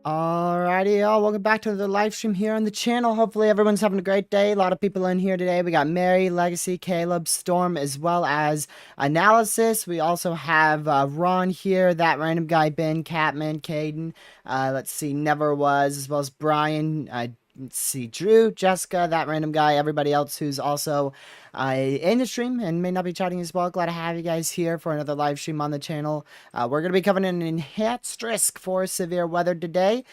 Alrighty, y'all. Welcome back to the live stream here on the channel. Hopefully, everyone's having a great day. A lot of people in here today. We got Mary, Legacy, Caleb, Storm, as well as Analysis. We also have Ron here, that random guy, Ben, Catman, Caden. Let's see, Never Was, as well as Brian. Let's see, Drew, Jessica, that random guy, everybody else who's also in the stream and may not be chatting as well. Glad to have you guys here for another live stream on the channel. We're going to be covering an enhanced risk for severe weather today.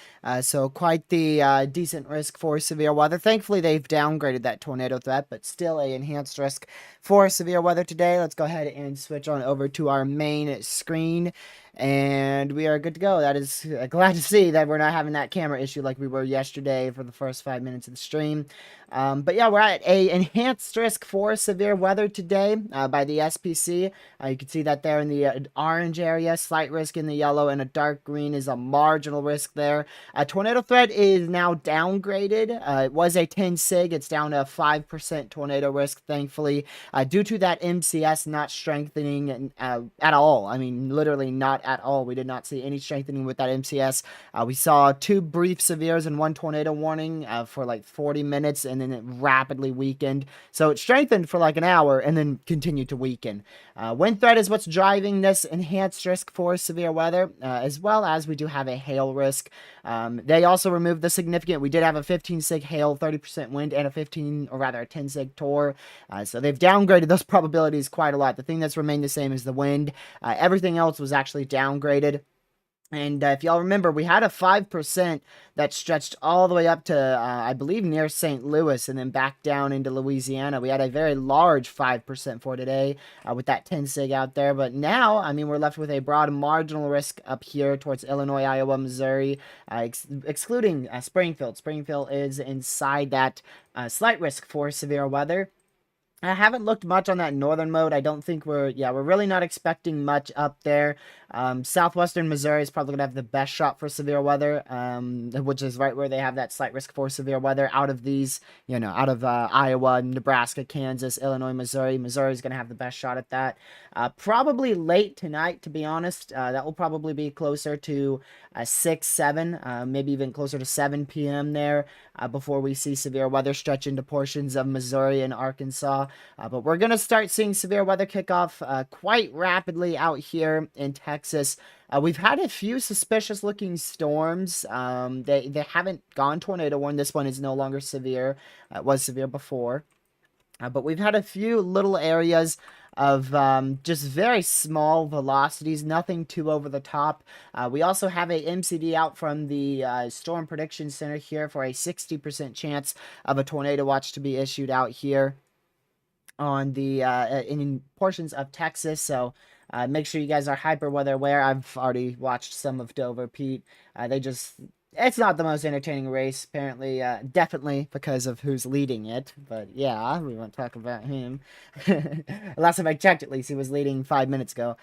So quite the decent risk for severe weather. Thankfully, they've downgraded that tornado threat, but still a enhanced risk for severe weather today. Let's go ahead and switch on over to our main screen. And we are good to go. That is glad to see that we're not having that camera issue like we were yesterday for the first 5 minutes of the stream. But yeah, we're at a enhanced risk for severe weather today by the SPC. You can see that there in the orange area, slight risk in the yellow, and a dark green is a marginal risk there. Tornado threat is now downgraded. It was a 10 sig. It's down to a 5% tornado risk, thankfully, due to that MCS not strengthening at all. I mean, literally not at all. We did not see any strengthening with that MCS. We saw 2 brief severes and 1 tornado warning for like 40 minutes, and then it rapidly weakened. So it strengthened for like an hour and then continued to weaken. Wind threat is what's driving this enhanced risk for severe weather, as well as we do have a hail risk. They also removed the significant. We did have a 15 sig hail, 30% wind, and a 10 sig tor. So they've downgraded those probabilities quite a lot. The thing that's remained the same is the wind. Everything else was actually downgraded. And if y'all remember, we had a 5% that stretched all the way up to, I believe, near St. Louis and then back down into Louisiana. We had a very large 5% for today with that 10 sig out there. But now, I mean, we're left with a broad marginal risk up here towards Illinois, Iowa, Missouri, excluding Springfield. Springfield is inside that slight risk for severe weather. I haven't looked much on that northern mode. I don't think we're really not expecting much up there. Southwestern Missouri is probably going to have the best shot for severe weather, which is right where they have that slight risk for severe weather. Out of these, out of Iowa, Nebraska, Kansas, Illinois, Missouri. Missouri is going to have the best shot at that. Probably late tonight, to be honest. That will probably be closer to 6, 7, maybe even closer to 7 p.m. there before we see severe weather stretch into portions of Missouri and Arkansas. But we're going to start seeing severe weather kick off quite rapidly out here in Texas. We've had a few suspicious looking storms. They haven't gone tornado warned. This one is no longer severe. It was severe before. But we've had a few little areas of just very small velocities, nothing too over the top. We also have a MCD out from the Storm Prediction Center here for a 60% chance of a tornado watch to be issued out here on the in portions of Texas. So make sure you guys are hyper weather aware. I've already watched some of Dover Pete. They just it's not the most entertaining race, apparently. Definitely because of who's leading it. But yeah, we won't talk about him. Last time I checked, at least he was leading 5 minutes ago.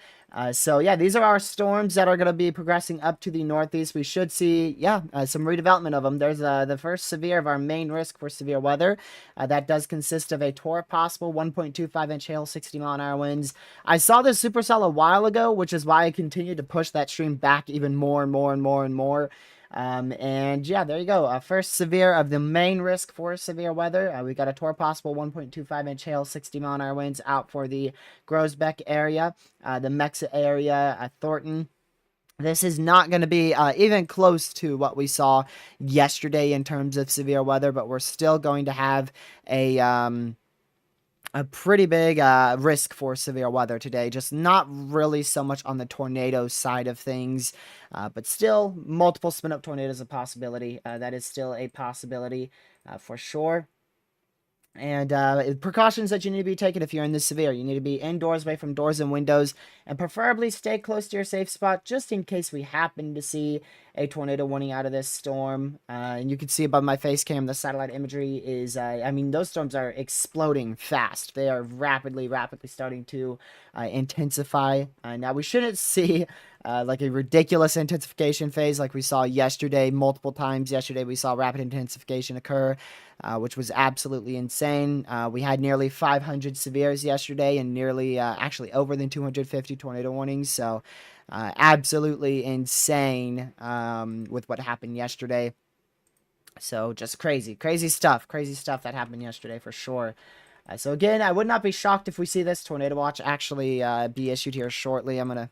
So yeah, these are our storms that are going to be progressing up to the northeast. We should see, some redevelopment of them. There's the first severe of our main risk for severe weather. That does consist of a torrent possible, 1.25-inch hail, 60-mile-an-hour winds. I saw this supercell a while ago, which is why I continued to push that stream back even more and more and more and more. And yeah, there you go. First severe of the main risk for severe weather. We got a torrent possible, 1.25-inch hail, 60-mile-an-hour winds out for the Groesbeck area, the Mexa area, Thornton. This is not going to be even close to what we saw yesterday in terms of severe weather, but we're still going to have a pretty big risk for severe weather today. Just not really so much on the tornado side of things, but still multiple spin up tornadoes a possibility. That is still a possibility for sure. And precautions that you need to be taking if you're in this severe. You need to be indoors, away from doors and windows, and preferably stay close to your safe spot just in case we happen to see a tornado warning out of this storm. And you can see above my face cam, the satellite imagery is, those storms are exploding fast. They are rapidly starting to intensify. Now, we shouldn't see like a ridiculous intensification phase like we saw yesterday. Multiple times yesterday, we saw rapid intensification occur. Which was absolutely insane. We had nearly 500 severes yesterday and nearly, actually over than 250 tornado warnings. So, absolutely insane with what happened yesterday. So, just crazy stuff that happened yesterday for sure. So, again, I would not be shocked if we see this tornado watch actually be issued here shortly. I'm going to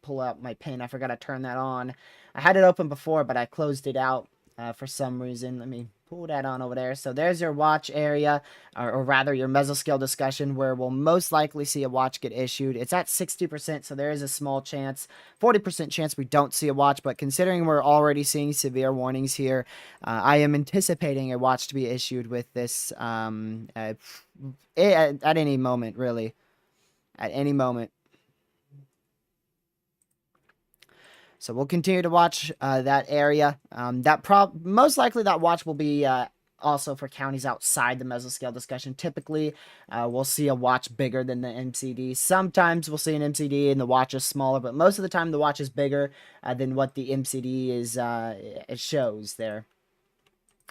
pull out my pin. I forgot to turn that on. I had it open before, but I closed it out for some reason. Let me pull that on over there. So there's your watch area, or rather your mesoscale discussion, where we'll most likely see a watch get issued. It's at 60%, so there is a small chance, 40% chance we don't see a watch, but considering we're already seeing severe warnings here, I am anticipating a watch to be issued with this at any moment, really. At any moment. So we'll continue to watch that area. Most likely that watch will be also for counties outside the mesoscale discussion. Typically, we'll see a watch bigger than the MCD. Sometimes we'll see an MCD and the watch is smaller, but most of the time the watch is bigger than what the MCD is it shows there.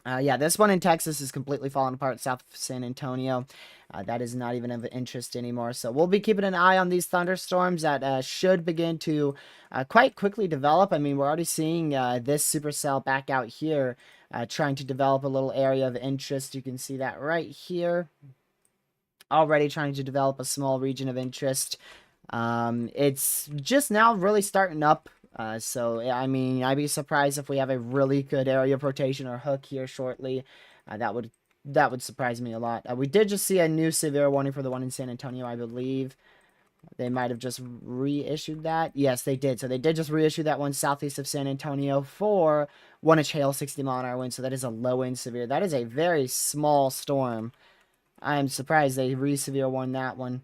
Yeah, this one in Texas is completely falling apart south of San Antonio. That is not even of interest anymore. So we'll be keeping an eye on these thunderstorms that should begin to quite quickly develop. I mean, we're already seeing this supercell back out here trying to develop a little area of interest. You can see that right here. Already trying to develop a small region of interest. It's just now really starting up. So, I mean, I'd be surprised if we have a really good area of rotation or hook here shortly. That would surprise me a lot. We did just see a new severe warning for the one in San Antonio, I believe. They might have just reissued that. Yes, they did. So they did just reissue that one southeast of San Antonio for 1-inch hail, 60-mile-an-hour wind. So that is a low-end severe. That is a very small storm. I'm surprised they re-severe warned that one.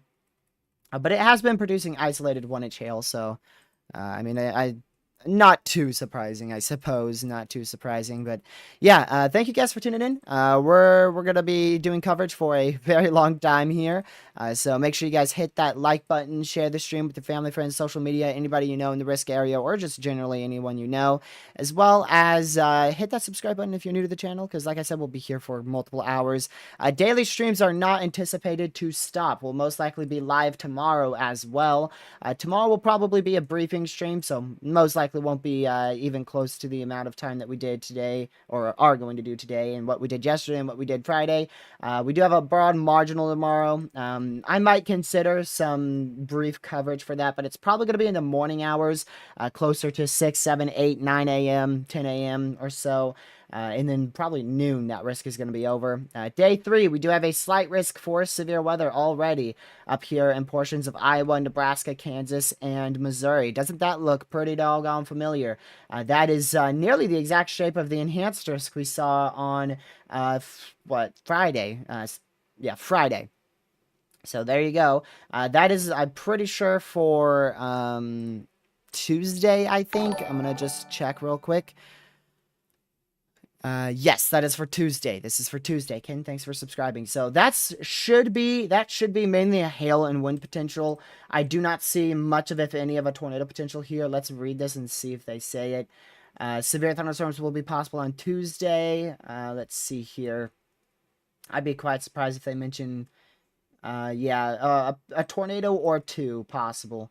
But it has been producing isolated 1-inch hail, so... I not too surprising, I suppose. Not too surprising, but yeah. Thank you guys for tuning in. We're gonna be doing coverage for a very long time here. So make sure you guys hit that like button, share the stream with your family, friends, social media, anybody you know in the risk area, or just generally anyone you know, as well as hit that subscribe button if you're new to the channel, because like I said, we'll be here for multiple hours. Daily streams are not anticipated to stop. We'll most likely be live tomorrow as well. Tomorrow will probably be a briefing stream, so most likely won't be even close to the amount of time that we did today, or are going to do today, and what we did yesterday and what we did Friday. We do have a broad marginal tomorrow. I might consider some brief coverage for that, but it's probably going to be in the morning hours, closer to 6, 7, 8, 9 a.m., 10 a.m. or so. and then probably noon, that risk is going to be over. Day 3, we do have a slight risk for severe weather already up here in portions of Iowa, Nebraska, Kansas, and Missouri. Doesn't that look pretty doggone familiar? That is nearly the exact shape of the enhanced risk we saw on, Friday? Yeah, Friday. So there you go. That is, I'm pretty sure, for Tuesday, I think. I'm going to just check real quick. Yes, that is for Tuesday. This is for Tuesday. Ken, thanks for subscribing. So that should be mainly a hail and wind potential. I do not see much of, if any, of a tornado potential here. Let's read this and see if they say it. Severe thunderstorms will be possible on Tuesday. Let's see here. I'd be quite surprised if they mention, a tornado or two possible.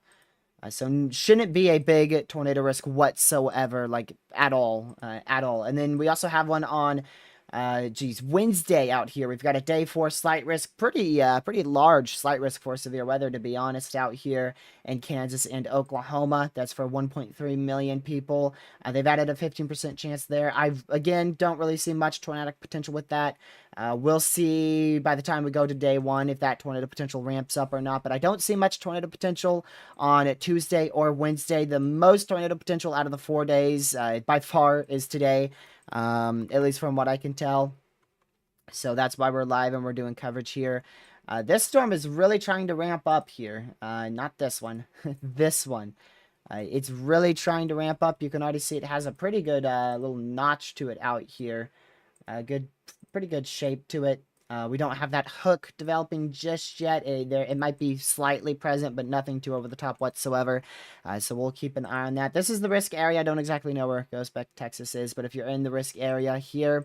So shouldn't be a big tornado risk whatsoever, like at all, at all. And then we also have one on, Wednesday out here. We've got a day 4 slight risk, pretty large slight risk for severe weather, to be honest, out here in Kansas and Oklahoma. That's for 1.3 million people. They've added a 15% chance there. Again, don't really see much tornadic potential with that. We'll see by the time we go to day 1 if that tornado potential ramps up or not, but I don't see much tornado potential on Tuesday or Wednesday. The most tornado potential out of the 4 days, by far, is today, at least from what I can tell. So that's why we're live and we're doing coverage here. This storm is really trying to ramp up here. Not this one, this one. It's really trying to ramp up. You can already see it has a pretty good little notch to it out here. Pretty good shape to it. We don't have that hook developing just yet. It might be slightly present, but nothing too over the top whatsoever. So we'll keep an eye on that. This is the risk area. I don't exactly know where Ghost Beck, Texas is, but if you're in the risk area here,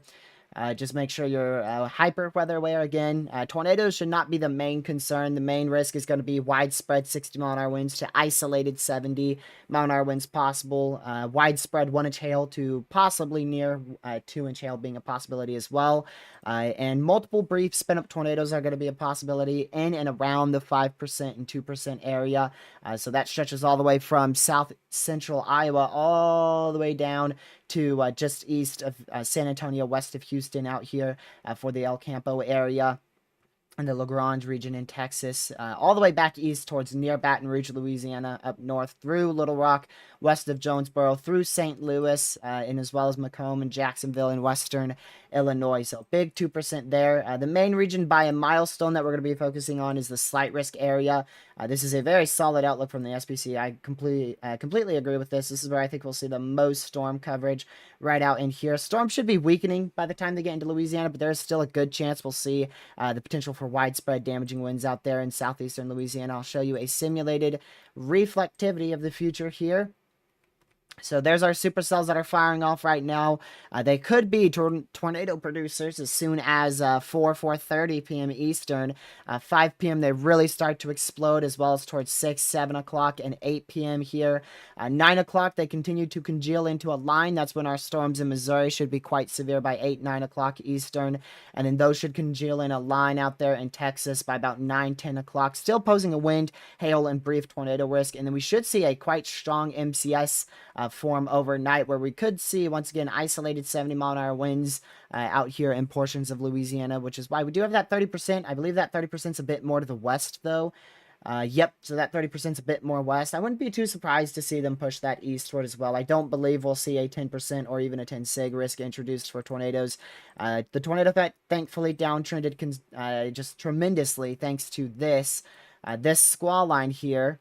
just make sure you're hyper weather aware again. Tornadoes should not be the main concern. The main risk is going to be widespread 60-mile-an-hour winds to isolated 70-mile-an-hour winds possible. Widespread 1-inch hail to possibly near 2-inch hail being a possibility as well. And multiple brief spin-up tornadoes are going to be a possibility in and around the 5% and 2% area. So that stretches all the way from south central Iowa all the way down to just east of San Antonio, west of Houston out here for the El Campo area and the La Grange region in Texas, all the way back east towards near Baton Rouge, Louisiana, up north through Little Rock, west of Jonesboro, through St. Louis, and as well as Macomb and Jacksonville in western Illinois. So big 2% there. The main region by a milestone that we're going to be focusing on is the slight risk area. This is a very solid outlook from the SPC. I completely agree with this. This is where I think we'll see the most storm coverage right out in here. Storm should be weakening by the time they get into Louisiana, but there's still a good chance we'll see the potential for widespread damaging winds out there in southeastern Louisiana. I'll show you a simulated reflectivity of the future here. So there's our supercells that are firing off right now. They could be tornado producers as soon as 4:30 p.m. Eastern. 5 p.m. they really start to explode, as well as towards 6, 7 o'clock, and 8 p.m. here. 9 o'clock they continue to congeal into a line. That's when our storms in Missouri should be quite severe by 8, 9 o'clock Eastern. And then those should congeal in a line out there in Texas by about 9, 10 o'clock, still posing a wind, hail, and brief tornado risk. And then we should see a quite strong MCS form overnight, where we could see once again isolated 70-mile-an-hour winds out here in portions of Louisiana, which is why we do have that 30%. I believe that 30% is a bit more to the west though. Yep, so that 30% is a bit more west. I wouldn't be too surprised to see them push that eastward as well. I don't believe we'll see a 10% or even a 10 sig risk introduced for tornadoes. The tornado threat thankfully downtrended just tremendously thanks to this squall line here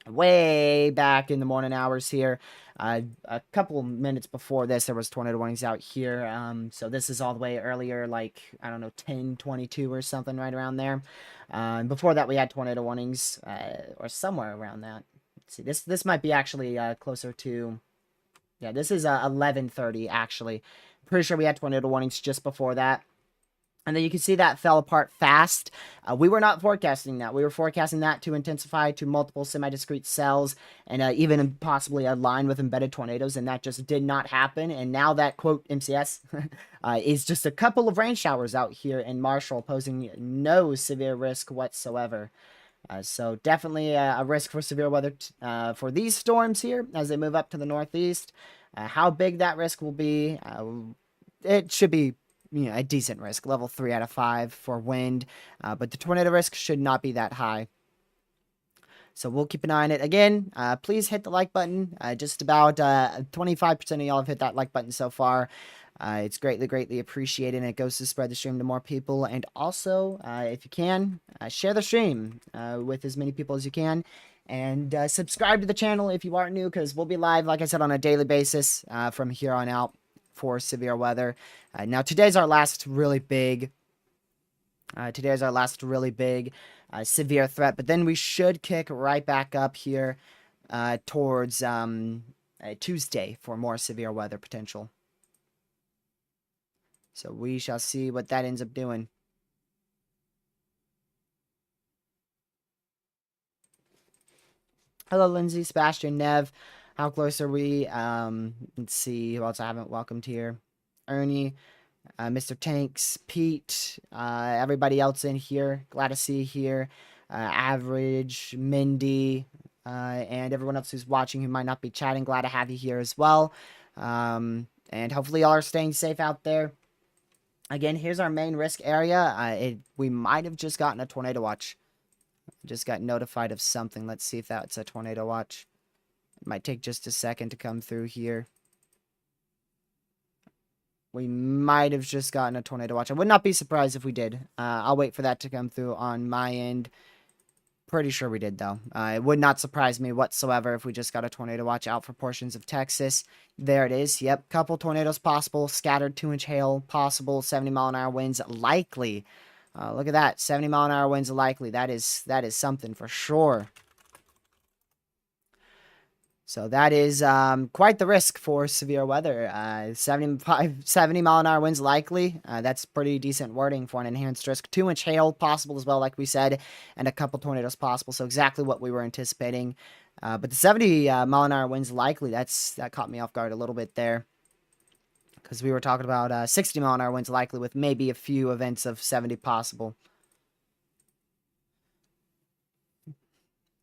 way back in the morning hours here. A couple minutes before this, there was tornado warnings out here. So this is all the way earlier, like, I don't know, 10:22 or something, right around there. Before that, we had tornado warnings, or somewhere around that. Let's see, this might be actually closer to, yeah, this is 11:30, actually. Pretty sure we had tornado warnings just before that. And then you can see that fell apart fast. We were not forecasting that. We were forecasting that to intensify to multiple semi-discrete cells and even possibly align with embedded tornadoes, and that just did not happen. And now that, quote, MCS is just a couple of rain showers out here in Marshall, posing no severe risk whatsoever. So definitely a risk for severe weather for these storms here as they move up to the northeast. How big that risk will be, it should be, a decent risk, level 3 out of 5 for wind, but the tornado risk should not be that high. So we'll keep an eye on it. Again, please hit the like button. Just about 25% of y'all have hit that like button so far. It's greatly appreciated, and it goes to spread the stream to more people. And also, if you can, share the stream with as many people as you can. And subscribe to the channel if you aren't new, because we'll be live, like I said, on a daily basis from here on out for severe weather. Now, today's our last really big severe threat, but then we should kick right back up here towards Tuesday for more severe weather potential. So we shall see what that ends up doing. Hello, Lindsay, Sebastian, Nev. How close are we? Let's see who else I haven't welcomed here. Ernie, Mr. Tanks, Pete, everybody else in here. Glad to see you here. Average, Mindy, and everyone else who's watching who might not be chatting. Glad to have you here as well. And hopefully y'all are staying safe out there. Again, here's our main risk area. We might have just gotten a tornado watch. Just got notified of something. Let's see if that's a tornado watch. It might take just a second to come through here. We might have just gotten a tornado watch. I would not be surprised if we did. I'll wait for that to come through on my end. Pretty sure we did, though. It would not surprise me whatsoever if we just got a tornado watch out for portions of Texas. There it is. Yep, couple tornadoes possible. Scattered 2-inch hail possible. 70-mile-an-hour winds likely. Look at that. 70-mile-an-hour winds likely. That is something for sure. So that is quite the risk for severe weather. 70-mile-an-hour winds likely. That's pretty decent wording for an enhanced risk. 2-inch hail possible as well, like we said, and a couple tornadoes possible. So exactly what we were anticipating. But the 70-mile-an-hour winds likely, that caught me off guard a little bit there. Because we were talking about 60-mile-an-hour winds likely with maybe a few events of 70 possible.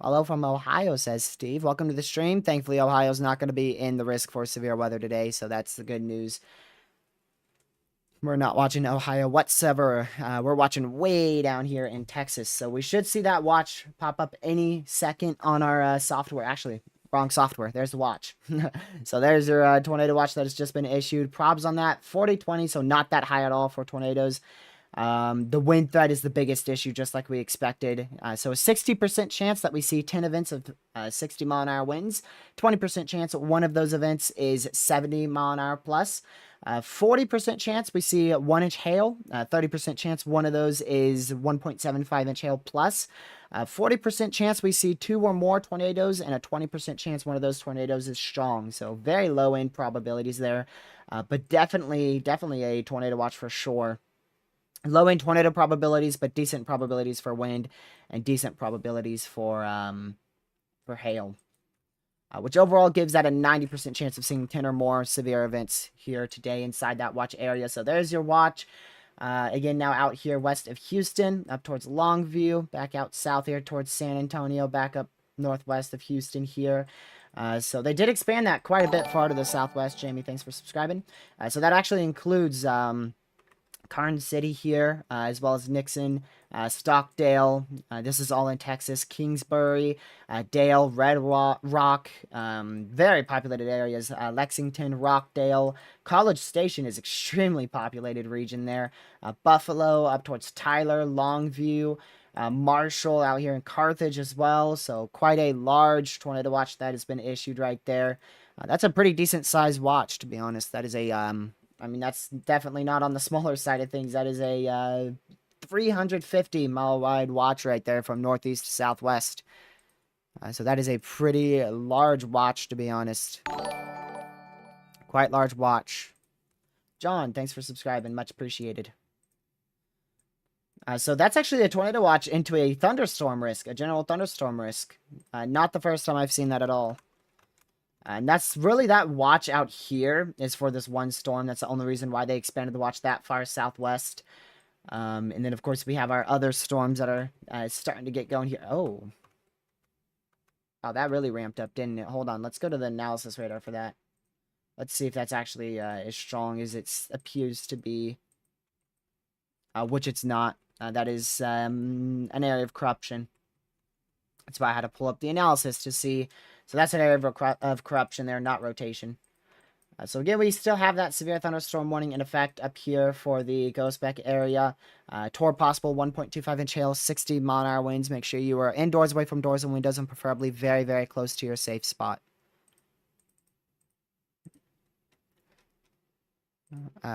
Hello from Ohio, says Steve. Welcome to the stream. Thankfully, Ohio's not going to be in the risk for severe weather today, so that's the good news. We're not watching Ohio whatsoever. We're watching way down here in Texas, so we should see that watch pop up any second on our software. Actually, wrong software. There's the watch. So there's your tornado watch that has just been issued. Probs on that, 40-20, so not that high at all for tornadoes. The wind threat is the biggest issue, just like we expected. So a 60% chance that we see 10 events of 60-mile-an-hour winds. 20% chance one of those events is 70-mile-an-hour plus. 40% chance we see 1-inch hail. 30% chance one of those is 1.75-inch hail plus. 40% chance we see 2 or more tornadoes, and a 20% chance one of those tornadoes is strong. So very low end probabilities there, but definitely a tornado watch for sure. Low end tornado probabilities, but decent probabilities for wind and decent probabilities for hail, which overall gives that a 90% chance of seeing 10 or more severe events here today inside that watch area. So there's your watch. Again, now out here west of Houston, up towards Longview, back out south here towards San Antonio, back up northwest of Houston here. So they did expand that quite a bit far to the southwest. Jamie, thanks for subscribing. So that actually includes Carson City here, as well as Nixon, Stockdale. This is all in Texas. Kingsbury, Dale, Red Rock, very populated areas. Lexington, Rockdale. College Station is extremely populated region there. Buffalo, up towards Tyler, Longview. Marshall out here in Carthage as well. So quite a large tornado watch that has been issued right there. That's a pretty decent sized watch, to be honest. That is a I mean, that's definitely not on the smaller side of things. That is a 350-mile wide watch right there from northeast to southwest. So that is a pretty large watch, to be honest. Quite large watch. John, thanks for subscribing. Much appreciated. So that's actually a tornado watch into a thunderstorm risk, a general thunderstorm risk. Not the first time I've seen that at all. And that's really that watch out here is for this one storm. That's the only reason why they expanded the watch that far southwest. And then, of course, we have our other storms that are starting to get going here. Oh, that really ramped up, didn't it? Hold on. Let's go to the analysis radar for that. Let's see if that's actually as strong as it appears to be, which it's not. That is an area of corruption. That's why I had to pull up the analysis to see. So that's an area of corruption there, not rotation. So again, we still have that severe thunderstorm warning in effect up here for the Ghostbeck area. Toward possible 1.25 inch hail, 60-mile-an-hour winds. Make sure you are indoors, away from doors and windows, and preferably very, very close to your safe spot.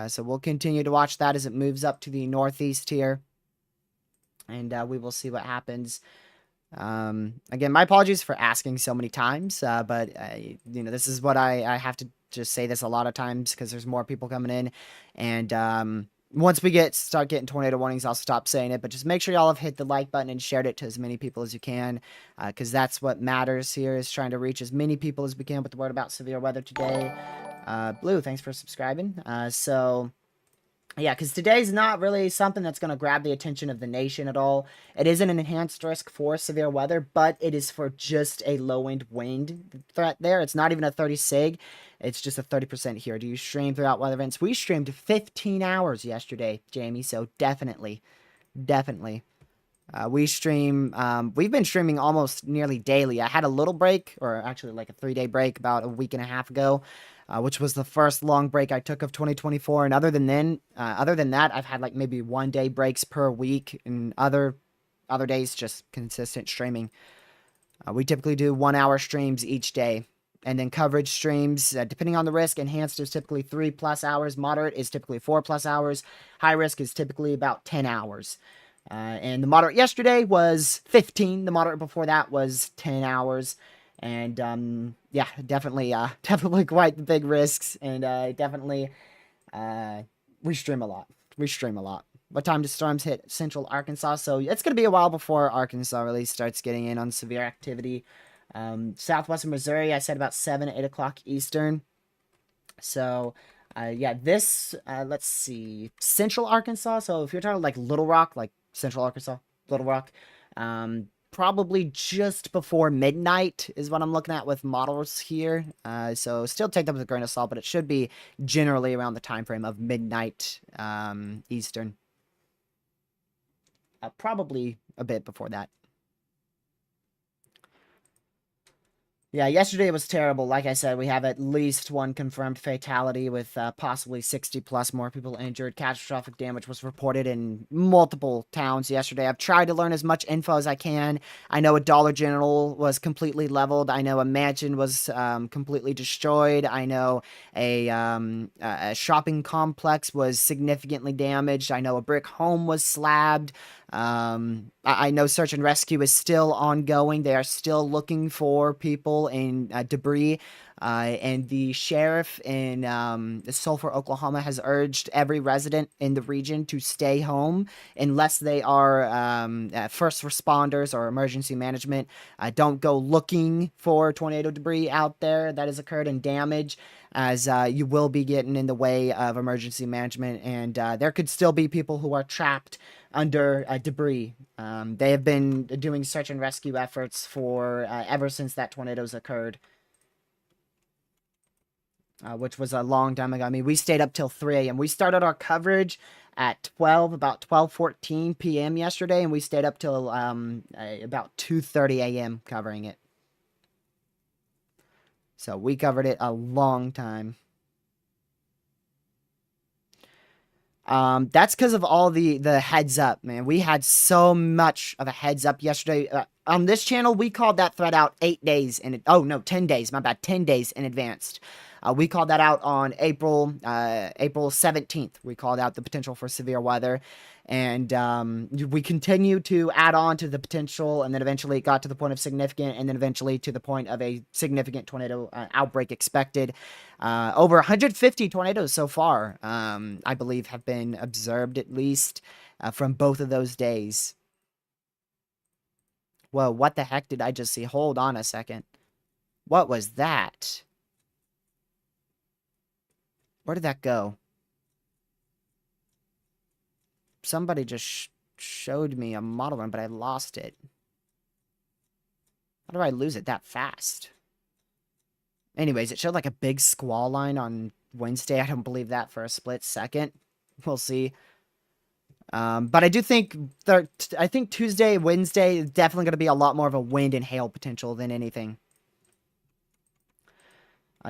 So we'll continue to watch that as it moves up to the northeast here. And we will see what happens. Again, my apologies for asking so many times, but this is what I have to just say this a lot of times because there's more people coming in, and once we start getting tornado warnings, I'll stop saying it. But just make sure y'all have hit the like button and shared it to as many people as you can, because that's what matters here, is trying to reach as many people as we can with the word about severe weather today. Blue, thanks for subscribing. Yeah, because today's not really something that's going to grab the attention of the nation at all. It isn't an enhanced risk for severe weather, but it is for just a low-end wind threat there. It's not even a 30 sig. It's just a 30% here. Do you stream throughout weather events? We streamed 15 hours yesterday, Jamie, so definitely. Definitely. We've been streaming almost nearly daily. I had a little break, or actually like a 3-day break about a week and a half ago, which was the first long break I took of 2024. And other than that, I've had like maybe 1-day breaks per week, and other days just consistent streaming. We typically do 1-hour streams each day. And then coverage streams, depending on the risk, enhanced is typically 3+ hours. Moderate is typically 4+ hours. High risk is typically about 10 hours. And the moderate yesterday was 15. The moderate before that was 10 hours. And yeah, definitely quite the big risks. And definitely, we stream a lot. What time do storms hit central Arkansas? So it's going to be a while before Arkansas really starts getting in on severe activity. Southwestern Missouri, I said about 7, 8 o'clock Eastern. So, yeah, let's see, Central Arkansas. So if you're talking like Little Rock, like Central Arkansas, Little Rock, probably just before midnight is what I'm looking at with models here. So still take them with a grain of salt, but it should be generally around the time frame of midnight, Eastern. Probably a bit before that. Yeah, yesterday was terrible. Like I said, we have at least one confirmed fatality with possibly 60+ more people injured. Catastrophic damage was reported in multiple towns yesterday. I've tried to learn as much info as I can. I know a Dollar General was completely leveled. I know a mansion was completely destroyed. I know a shopping complex was significantly damaged. I know a brick home was slabbed. I know search and rescue is still ongoing. They are still looking for people in debris. And the sheriff in Sulphur, Oklahoma, has urged every resident in the region to stay home unless they are first responders or emergency management. Don't go looking for tornado debris out there that has occurred and damage, as you will be getting in the way of emergency management, and there could still be people who are trapped under debris. They have been doing search and rescue efforts for ever since that tornadoes occurred, which was a long time ago. I mean, we stayed up till 3 a.m. We started our coverage at about 12:14 p.m. yesterday, and we stayed up till about 2:30 a.m. covering it. So we covered it a long time. That's because of all the heads up, man. We had so much of a heads up yesterday. On this channel, we called that threat out 8 days in, oh no, 10 days, my bad, 10 days in advance. We called that out on April 17th. We called out the potential for severe weather, and we continued to add on to the potential, and then eventually it got to the point of significant, and then eventually to the point of a significant tornado outbreak expected. Over 150 tornadoes so far, I believe, have been observed at least from both of those days. Whoa, what the heck did I just see? Hold on a second. What was that? Where did that go? Somebody just showed me a model run, but I lost it. How do I lose it that fast? Anyways, it showed like a big squall line on Wednesday. I don't believe that for a split second. We'll see. But I do think I think Tuesday, Wednesday is definitely going to be a lot more of a wind and hail potential than anything.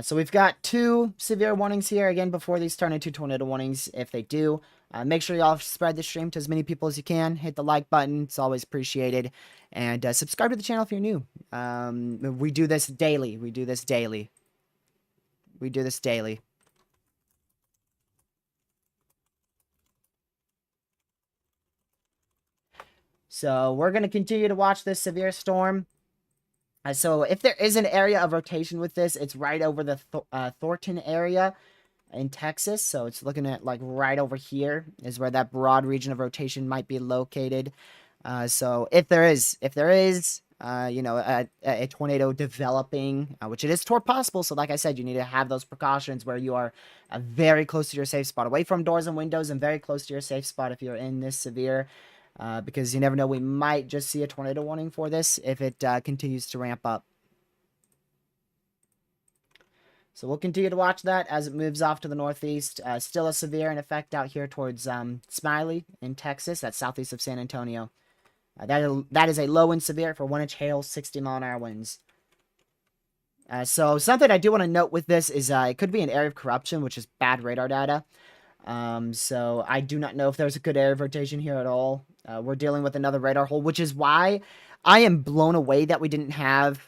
So we've got 2 severe warnings here. Again, before these turn into tornado warnings, if they do, make sure y'all spread the stream to as many people as you can. Hit the like button. It's always appreciated. And subscribe to the channel if you're new. We do this daily. We do this daily. We do this daily. So we're going to continue to watch this severe storm. So if there is an area of rotation with this, it's right over the Thornton area in Texas. So it's looking at like right over here is where that broad region of rotation might be located. So if there is, you know, a tornado developing, which it is possible. So like I said, you need to have those precautions where you are very close to your safe spot, away from doors and windows, and very close to your safe spot if you're in this severe. Because you never know, we might just see a tornado warning for this if it continues to ramp up. So we'll continue to watch that as it moves off to the northeast. Still a severe in effect out here towards Smiley in Texas. That's southeast of San Antonio. That is a low and severe for 1-inch hail, 60-mile-an-hour winds. So something I do want to note with this is it could be an area of corruption, which is bad radar data. So I do not know if there's a good area of rotation here at all. We're dealing with another radar hole, which is why I am blown away that we didn't have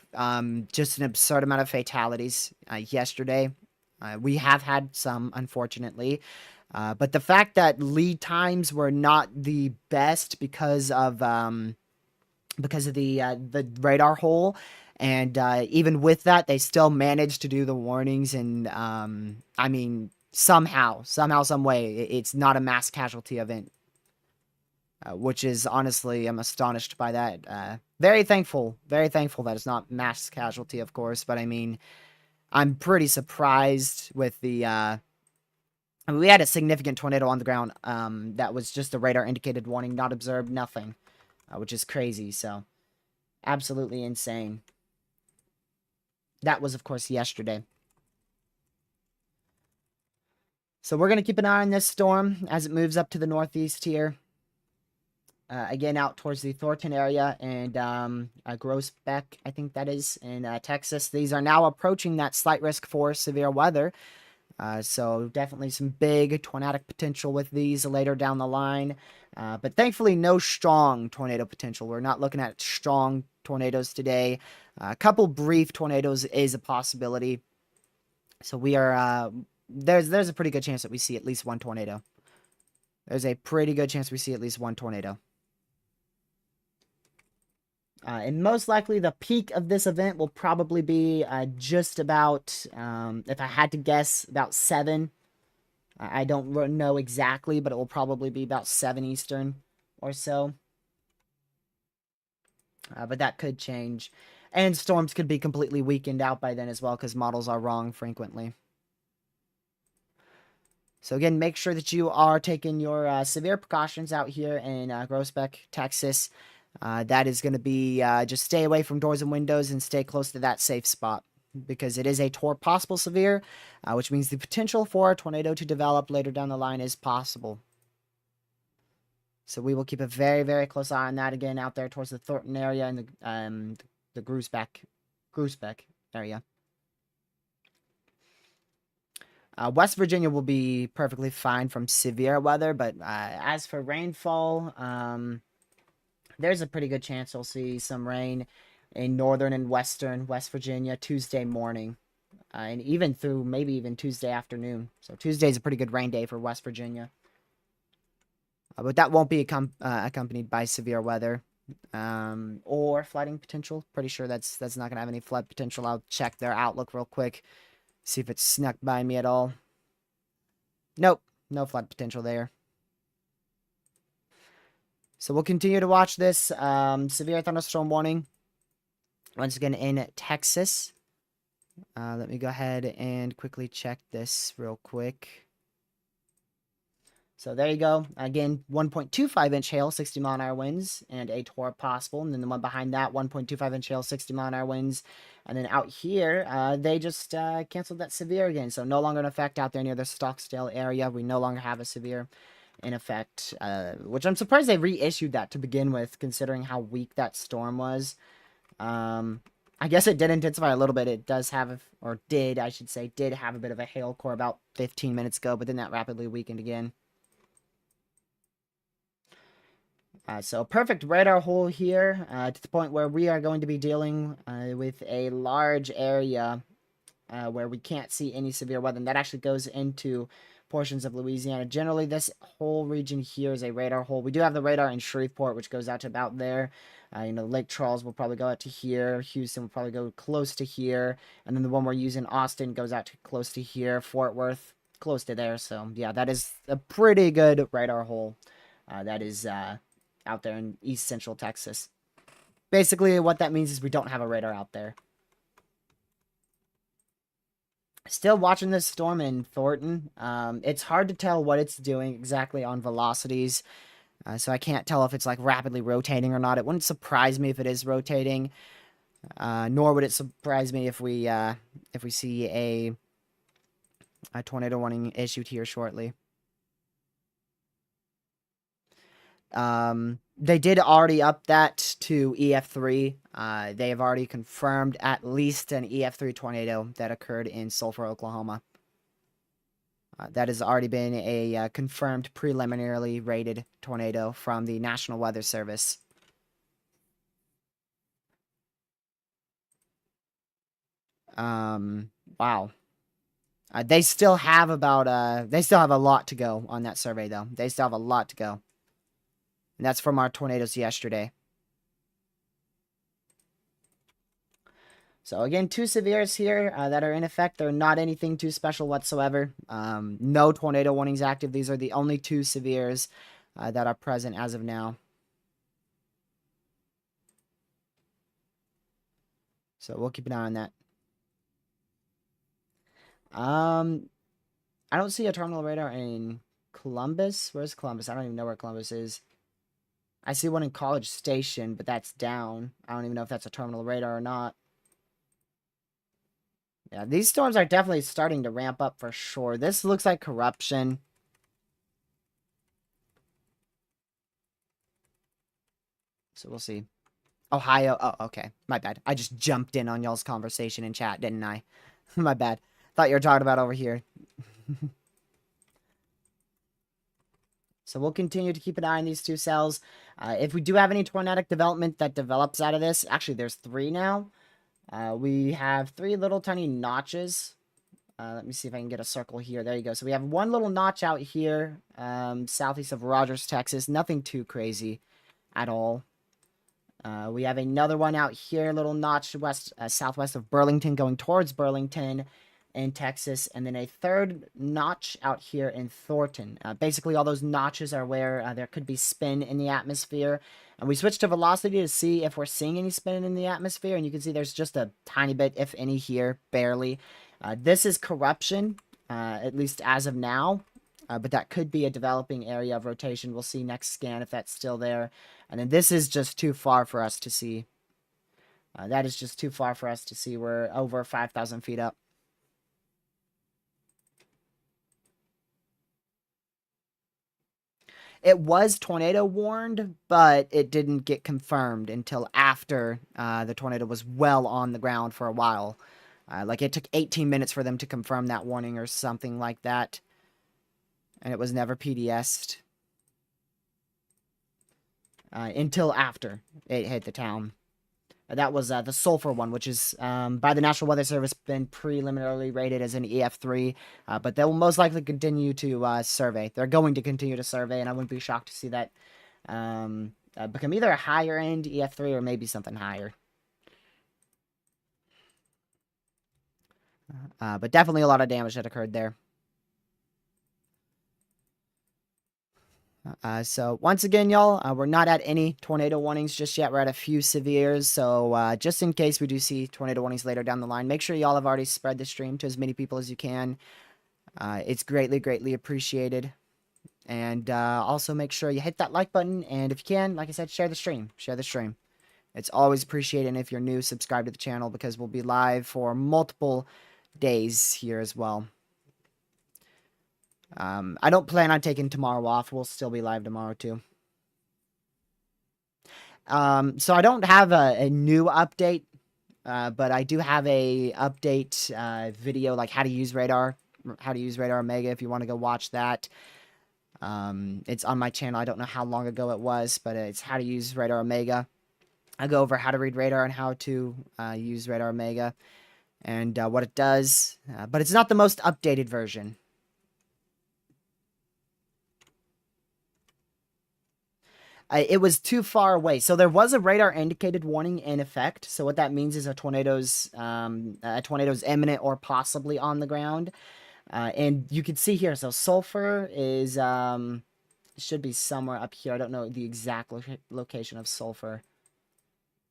just an absurd amount of fatalities yesterday. We have had some, unfortunately. But the fact that lead times were not the best because of the radar hole, and even with that, they still managed to do the warnings, and I mean, somehow, some way, it's not a mass casualty event, which is honestly, I'm astonished by that. Very thankful that it's not mass casualty, of course, but I mean, I'm pretty surprised with the, I mean, we had a significant tornado on the ground, that was just a radar indicated warning, not observed, nothing, which is crazy, so, absolutely insane. That was, of course, yesterday. So we're going to keep an eye on this storm as it moves up to the northeast here. Again, out towards the Thornton area and Groesbeck, I think that is, in Texas. These are now approaching that slight risk for severe weather. So definitely some big tornadic potential with these later down the line. But thankfully, no strong tornado potential. We're not looking at strong tornadoes today. A couple brief tornadoes is a possibility. So we are... There's a pretty good chance that we see at least one tornado. There's a pretty good chance we see at least one tornado. And most likely the peak of this event will probably be just about, if I had to guess, about 7. I don't know exactly, but it will probably be about 7 Eastern or so. But that could change. And storms could be completely weakened out by then as well, because models are wrong frequently. So again, make sure that you are taking your severe precautions out here in Groesbeck, Texas. That is going to be just stay away from doors and windows and stay close to that safe spot, because it is a possible severe, which means the potential for a tornado to develop later down the line is possible. So we will keep a very, very close eye on that again out there towards the Thornton area and the Groesbeck area. West Virginia will be perfectly fine from severe weather, but as for rainfall, there's a pretty good chance we'll see some rain in northern and western West Virginia Tuesday morning, and even through maybe even Tuesday afternoon. So Tuesday is a pretty good rain day for West Virginia. But that won't be accompanied by severe weather or flooding potential. Pretty sure that's not going to have any flood potential. I'll check their outlook real quick. See if it's snuck by me at all. Nope, no flood potential there. So we'll continue to watch this severe thunderstorm warning. Once again in Texas. Let me go ahead and quickly check this real quick. So there you go. Again, 1.25-inch hail, 60-mile-an-hour winds, and a torrent possible. And then the one behind that, 1.25-inch hail, 60-mile-an-hour winds. And then out here, they just canceled that severe again. So no longer in effect out there near the Stockdale area. We no longer have a severe in effect, which I'm surprised they reissued that to begin with, considering how weak that storm was. I guess it did intensify a little bit. It does have, or did, I should say, did have a bit of a hail core about 15 minutes ago, but then that rapidly weakened again. So perfect radar hole here, to the point where we are going to be dealing with a large area where we can't see any severe weather. And that actually goes into portions of Louisiana. Generally, this whole region here is a radar hole. We do have the radar in Shreveport, which goes out to about there. Lake Charles will probably go out to here. Houston will probably go close to here. And then the one we're using, Austin, goes out to close to here. Fort Worth, close to there. So, yeah, that is a pretty good radar hole. That is out there in East Central Texas. Basically, what that means is we don't have a radar out there. Still watching this storm in Thornton. It's hard to tell what it's doing exactly on velocities. So I can't tell if it's like rapidly rotating or not. It wouldn't surprise me if it is rotating. Nor would it surprise me if we see a tornado warning issued here shortly. They did already up that to EF3. They have already confirmed at least an EF3 tornado that occurred in Sulphur, Oklahoma. That has already been a confirmed preliminarily rated tornado from the National Weather Service. Wow. They still have a lot to go on that survey, though. They still have a lot to go. And that's from our tornadoes yesterday. So again, 2 severes here that are in effect. They're not anything too special whatsoever. No tornado warnings active. These are the only 2 severes that are present as of now. So we'll keep an eye on that. I don't see a terminal radar in Columbus. Where's Columbus? I don't even know where Columbus is. I see one in College Station, but that's down. I don't even know if that's a terminal radar or not. Yeah, these storms are definitely starting to ramp up for sure. This looks like corruption. So we'll see. Ohio. Oh, okay. My bad. I just jumped in on y'all's conversation in chat, didn't I? My bad. Thought you were talking about over here. So we'll continue to keep an eye on these 2 cells. If we do have any tornadic development that develops out of this, actually there's 3 now. We have 3 little tiny notches. Let me see if I can get a circle here. There you go. So we have 1 little notch out here, southeast of Rogers, Texas. Nothing too crazy at all. We have another one out here, a little notch southwest of Burlington, going towards Burlington in Texas, and then a 3rd notch out here in Thornton. Basically, all those notches are where there could be spin in the atmosphere. And we switched to velocity to see if we're seeing any spin in the atmosphere, and you can see there's just a tiny bit, if any, here, barely. This is corruption, at least as of now. But that could be a developing area of rotation. We'll see next scan if that's still there. And then this is just too far for us to see. That is just too far for us to see. We're over 5,000 feet up. It was tornado warned, but it didn't get confirmed until after the tornado was well on the ground for a while. Like it took 18 minutes for them to confirm that warning or something like that. And it was never PDS'd until after it hit the town. That was the Sulphur one, which is by the National Weather Service been preliminarily rated as an EF3, but they will most likely continue to survey. They're going to continue to survey, and I wouldn't be shocked to see that become either a higher end EF3 or maybe something higher. But definitely a lot of damage that occurred there. So once again, y'all, we're not at any tornado warnings just yet. We're at a few severes. So just in case we do see tornado warnings later down the line, make sure y'all have already spread the stream to as many people as you can. It's greatly, greatly appreciated. And also make sure you hit that like button. And if you can, like I said, share the stream. Share the stream. It's always appreciated. And if you're new, subscribe to the channel because we'll be live for multiple days here as well. I don't plan on taking tomorrow off. We'll still be live tomorrow too. So I don't have a new update, but I do have a update video, like how to use Radar Omega, if you want to go watch that. It's on my channel. I don't know how long ago it was, but it's how to use Radar Omega. I go over how to read radar and how to use Radar Omega and what it does, but it's not the most updated version. It was too far away. So there was a radar indicated warning in effect. So what that means is a tornado's imminent or possibly on the ground. And you can see here, so sulfur is should be somewhere up here. I don't know the exact location of sulfur.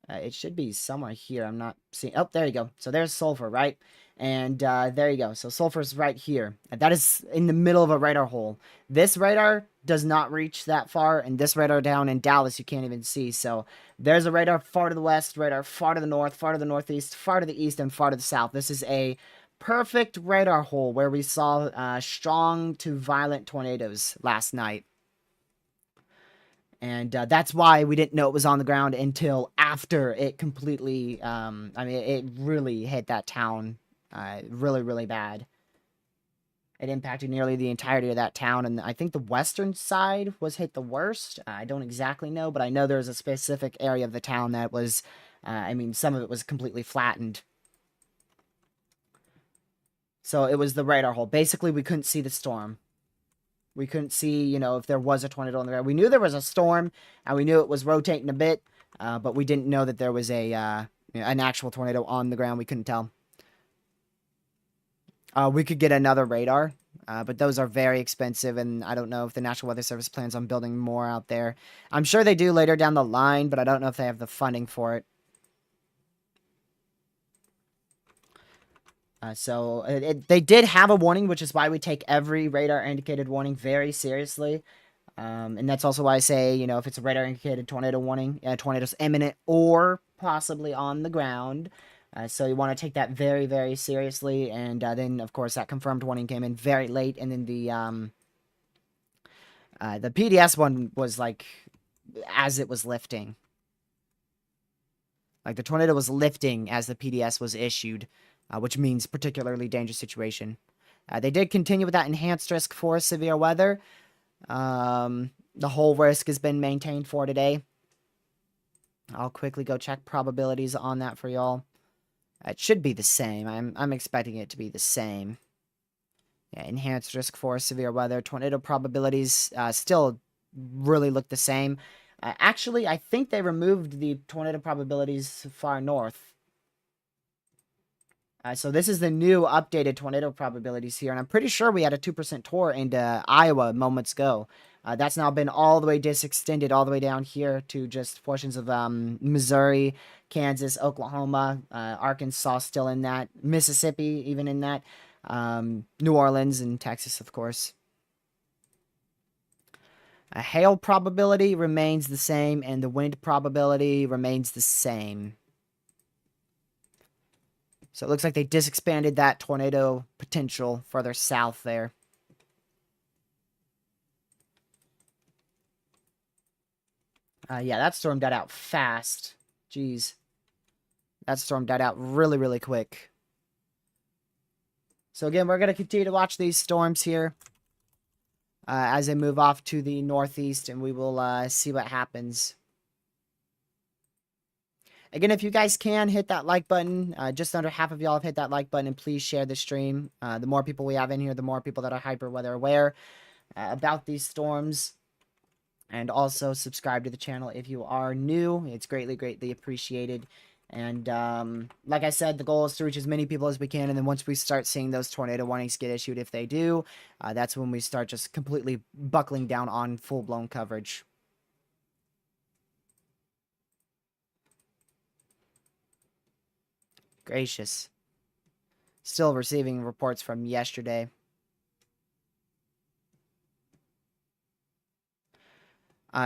It should be somewhere here. I'm not seeing. Oh, there you go. So there's sulfur, right? And there you go. So sulfur's right here. That is in the middle of a radar hole. This radar does not reach that far, and this radar down in Dallas you can't even see. So there's a radar far to the west, radar far to the north, far to the northeast, far to the east, and far to the south. This is a perfect radar hole where we saw strong to violent tornadoes last night. And that's why we didn't know it was on the ground until after it completely, I mean, it really hit that town really, really bad. It impacted nearly the entirety of that town, and I think the western side was hit the worst. I don't exactly know, but I know there's a specific area of the town that was, I mean, some of it was completely flattened. So it was the radar hole. Basically, we couldn't see the storm. We couldn't see, you know, if there was a tornado on the ground. We knew there was a storm, and we knew it was rotating a bit, but we didn't know that there was a an actual tornado on the ground. We couldn't tell. We could get another radar, but those are very expensive, and I don't know if the National Weather Service plans on building more out there. I'm sure they do later down the line, but I don't know if they have the funding for it. So they did have a warning, which is why we take every radar indicated warning very seriously. And that's also why I say, you know, if it's a radar indicated tornado warning, tornado's imminent or possibly on the ground. So you want to take that very, very seriously. And then, of course, that confirmed warning came in very late. And then the PDS one was like as it was lifting. Like the tornado was lifting as the PDS was issued. Which means particularly dangerous situation. They did continue with that enhanced risk for severe weather. The whole risk has been maintained for today. I'll quickly go check probabilities on that for y'all. It should be the same. I'm expecting it to be the same. Yeah, enhanced risk for severe weather. Tornado probabilities still really look the same. Actually, I think they removed the tornado probabilities far north. So this is the new updated tornado probabilities here, and I'm pretty sure we had a 2% tour into Iowa moments ago. That's now been all the way extended all the way down here to just portions of Missouri, Kansas, Oklahoma, Arkansas still in that, Mississippi even in that, New Orleans, and Texas, of course. Hail probability remains the same, and the wind probability remains the same. So it looks like they disexpanded that tornado potential further south there. Yeah, that storm died out fast. Jeez. That storm died out really, really quick. So again, we're going to continue to watch these storms here as they move off to the northeast, and we will see what happens. Again, if you guys can, hit that like button. Just under half of y'all have hit that like button, and please share the stream. The more people we have in here, the more people that are hyper weather aware about these storms. And also subscribe to the channel if you are new. It's greatly, greatly appreciated. And like I said, the goal is to reach as many people as we can. And then once we start seeing those tornado warnings get issued, if they do, that's when we start just completely buckling down on full-blown coverage. Gracious. Still receiving reports from yesterday.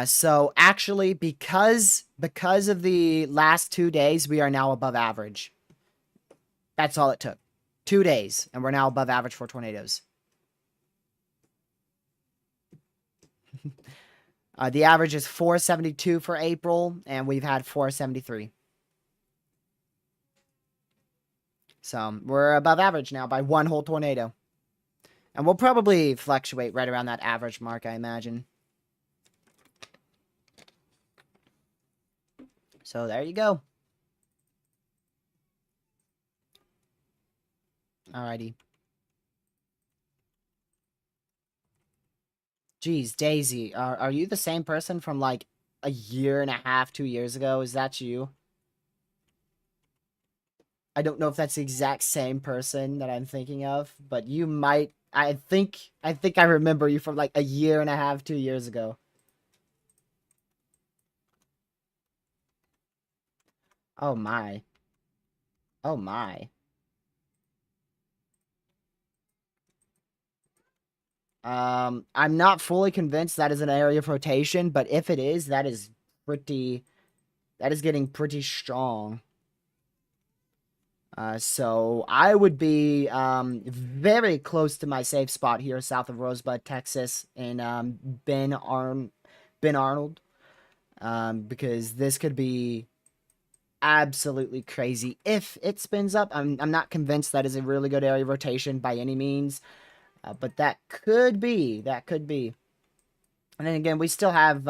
So actually, because of the last 2 days, we are now above average. That's all it took. 2 days, and we're now above average for tornadoes. The average is 472 for April, and we've had 473. So we're above average now by one whole tornado. And we'll probably fluctuate right around that average mark, I imagine. So there you go. Alrighty. Geez, Daisy, are you the same person from like a year and a half, 2 years ago? Is that you? I don't know if that's the exact same person that I'm thinking of, but you might. I think I remember you from like a year and a half, 2 years ago. Oh my. Oh my. I'm not fully convinced that is an area of rotation, but if it is, that is getting pretty strong. So I would be very close to my safe spot here south of Rosebud, Texas, in Ben Arnold, because this could be absolutely crazy if it spins up. I'm not convinced that is a really good area of rotation by any means, but that could be. And then again, we still have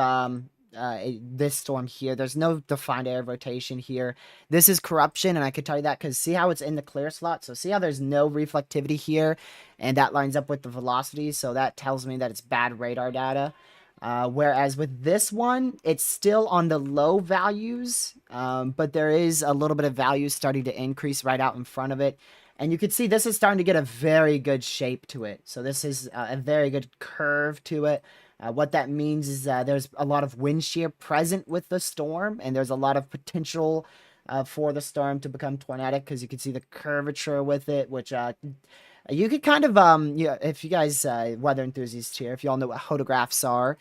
this storm here. There's no defined area of rotation here. This is corruption, and I could tell you that because see how it's in the clear slot? So see how there's no reflectivity here, and that lines up with the velocity, so that tells me that it's bad radar data. Whereas with this one, it's still on the low values, but there is a little bit of value starting to increase right out in front of it. And you can see this is starting to get a very good shape to it. So this is a very good curve to it. What that means is there's a lot of wind shear present with the storm, and there's a lot of potential for the storm to become tornadic because you can see the curvature with it, which you could kind of yeah, if you guys weather enthusiasts here, if you all know what photographs are,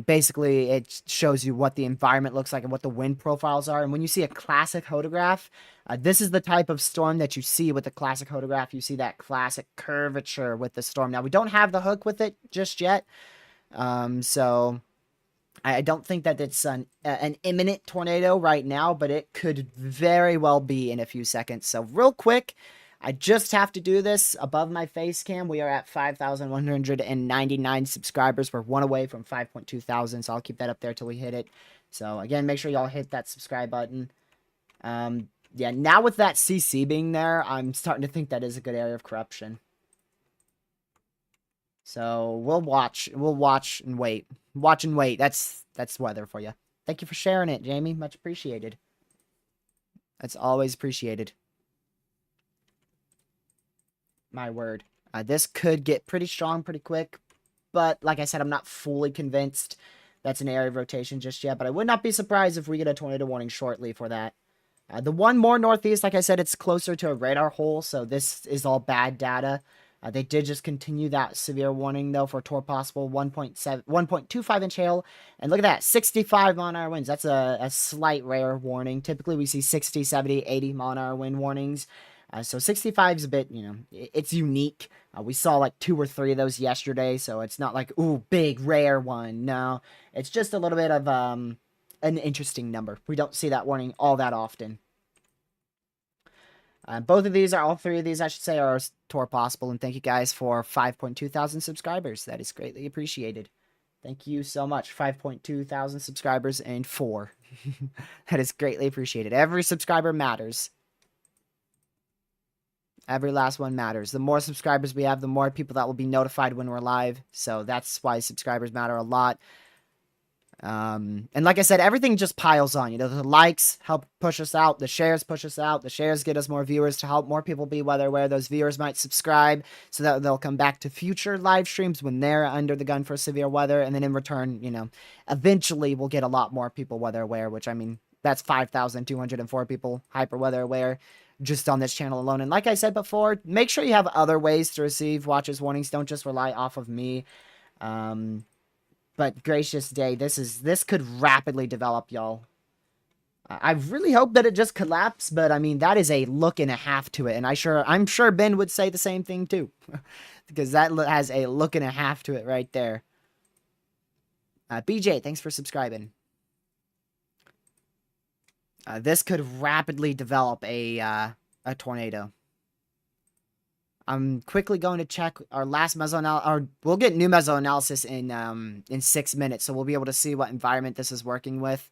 basically it shows you what the environment looks like and what the wind profiles are. And when you see a classic photograph, this is the type of storm that you see with the classic photograph. You see that classic curvature with the storm. Now we don't have the hook with it just yet, so I don't think that it's an imminent tornado right now, but it could very well be in a few seconds. So real quick, I just have to do this above my face cam. We are at 5,199 subscribers. We're one away from 5.2 thousand, so I'll keep that up there till we hit it. So again, make sure y'all hit that subscribe button. Yeah, now with that CC being there, I'm starting to think that is a good area of corruption. So we'll watch and wait. Watch and wait. That's weather for you. Thank you for sharing it, Jamie. Much appreciated. That's always appreciated. My word. This could get pretty strong pretty quick, but like I said, I'm not fully convinced that's an area of rotation just yet, but I would not be surprised if we get a tornado warning shortly for that. The one more northeast, like I said, it's closer to a radar hole, so this is all bad data. They did just continue that severe warning, though, for a possible 1.25 inch hail. And look at that, 65 mile-an-hour winds. That's a slight rare warning. Typically, we see 60, 70, 80 mile-an-hour wind warnings. So 65 is a bit, it's unique. We saw like 2 or 3 of those yesterday, so it's not like, ooh, big, rare one. No, it's just a little bit of an interesting number. We don't see that warning all that often. All 3 of these, I should say, are Tor possible, and thank you guys for 5.2 thousand subscribers. That is greatly appreciated. Thank you so much. 5.2 thousand subscribers and 4. That is greatly appreciated. Every subscriber matters. Every last one matters. The more subscribers we have, the more people that will be notified when we're live. So that's why subscribers matter a lot. And like I said, everything just piles on. The likes help push us out. The shares push us out. The shares get us more viewers to help more people be weather aware. Those viewers might subscribe so that they'll come back to future live streams when they're under the gun for severe weather. And then in return, eventually we'll get a lot more people weather aware, which, I mean, that's 5,204 people hyper weather aware just on this channel alone. And like I said before, make sure you have other ways to receive watches warnings. Don't just rely off of me. But gracious day, this could rapidly develop, y'all. I really hope that it just collapsed, but I mean that is a look and a half to it, and I'm sure Ben would say the same thing too, because that has a look and a half to it right there. BJ, thanks for subscribing. This could rapidly develop a tornado. I'm quickly going to check our last mesoanalysis, or we'll get new mesoanalysis in 6 minutes, so we'll be able to see what environment this is working with.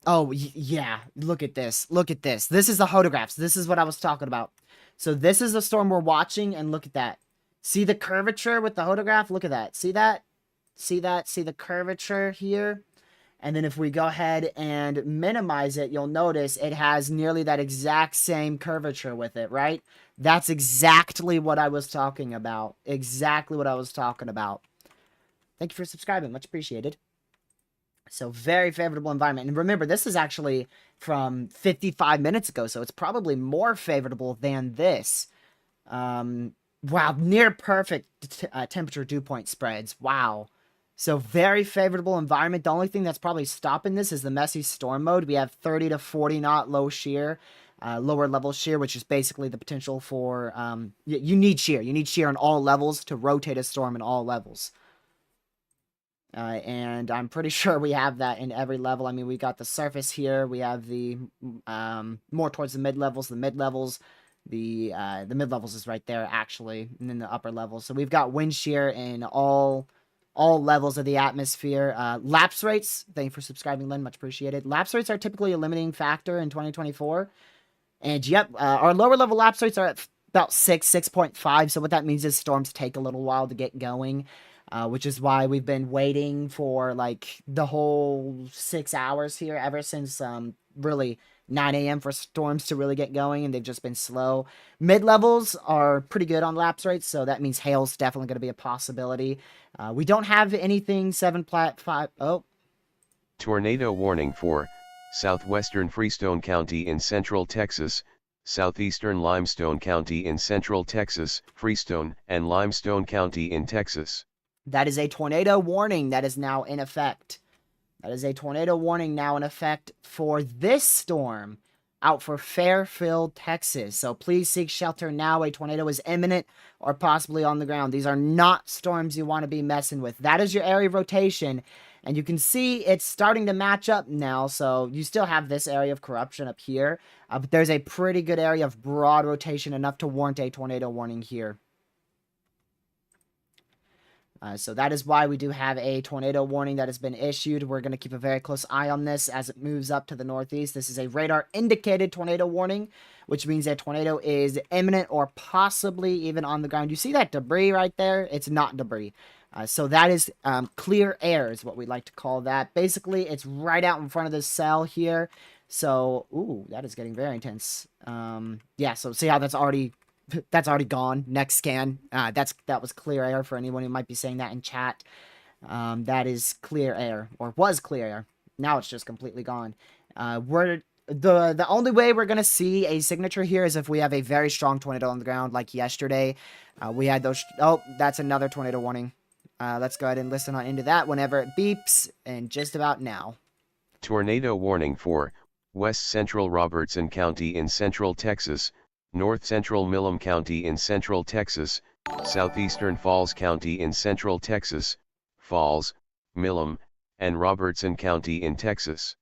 Oh, yeah, look at this. Look at this. This is the photographs. This is what I was talking about. So this is the storm we're watching, and look at that. See the curvature with the photograph? Look at that. See that? See that? See the curvature here? And then if we go ahead and minimize it, you'll notice it has nearly that exact same curvature with it, right? That's exactly what I was talking about. Exactly what I was talking about. Thank you for subscribing. Much appreciated. So very favorable environment. And remember, this is actually from 55 minutes ago, so it's probably more favorable than this. Wow, near perfect temperature dew point spreads. Wow. So very favorable environment. The only thing that's probably stopping this is the messy storm mode. We have 30 to 40 knot low shear, lower level shear, which is basically the potential for, you need shear. You need shear on all levels to rotate a storm in all levels. And I'm pretty sure we have that in every level. I mean, we got the surface here. We have the, more towards the mid-levels. The mid-levels is right there, actually, and then the upper levels. So we've got wind shear in all levels of the atmosphere. Lapse rates, thank you for subscribing, Lynn, much appreciated. Lapse rates are typically a limiting factor in 2024. And yep, our lower level lapse rates are at about 6.5. So what that means is storms take a little while to get going. Which is why we've been waiting for like the whole 6 hours here ever since really 9 a.m. for storms to really get going, and they've just been slow. Mid-levels are pretty good on lapse rates, so that means hail's definitely going to be a possibility. We don't have anything 7.5. Oh. Tornado warning for southwestern Freestone County in central Texas, southeastern Limestone County in central Texas, Freestone and Limestone County in Texas. That is a tornado warning that is now in effect. That is a tornado warning now in effect for this storm out for Fairfield, Texas. So please seek shelter now. A tornado is imminent or possibly on the ground. These are not storms you want to be messing with. That is your area of rotation. And you can see it's starting to match up now. So you still have this area of corruption up here. But there's a pretty good area of broad rotation, enough to warrant a tornado warning here. So that is why we do have a tornado warning that has been issued. We're going to keep a very close eye on this as it moves up to the northeast. This is a radar indicated tornado warning, which means a tornado is imminent or possibly even on the ground. You see that debris right there? It's not debris. So that is clear air is what we like to call that. Basically, it's right out in front of this cell here. So, ooh, that is getting very intense. Yeah, so see how that's already gone. Next scan. That was clear air for anyone who might be saying that in chat. That is clear air, or was clear air. Now it's just completely gone. The only way we're gonna see a signature here is if we have a very strong tornado on the ground, like yesterday. We had those. Oh, that's another tornado warning. Let's go ahead and listen on into that whenever it beeps, and just about now. Tornado warning for West Central Robertson County in Central Texas, North Central Milam County in Central Texas, Southeastern Falls County in Central Texas, Falls, Milam, and Robertson County in Texas.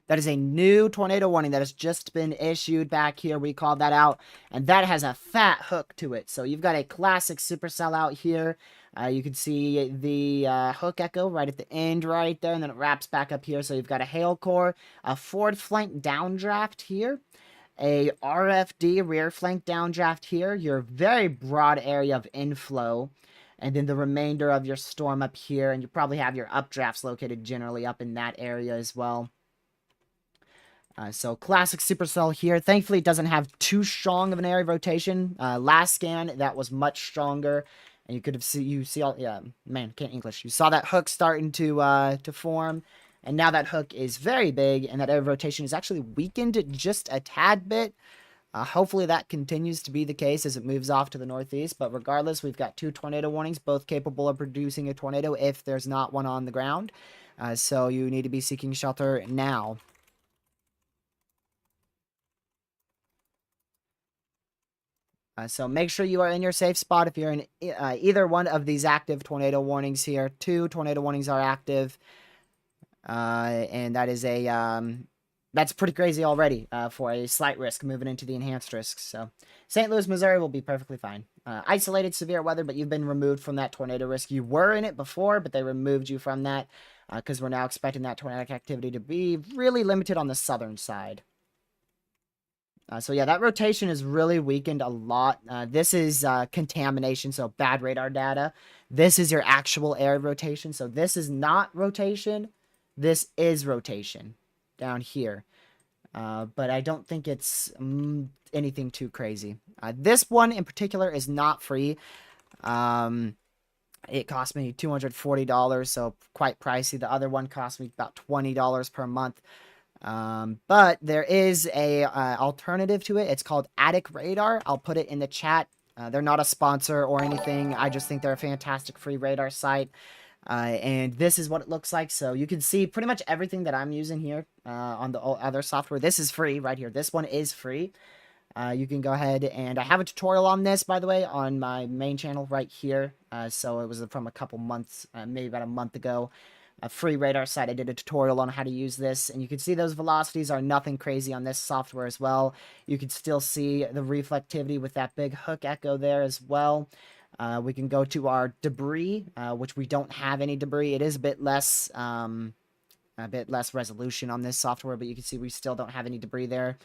That is a new tornado warning that has just been issued back here. We called that out, and that has a fat hook to it. So you've got a classic supercell out here. You can see the hook echo right at the end right there, and then it wraps back up here. So you've got a hail core, a forward flank downdraft here, a RFD rear flank downdraft here, your very broad area of inflow, and then the remainder of your storm up here, and you probably have your updrafts located generally up in that area as well. So classic supercell here. Thankfully, it doesn't have too strong of an area of rotation. Last scan, that was much stronger, and you could have yeah, man, can't English. You saw that hook starting to form. And now that hook is very big, and that area of rotation is actually weakened just a tad bit. Hopefully that continues to be the case as it moves off to the northeast, but regardless, we've got 2 tornado warnings, both capable of producing a tornado if there's not one on the ground. So you need to be seeking shelter now. So make sure you are in your safe spot if you're in either one of these active tornado warnings here. 2 tornado warnings are active, and that is that's pretty crazy already for a slight risk moving into the enhanced risks. So St. Louis, Missouri will be perfectly fine. Isolated severe weather, but you've been removed from that tornado risk. You were in it before, but they removed you from that because we're now expecting that tornadic activity to be really limited on the southern side. So yeah, that rotation is really weakened a lot. This is contamination, so bad radar data. This is your actual air rotation. So this is not rotation. This is rotation down here. But I don't think it's anything too crazy. This one in particular is not free. It cost me $240, so quite pricey. The other one cost me about $20 per month. But there is a alternative to it. It's called Attic Radar. I'll put it in the chat. They're not a sponsor or anything. I just think they're a fantastic free radar site. And this is what it looks like. So you can see pretty much everything that I'm using here on the other software. This is free right here. This one is free. You can go ahead and I have a tutorial on this, by the way, on my main channel right here. So it was from a couple months, maybe about a month ago. A free radar site. I did a tutorial on how to use this, and you can see those velocities are nothing crazy on this software as well. You can still see the reflectivity with that big hook echo there as well. We can go to our debris, which we don't have any debris. It is a bit less resolution on this software, but you can see we still don't have any debris there.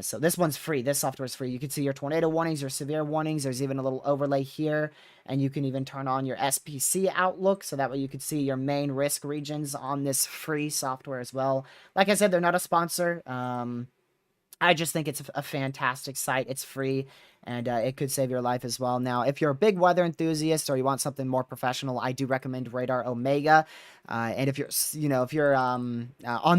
So this one's free. This software is free. You can see your tornado warnings, your severe warnings. There's even a little overlay here. And you can even turn on your SPC outlook. So that way you can see your main risk regions on this free software as well. Like I said, they're not a sponsor. I just think it's a fantastic site. It's free, and it could save your life as well. Now, if you're a big weather enthusiast or you want something more professional, I do recommend Radar Omega. And if you're on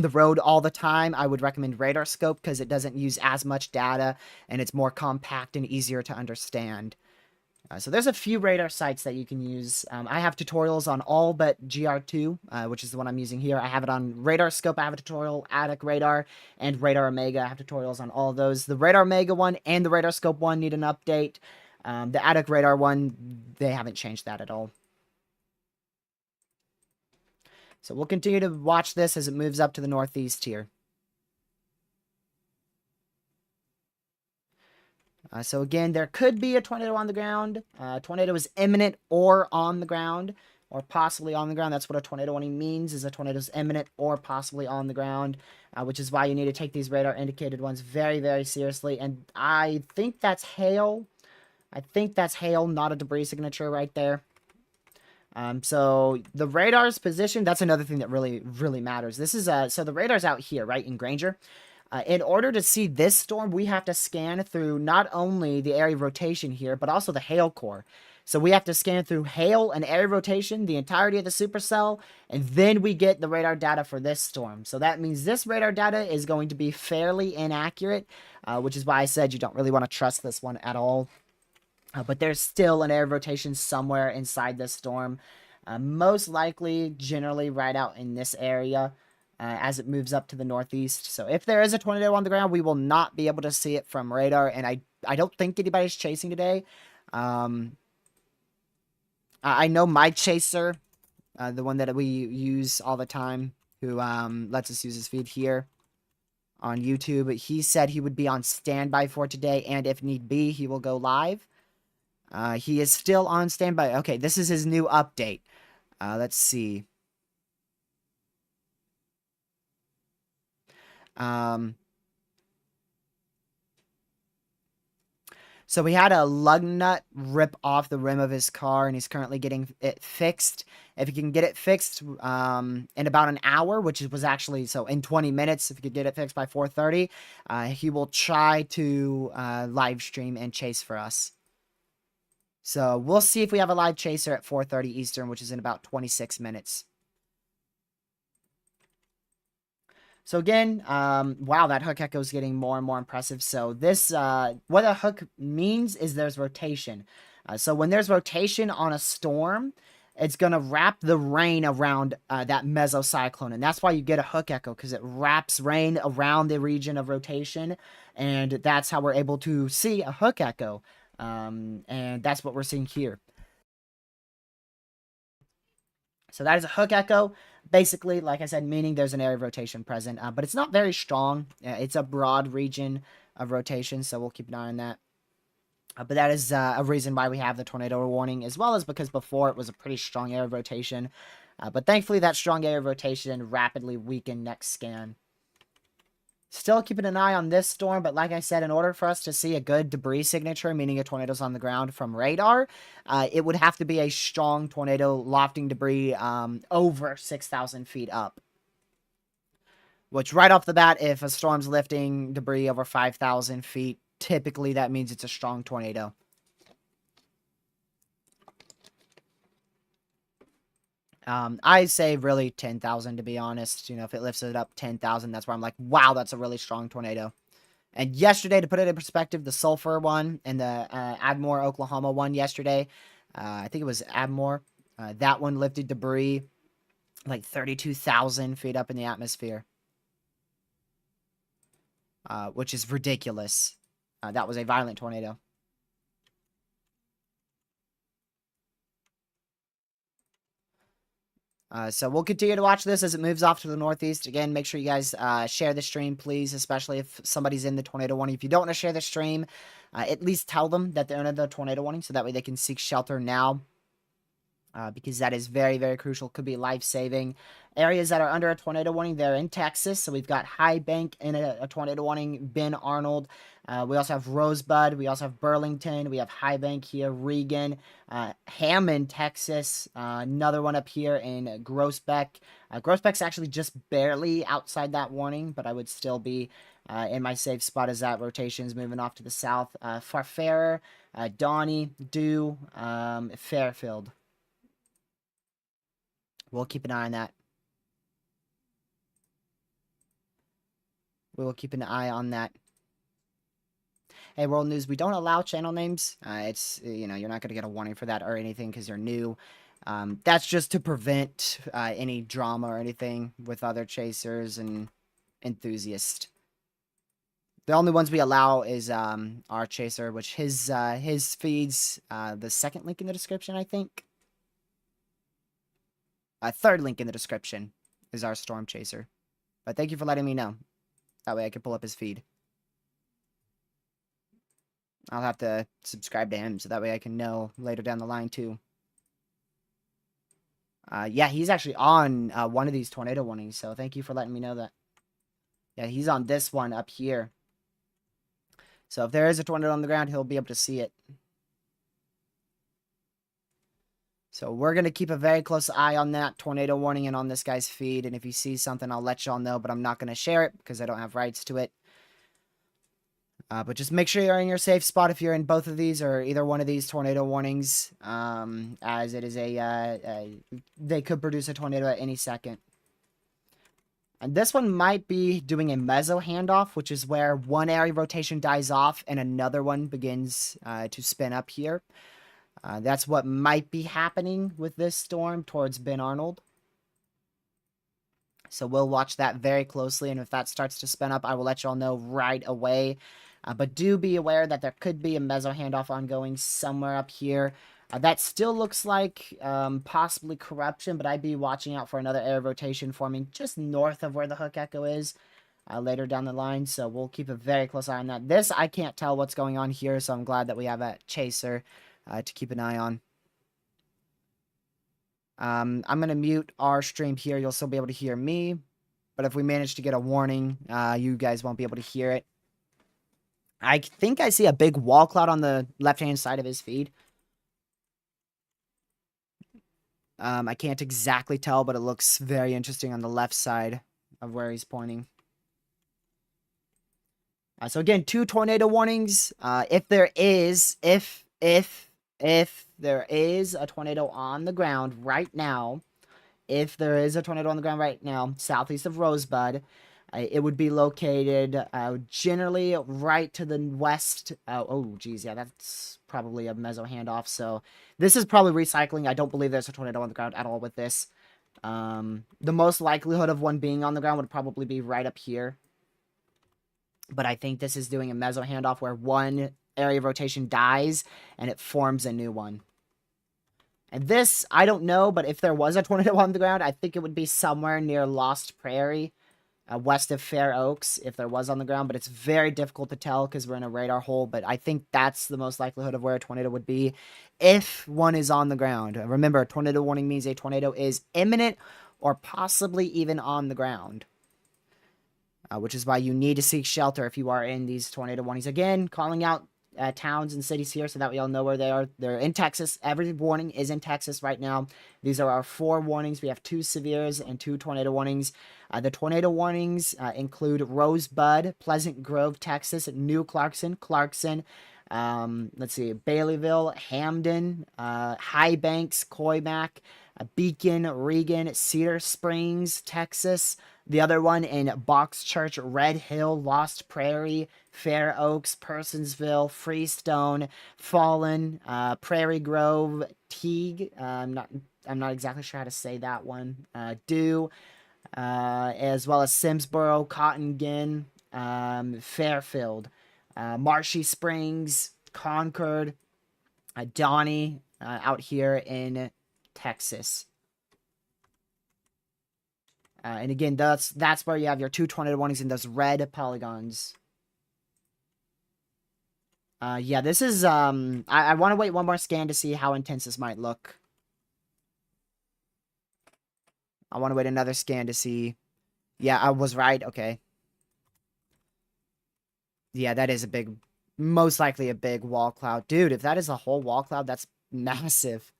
the road all the time, I would recommend Radar Scope because it doesn't use as much data and it's more compact and easier to understand. So there's a few radar sites that you can use. I have tutorials on all but GR2, which is the one I'm using here. I have it on Radar Scope. I have a tutorial, Attic Radar, and Radar Omega. I have tutorials on all of those. The Radar Omega one and the Radar Scope one need an update. The Attic Radar one, they haven't changed that at all. So we'll continue to watch this as it moves up to the northeast here. So again, there could be a tornado on the ground. Tornado is imminent or on the ground, or possibly on the ground. That's what a tornado warning means, is a tornado is imminent or possibly on the ground, which is why you need to take these radar indicated ones very, very seriously. And I think that's hail. I think that's hail, not a debris signature right there. So the radar's position, that's another thing that really, really matters. This is, so the radar's out here, right, in Granger. In order to see this storm, we have to scan through not only the area of rotation here, but also the hail core. So we have to scan through hail and area rotation, the entirety of the supercell, and then we get the radar data for this storm. So that means this radar data is going to be fairly inaccurate, which is why I said you don't really want to trust this one at all. But there's still an area rotation somewhere inside this storm. Most likely, generally, right out in this area. As it moves up to the northeast. So if there is a tornado on the ground, we will not be able to see it from radar, and I don't think anybody's chasing today. I know my chaser, the one that we use all the time, who lets us use his feed here on YouTube, he said he would be on standby for today, and if need be, he will go live. He is still on standby. Okay, this is his new update. Let's see. So we had a lug nut rip off the rim of his car, and he's currently getting it fixed. If he can get it fixed in about an hour, which was actually, so in 20 minutes, if he could get it fixed by 4:30, he will try to live stream and chase for us. So we'll see if we have a live chaser at 4:30 Eastern, which is in about 26 minutes. So again, wow, that hook echo is getting more and more impressive. So this, what a hook means is there's rotation. So when there's rotation on a storm, it's going to wrap the rain around that mesocyclone. And that's why you get a hook echo, because it wraps rain around the region of rotation. And that's how we're able to see a hook echo. And that's what we're seeing here. So that is a hook echo. Basically, like I said, meaning there's an area of rotation present, but it's not very strong. It's a broad region of rotation, so we'll keep an eye on that. But that is a reason why we have the tornado warning, as well as because before it was a pretty strong area of rotation. But thankfully, that strong area of rotation rapidly weakened next scan. Still keeping an eye on this storm, but like I said, in order for us to see a good debris signature, meaning a tornado's on the ground from radar, it would have to be a strong tornado lofting debris over 6,000 feet up. Which, right off the bat, if a storm's lifting debris over 5,000 feet, typically that means it's a strong tornado. I say really 10,000, to be honest. You know, if it lifts it up 10,000, that's where I'm like, wow, that's a really strong tornado. And yesterday, to put it in perspective, the Sulphur one and the Admore, Oklahoma one yesterday, I think it was Admore, that one lifted debris like 32,000 feet up in the atmosphere, which is ridiculous. That was a violent tornado. So we'll continue to watch this as it moves off to the northeast. Again, make sure you guys share the stream, please, especially if somebody's in the tornado warning. If you don't want to share the stream, at least tell them that they're in the tornado warning so that way they can seek shelter now. Because that is very, very crucial. Could be life-saving. Areas that are under a tornado warning, they're in Texas. So we've got High Bank in a tornado warning, Ben Arnold. We also have Rosebud. We also have Burlington. We have High Bank here, Regan, Hammond, Texas. Another one up here in Groesbeck. Groesbeck's actually just barely outside that warning, but I would still be in my safe spot as that rotation's moving off to the south. Farfarer, Donnie, Dew, Fairfield. We'll keep an eye on that. We will keep an eye on that. Hey, World News, we don't allow channel names. It's, you know, you're not going to get a warning for that or anything because you're new. That's just to prevent any drama or anything with other chasers and enthusiasts. The only ones we allow is our chaser, which his feeds, the second link in the description, I think. Third link in the description is our Storm Chaser. But thank you for letting me know. That way I can pull up his feed. I'll have to subscribe to him so that way I can know later down the line too. Yeah, he's actually on one of these tornado warnings, so thank you for letting me know that. Yeah, he's on this one up here. So if there is a tornado on the ground, he'll be able to see it. So we're going to keep a very close eye on that tornado warning and on this guy's feed. And if he sees something, I'll let y'all know, but I'm not going to share it because I don't have rights to it. But just make sure you're in your safe spot if you're in both of these or either one of these tornado warnings, as it is they could produce a tornado at any second. And this one might be doing a meso handoff, which is where one area rotation dies off and another one begins to spin up here. That's what might be happening with this storm towards Ben Arnold. So we'll watch that very closely, and if that starts to spin up, I will let y'all know right away. But do be aware that there could be a meso handoff ongoing somewhere up here. That still looks like possibly corruption, but I'd be watching out for another area rotation forming just north of where the hook echo is later down the line. So we'll keep a very close eye on that. This, I can't tell what's going on here, so I'm glad that we have a chaser to keep an eye on. I'm going to mute our stream here. You'll still be able to hear me. But if we manage to get a warning, you guys won't be able to hear it. I think I see a big wall cloud on the left-hand side of his feed. I can't exactly tell, but it looks very interesting on the left side of where he's pointing. So again, 2 tornado warnings. If there is a tornado on the ground right now, southeast of Rosebud, It would be located generally right to the west. Oh, geez, yeah, that's probably a meso handoff. So this is probably recycling. I don't believe there's a tornado on the ground at all with this. The most likelihood of one being on the ground would probably be right up here. But I think this is doing a meso handoff where one area of rotation dies and it forms a new one. And this, I don't know, but if there was a tornado on the ground, I think it would be somewhere near Lost Prairie, west of Fair Oaks, if there was on the ground. But it's very difficult to tell because we're in a radar hole. But I think that's the most likelihood of where a tornado would be if one is on the ground. Remember, a tornado warning means a tornado is imminent or possibly even on the ground. Which is why you need to seek shelter if you are in these tornado warnings. Again, calling out towns and cities here so that we all know where they are. They're in Texas. Every warning is in Texas right now. These are our 4 warnings. We have 2 severes and 2 tornado warnings. The tornado warnings include Rosebud, Pleasant Grove, Texas, New Clarkson, let's see, Baileyville, Hamden, High Banks, Coymac, Beacon, Regan, Cedar Springs, Texas. The other one in Box Church, Red Hill, Lost Prairie, Fair Oaks, Personsville, Freestone, Fallen, Prairie Grove, Teague. I'm not exactly sure how to say that one. Dew, as well as Simsboro, Cotton Gin, Fairfield, Marshy Springs, Concord, Donnie, out here in Texas. And again, that's where you have your 2 tornado warnings in those red polygons. Yeah, this is, I want to wait one more scan to see how intense this might look. I want to wait another scan to see. Yeah, I was right. Okay. Yeah, that is a big, most likely a big wall cloud. Dude, if that is a whole wall cloud, that's massive.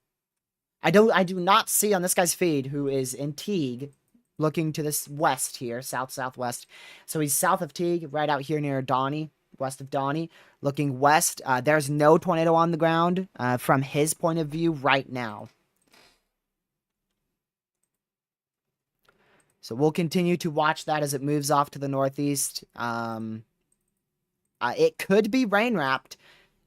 I do not see on this guy's feed, who is in Teague, looking to this west here, southwest. So he's south of Teague, right out here near Donnie, west of Donnie. Looking west, there's no tornado on the ground from his point of view right now. So we'll continue to watch that as it moves off to the northeast. It could be rain wrapped.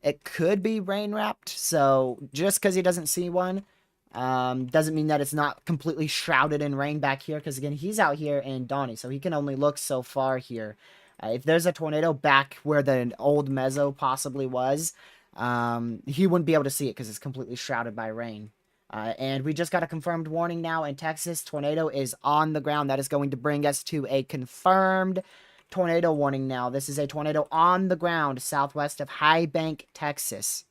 It could be rain wrapped. So just because he doesn't see one, doesn't mean that it's not completely shrouded in rain back here. Because again, he's out here in Donnie, so he can only look so far here. If there's a tornado back where the old meso possibly was, he wouldn't be able to see it because it's completely shrouded by rain. And we just got a confirmed warning now in Texas. Tornado is on the ground. That is going to bring us to a confirmed tornado warning now. This is a tornado on the ground southwest of High Bank, Texas.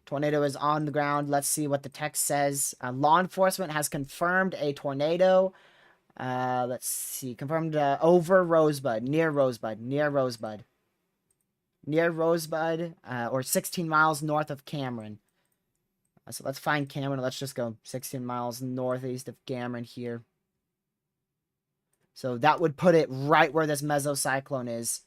Tornado is on the ground. Let's see what the text says. Law enforcement has confirmed a tornado. Let's see. Confirmed over Rosebud, near Rosebud, or 16 miles north of Cameron. So let's find Cameron. Let's just go 16 miles northeast of Cameron here. So that would put it right where this mesocyclone is.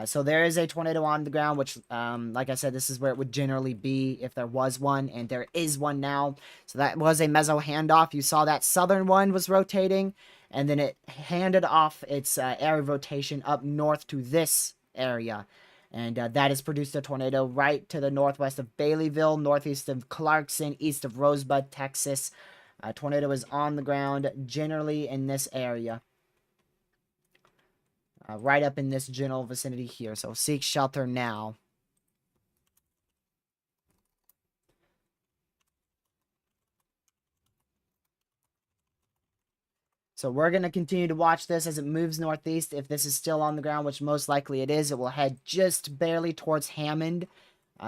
So there is a tornado on the ground, which, like I said, this is where it would generally be if there was one, and there is one now. So that was a meso handoff. You saw that southern one was rotating, and then it handed off its area of rotation up north to this area. And that has produced a tornado right to the northwest of Baileyville, northeast of Clarkson, east of Rosebud, Texas. Tornado is on the ground generally in this area. Right up in this general vicinity here. So seek shelter now. So we're going to continue to watch this as it moves northeast. If this is still on the ground, which most likely it is, it will head just barely towards Hammond.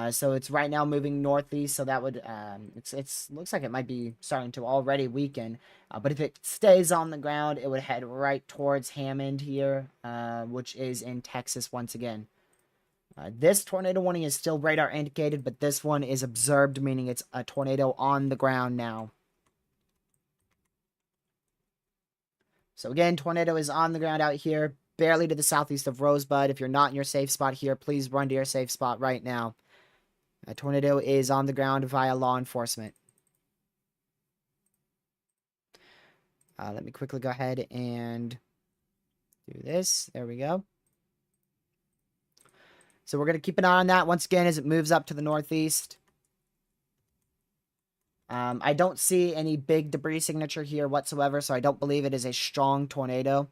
So it's right now moving northeast. So that would, it's looks like it might be starting to already weaken. But if it stays on the ground, it would head right towards Hammond here, which is in Texas once again. This tornado warning is still radar indicated, but this one is observed, meaning it's a tornado on the ground now. So again, tornado is on the ground out here, barely to the southeast of Rosebud. If you're not in your safe spot here, please run to your safe spot right now. A tornado is on the ground via law enforcement. Let me quickly go ahead and do this. There we go. So we're going to keep an eye on that once again as it moves up to the northeast. I don't see any big debris signature here whatsoever, so I don't believe it is a strong tornado.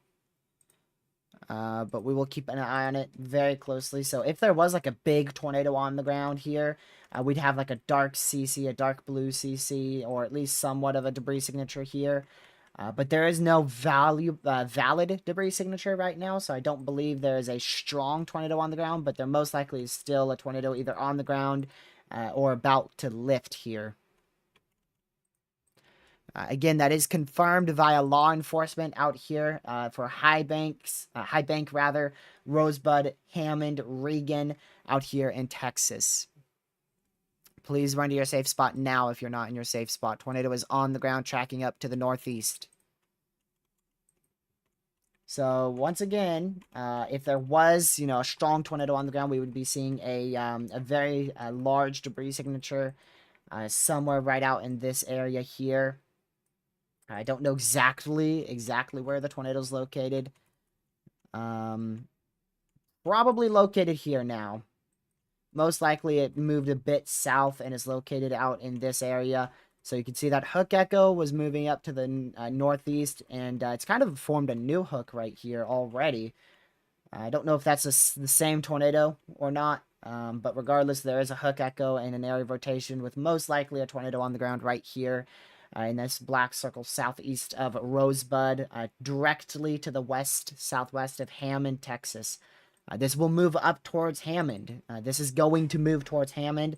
But we will keep an eye on it very closely. So if there was like a big tornado on the ground here, we'd have like a dark CC, a dark blue CC, or at least somewhat of a debris signature here. But there is no valid debris signature right now, so I don't believe there is a strong tornado on the ground, but there most likely is still a tornado either on the ground or about to lift here. Again, that is confirmed via law enforcement out here for High Bank rather, Rosebud, Hammond, Regan out here in Texas. Please run to your safe spot now if you're not in your safe spot. Tornado is on the ground tracking up to the northeast. So once again, if there was, a strong tornado on the ground, we would be seeing a very large debris signature somewhere right out in this area here. I don't know exactly where the tornado is located. Probably located here now. Most likely it moved a bit south and is located out in this area. So you can see that hook echo was moving up to the northeast, and it's kind of formed a new hook right here already. I don't know if that's the same tornado or not, but regardless, there is a hook echo and an area of rotation with most likely a tornado on the ground right here. In this black circle southeast of Rosebud, directly to the southwest of Hammond, Texas. This will move up towards Hammond. This is going to move towards Hammond.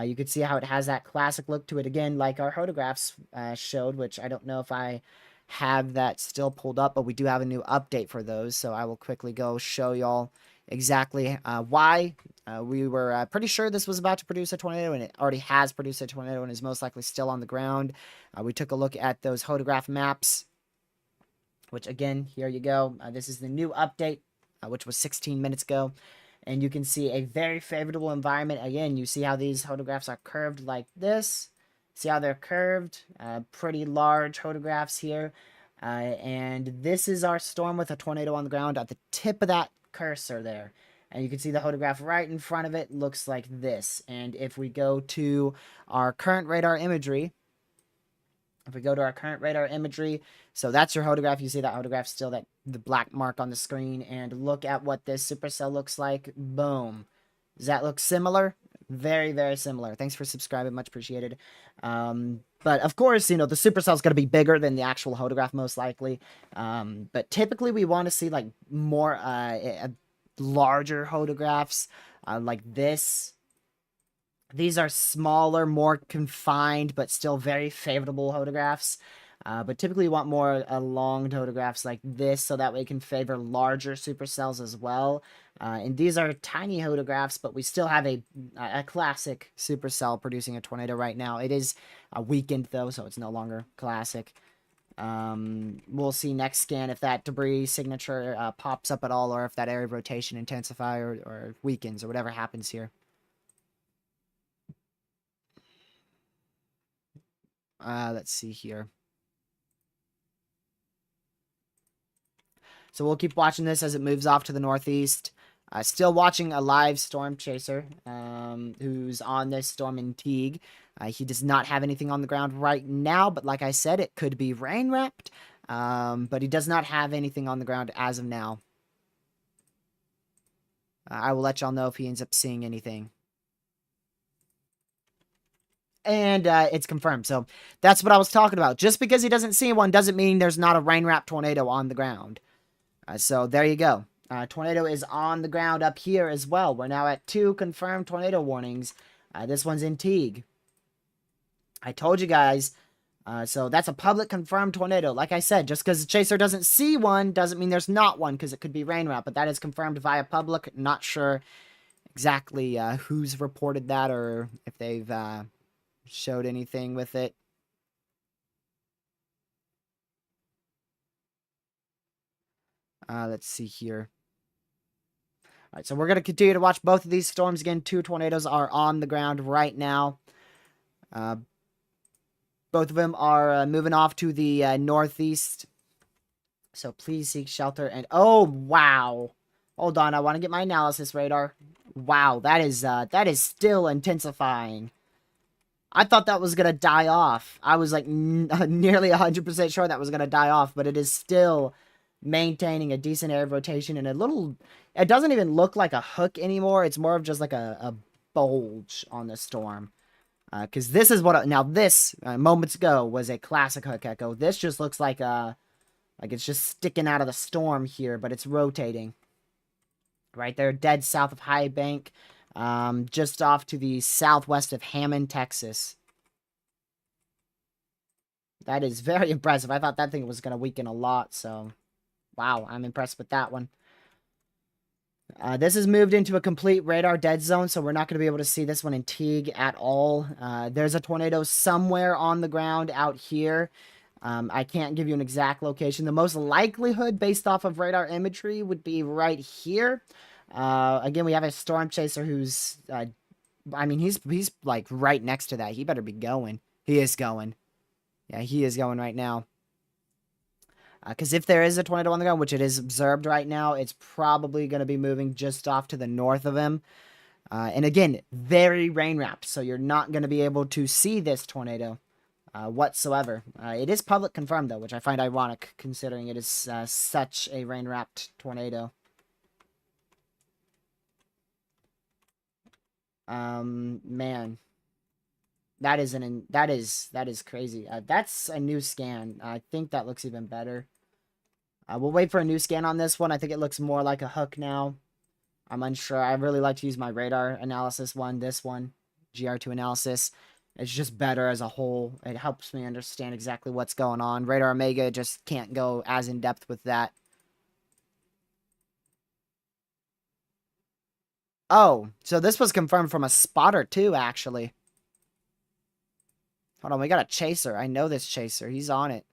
You can see how it has that classic look to it again, like our photographs showed, which I don't know if I have that still pulled up, but we do have a new update for those, so I will quickly go show y'all exactly why. We were pretty sure this was about to produce a tornado, and it already has produced a tornado and is most likely still on the ground. We took a look at those photograph maps, which again, here you go. This is the new update, which was 16 minutes ago. And you can see a very favorable environment. Again, you see how these photographs are curved like this. See how they're curved? Pretty large photographs here. And this is our storm with a tornado on the ground at the tip of that cursor there. And you can see the photograph right in front of it looks like this. And if we go to our current radar imagery, so that's your photograph. You see that photograph still, the black mark on the screen. And look at what this supercell looks like. Boom. Does that look similar? Very, very similar. Thanks for subscribing. Much appreciated. But of course, the supercell is going to be bigger than the actual photograph most likely. But typically we want to see like more larger photographs like this. These are smaller, more confined, but still very favorable photographs. But typically you want more long photographs like this, so that way you can favor larger supercells as well. And these are tiny photographs, but we still have a classic supercell producing a tornado right now. It is weakened though, so it's no longer classic. We'll see next scan if that debris signature pops up at all, or if that area of rotation intensify or weakens or whatever happens here. Let's see here. So we'll keep watching this as it moves off to the northeast. Still watching a live storm chaser who's on this storm in Teague. He does not have anything on the ground right now, but like I said, it could be rain wrapped. But he does not have anything on the ground as of now. I will let y'all know if he ends up seeing anything. And it's confirmed. So that's what I was talking about. Just because he doesn't see one doesn't mean there's not a rain-wrapped tornado on the ground. So there you go. Tornado is on the ground up here as well. We're now at 2 confirmed tornado warnings. This one's in Teague. I told you guys. So that's a public confirmed tornado. Like I said, just because the chaser doesn't see one doesn't mean there's not one, because it could be rain-wrapped. But that is confirmed via public. Not sure exactly who's reported that or if they've showed anything with it. Let's see here. All right, so we're going to continue to watch both of these storms. Again, 2 tornadoes are on the ground right now. Both of them are moving off to the northeast So please seek shelter and oh wow. Hold on, I want to get my analysis radar. Wow, that is still intensifying. I thought that was gonna die off. I was like nearly 100% sure that was gonna die off, but it is still maintaining a decent area of rotation and a little. It doesn't even look like a hook anymore. It's more of just like a bulge on the storm. Because this is what now this moments ago was a classic hook echo. This just looks like it's just sticking out of the storm here, but it's rotating. Right there, dead south of High Bank, just off to the southwest of Hammond, Texas. That is very impressive. I thought that thing was going to weaken a lot, so wow, I'm impressed with that one. This has moved into a complete radar dead zone, so we're not going to be able to see this one in Teague at all. There's a tornado somewhere on the ground out here. I can't give you an exact location. The most likelihood, based off of radar imagery, would be right here. Again, we have a storm chaser who's, I mean, he's like right next to that. He better be going. He is going. Yeah, he is going right now. Because if there is a tornado on the ground, which it is observed right now, it's probably going to be moving just off to the north of him. And again, very rain wrapped, so you're not going to be able to see this tornado whatsoever. It is public confirmed, though, which I find ironic, considering it is such a rain wrapped tornado. Man. That is crazy. That's a new scan. I think that looks even better. We'll wait for a new scan on this one. I think it looks more like a hook now. I'm unsure. I really like to use my radar analysis one, this one, GR2 analysis. It's just better as a whole. It helps me understand exactly what's going on. Radar Omega just can't go as in depth with that. Oh, so this was confirmed from a spotter too, actually. Hold on, we got a chaser. I know this chaser. He's on it.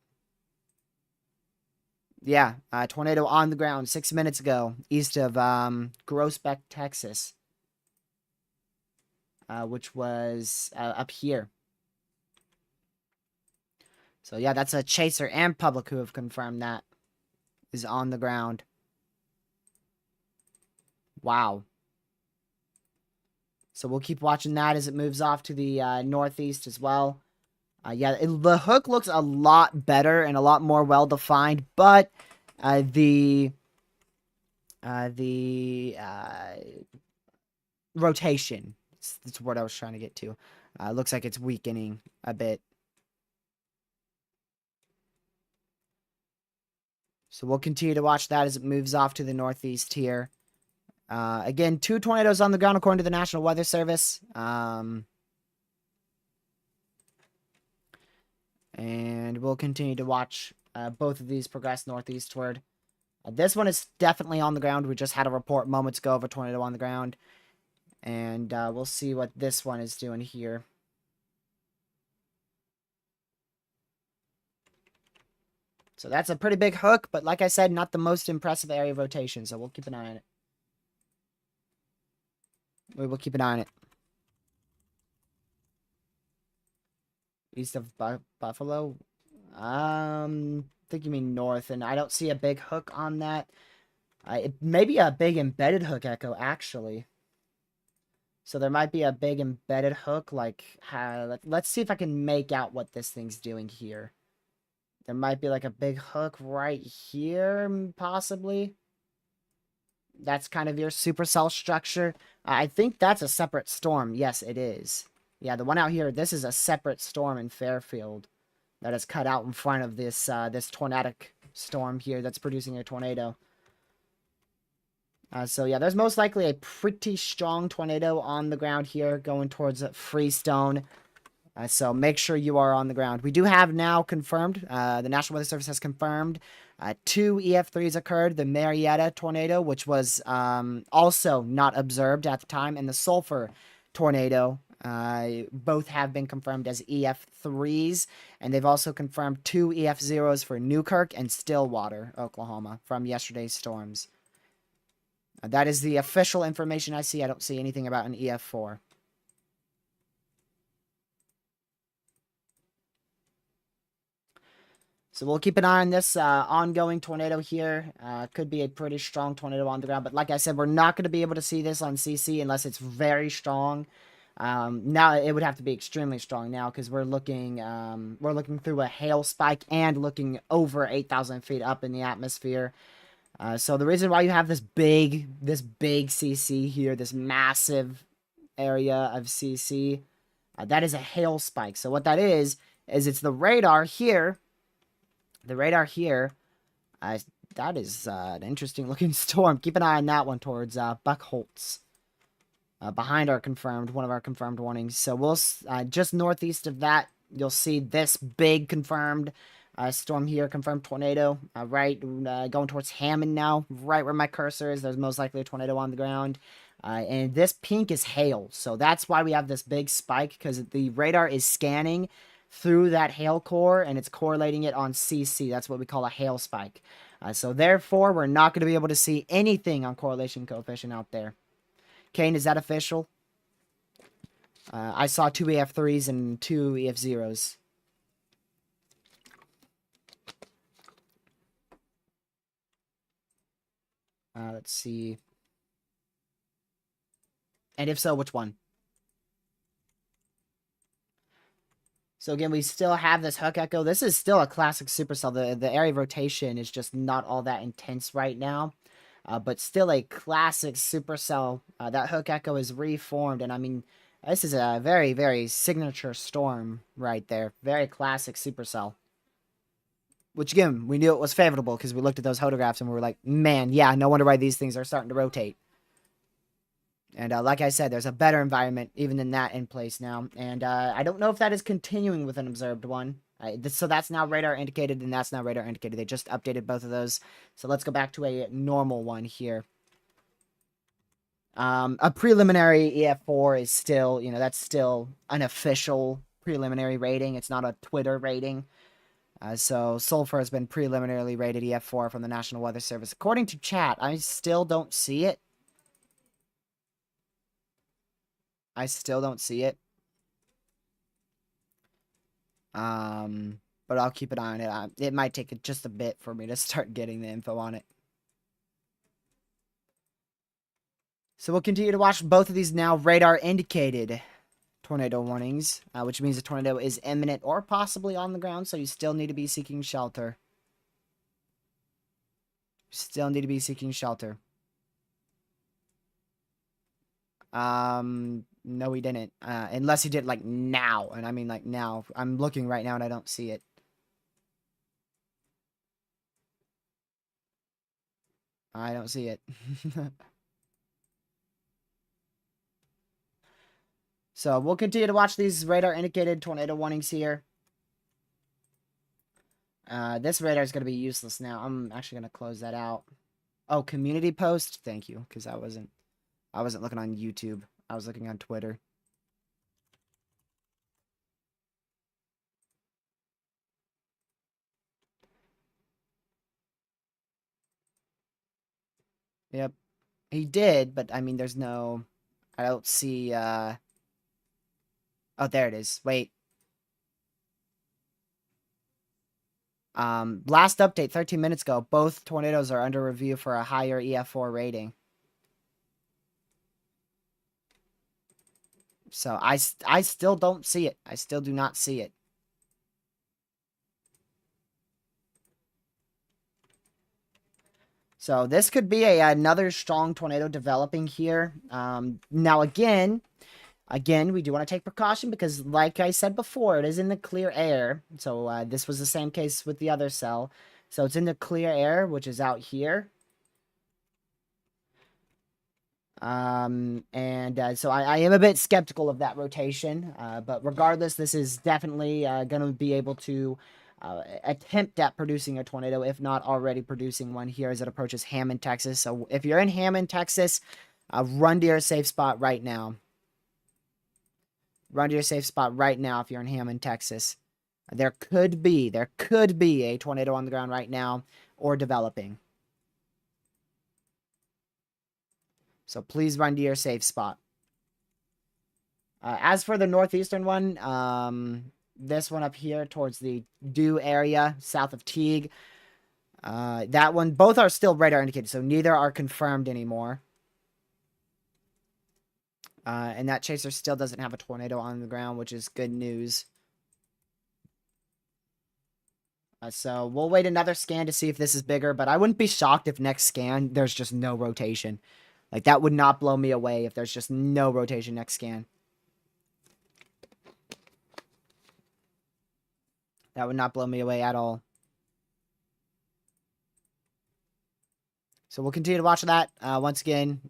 Yeah, tornado on the ground 6 minutes ago, east of Groesbeck, Texas, which was up here. So yeah, that's a chaser and public who have confirmed that is on the ground. Wow. So we'll keep watching that as it moves off to the northeast as well. Yeah, the hook looks a lot better and a lot more well-defined, but the rotation, that's what I was trying to get to, looks like it's weakening a bit. So we'll continue to watch that as it moves off to the northeast here. Again, 2 tornadoes on the ground according to the National Weather Service. And we'll continue to watch both of these progress northeastward. This one is definitely on the ground. We just had a report moments ago of a tornado on the ground. And we'll see what this one is doing here. So that's a pretty big hook, but like I said, not the most impressive area of rotation. So we'll keep an eye on it. We will keep an eye on it. East of Buffalo? I think you mean north, and I don't see a big hook on that. It may be a big embedded hook echo, actually. So there might be a big embedded hook, like, let's see if I can make out what this thing's doing here. There might be like a big hook right here, possibly. That's kind of your supercell structure. I think that's a separate storm. Yes, it is. Yeah, the one out here, this is a separate storm in Fairfield that is cut out in front of this this tornadic storm here that's producing a tornado. So yeah, there's most likely a pretty strong tornado on the ground here going towards Freestone. So make sure you are on the ground. We do have now confirmed, the National Weather Service has confirmed 2 EF3s occurred. The Marietta tornado, which was also not observed at the time, and the Sulphur tornado. Both have been confirmed as EF3s, and they've also confirmed 2 EF0s for Newkirk and Stillwater, Oklahoma, from yesterday's storms. That is the official information I see. I don't see anything about an EF4. So we'll keep an eye on this ongoing tornado here. Could be a pretty strong tornado on the ground, but like I said, we're not going to be able to see this on CC unless it's very strong. Now it would have to be extremely strong now because we're looking through a hail spike and looking over 8,000 feet up in the atmosphere. So the reason why you have this big CC here, this massive area of CC, that is a hail spike. So what that is it's the radar here. The radar here, that is an interesting looking storm. Keep an eye on that one towards Buckholtz. Behind one of our confirmed warnings. So we'll just northeast of that, you'll see this big confirmed storm here, confirmed tornado, right going towards Hammond now, right where my cursor is. There's most likely a tornado on the ground. And this pink is hail, so that's why we have this big spike, because the radar is scanning through that hail core and it's correlating it on CC. That's what we call a hail spike. So therefore, we're not going to be able to see anything on correlation coefficient out there. Kane, is that official? I saw 2 EF3s and 2 EF0s. Let's see. And if so, which one? So again, we still have this hook echo. This is still a classic supercell. The area of rotation is just not all that intense right now. But still a classic supercell. That hook echo is reformed, and I mean, this is a very, very signature storm right there. Very classic supercell. Which again, we knew it was favorable because we looked at those photographs and we were like, man, yeah, no wonder why these things are starting to rotate. And like I said, there's a better environment even than that in place now. And I don't know if that is continuing with an observed one. So that's now radar indicated, and that's now radar indicated. They just updated both of those. So let's go back to a normal one here. A preliminary EF4 is still, that's still an official preliminary rating. It's not a Twitter rating. So Sulfur has been preliminarily rated EF4 from the National Weather Service. According to chat, I still don't see it. I still don't see it. But I'll keep an eye on it. It might take just a bit for me to start getting the info on it. So we'll continue to watch both of these now radar indicated tornado warnings, which means the tornado is imminent or possibly on the ground, so you still need to be seeking shelter. Still need to be seeking shelter. No, he didn't. Unless he did, like, now. And I mean, like, now. I'm looking right now and I don't see it. I don't see it. So, we'll continue to watch these radar-indicated tornado warnings here. This radar is going to be useless now. I'm actually going to close that out. Oh, community post? Thank you, because I wasn't looking on YouTube. I was looking on Twitter. Yep. He did, but I mean, there's no... I don't see, Oh, there it is. Wait. Last update, 13 minutes ago. Both tornadoes are under review for a higher EF4 rating. So, I still don't see it. I still do not see it. So, this could be another strong tornado developing here. Now, again, we do want to take precaution because, like I said before, it is in the clear air. So, this was the same case with the other cell. So, it's in the clear air, which is out here. So I am a bit skeptical of that rotation. But regardless, this is definitely going to be able to attempt at producing a tornado, if not already producing one here as it approaches Hammond, Texas. So if you're in Hammond, Texas, run to your safe spot right now. Run to your safe spot right now if you're in Hammond, Texas. There could be a tornado on the ground right now or developing. So please run to your safe spot. As for the northeastern one, this one up here towards the Dew area, south of Teague. That one, both are still radar indicated, so neither are confirmed anymore. And that chaser still doesn't have a tornado on the ground, which is good news. So we'll wait another scan to see if this is bigger, but I wouldn't be shocked if next scan there's just no rotation. Like, that would not blow me away if there's just no rotation next scan. That would not blow me away at all. So we'll continue to watch that. Once again,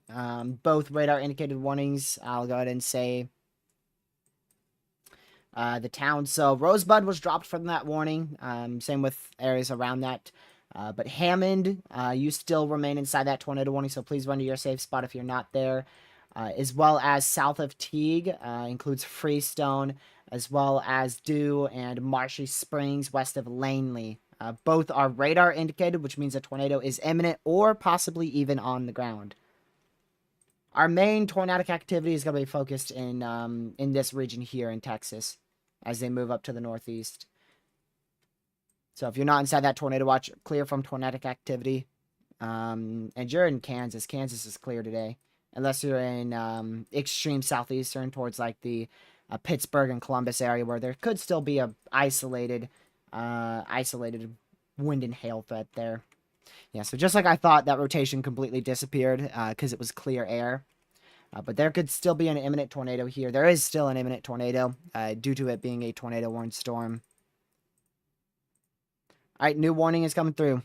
both radar indicated warnings. I'll go ahead and say the town. So Rosebud was dropped from that warning. Same with areas around that. But Hammond, you still remain inside that tornado warning, so please run to your safe spot if you're not there. As well as south of Teague, includes Freestone, as well as Dew and Marshy Springs west of Langley. Both are radar indicated, which means a tornado is imminent or possibly even on the ground. Our main tornadic activity is going to be focused in this region here in Texas as they move up to the northeast. So if you're not inside that tornado watch, clear from tornadic activity. And you're in Kansas. Kansas is clear today. Unless you're in extreme southeastern towards like the Pittsburgh and Columbus area where there could still be a isolated wind and hail threat there. Yeah, so just like I thought, that rotation completely disappeared because it was clear air. But there could still be an imminent tornado here. There is still an imminent tornado due to it being a tornado-warned storm. All right, new warning is coming through.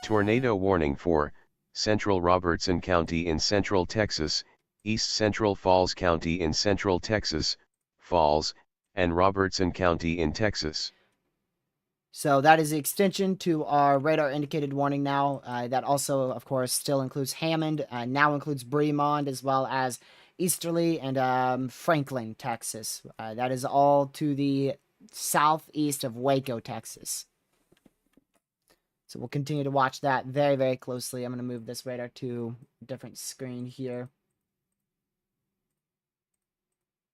Tornado warning for Central Robertson County in Central Texas, East Central Falls County in Central Texas, Falls, and Robertson County in Texas. So that is the extension to our radar indicated warning now. That also, of course, still includes Hammond, now includes Bremond, as well as Easterly and Franklin, Texas. That is all to the southeast of Waco, Texas. So we'll continue to watch that very, very closely. I'm going to move this radar to a different screen here.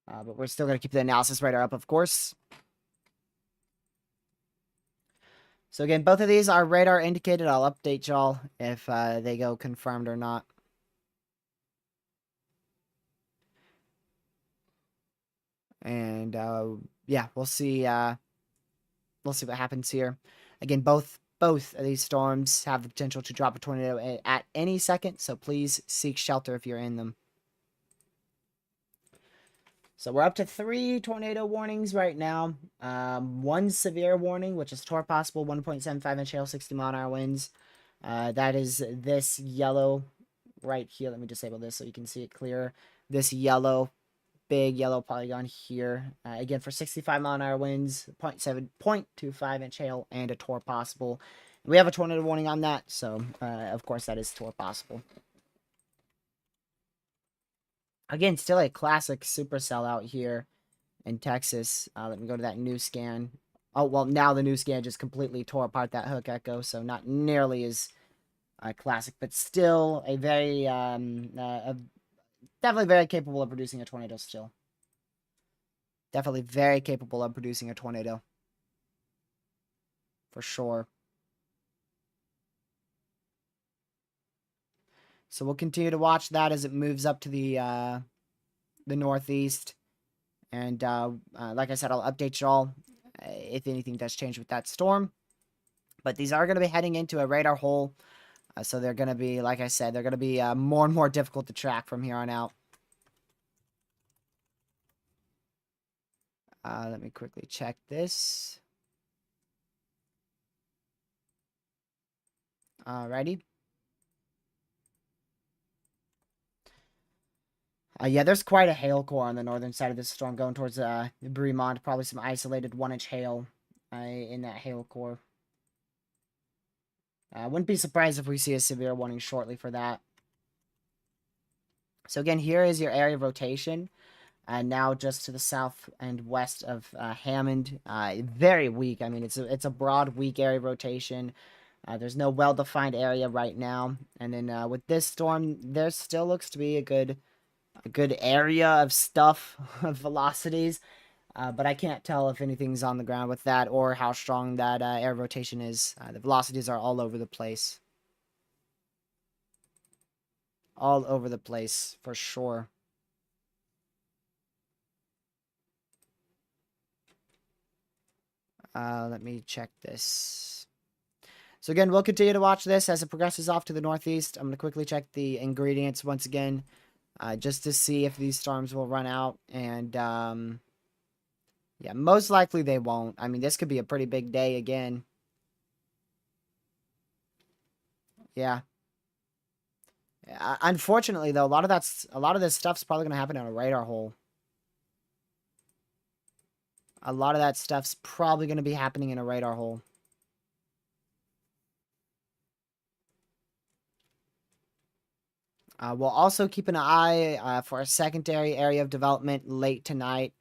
But we're still going to keep the analysis radar up, of course. So again, both of these are radar indicated. I'll update y'all if they go confirmed or not. And yeah, we'll see. We'll see what happens here. Again, both of these storms have the potential to drop a tornado at any second, so please seek shelter if you're in them. So we're up to 3 tornado warnings right now. 1 severe warning, which is torque possible, 1.75-inch hail, 60-mile-an-hour winds. That is this yellow right here. Let me disable this so you can see it clearer. This yellow, big yellow polygon here. Again, for 65-mile-an-hour winds, 0.25-inch hail, and a torque possible. We have a tornado warning on that, so of course that is torque possible. Again, still a classic supercell out here in Texas. Let me go to that new scan. Oh, well, now the new scan just completely tore apart that hook echo, so not nearly as classic, but still a very, definitely very capable of producing a tornado still. Definitely very capable of producing a tornado. For sure. So we'll continue to watch that as it moves up to the northeast. And like I said, I'll update y'all if anything does change with that storm. But these are going to be heading into a radar hole. So they're going to be, like I said, they're going to be more and more difficult to track from here on out. Let me quickly check this. Alrighty. Yeah, there's quite a hail core on the northern side of this storm going towards Bremont. Probably some isolated 1-inch hail in that hail core. Wouldn't be surprised if we see a severe warning shortly for that. So again, here is your area of rotation. Now just to the south and west of Hammond. Very weak. I mean, it's a broad, weak area of rotation. There's no well-defined area right now. And then with this storm, there still looks to be a good area of stuff, of velocities. But I can't tell if anything's on the ground with that or how strong that air rotation is. The velocities are all over the place. All over the place, for sure. Let me check this. So again, we'll continue to watch this as it progresses off to the northeast. I'm going to quickly check the ingredients once again, just to see if these storms will run out. And yeah, most likely they won't. I mean, this could be a pretty big day again. Yeah. Unfortunately, though, a lot of this stuff's probably going to happen on a radar hole. A lot of that stuff's probably going to be happening in a radar hole. We'll also keep an eye for a secondary area of development late tonight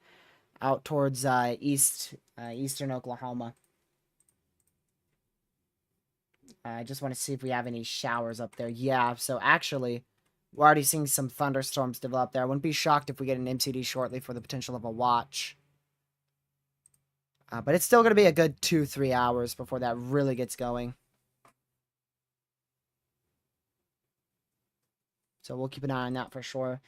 out towards eastern Oklahoma. I just want to see if we have any showers up there. Yeah, so actually, we're already seeing some thunderstorms develop there. I wouldn't be shocked if we get an MCD shortly for the potential of a watch. But it's still going to be a good 2-3 hours before that really gets going. So we'll keep an eye on that for sure.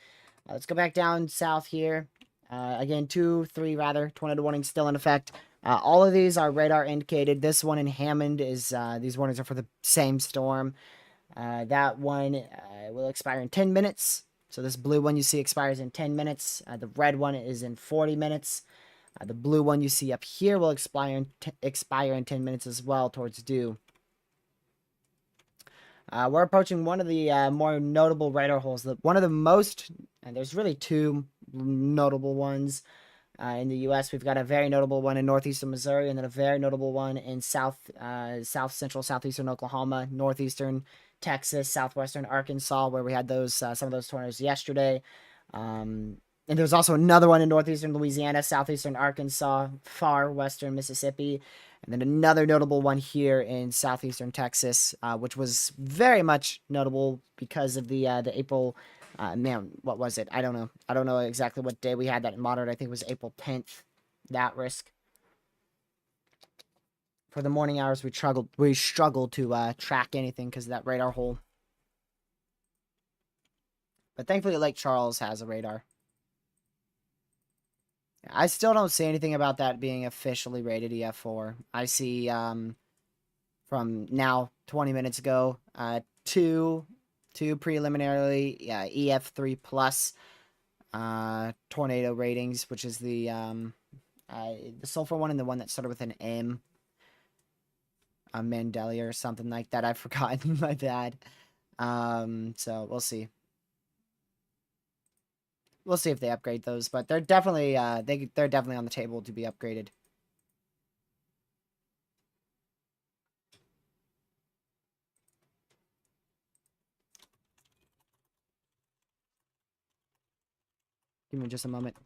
Let's go back down south here. Again, 2-3 rather. Tornado warning still in effect. All of these are radar indicated. This one in Hammond is, these warnings are for the same storm. That one will expire in 10 minutes. So this blue one you see expires in 10 minutes. The red one is in 40 minutes. The blue one you see up here will expire in 10 minutes as well towards due. We're approaching one of the more notable radar holes. One of the most, and there's really two notable ones in the U.S. We've got a very notable one in northeastern Missouri, and then a very notable one in south central, southeastern Oklahoma, northeastern Texas, southwestern Arkansas, where we had those some of those tornadoes yesterday. And there's also another one in northeastern Louisiana, southeastern Arkansas, far western Mississippi, and then another notable one here in southeastern Texas, which was very much notable because of the April. Man, what was it? I don't know. I don't know exactly what day we had that moderate. I think it was April 10th. That risk. For the morning hours, we struggled to track anything because of that radar hole. But thankfully, Lake Charles has a radar. I still don't see anything about that being officially rated EF4. I see, from now 20 minutes ago, two preliminarily EF3 plus tornado ratings, which is the sulfur one and the one that started with an M, Mandelia or something like that. I've forgotten my bad. So we'll see. We'll see if they upgrade those, but they're definitely they're definitely on the table to be upgraded. Give me just a moment.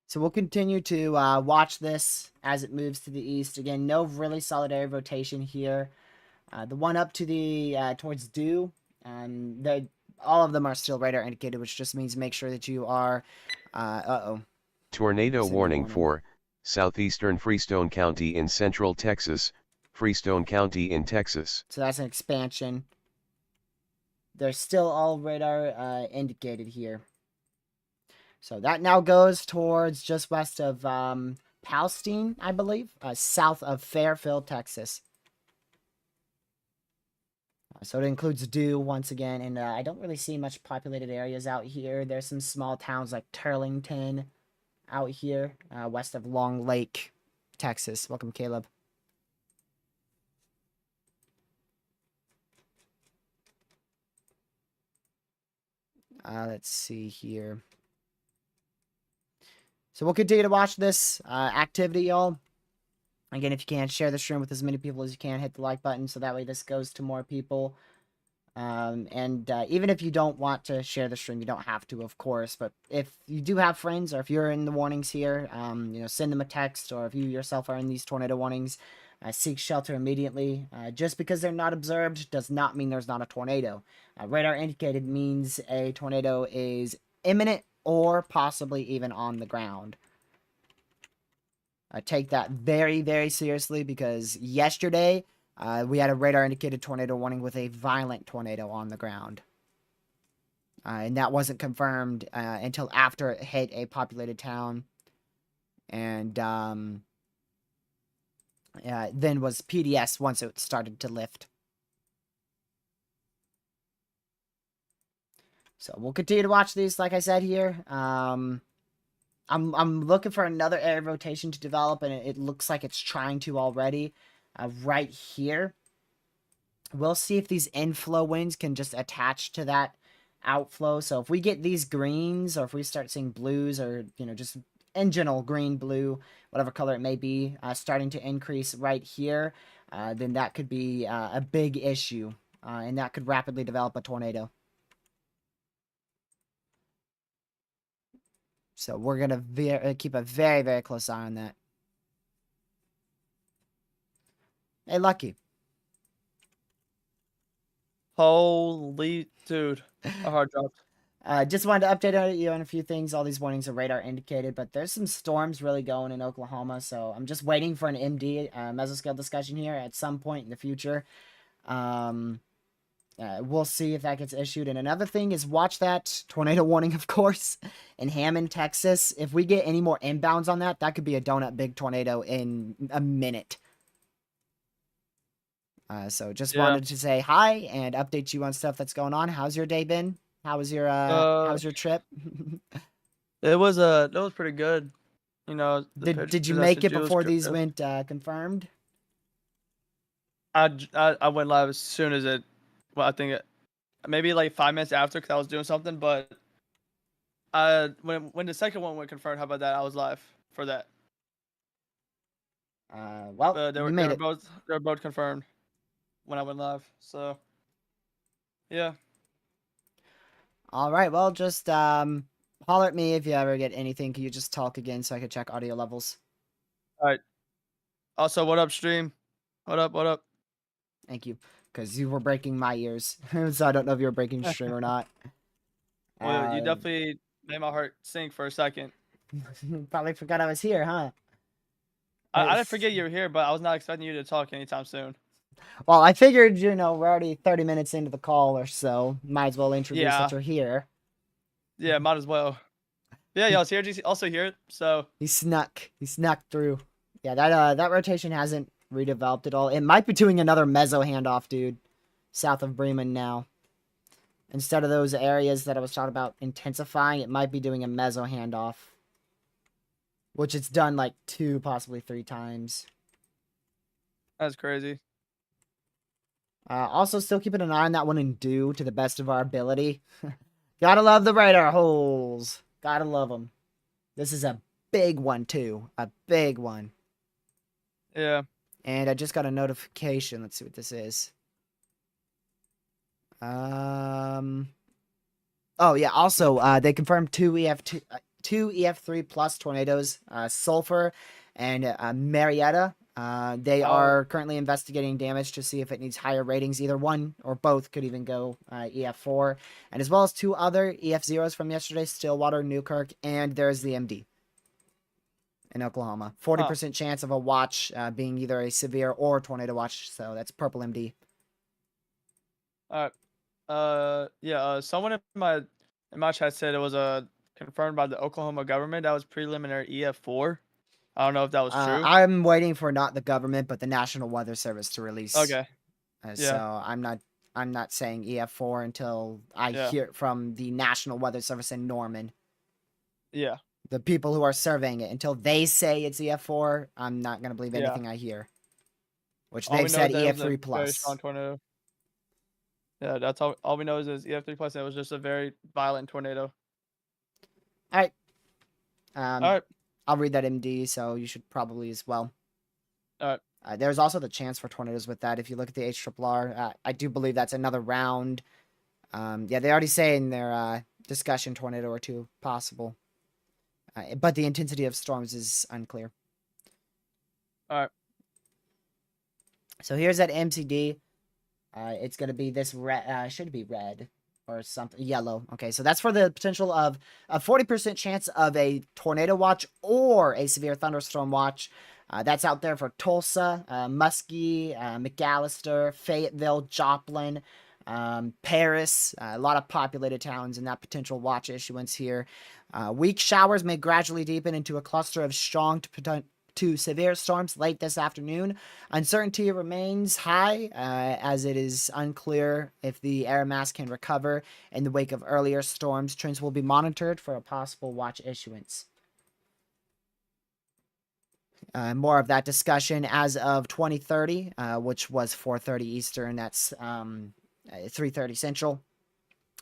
So we'll continue to watch this as it moves to the east. Again, no really solid air rotation here. The one up to the towards due, all of them are still radar indicated, which just means make sure that you are. Tornado warning for southeastern Freestone County in central Texas, Freestone County in Texas. So that's an expansion. They're still all radar indicated here. So that now goes towards just west of Palestine, I believe, south of Fairfield, Texas. So it includes Dew once again, and I don't really see much populated areas out here. There's some small towns like Turlington out here, west of Long Lake, Texas. Welcome, Caleb. Let's see here. So we'll continue to watch this activity, y'all. Again, if you can, share the stream with as many people as you can. Hit the like button so that way this goes to more people. Even if you don't want to share the stream, you don't have to, of course. But if you do have friends, or if you're in the warnings here, you know, send them a text. Or if you yourself are in these tornado warnings, seek shelter immediately. Just because they're not observed does not mean there's not a tornado. Radar indicated means a tornado is imminent or possibly even on the ground. Take that very, very seriously because yesterday we had a radar indicated tornado warning with a violent tornado on the ground. And that wasn't confirmed until after it hit a populated town. And then was PDS once it started to lift. So we'll continue to watch these, like I said here. I'm looking for another area of rotation to develop, and it looks like it's trying to already. Right here, we'll see if these inflow winds can just attach to that outflow. So if we get these greens, or if we start seeing blues, or just in general green, blue, whatever color it may be, starting to increase right here, then that could be a big issue, and that could rapidly develop a tornado. So we're gonna keep a very, very close eye on that. Hey, Lucky. Holy dude, a hard drop. Just wanted to update you on a few things. All these warnings are radar indicated, but there's some storms really going in Oklahoma, so I'm just waiting for an MD, mesoscale discussion here at some point in the future. We'll see if that gets issued. And another thing is watch that tornado warning, of course, in Hammond, Texas. If we get any more inbounds on that, that could be a donut big tornado in a minute. So just wanted to say hi and update you on stuff that's going on. How's your day been? How was your trip? It was pretty good. You know, Did you make it before these went confirmed? I went live as soon as it. Well, I think maybe like 5 minutes after because I was doing something. But when the second one went confirmed, how about that? I was live for that. Well, they were both confirmed when I went live. So yeah. All right. Well, just holler at me if you ever get anything. Can you just talk again so I can check audio levels? All right. Also, what up, stream? What up? What up? Thank you, because you were breaking my ears, so I don't know if you were breaking stream or not. Well, you definitely made my heart sink for a second. Probably forgot I was here, huh? I didn't forget you were here, but I was not expecting you to talk anytime soon. Well, I figured, we're already 30 minutes into the call or so. Might as well introduce that you're here. Yeah, might as well. Yeah, I was here. Also here, so he snuck through. Yeah, that rotation hasn't redeveloped at all. It might be doing another meso handoff, dude, south of Bremen now. Instead of those areas that I was talking about intensifying, it might be doing a meso handoff, which it's done like 2, possibly 3 times. That's crazy. Also, still keeping an eye on that one and due to the best of our ability. Gotta love the radar holes. Gotta love them. This is a big one, too. A big one. Yeah. And I just got a notification. Let's see what this is. Oh, yeah. Also, they confirmed 2 EF3 plus tornadoes, Sulphur and Marietta. They are currently investigating damage to see if it needs higher ratings. Either one or both could even go EF4. And as well as 2 other EF0s from yesterday, Stillwater, Newkirk, and there's the MD in Oklahoma. 40% chance of a watch being either a severe or tornado watch. So that's purple MD. Someone in my chat said it was confirmed by the Oklahoma government. That was preliminary EF4. I don't know if that was true. I'm waiting for not the government, but the National Weather Service to release. Okay. So I'm not saying EF4 until I hear it from the National Weather Service in Norman. Yeah. The people who are surveying it, until they say it's EF4, I'm not gonna believe anything I hear. Which they've said EF3 plus. Very strong tornado. Yeah, that's all we know is EF3 plus. It was just a very violent tornado. All right. All right. I'll read that MD, so you should probably as well. All right. There's also the chance for tornadoes with that. If you look at the HRRR, I do believe that's another round. Yeah, they already say in their discussion tornado or 2 possible. But the intensity of storms is unclear. All right. So here's that MCD. It's going to be this red, should be red or something, yellow. Okay, so that's for the potential of a 40% chance of a tornado watch or a severe thunderstorm watch. That's out there for Tulsa, Muskie, McAllister, Fayetteville, Joplin, Paris, a lot of populated towns in that potential watch issuance here. Weak showers may gradually deepen into a cluster of strong to severe storms late this afternoon. Uncertainty remains high as it is unclear if the air mass can recover in the wake of earlier storms. Trends will be monitored for a possible watch issuance. More of that discussion as of 2030, which was 4:30 Eastern. That's 3:30 Central.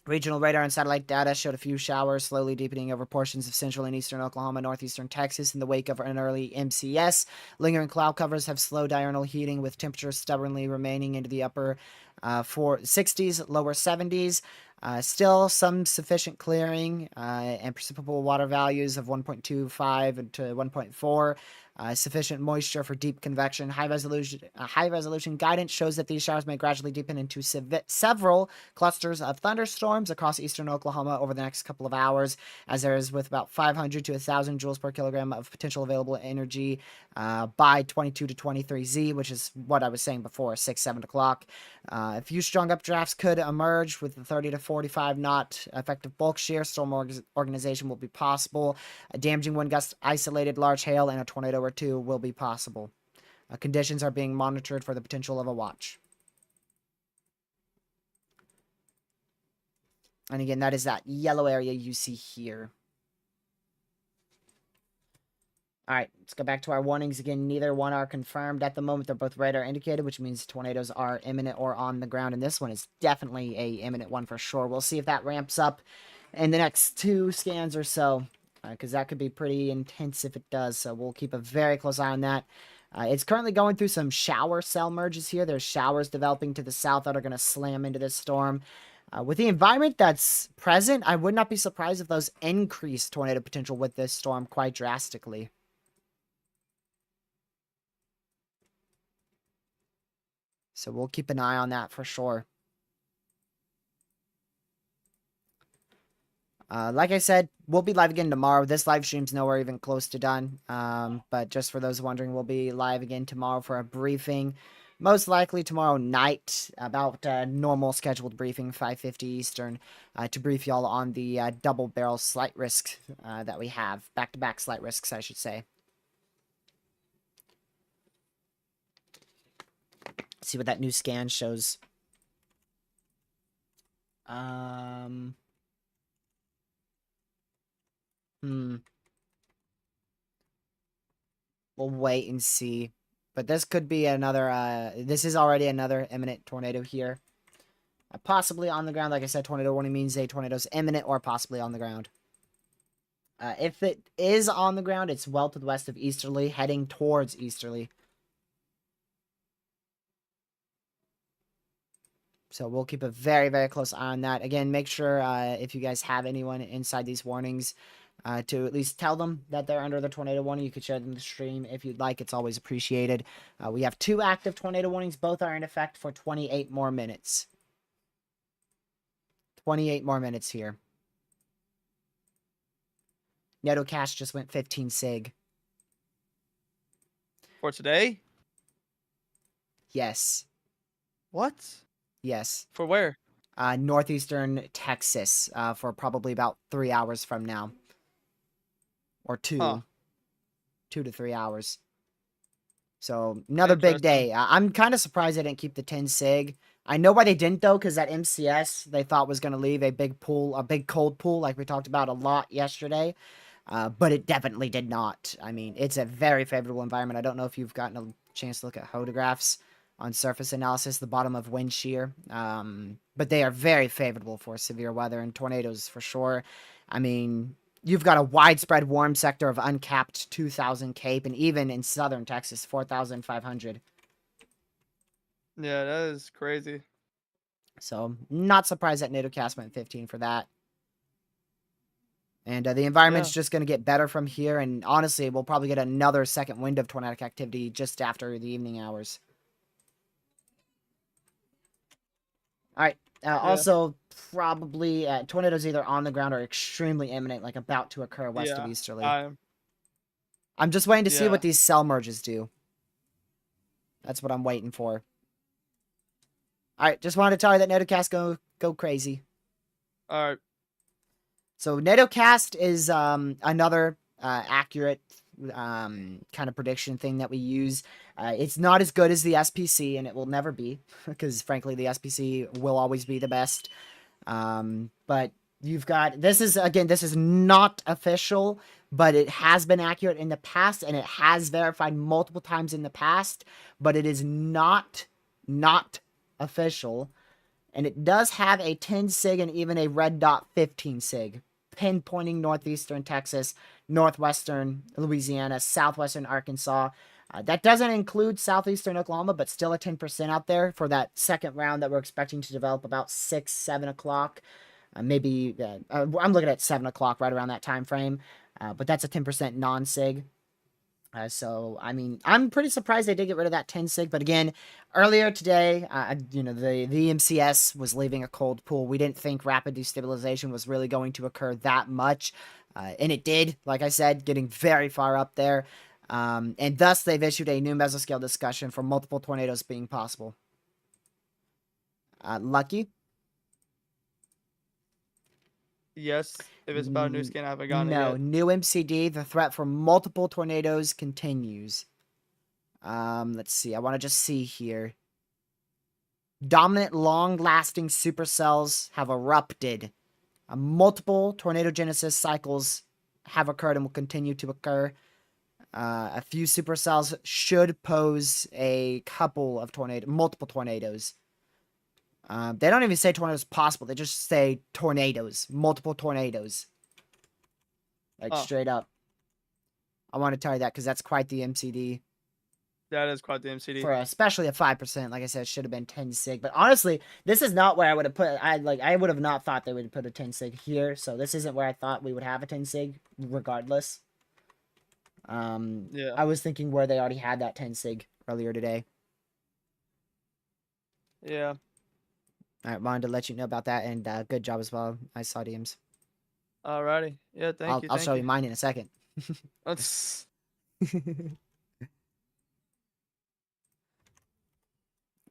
Regional radar and satellite data showed a few showers slowly deepening over portions of central and eastern Oklahoma, northeastern Texas in the wake of an early MCS. Lingering cloud covers have slowed diurnal heating, with temperatures stubbornly remaining into the upper 60s, lower 70s. Still some sufficient clearing and precipitable water values of 1.25 to 1.4. Sufficient moisture for deep convection. High resolution guidance shows that these showers may gradually deepen into several clusters of thunderstorms across eastern Oklahoma over the next couple of hours, as there is with about 500 to 1,000 joules per kilogram of potential available energy by 22 to 23Z, which is what I was saying before, 6, 7 o'clock. A few strong updrafts could emerge with the 30 to 45 knot effective bulk shear. Storm organization will be possible. A damaging wind gust, isolated large hail, and a tornado or two will be possible. Conditions are being monitored for the potential of a watch. And again, that is that yellow area you see here. All right, let's go back to our warnings again. Neither one are confirmed at the moment. They're both radar indicated, which means tornadoes are imminent or on the ground. And this one is definitely a imminent one for sure. We'll see if that ramps up in the next 2 scans or so, because that could be pretty intense if it does. So we'll keep a very close eye on that. It's currently going through some shower cell merges here. There's showers developing to the south that are going to slam into this storm. With the environment that's present, I would not be surprised if those increase tornado potential with this storm quite drastically. So we'll keep an eye on that for sure. Like I said, we'll be live again tomorrow. This live stream's nowhere even close to done. But just for those wondering, we'll be live again tomorrow for a briefing. Most likely tomorrow night, about normal scheduled briefing, 5:50 Eastern, to brief y'all on the double barrel slight risk that we have. Back-to-back slight risks, I should say. See what that new scan shows. We'll wait and see. But this could be another, this is already another imminent tornado here. Possibly on the ground. Like I said, tornado warning means a tornado's imminent or possibly on the ground. If it is on the ground, it's well to the west of easterly, heading towards easterly. So we'll keep a very, very close eye on that. Again, make sure if you guys have anyone inside these warnings to at least tell them that they're under the tornado warning. You could share them the stream if you'd like. It's always appreciated. We have 2 active tornado warnings. Both are in effect for 28 more minutes. 28 more minutes here. Netto Cash just went 15 sig. For today? Yes. What? Yes. For where? Northeastern Texas for probably about 3 hours from now. Or 2. Huh. 2 to 3 hours. So, another big day. I'm kind of surprised they didn't keep the 10 sig. I know why they didn't, though, because that MCS they thought was going to leave a big pool, a big cold pool, like we talked about a lot yesterday. But it definitely did not. I mean, it's a very favorable environment. I don't know if you've gotten a chance to look at photographs on surface analysis, the bottom of wind shear. But they are very favorable for severe weather and tornadoes for sure. I mean, you've got a widespread warm sector of uncapped 2,000 Cape, and even in southern Texas, 4,500. Yeah, that is crazy. So, not surprised that NATOcast went 15 for that. And the environment's just going to get better from here, and honestly, we'll probably get another second wind of tornadic activity just after the evening hours. All right. Yeah. Also, probably tornadoes either on the ground or extremely imminent, like about to occur west of Yeah. easterly. I'm. I'm just waiting to see what Yeah. these cell merges do. That's what I'm waiting for. All right, just wanted to tell you that NatoCast go crazy. All right. So NatoCast is another accurate kind of prediction thing that we use. It's not as good as the SPC, and it will never be, because frankly, the SPC will always be the best. But you've got this is not official, but it has been accurate in the past, and it has verified multiple times in the past. But it is not official, and it does have a 10 sig and even a red dot 15 sig, pinpointing northeastern Texas, northwestern Louisiana, southwestern Arkansas. That doesn't include southeastern Oklahoma, but still a 10% out there for that second round that we're expecting to develop about 6, 7 o'clock. Maybe I'm looking at 7 o'clock, right around that time frame. But that's a 10% non-sig. So, I mean, I'm pretty surprised they did get rid of that 10 sig. But again, earlier today, the MCS was leaving a cold pool. We didn't think rapid destabilization was really going to occur that much. And it did, like I said, getting very far up there. And thus, they've issued a new mesoscale discussion for multiple tornadoes being possible. Lucky? Yes. If it's about a new skin, I haven't gotten it No, yet. new MCD. The threat for multiple tornadoes continues. Let's see. I want to just see here. Dominant, long-lasting supercells have erupted. Multiple tornadogenesis cycles have occurred and will continue to occur. A few supercells should pose a couple of multiple tornadoes. They don't even say tornadoes possible. They just say tornadoes, multiple tornadoes. Like straight up. I want to tell you that because that's quite the MCD. That is quite the MCD. For especially a 5%, like I said, should have been 10 sig. But honestly, this is not where I would have put. I would have not thought they would put a 10 sig here. So this isn't where I thought we would have a 10 sig, regardless. Yeah. I was thinking where they already had that 10 sig earlier today. Yeah. I wanted to let you know about that, and good job as well. I saw DMs. Alrighty. Yeah. Thank you. I'll show you mine in a second. That's.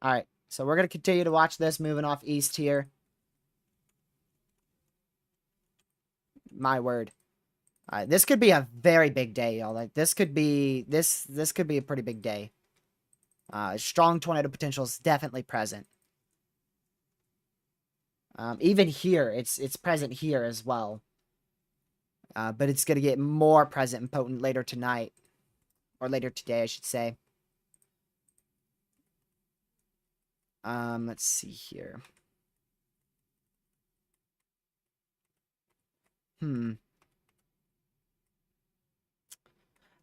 All right, so we're gonna continue to watch this, moving off east here. My word, this could be a very big day, y'all. Like this could be this could be a pretty big day. Strong tornado potential is definitely present. Even here, it's present here as well. But it's gonna get more present and potent later tonight, or later today, I should say. Let's see here.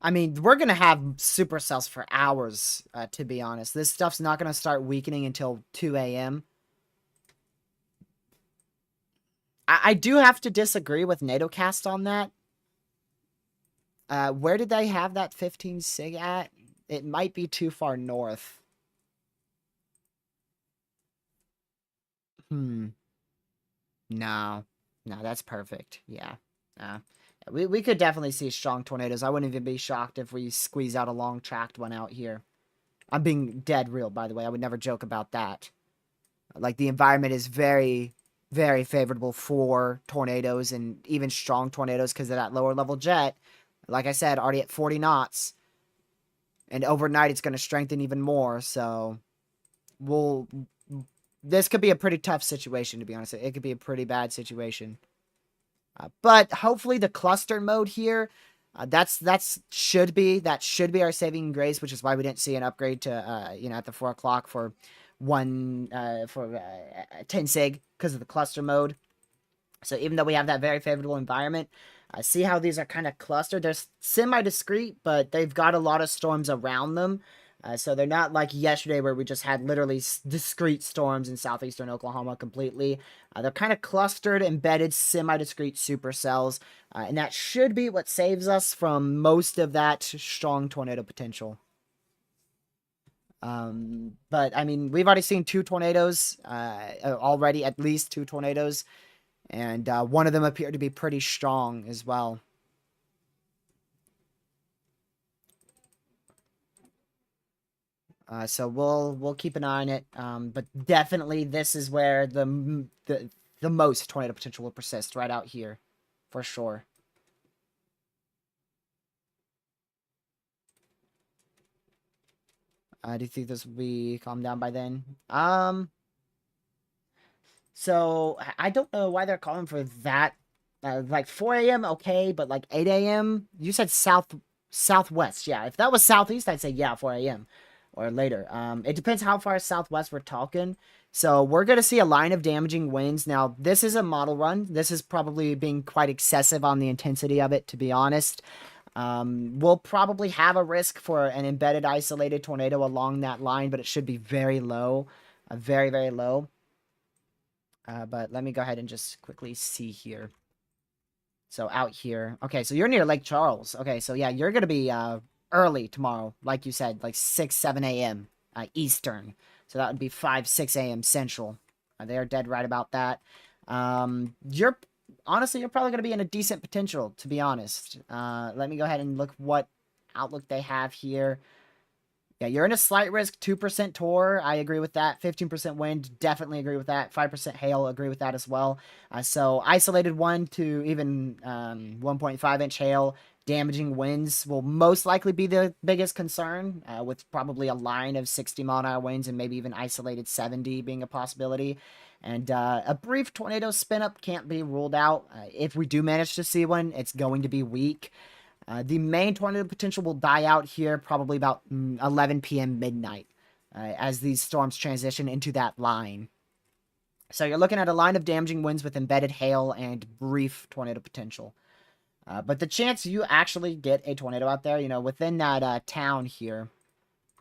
I mean, we're going to have supercells for hours, to be honest. This stuff's not going to start weakening until 2 a.m. I do have to disagree with NatoCast on that. Where did they have that 15 sig at? It might be too far north. No. No, that's perfect. Yeah. We could definitely see strong tornadoes. I wouldn't even be shocked if we squeeze out a long tracked one out here. I'm being dead real, by the way. I would never joke about that. Like, the environment is very, very favorable for tornadoes and even strong tornadoes because of that lower level jet. Like I said, already at 40 knots. And overnight, it's going to strengthen even more. So, this could be a pretty tough situation, to be honest. It could be a pretty bad situation. But hopefully the cluster mode here, that should be our saving grace, which is why we didn't see an upgrade to at the 4 o'clock for 10 sig because of the cluster mode. So even though we have that very favorable environment, see how these are kind of clustered. They're semi-discrete, but they've got a lot of storms around them. So they're not like yesterday where we just had literally discrete storms in southeastern Oklahoma completely. They're kind of clustered, embedded, semi-discrete supercells. And that should be what saves us from most of that strong tornado potential. But I mean, we've already seen 2 tornadoes, already at least 2 tornadoes, and one of them appeared to be pretty strong as well. So we'll keep an eye on it. But definitely this is where the most tornado potential will persist, right out here, for sure. Do you think this will be calmed down by then? So I don't know why they're calling for that. Like 4 a.m. okay, but like 8 a.m. You said southwest. Yeah, if that was southeast, I'd say yeah, 4 a.m. or later. It depends how far southwest we're talking. So we're gonna see a line of damaging winds. Now this is a model run. This is probably being quite excessive on the intensity of it, to be honest. We'll probably have a risk for an embedded isolated tornado along that line, but it should be very low, very, very low. But let me go ahead and just quickly see here. So out here. Okay, so you're near Lake Charles. Okay, so yeah, you're going to be early tomorrow, like you said, like 6, 7 a.m. Eastern. So that would be 5, 6 a.m. Central. They are dead right about that. You're honestly, you're probably going to be in a decent potential, to be honest. Let me go ahead and look what outlook they have here. Yeah, you're in a slight risk, 2% tour. I agree with that. 15% wind, definitely agree with that. 5% hail, agree with that as well. So isolated 1 to even 1.5-inch hail, damaging winds will most likely be the biggest concern, with probably a line of 60-mile-an-hour winds and maybe even isolated 70 being a possibility. And a brief tornado spin-up can't be ruled out. If we do manage to see one, it's going to be weak. The main tornado potential will die out here probably about 11 p.m. midnight, as these storms transition into that line. So you're looking at a line of damaging winds with embedded hail and brief tornado potential. But the chance you actually get a tornado out there, within that town here.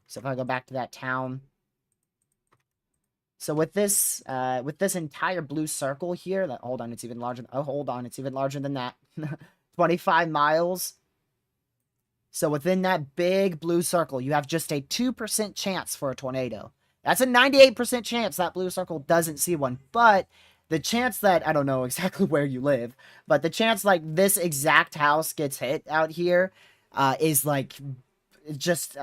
So if I go back to that town. So with this entire blue circle here, hold on, it's even larger. Oh, hold on, it's even larger than that. 25 miles. So within that big blue circle, you have just a 2% chance for a tornado. That's a 98% chance that blue circle doesn't see one. But the chance that, I don't know exactly where you live, but the chance like this exact house gets hit out here is like just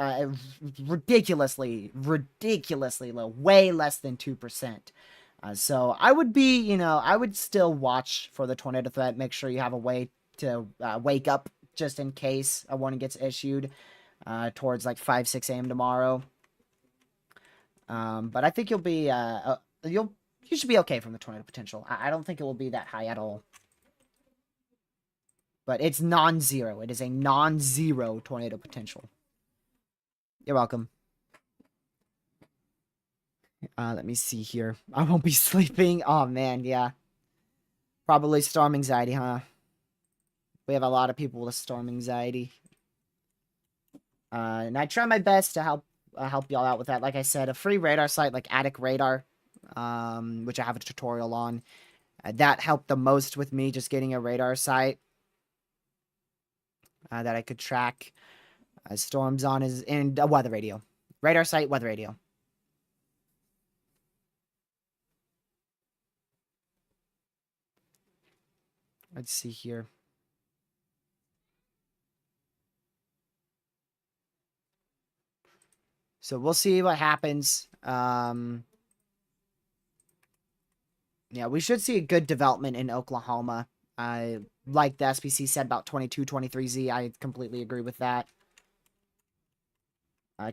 ridiculously low, way less than 2%. So I would be, I would still watch for the tornado threat. Make sure you have a way to wake up just in case a warning gets issued towards like 5, 6 a.m. tomorrow. But I think you'll be, you should be okay from the tornado potential. I don't think it will be that high at all. But it's non-zero. It is a non-zero tornado potential. You're welcome. Let me see here. I won't be sleeping. Oh, man, yeah. Probably storm anxiety, huh? We have a lot of people with storm anxiety. And I try my best to help y'all out with that. Like I said, a free radar site like Attic Radar, which I have a tutorial on. That helped the most with me, just getting a radar site that I could track storms on, and a weather radio. Radar site, weather radio. Let's see here. So we'll see what happens. Yeah, we should see a good development in Oklahoma. Like the SPC said about 22, 23Z. I completely agree with that.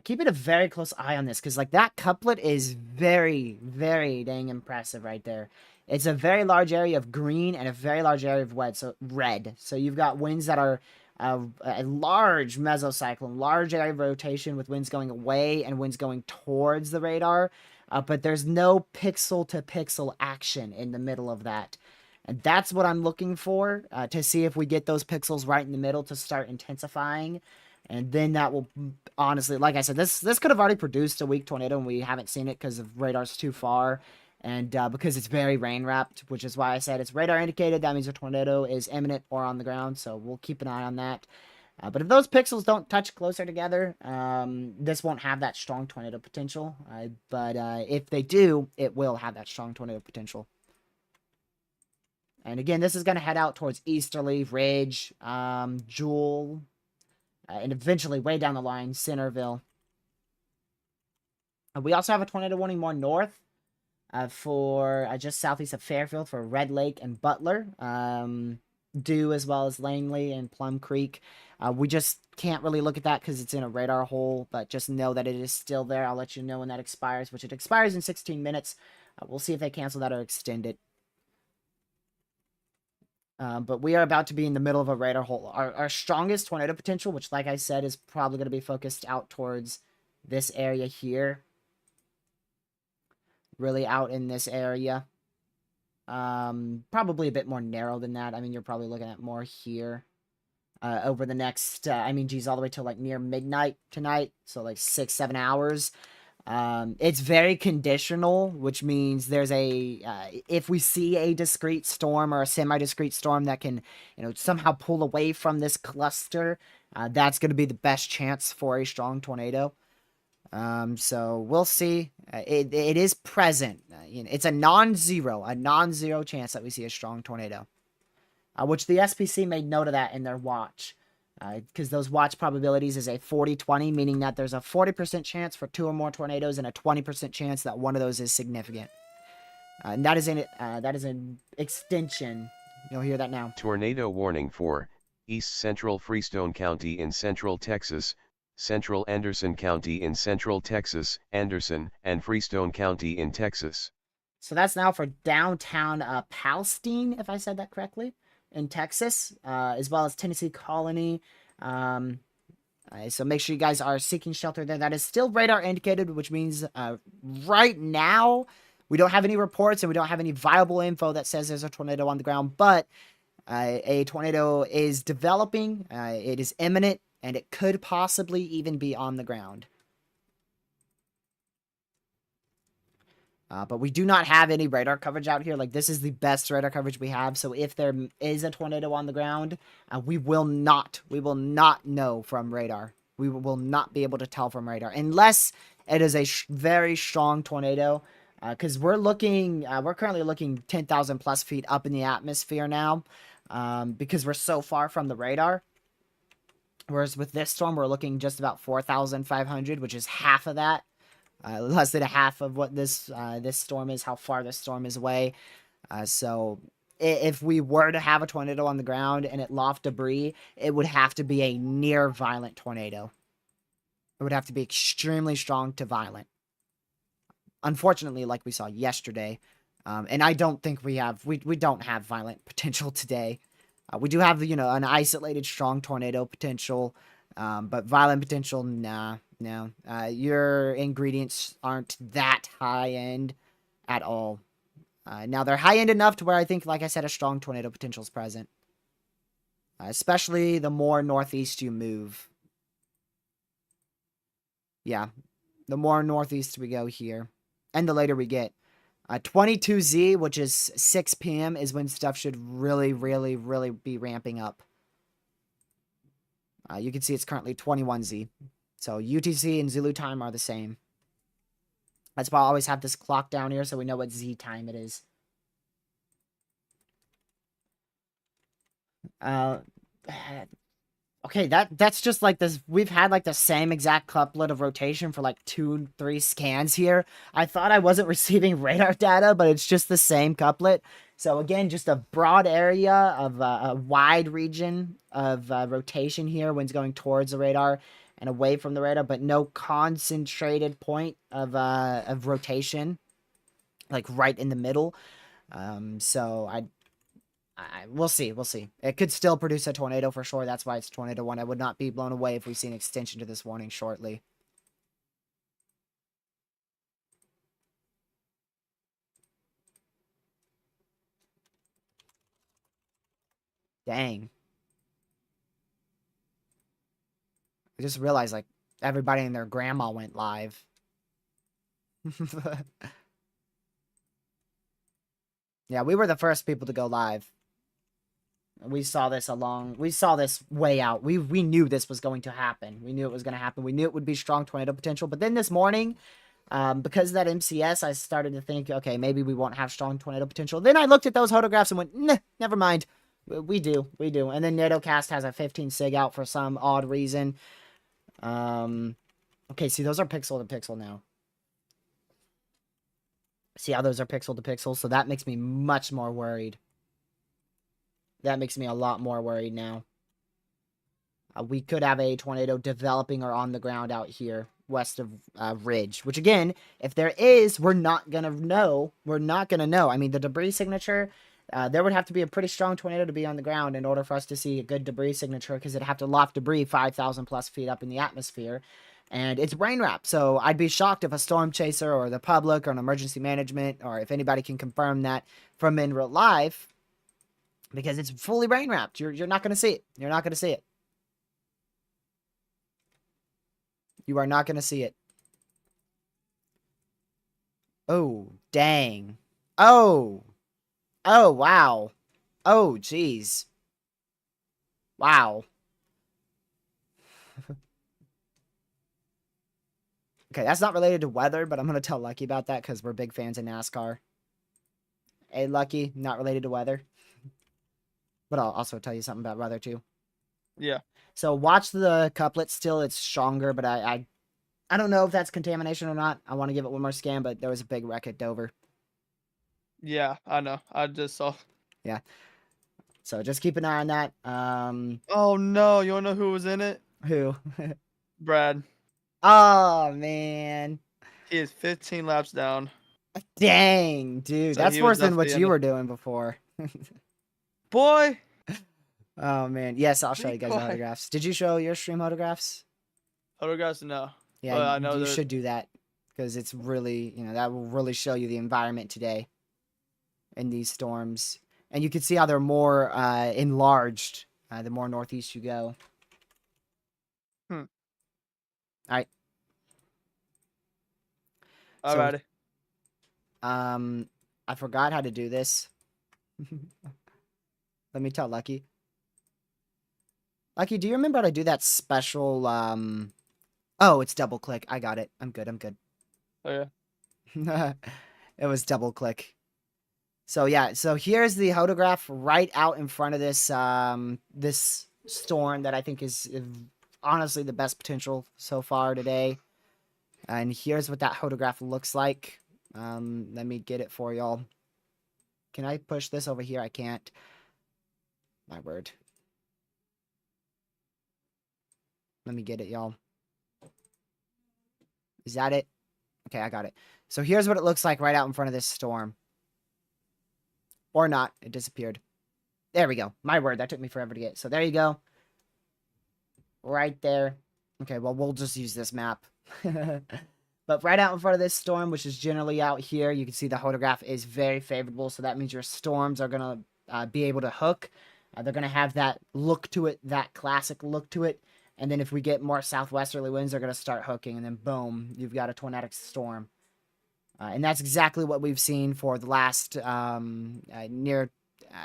Keeping a very close eye on this, because like that couplet is very, very dang impressive right there. It's a very large area of green and a very large area of red. So you've got winds that are a large mesocyclone, large area of rotation with winds going away and winds going towards the radar. But there's no pixel-to-pixel action in the middle of that. And that's what I'm looking for, to see if we get those pixels right in the middle to start intensifying. And then that will, honestly, like I said, this could have already produced a weak tornado, and we haven't seen it because of radar's too far. And because it's very rain-wrapped, which is why I said it's radar indicated. That means a tornado is imminent or on the ground, so we'll keep an eye on that. But if those pixels don't touch closer together, this won't have that strong tornado potential. But if they do, it will have that strong tornado potential. And again, this is going to head out towards Easterly, Ridge, Jewel, and eventually way down the line, Centerville. We also have a tornado warning more north for just southeast of Fairfield for Red Lake and Butler. Dew as well as Langley and Plum Creek. We just can't really look at that because it's in a radar hole, but just know that it is still there. I'll let you know when that expires, which it expires in 16 minutes. We'll see if they cancel that or extend it. But we are about to be in the middle of a radar hole. Our strongest tornado potential, which like I said, is probably going to be focused out towards this area here. Really out in this area. Probably a bit more narrow than that. I mean, you're probably looking at more here. Over the next, geez, all the way till like near midnight tonight. So like 6-7 hours. It's very conditional, which means there's if we see a discrete storm or a semi-discrete storm that can, somehow pull away from this cluster, that's going to be the best chance for a strong tornado. So we'll see. It is present. It's a non-zero chance that we see a strong tornado. Which the SPC made note of that in their watch. Because those watch probabilities is a 40-20, meaning that there's a 40% chance for 2 or more tornadoes and a 20% chance that one of those is significant. And that is an extension. You'll hear that now. Tornado warning for East Central Freestone County in Central Texas, Central Anderson County in Central Texas, Anderson, and Freestone County in Texas. So that's now for downtown Palestine, if I said that correctly, in Texas, as well as Tennessee Colony. So make sure you guys are seeking shelter there. That is still radar indicated, which means right now we don't have any reports and we don't have any viable info that says there's a tornado on the ground, but a tornado is developing. It is imminent, and it could possibly even be on the ground. But we do not have any radar coverage out here. Like, this is the best radar coverage we have. So if there is a tornado on the ground, we will not know from radar. We will not be able to tell from radar unless it is a very strong tornado. Because we're currently looking 10,000 plus feet up in the atmosphere now. Because we're so far from the radar. Whereas with this storm, we're looking just about 4,500, which is half of that. Less than a half of what this storm is, how far this storm is away. So if we were to have a tornado on the ground and it loft debris, it would have to be a near violent tornado. It would have to be extremely strong to violent. Unfortunately, like we saw yesterday, and I don't think we don't have violent potential today. We do have, an isolated strong tornado potential, but violent potential, nah. No, your ingredients aren't that high-end at all. Now, they're high-end enough to where I think, like I said, a strong tornado potential is present. Especially the more northeast you move. Yeah, the more northeast we go here. And the later we get. 22Z, which is 6 p.m., is when stuff should really, really, really be ramping up. You can see it's currently 21Z. So UTC and Zulu time are the same. That's why I always have this clock down here so we know what Z time it is. Okay, that's just like this. We've had like the same exact couplet of rotation for like 2-3 scans here. I thought I wasn't receiving radar data, but it's just the same couplet. So again, just a broad area of a wide region of rotation here. Wind's going towards the radar and away from the radar, but no concentrated point of rotation, like right in the middle. So we'll see. It could still produce a tornado for sure. That's why it's Tornado 1. I would not be blown away if we see an extension to this warning shortly. Dang. I just realized, like, everybody and their grandma went live. Yeah, we were the first people to go live. We saw this way out. We knew this was going to happen. We knew it was going to happen. We knew it would be strong tornado potential. But then this morning, because of that MCS, I started to think, okay, maybe we won't have strong tornado potential. Then I looked at those photographs and went, nah, never mind. We do. And then NatoCast has a 15 sig out for some odd reason. Okay, see, those are pixel to pixel now. See how those are pixel to pixel? So that makes me much more worried. That makes me a lot more worried now. We could have a tornado developing or on the ground out here west of Ridge. Which, again, if there is, we're not going to know. We're not going to know. I mean, the debris signature, there would have to be a pretty strong tornado to be on the ground in order for us to see a good debris signature, because it'd have to loft debris 5,000 plus feet up in the atmosphere. And it's brain wrap, so I'd be shocked if a storm chaser or the public or an emergency management, or if anybody can confirm that from in real life, because it's fully brain wrapped. You're not going to see it. You're not going to see it. You are not going to see it. Oh, dang. Oh. Oh, wow. Oh, jeez. Wow. Okay, that's not related to weather, but I'm going to tell Lucky about that because we're big fans of NASCAR. Hey, Lucky, not related to weather. But I'll also tell you something about weather, too. Yeah. So watch the couplet still. It's stronger, but I don't know if that's contamination or not. I want to give it one more scan, but there was a big wreck at Dover. Yeah, I know. I just saw. Yeah. So just keep an eye on that. Oh no, you wanna know who was in it? Who? Brad. Oh, man. He is 15 laps down. Dang, dude. So That's he was worse than what definitely you in were doing before. Boy! Oh, man. Yes, I'll show Be you guys the quiet. autographs. Did you show your stream autographs? Photographs, no. Yeah, But I know you they're should do that. Because it's really, that will really show you the environment today in these storms. And you can see how they're more enlarged the more northeast you go. Hmm. All right. So, alrighty. I forgot how to do this. Let me tell Lucky. Lucky, do you remember how to do that special, Oh, it's double click. I got it. I'm good. Oh yeah. It was double click. So yeah, so here's the photograph right out in front of this this storm that I think is honestly the best potential so far today. And here's what that photograph looks like. Let me get it for y'all. Can I push this over here? I can't. My word. Let me get it, y'all. Is that it? Okay, I got it. So here's what it looks like right out in front of this storm. Or not. It disappeared. There we go. My word, that took me forever to get. So there you go. Right there. Okay, well, we'll just use this map. But right out in front of this storm, which is generally out here, you can see the photograph is very favorable. So that means your storms are going to be able to hook. They're going to have that look to it, that classic look to it. And then if we get more southwesterly winds, they're going to start hooking. And then boom, you've got a tornadic storm. And that's exactly what we've seen for the last near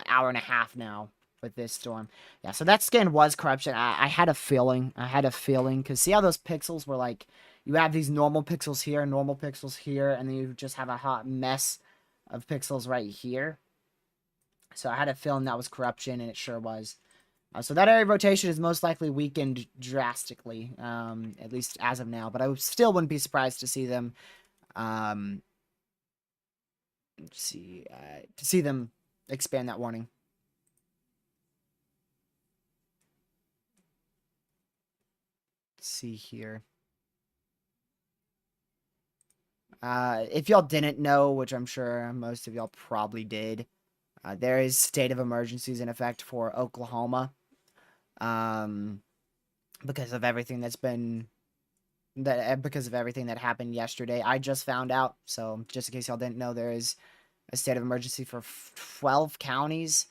hour and a half now with this storm. Yeah, so that scan was corruption. I had a feeling. Because see how those pixels were like, you have these normal pixels here, and then you just have a hot mess of pixels right here. So I had a feeling that was corruption, and it sure was. So that area of rotation is most likely weakened drastically, at least as of now. But I still wouldn't be surprised to see them, to see them expand that warning. Let's see here. If y'all didn't know, which I'm sure most of y'all probably did, there is state of emergencies in effect for Oklahoma. Because of everything because of everything that happened yesterday. I just found out, so just in case y'all didn't know, there is a state of emergency for 12 counties.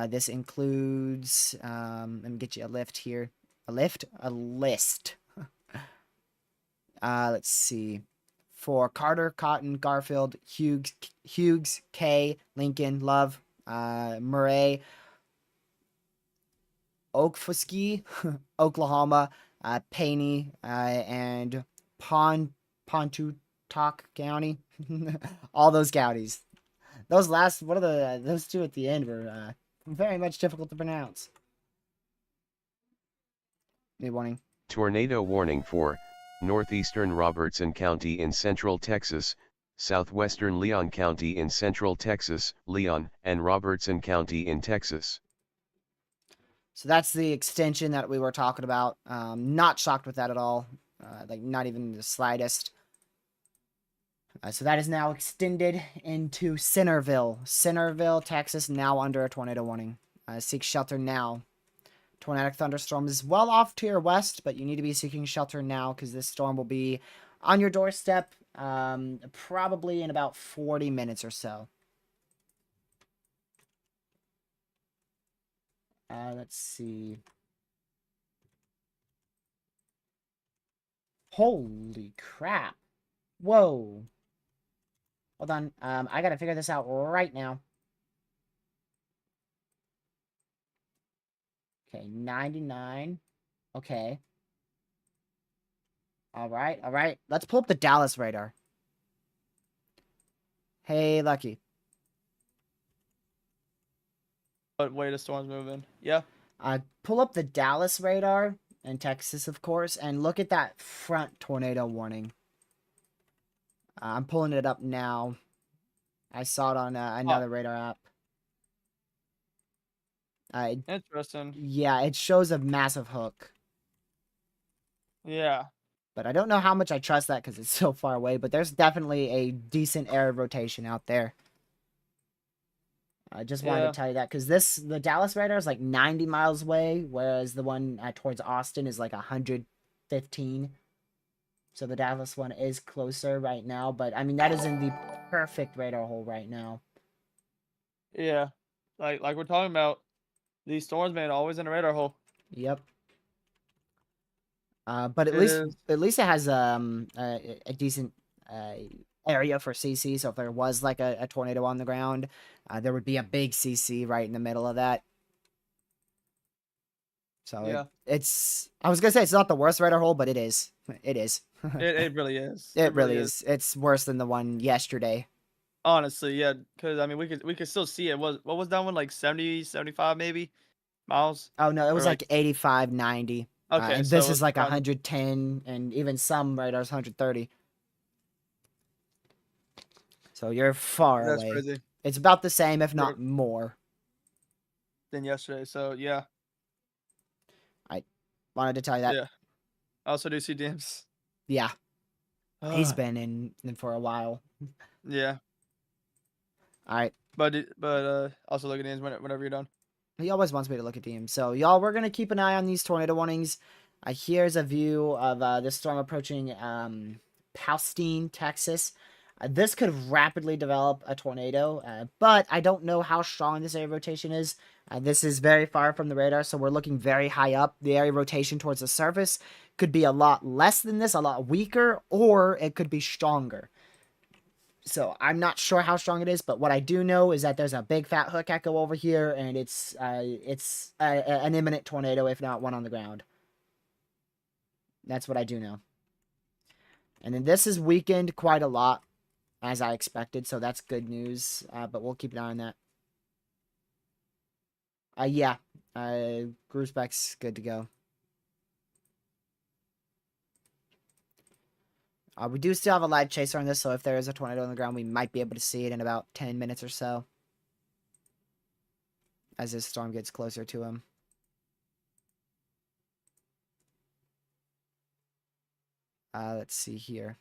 This includes, let me get you a list here. A list. Let's see. For Carter, Cotton, Garfield, Hughes, Kay, Lincoln, Love, Murray, Okfuskee, Oklahoma, Payney, and Pontotoc County. All those counties. Those last, what are those two at the end were very much difficult to pronounce. Good warning. Tornado warning for northeastern Robertson County in central Texas, southwestern Leon County in central Texas, Leon, and Robertson County in Texas. So that's the extension that we were talking about. Not shocked with that at all. Like, not even the slightest. So that is now extended into Centerville. Centerville, Texas, now under a tornado warning. Seek shelter now. Tornadic thunderstorm is well off to your west, but you need to be seeking shelter now because this storm will be on your doorstep probably in about 40 minutes or so. Let's see. Holy crap. Whoa. Hold on. I gotta figure this out right now. Okay, 99. Okay. Alright, alright. Let's pull up the Dallas radar. Hey, Lucky. But way the storm's moving. Yeah. Pull up the Dallas radar in Texas, of course, and look at that front tornado warning. I'm pulling it up now. I saw it on another radar app. Interesting. Yeah, it shows a massive hook. Yeah. But I don't know how much I trust that because it's so far away. But there's definitely a decent area of rotation out there. I just wanted to tell you that because the Dallas radar is like 90 miles away, whereas the one towards Austin is like 115. So the Dallas one is closer right now. But I mean, that is in the perfect radar hole right now. Yeah. Like we're talking about, these storms, man, always in a radar hole. Yep. But at least it has a decent area for CC. So if there was like a tornado on the ground, there would be a big CC right in the middle of that. So yeah, I was gonna say it's not the worst radar hole, but it is. It is. it really is. It really is. It's worse than the one yesterday. Honestly, yeah, because I mean, we could still see it. What was that one, like 70, 75 maybe miles? Oh no, it was Or like 85, 90. Okay, and so this it's is like probably 110, and even some radars 130. So you're far that's away. crazy. It's about the same, if not more. Than yesterday. So yeah, Wanted to tell you that. yeah. I also do see DMs. Yeah, he's been in for a while. Yeah, All right. but also look at DMs whenever you're done. He always wants me to look at him. So, y'all, we're going to keep an eye on these tornado warnings. Here's a view of this storm approaching Palestine, Texas. This could rapidly develop a tornado, but I don't know how strong this area of rotation is. This is very far from the radar, so we're looking very high up. The area of rotation towards the surface could be a lot less than this, a lot weaker, or it could be stronger. So I'm not sure how strong it is, but what I do know is that there's a big fat hook echo over here, and it's an imminent tornado, if not one on the ground. That's what I do know. And then this is weakened quite a lot, as I expected, so that's good news. But we'll keep an eye on that. Yeah, Gruisbeck's good to go. We do still have a live chaser on this, so if there is a tornado on the ground, we might be able to see it in about 10 minutes or so. As this storm gets closer to him. Let's see here.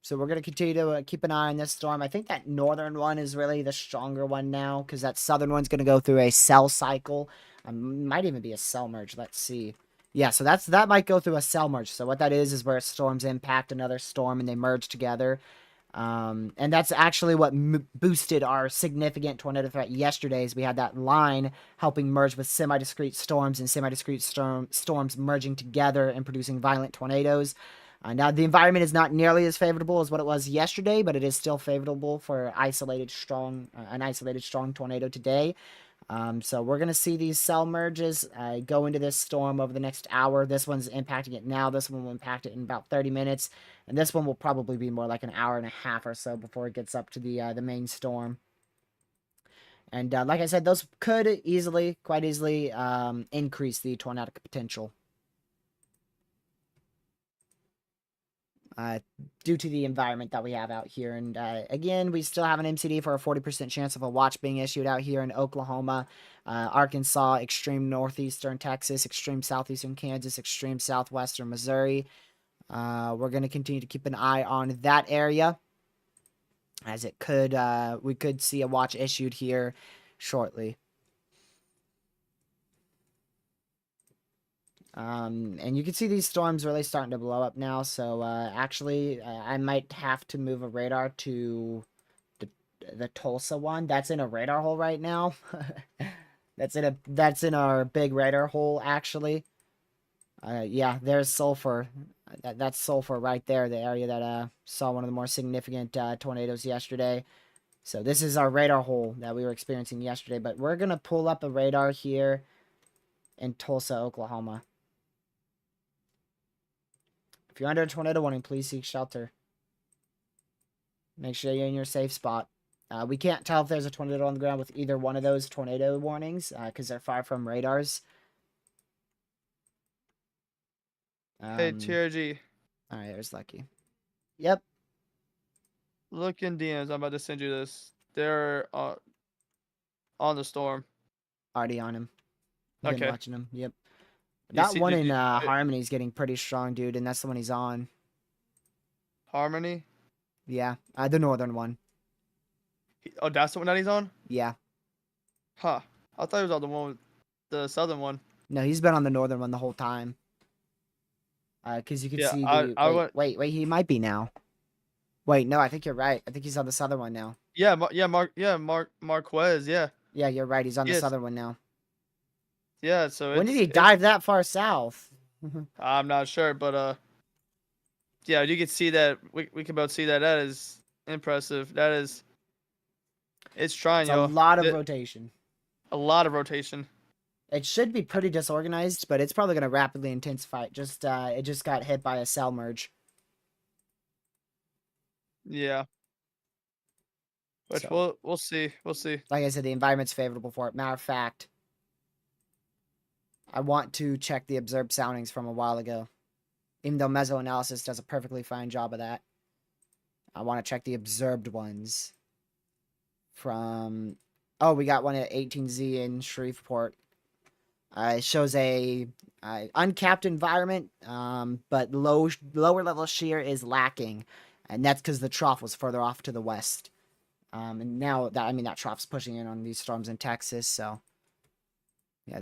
So we're going to continue to keep an eye on this storm. I think that northern one is really the stronger one now, because that southern one's going to go through a cell cycle. Might even be a cell merge. Let's see. Yeah, so that might go through a cell merge. So what that is where storms impact another storm and they merge together. And that's actually what boosted our significant tornado threat yesterday, is we had that line helping merge with semi-discrete storms, and semi-discrete storms merging together and producing violent tornadoes. Now, the environment is not nearly as favorable as what it was yesterday, but it is still favorable for an isolated strong tornado today. So we're going to see these cell merges go into this storm over the next hour. This one's impacting it now. This one will impact it in about 30 minutes. And this one will probably be more like an hour and a half or so before it gets up to the main storm. And like I said, those could quite easily, increase the tornadic potential. Due to the environment that we have out here. And again, we still have an MCD for a 40% chance of a watch being issued out here in Oklahoma, Arkansas, extreme northeastern Texas, extreme southeastern Kansas, extreme southwestern Missouri. We're going to continue to keep an eye on that area, as we could see a watch issued here shortly. And you can see these storms really starting to blow up now. So actually, I might have to move a radar to the Tulsa one. That's in a radar hole right now. That's in our big radar hole actually. Yeah, there's sulfur. That's sulfur right there. The area that saw one of the more significant tornadoes yesterday. So this is our radar hole that we were experiencing yesterday. But we're gonna pull up a radar here in Tulsa, Oklahoma. If you're under a tornado warning, please seek shelter. Make sure you're in your safe spot. We can't tell if there's a tornado on the ground with either one of those tornado warnings because they're far from radars. Hey, TRG. All right, there's Lucky. Yep. Look in DMs. I'm about to send you this. They're on the storm. Already on him. Been Okay. watching him. Yep. That see- one did in you- Harmony is getting pretty strong, dude, and that's the one he's on. Harmony. Yeah, the northern one. Oh, that's the one that he's on? Yeah. Huh. I thought he was on the one with the southern one. No, he's been on the northern one the whole time. Because you can Yeah, see wait, he might be now. Wait, no, I think you're right. I think he's on the southern one now. Yeah, Marquez, yeah. Yeah, you're right. He's on the Yes. southern one now. Yeah, so When did he dive that far south? I'm not sure, but yeah, you can see that we can both see that. That is impressive. It's trying, It's yo. a lot of rotation. A lot of rotation. It should be pretty disorganized, but it's probably going to rapidly intensify. It just got hit by a cell merge. Yeah. Which So, we'll see. We'll see. like I said, the environment's favorable for it. Matter of fact, I want to check the observed soundings from a while ago. Even though mesoanalysis does a perfectly fine job of that. I want to check the observed ones from... Oh, we got one at 18Z in Shreveport. It shows a uncapped environment, but lower level shear is lacking. And that's because the trough was further off to the west. And now, that trough's pushing in on these storms in Texas, so... Yeah,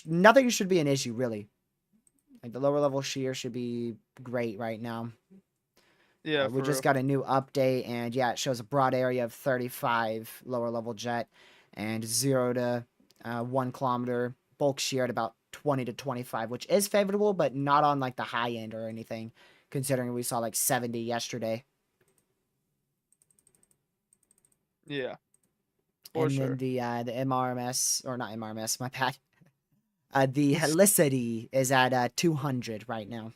nothing should be an issue, really. Like, the lower level shear should be great right now. Yeah, we just got a new update, and yeah, it shows a broad area of 35 lower level jet and 0 to 1 kilometer bulk shear at about 20 to 25, which is favorable, but not on like the high end or anything, considering we saw like 70 yesterday. Yeah, and sure. then the MRMS, or not MRMS, my bad. The helicity is at 200 right now.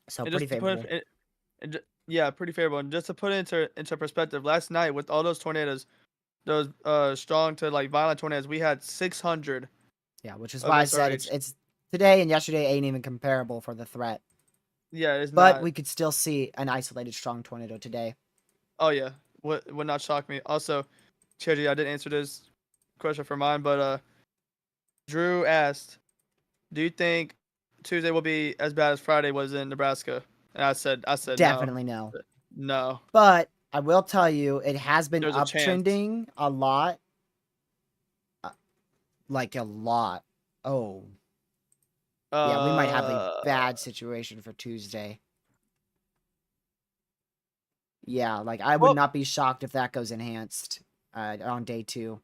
So pretty favorable. Yeah, pretty favorable. And just to put it into perspective, last night with all those tornadoes, those strong to like violent tornadoes, we had 600. Yeah, which is why I said it's today and yesterday ain't even comparable for the threat. Yeah, it's but not. We could still see an isolated strong tornado today. Oh yeah, would not shock me. Also, Cherry, I didn't answer this question for mine, but Drew asked, "Do you think Tuesday will be as bad as Friday was in Nebraska?" And I said definitely no. No. But I will tell you, it has been uptrending a lot. Like a lot. Oh. Yeah, we might have a bad situation for Tuesday. Yeah, like I would not be shocked if that goes enhanced on day 2.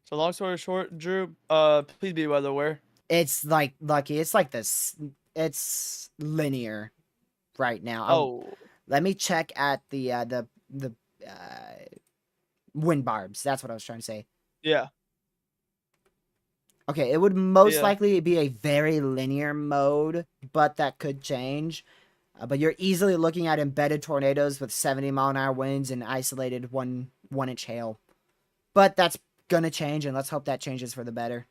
So long story short, Drew, please be weather aware. It's like lucky. It's like this. It's linear right now. Oh, Let me check at the uh, wind barbs. That's what I was trying to say. yeah, Okay, it would most yeah, likely be a very linear mode, but that could change. But you're easily looking at embedded tornadoes with 70-mile-an-hour winds and isolated one-inch hail. But that's gonna change, and let's hope that changes for the better.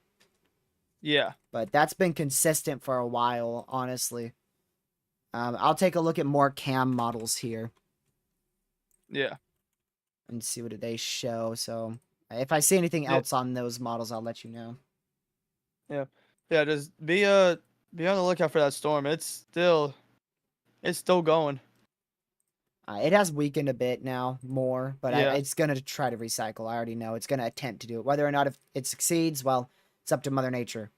yeah, But that's been consistent for a while, honestly. I'll take a look at more cam models here yeah, and see what they show. So if I see anything yeah, else on those models, I'll let you know. yeah, yeah. Just be on the lookout for that storm. It's still going. It has weakened a bit now, more, but Yeah, it's going to try to recycle. I already know it's going to attempt to do it. Whether or not if it succeeds, well, it's up to Mother Nature.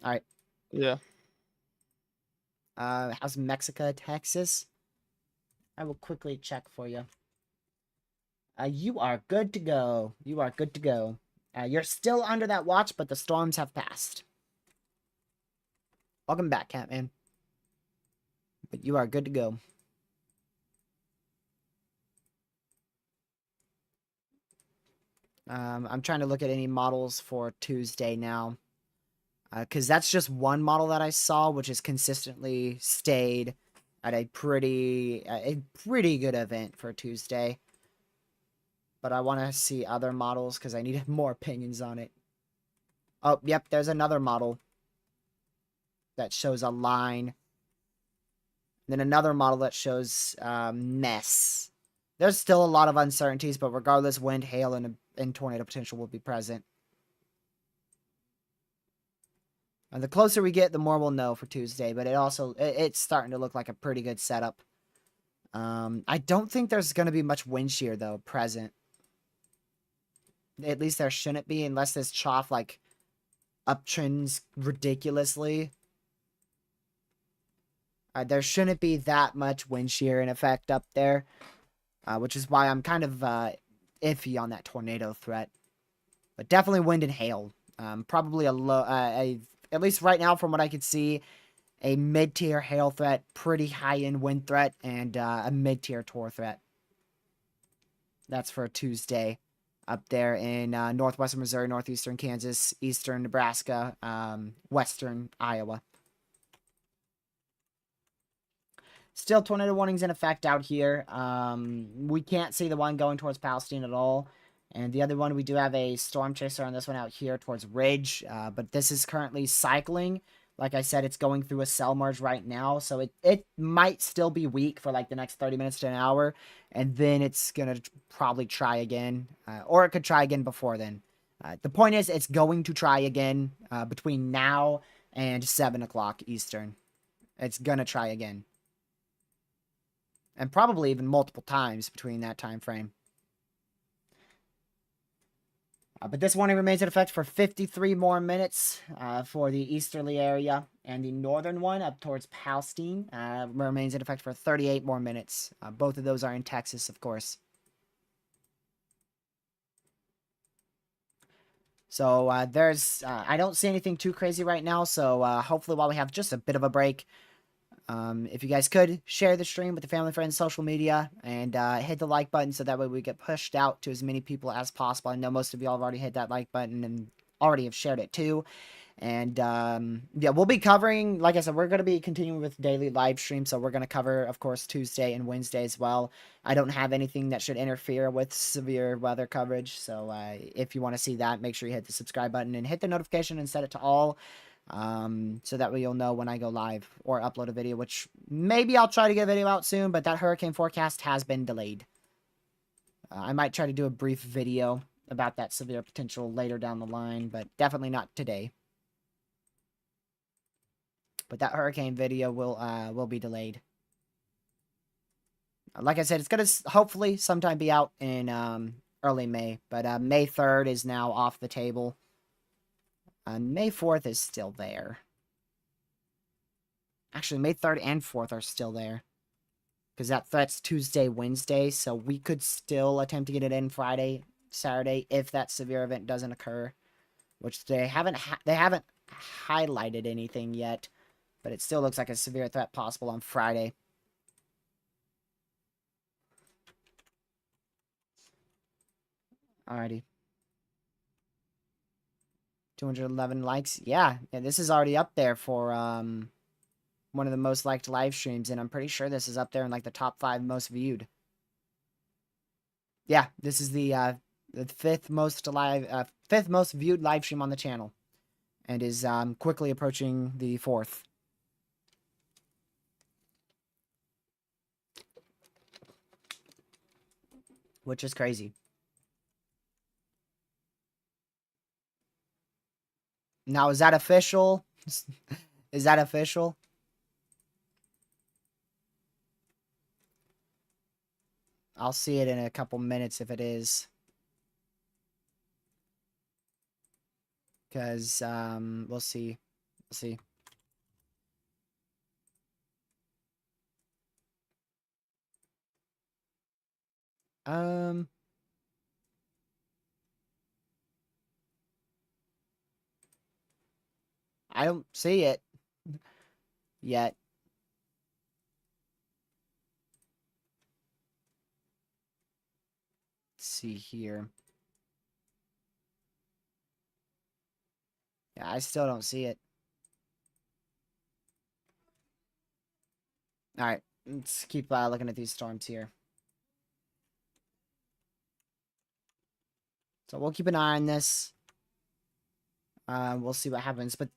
All right. yeah. How's Mexico, Texas? I will quickly check for you. You are good to go. You are good to go. You're still under that watch, but the storms have passed. Welcome back, Catman. But you are good to go. I'm trying to look at any models for Tuesday now. Because that's just one model that I saw, which has consistently stayed at a pretty good event for Tuesday. But I want to see other models because I need more opinions on it. Oh, yep, there's another model that shows a line. Then another model that shows mess. There's still a lot of uncertainties, but regardless, wind, hail, and tornado potential will be present. And the closer we get, the more we'll know for Tuesday. But it's starting to look like a pretty good setup. I don't think there's going to be much wind shear though present. At least there shouldn't be, unless this trough like uptrends ridiculously. There shouldn't be that much wind shear in effect up there, which is why I'm kind of iffy on that tornado threat. But definitely wind and hail. Probably at least right now from what I could see, a mid-tier hail threat, pretty high-end wind threat, and a mid-tier tor threat. That's for Tuesday up there in northwestern Missouri, northeastern Kansas, eastern Nebraska, western Iowa. Still tornado warnings in effect out here. We can't see the one going towards Palestine at all. And the other one, we do have a storm chaser on this one out here towards Ridge. But this is currently cycling. Like I said, it's going through a cell merge right now. So it might still be weak for like the next 30 minutes to an hour. And then it's going to probably try again. Or it could try again before then. The point is, it's going to try again between now and 7 o'clock Eastern. It's going to try again. And probably even multiple times between that time frame. But this warning remains in effect for 53 more minutes for the easterly area. And the northern one up towards Palestine remains in effect for 38 more minutes. Both of those are in Texas, of course. So I don't see anything too crazy right now. So hopefully while we have just a bit of a break, if you guys could share the stream with the family, friends, social media, and hit the like button so that way we get pushed out to as many people as possible. I know most of you all have already hit that like button and already have shared it too. And yeah, we'll be covering, like I said, we're going to be continuing with daily live streams. So we're going to cover, of course, Tuesday and Wednesday as well. I don't have anything that should interfere with severe weather coverage. So if you want to see that, make sure you hit the subscribe button and hit the notification and set it to all. So that way you'll know when I go live or upload a video, which maybe I'll try to get a video out soon, but that hurricane forecast has been delayed. I might try to do a brief video about that severe potential later down the line, but definitely not today. But that hurricane video will be delayed. Like I said, it's gonna hopefully sometime be out in early May, but May 3rd is now off the table. May 4th is still there. Actually, May 3rd and 4th are still there. Because that's Tuesday, Wednesday, so we could still attempt to get it in Friday, Saturday, if that severe event doesn't occur. which they haven't highlighted anything yet, but it still looks like a severe threat possible on Friday. Alrighty. 211 likes. Yeah, this is already up there for one of the most liked live streams, and I'm pretty sure this is up there in like the top 5 most viewed. Yeah, this is the fifth most viewed live stream on the channel, and is quickly approaching the 4th. Which is crazy. Now, is that official? Is that official? I'll see it in a couple minutes if it is. Because, we'll see. We'll see. I don't see it yet. Let's see here. Yeah, I still don't see it. Alright, let's keep looking at these storms here. So we'll keep an eye on this. We'll see what happens. But,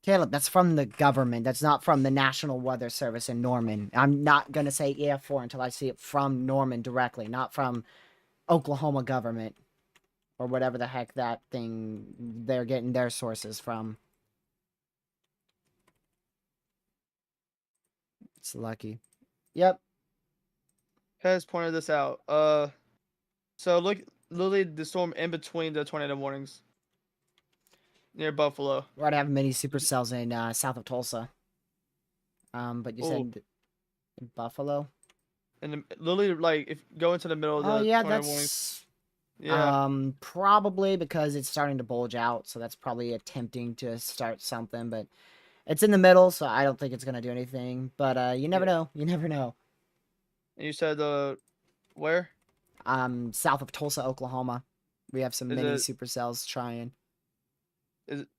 Caleb, that's from the government. That's not from the National Weather Service in Norman. I'm not going to say EF4 until I see it from Norman directly, not from Oklahoma government. Or whatever the heck that thing they're getting their sources from. It's lucky. Yep. Has pointed this out. So look, literally the storm in between the tornado warnings near Buffalo. We're going to have mini supercells in south of Tulsa. But you said in Buffalo? And literally, like, if you go into the middle of the yeah, tornado that's... warnings. Yeah. Probably because it's starting to bulge out, so that's probably attempting to start something, but it's in the middle, so I don't think it's going to do anything. But you never know. You never know. And you said where? South of Tulsa, Oklahoma. We have some Is mini it- supercells trying.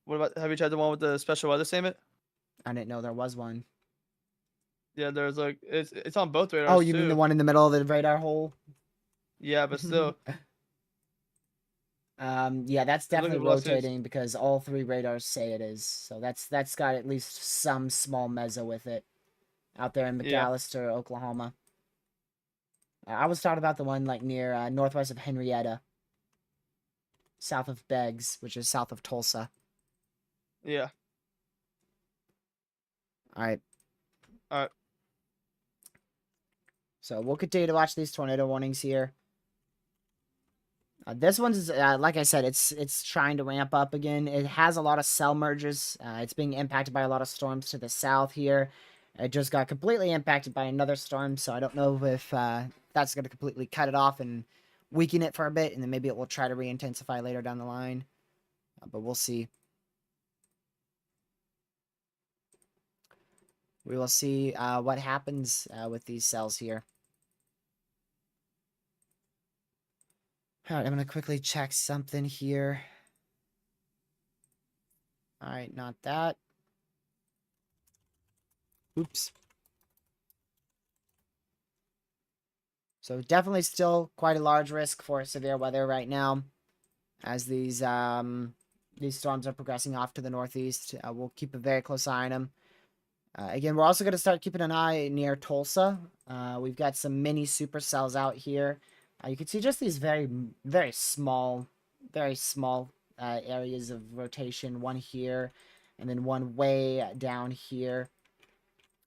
What about? Have you tried the one with the special weather statement? I didn't know there was one. Yeah, there's like it's on both radars. Oh, you mean the one in the middle of the radar hole? Yeah, but still. Yeah, that's definitely Los Angeles. rotating because all 3 radars say it is. So that's got at least some small meso with it out there in Yeah. McAllister, Oklahoma. I was talking about the one like near northwest of Henrietta, south of Beggs, which is south of Tulsa. Yeah. All right. All right. So we'll continue to watch these tornado warnings here. This one's, like I said, it's trying to ramp up again. It has a lot of cell merges. It's being impacted by a lot of storms to the south here. It just got completely impacted by another storm, so I don't know if that's going to completely cut it off and weaken it for a bit, and then maybe it will try to re-intensify later down the line. But we'll see. We will see what happens with these cells here. Alright, I'm going to quickly check something here. Alright, not that. Oops. So definitely still quite a large risk for severe weather right now. As these storms are progressing off to the northeast. We'll keep a very close eye on them. Again, we're also going to start keeping an eye near Tulsa. We've got some mini supercells out here. You can see just these very, very small areas of rotation. One here, and then one way down here.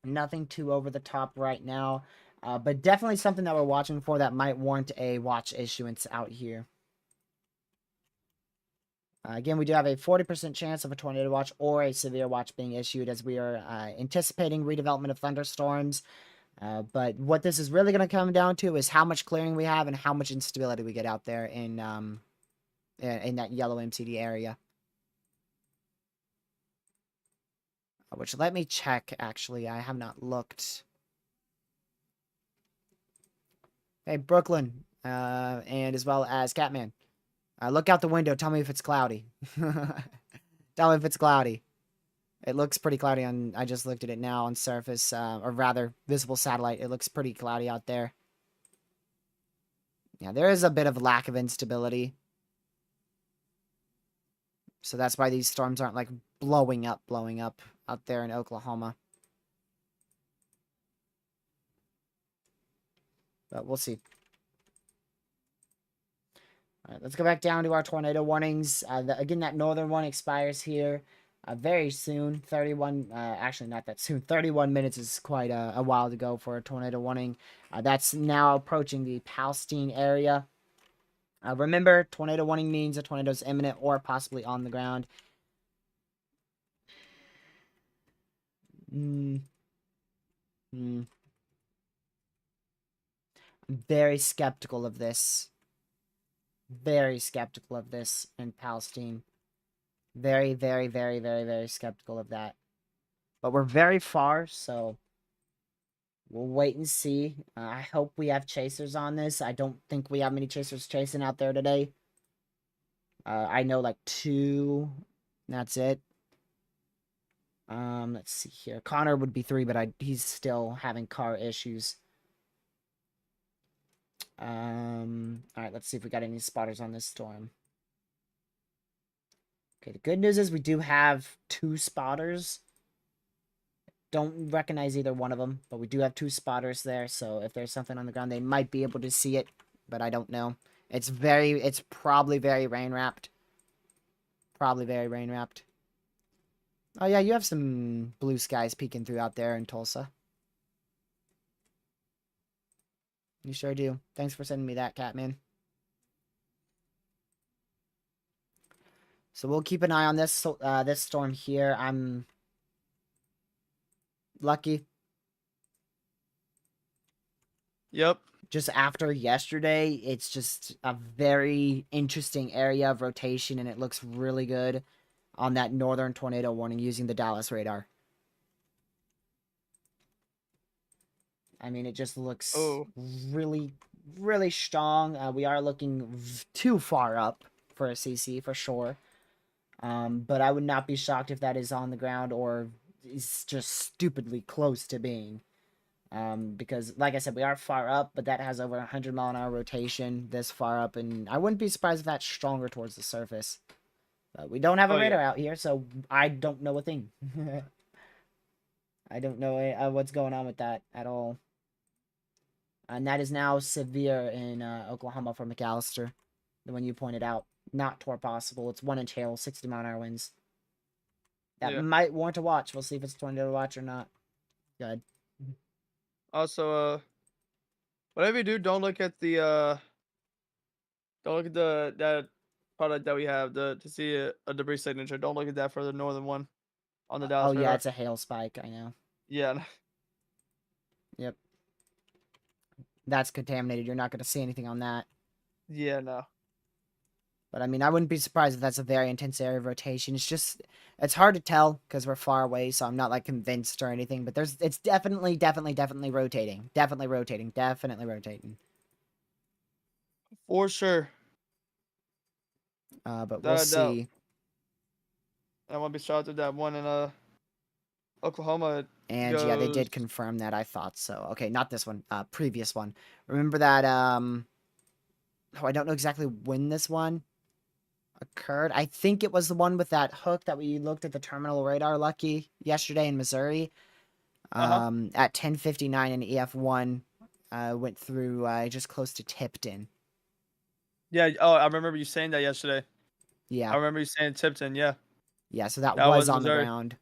Nothing too over the top right now, but definitely something that we're watching for that might warrant a watch issuance out here. Again, we do have a 40% chance of a tornado watch or a severe watch being issued as we are anticipating redevelopment of thunderstorms. But what this is really going to come down to is how much clearing we have and how much instability we get out there in that yellow MCD area. Which let me check, actually. I have not looked. Hey, Brooklyn, and as well as Catman. Look out the window. Tell me if it's cloudy. Tell me if it's cloudy. It looks pretty cloudy on. I just looked at it now on surface, or rather, visible satellite. It looks pretty cloudy out there. Yeah, there is a bit of lack of instability. So that's why these storms aren't like blowing up out there in Oklahoma. But we'll see. All right, let's go back down to our tornado warnings. Again, that northern one expires here very soon. 31, actually not that soon. 31 minutes is quite a while to go for a tornado warning. That's now approaching the Palestine area. Remember, tornado warning means a tornado is imminent or possibly on the ground. I'm very skeptical of this. Very skeptical of this in Palestine. Very, very, very, very, very skeptical of that. But we're very far, so we'll wait and see. I hope we have chasers on this. I don't think we have many chasers chasing out there today. I know like 2. That's it. Let's see here. Connor would be 3, but he's still having car issues. Alright, let's see if we got any spotters on this storm. Okay, the good news is we do have 2 spotters. Don't recognize either one of them, but we do have 2 spotters there, so if there's something on the ground, they might be able to see it, but I don't know. It's probably very rain-wrapped. Probably very rain-wrapped. Oh yeah, you have some blue skies peeking through out there in Tulsa. You sure do. Thanks for sending me that, Catman. So we'll keep an eye on this this storm here. I'm lucky. Yep. Just after yesterday, it's just a very interesting area of rotation, and it looks really good on that northern tornado warning using the Dallas radar. I mean, it just looks really, really strong. We are looking too far up for a CC for sure. But I would not be shocked if that is on the ground or is just stupidly close to being. Because, like I said, we are far up, but that has over 100-mile-an-hour rotation this far up, and I wouldn't be surprised if that's stronger towards the surface. But we don't have a radar out here, so I don't know a thing. I don't know what's going on with that at all. And that is now severe in Oklahoma for McAllister, the one you pointed out. Not torp possible. It's 1-inch hail, 60-mile-an-hour winds. That might warrant a watch. We'll see if it's a tornado watch or not. Good. Also, whatever you do, don't look at that product that we have to see a debris signature. Don't look at that for the northern one on the Dallas radar. Yeah, it's a hail spike. I know. Yeah. Yep. That's contaminated. You're not going to see anything on that. Yeah, no. But I mean, I wouldn't be surprised if that's a very intense area of rotation. It's hard to tell because we're far away, so I'm not like convinced or anything. But it's definitely rotating. Definitely rotating. For sure. But we'll see. I want to be shocked if that one in Oklahoma. And yeah, they did confirm that. I thought so. Okay, not this one. Previous one. Remember that? Oh, I don't know exactly when this one occurred. I think it was the one with that hook that we looked at the terminal radar lucky yesterday in Missouri. At 10:59 in EF1, went through just close to Tipton. Yeah. Oh, I remember you saying that yesterday. Yeah. I remember you saying Tipton. Yeah. Yeah. So that was on the ground.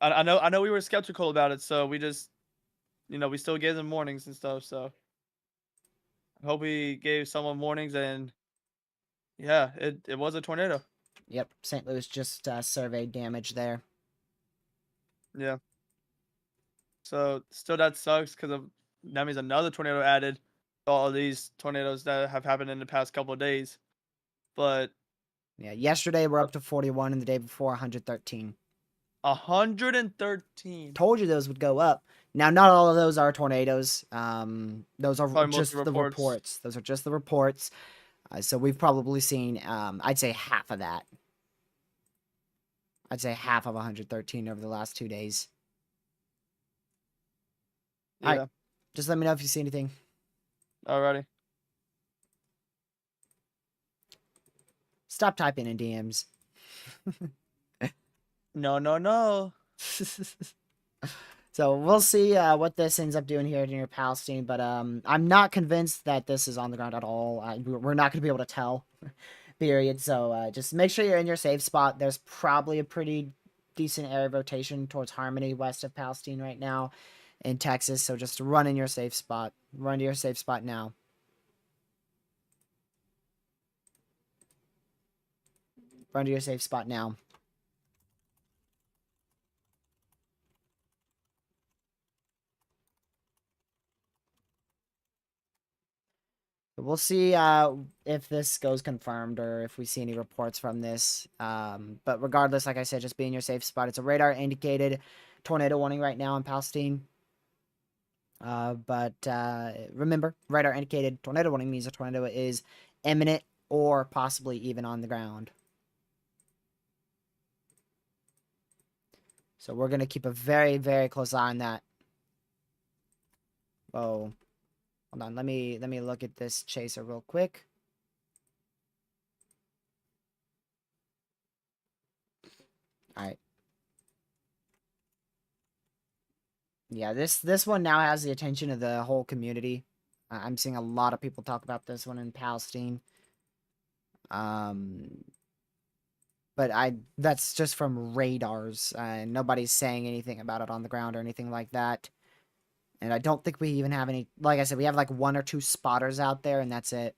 I know we were skeptical about it, so we just, we still gave them warnings and stuff. So I hope we gave someone warnings, and yeah, it was a tornado. Yep, St. Louis just surveyed damage there. Yeah. So still that sucks because that means another tornado added to all of these tornadoes that have happened in the past couple of days. But yeah, yesterday we're up to 41, and the day before 113. 113. Told you those would go up. Now, not all of those are tornadoes. Those are Probably just mostly the reports. reports. Those are just the reports. So we've probably seen, I'd say half of that. I'd say half of 113 over the last 2 days. All Yeah. right. Just let me know if you see anything. Alrighty. Stop typing in DMs. No. So we'll see what this ends up doing here near Palestine, but I'm not convinced that this is on the ground at all. We're not going to be able to tell, period. So just make sure you're in your safe spot. There's probably a pretty decent area of rotation towards Harmony west of Palestine right now in Texas. So just run in your safe spot. Run to your safe spot now. Run to your safe spot now. We'll see if this goes confirmed or if we see any reports from this. But regardless, like I said, just be in your safe spot. It's a radar indicated tornado warning right now in Palestine. But remember, radar indicated tornado warning means a tornado is imminent or possibly even on the ground. So we're going to keep a very, very close eye on that. Whoa. Hold on, let me look at this chaser real quick. All right. Yeah, this one now has the attention of the whole community. I'm seeing a lot of people talk about this one in Palestine. But that's just from radars. Nobody's saying anything about it on the ground or anything like that. And I don't think we even have any, like I said, we have like 1 or 2 spotters out there and that's it.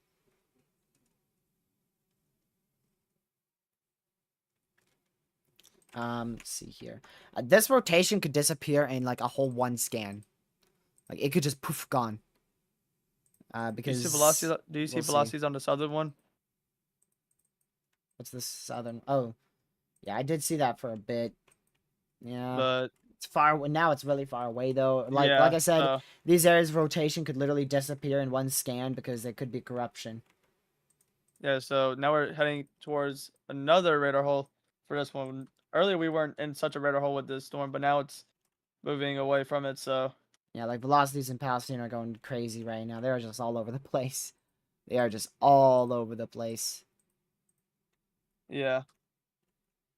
Let's see here. This rotation could disappear in like a whole 1 scan. Like it could just poof gone. Because Do you see we'll see. velocities on the southern one? What's this southern? Oh, yeah, I did see that for a bit. Yeah, But it's far. Now it's really far away though. Like yeah, I said, so these areas of rotation could literally disappear in 1 scan because there could be corruption. so now we're heading towards another radar hole for this one. Earlier we weren't in such a radar hole with this storm, but now it's moving away from it. So Yeah, like velocities in Palestine are going crazy right now. They're just all over the place. They are just all over the place. yeah,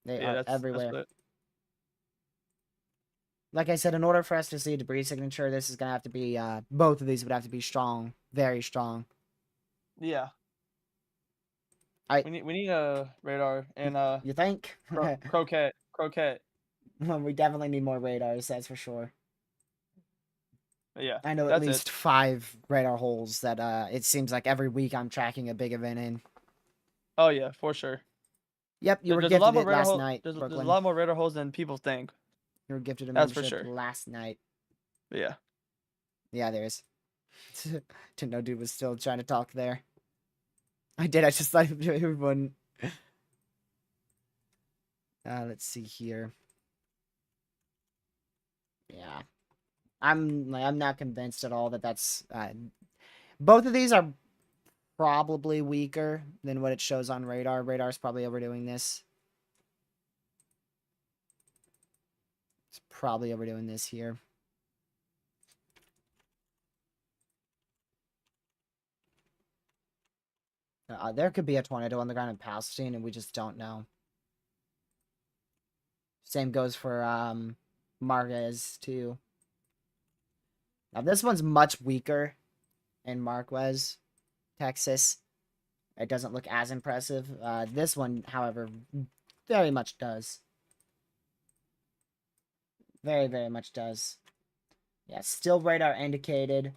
They yeah, are that's everywhere. what. Like I said, in order for us to see a debris signature, this is gonna have to be both of these would have to be strong, very strong. Yeah, I we need a radar and you think? croquet. We definitely need more radars, that's for sure. But yeah, I know at that's it. least 5 radar holes that it seems like every week I'm tracking a big event in. Oh yeah, for sure. Yep, you were There's a lot gifted more it radar last hole. night, There's a Brooklyn. lot more radar holes than people think. You were gifted a That's for membership sure. last night. But yeah. Yeah, there is. Didn't know dude was still trying to talk there. I did, I just thought he wouldn't. Let's see here. Yeah. I'm not convinced at all that that's both of these are probably weaker than what it shows on radar. Radar's probably overdoing this. It's probably overdoing this here. There could be a tornado on the ground in Palestine, and we just don't know. Same goes for Marquez too. Now this one's much weaker in Marquez, Texas. It doesn't look as impressive. This one, however, very much does. Very, very much does. Yeah, still radar indicated.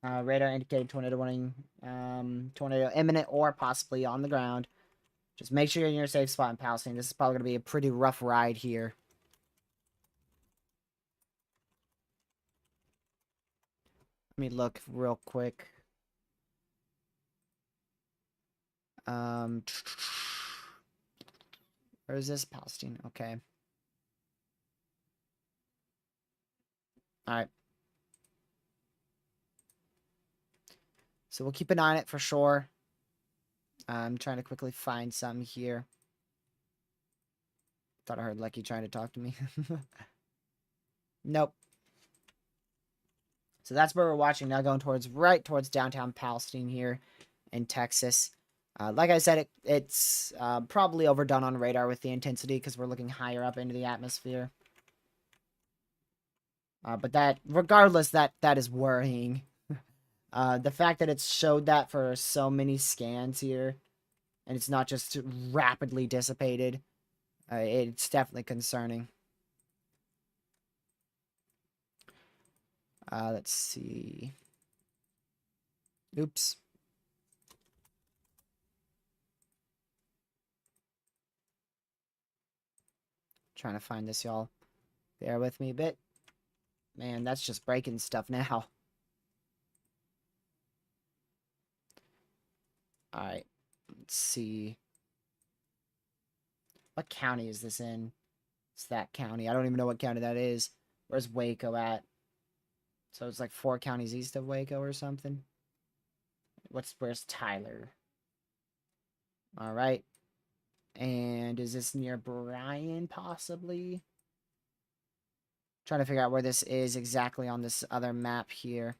Radar indicated tornado warning. Tornado imminent or possibly on the ground. Just make sure you're in your safe spot in Palestine. This is probably going to be a pretty rough ride here. Let me look real quick. Where is this? Palestine. Okay. All right. So we'll keep an eye on it for sure. I'm trying to quickly find some here. Thought I heard Lucky trying to talk to me. Nope. So that's where we're watching now, going right towards downtown Palestine here in Texas. Like I said, it's probably overdone on radar with the intensity because we're looking higher up into the atmosphere. But regardless, that is worrying. The fact that it's showed that for so many scans here, and it's not just rapidly dissipated, it's definitely concerning. Let's see. Oops. Trying to find this, y'all. Bear with me a bit. Man, that's just breaking stuff now. Alright. Let's see. What county is this in? It's that county. I don't even know what county that is. Where's Waco at? So it's like 4 counties east of Waco or something. Where's Tyler? Alright. And is this near Bryan, possibly? Trying to figure out where this is exactly on this other map here.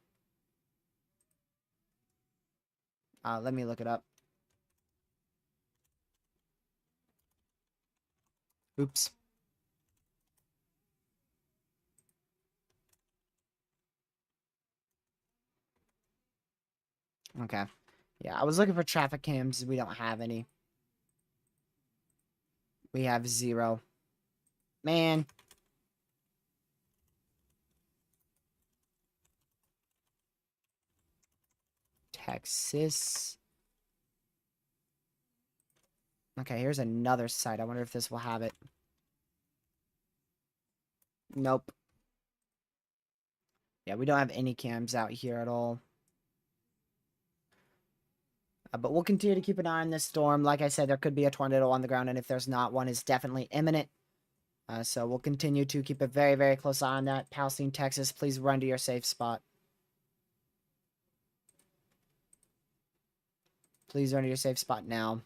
Let me look it up. Oops. Okay. Yeah, I was looking for traffic cams. We don't have any. We have 0. Man. Texas. Okay, here's another site. I wonder if this will have it. Nope. Yeah, we don't have any cams out here at all. But we'll continue to keep an eye on this storm. Like I said, there could be a tornado on the ground, and if there's not, one is definitely imminent. So we'll continue to keep a very, very close eye on that. Palestine, Texas, please run to your safe spot. Please run to your safe spot now.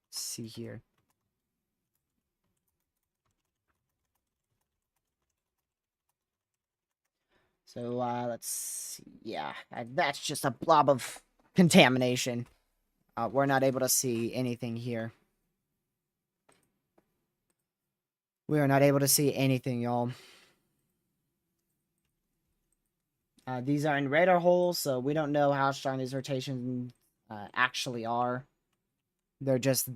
Let's see here. So, let's see. Yeah, that's just a blob of contamination. We're not able to see anything here. We are not able to see anything, y'all. These are in radar holes, so we don't know how strong these rotations actually are. They're just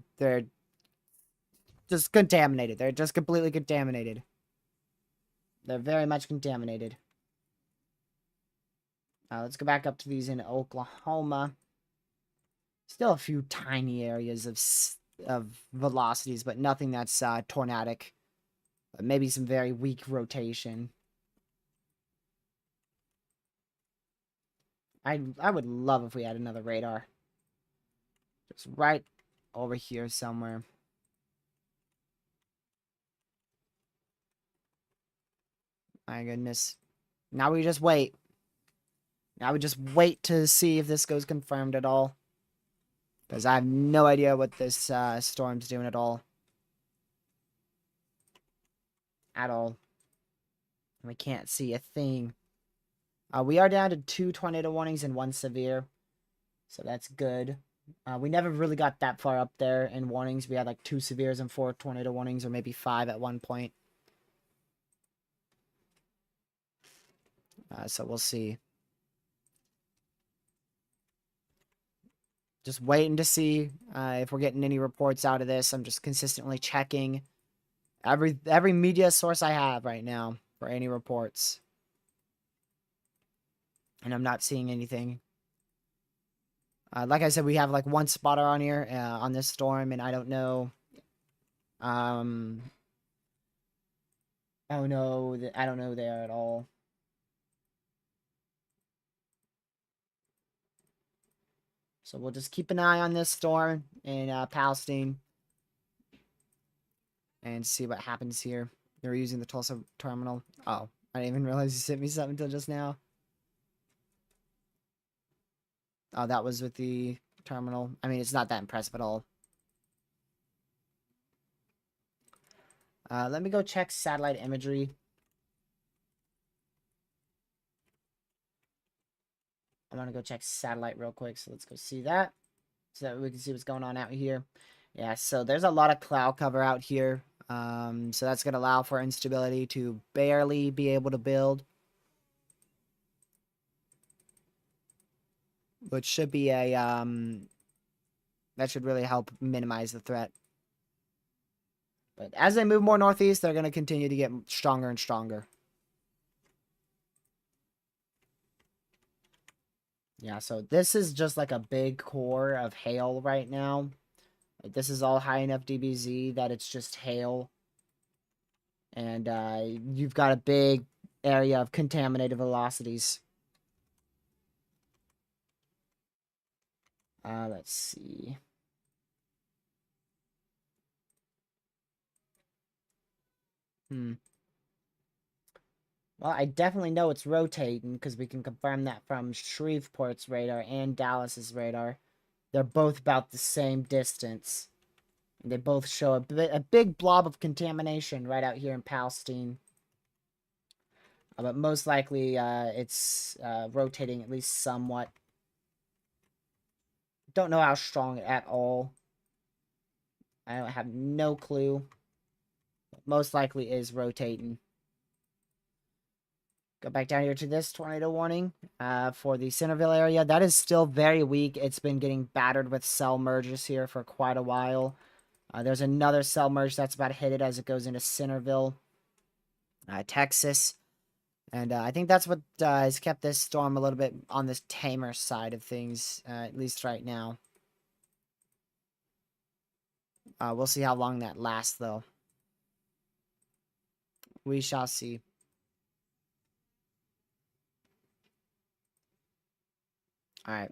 contaminated. They're just completely contaminated. They're very much contaminated. Let's go back up to these in Oklahoma. Still a few tiny areas of velocities, but nothing that's tornadic. Maybe some very weak rotation. I would love if we had another radar. Just right over here somewhere. My goodness. Now we just wait. Now we just wait to see if this goes confirmed at all. Because I have no idea what this storm's doing at all. At all. We can't see a thing. We are down to 2 tornado warnings and 1 severe. So that's good. We never really got that far up there in warnings. We had like 2 severes and 4 tornado warnings, or maybe 5 at one point. So we'll see. Just waiting to see if we're getting any reports out of this. I'm just consistently checking every media source I have right now for any reports. And I'm not seeing anything. Like I said, we have like 1 spotter on here on this storm, and I don't know. I don't know there at all. So we'll just keep an eye on this storm in Palestine and see what happens here. They're using the Tulsa terminal. Oh, I didn't even realize you sent me something until just now. Oh, that was with the terminal. I mean, it's not that impressive at all. Let me go check satellite imagery. I'm gonna go check satellite real quick. So let's go see that, so that we can see what's going on out here. Yeah, so there's a lot of cloud cover out here. So that's gonna allow for instability to barely be able to build, which should be a that should really help minimize the threat. But as they move more northeast, they're gonna continue to get stronger and stronger. Yeah, so this is just like a big core of hail right now. Like, this is all high enough DBZ that it's just hail. And you've got a big area of contaminated velocities. Let's see. Well, I definitely know it's rotating because we can confirm that from Shreveport's radar and Dallas's radar. They're both about the same distance. And they both show a big blob of contamination right out here in Palestine. But most likely it's rotating at least somewhat. Don't know how strong at all. I don't have no clue. But most likely is rotating. Go back down here to this tornado warning for the Centerville area. That is still very weak. It's been getting battered with cell merges here for quite a while. There's another cell merge that's about to hit it as it goes into Centerville, Texas. And I think that's what has kept this storm a little bit on this tamer side of things, at least right now. We'll see how long that lasts, though. We shall see. All right.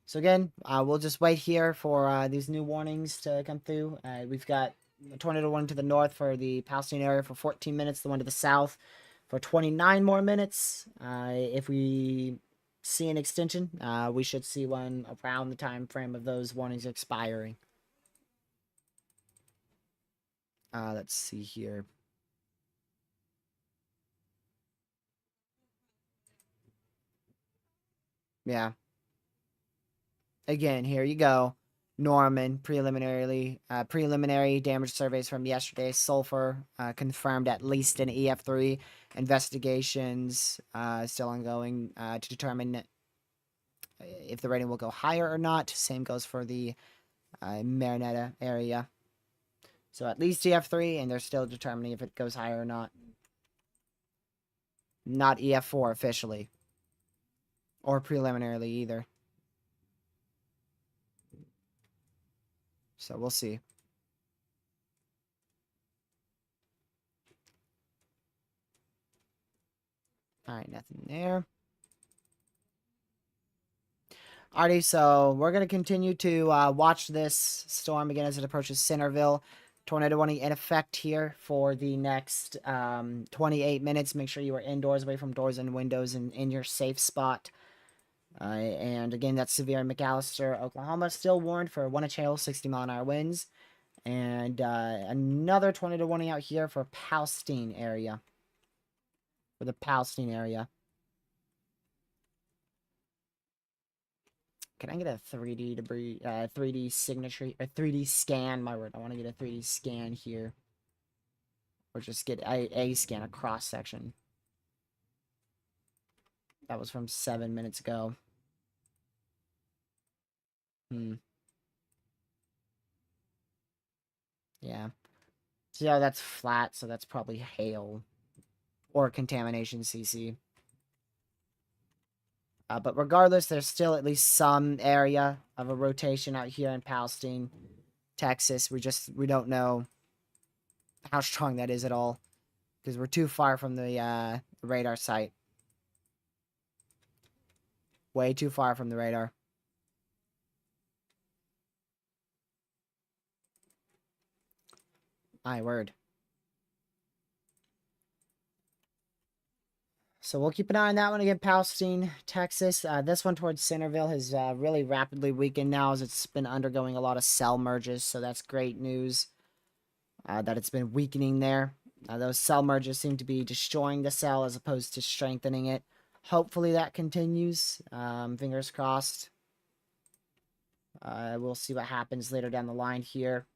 So again, we'll just wait here for these new warnings to come through. We've got a tornado warning to the north for the Palestine area for 14 minutes, the one to the south for 29 more minutes. If we see an extension, we should see one around the time frame of those warnings expiring. Let's see here. Yeah. Again, here you go. Norman, preliminary damage surveys from yesterday. Sulfur confirmed at least an EF3. Investigations still ongoing to determine if the rating will go higher or not. Same goes for the Marinetta area. So at least EF3, and they're still determining if it goes higher or not. Not EF4 officially. Or preliminarily either. So we'll see. Alright, nothing there. Alrighty, so we're going to continue to watch this storm again as it approaches Centerville. Tornado warning in effect here for the next 28 minutes. Make sure you are indoors, away from doors and windows, and in your safe spot. And again, that's severe in McAllister, Oklahoma. Still warned for 1-inch hail, 60-mile-an-hour winds. And another tornado warning out here for Palestine area. For the Palestine area. Can I get a 3D debris, 3D signature, or 3D scan? My word, I want to get a 3D scan here. Or just get a scan, a cross section. That was from 7 minutes ago. Yeah. See how that's flat, so that's probably hail. Or contamination CC. But regardless, there's still at least some area of a rotation out here in Palestine, Texas. We don't know how strong that is at all, because we're too far from the radar site. Way too far from the radar. My word. So we'll keep an eye on that one again, Palestine, Texas. This one towards Centerville has really rapidly weakened now as it's been undergoing a lot of cell merges. So that's great news that it's been weakening there. Those cell merges seem to be destroying the cell as opposed to strengthening it. Hopefully that continues. Fingers crossed. We'll see what happens later down the line here.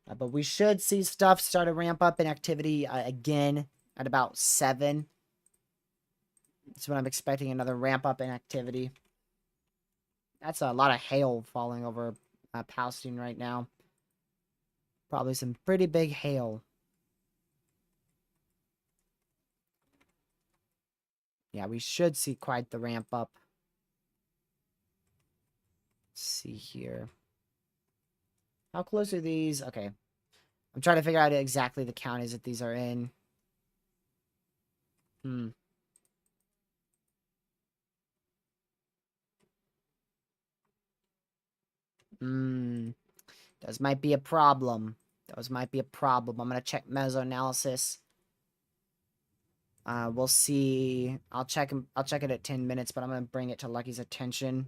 But we should see stuff start to ramp up in activity again at about 7. That's when I'm expecting another ramp up in activity. That's a lot of hail falling over Palestine right now. Probably some pretty big hail. Yeah, we should see quite the ramp up. Let's see here. How close are these? Okay. I'm trying to figure out exactly the counties that these are in. Those might be a problem. Those might be a problem. I'm going to check meso analysis. We'll see. I'll check it at 10 minutes, but I'm going to bring it to Lucky's attention.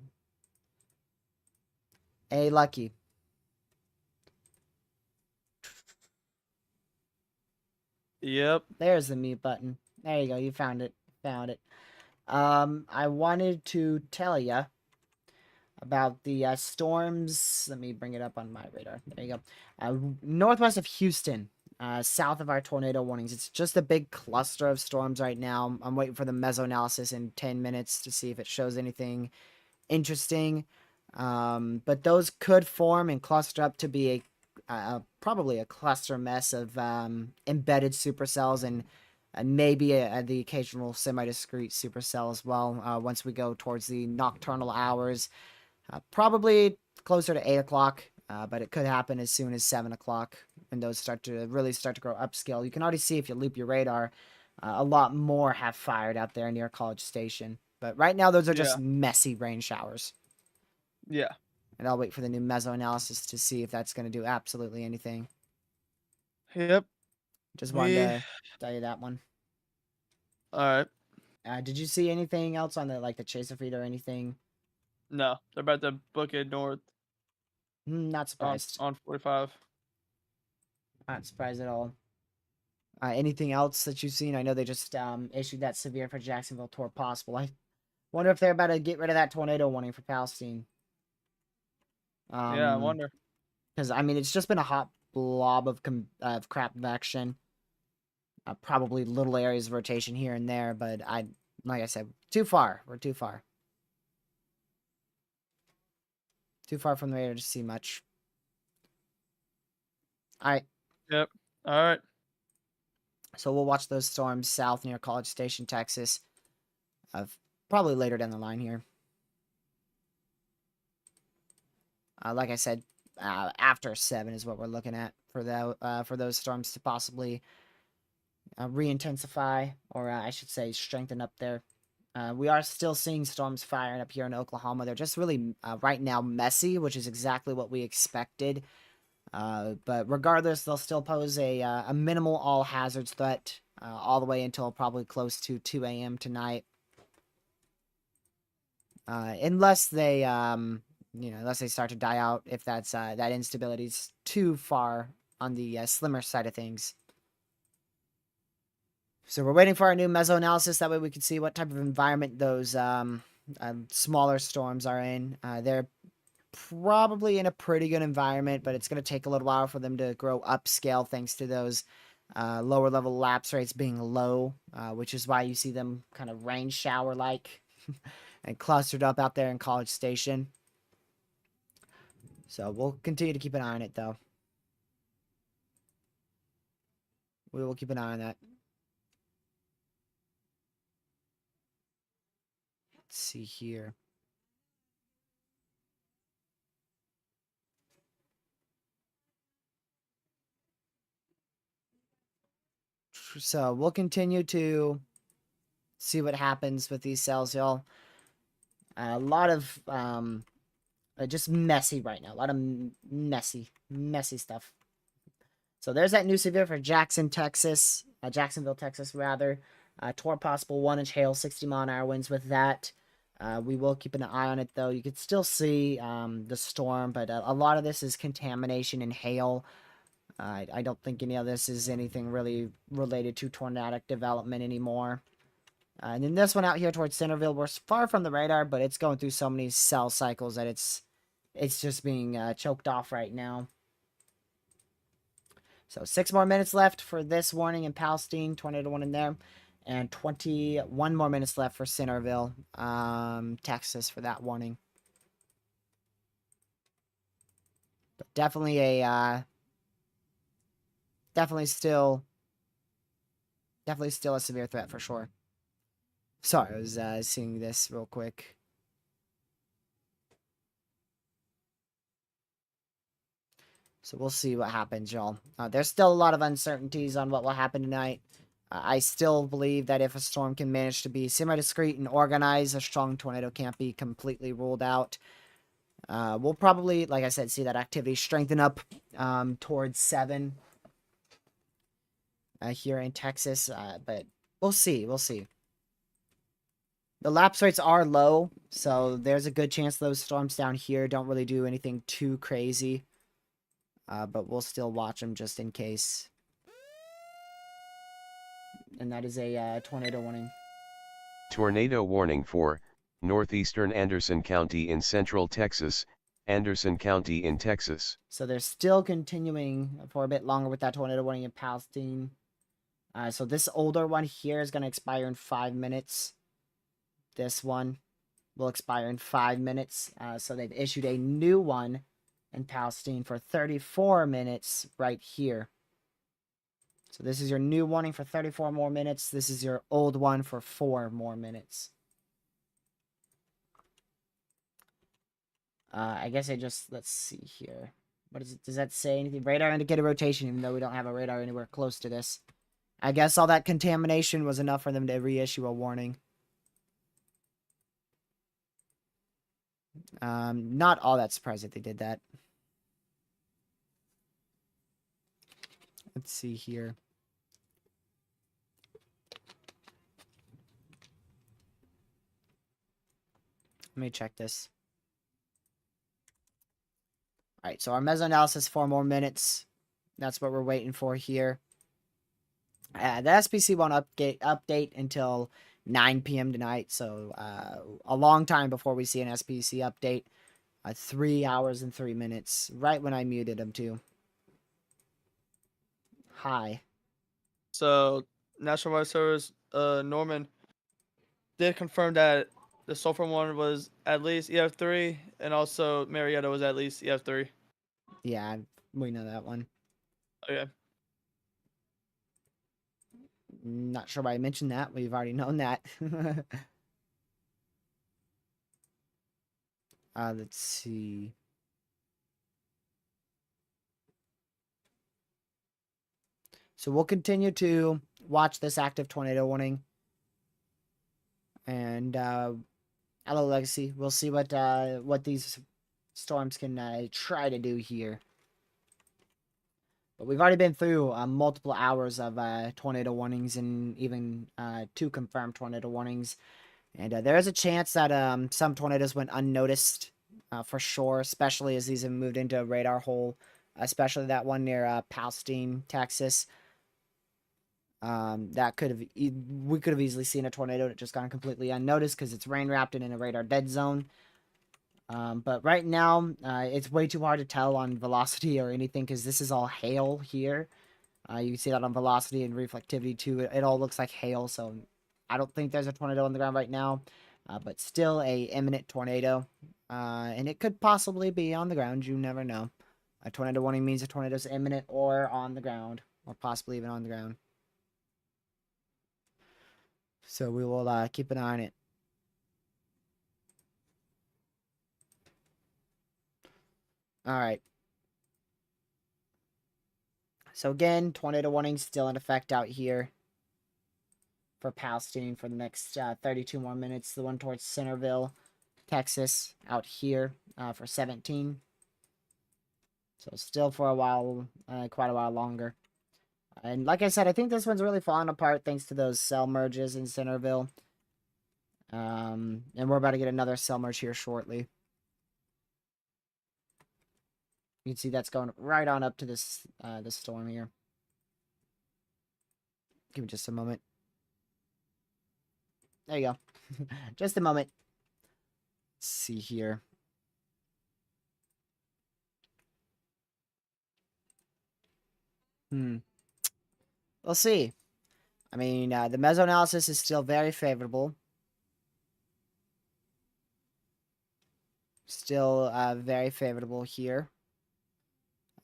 Hey, Lucky. Yep. There's the mute button. There you go. You found it. Found it. I wanted to tell you about the storms. Let me bring it up on my radar. There you go. Northwest of Houston, south of our tornado warnings. It's just a big cluster of storms right now. I'm waiting for the meso analysis in 10 minutes to see if it shows anything interesting. But those could form and cluster up to be probably a cluster mess of embedded supercells and maybe the occasional semi-discrete supercell as well once we go towards the nocturnal hours. Probably closer to 8 o'clock, but it could happen as soon as 7 o'clock when those really start to grow upscale. You can already see if you loop your radar, a lot more have fired out there near College Station. But right now, those are just messy rain showers. Yeah. And I'll wait for the new meso analysis to see if that's going to do absolutely anything. Yep. Just wanted to tell you that one. All right. Did you see anything else on the chaser feed or anything? No, they're about to book it north. Not surprised. On 45. Not surprised at all. Anything else that you've seen? I know they just issued that severe for Jacksonville tour possible. I wonder if they're about to get rid of that tornado warning for Palestine. Yeah, I wonder. Because, I mean, it's just been a hot blob of crap convection. Probably little areas of rotation here and there, but like I said, too far. We're too far. Too far from the radar to see much. All right. Yep. All right. So we'll watch those storms south near College Station, Texas. Probably later down the line here. Like I said, after 7 is what we're looking at for those storms to possibly re-intensify, or I should say strengthen up there. We are still seeing storms firing up here in Oklahoma. They're just really, right now, messy, which is exactly what we expected. But regardless, they'll still pose a minimal all-hazards threat all the way until probably close to 2 a.m. tonight. Unless they, unless they start to die out, if that's that instability's too far on the slimmer side of things. So we're waiting for our new meso analysis. That way we can see what type of environment those smaller storms are in. They're probably in a pretty good environment, but it's going to take a little while for them to grow upscale thanks to those lower level lapse rates being low, which is why you see them kind of rain shower like and clustered up out there in College Station. So we'll continue to keep an eye on it, though. We will keep an eye on that. Let's see here. So we'll continue to see what happens with these cells, y'all. A lot of just messy right now. A lot of messy stuff. So there's that new severe for Jacksonville, Texas, rather. Toward possible 1-inch hail, 60-mile-an-hour winds with that. We will keep an eye on it, though. You can still see the storm, but a lot of this is contamination and hail. I don't think any of this is anything really related to tornadic development anymore. And then this one out here towards Centerville, we're far from the radar, but it's going through so many cell cycles that it's just being choked off right now. So 6 more minutes left for this warning in Palestine, tornado one in there, and 21 more minutes left for Centerville, Texas, for that warning. But definitely a definitely still a severe threat for sure. Sorry, I was seeing this real quick. So we'll see what happens, y'all. There's still a lot of uncertainties on what will happen tonight. I still believe that if a storm can manage to be semi-discreet and organized, a strong tornado can't be completely ruled out. We'll probably, like I said, see that activity strengthen up towards 7 here in Texas, but we'll see. We'll see. The lapse rates are low, so there's a good chance those storms down here don't really do anything too crazy. But we'll still watch them just in case. And that is a tornado warning. Tornado warning for northeastern Anderson County in central Texas, Anderson County in Texas. So they're still continuing for a bit longer with that tornado warning in Palestine. So this older one here is going to expire in 5 minutes. This one will expire in 5 minutes. So they've issued a new one in Palestine for 34 minutes right here. So this is your new warning for 34 more minutes. This is your old one for 4 more minutes. I guess let's see here. What is it? Does that say anything? Radar indicated rotation, even though we don't have a radar anywhere close to this. I guess all that contamination was enough for them to reissue a warning. Not all that surprised that they did that. Let's see here. Let me check this. Alright, so our meso analysis, 4 more minutes. That's what we're waiting for here. The SPC won't update until 9 p.m. tonight, so a long time before we see an SPC update. 3 hours and 3 minutes, right when I muted him too. Hi. So National Weather Service, Norman did confirm that the sulfur one was at least EF3, and also Marietta was at least EF3. Yeah, we know that one. Okay. Not sure why I mentioned that. We've already known that. Let's see. So we'll continue to watch this active tornado warning. And hello, Legacy. We'll see what these storms can try to do here. But we've already been through multiple hours of tornado warnings and even 2 confirmed tornado warnings. And there is a chance that some tornadoes went unnoticed for sure, especially as these have moved into a radar hole, especially that one near Palestine, Texas. That we could have easily seen a tornado that just gone completely unnoticed because it's rain wrapped and in a radar dead zone. But right now, it's way too hard to tell on velocity or anything because this is all hail here. You can see that on velocity and reflectivity too. It all looks like hail, so I don't think there's a tornado on the ground right now. But still a imminent tornado. And it could possibly be on the ground. You never know. A tornado warning means a tornado is imminent or on the ground. Or possibly even on the ground. So we will keep an eye on it. Alright. So again, tornado warning still in effect out here. for Palestine for the next 32 more minutes. The one towards Centerville, Texas, out here for 17. So still for a while, quite a while longer. And like I said, I think this one's really falling apart thanks to those cell merges in Centerville. And we're about to get another cell merge here shortly. You can see that's going right on up to this this storm here. Give me just a moment. There you go. Just a moment. Let's see here. We'll see. I mean, the meso analysis is still very favorable. Still very favorable here.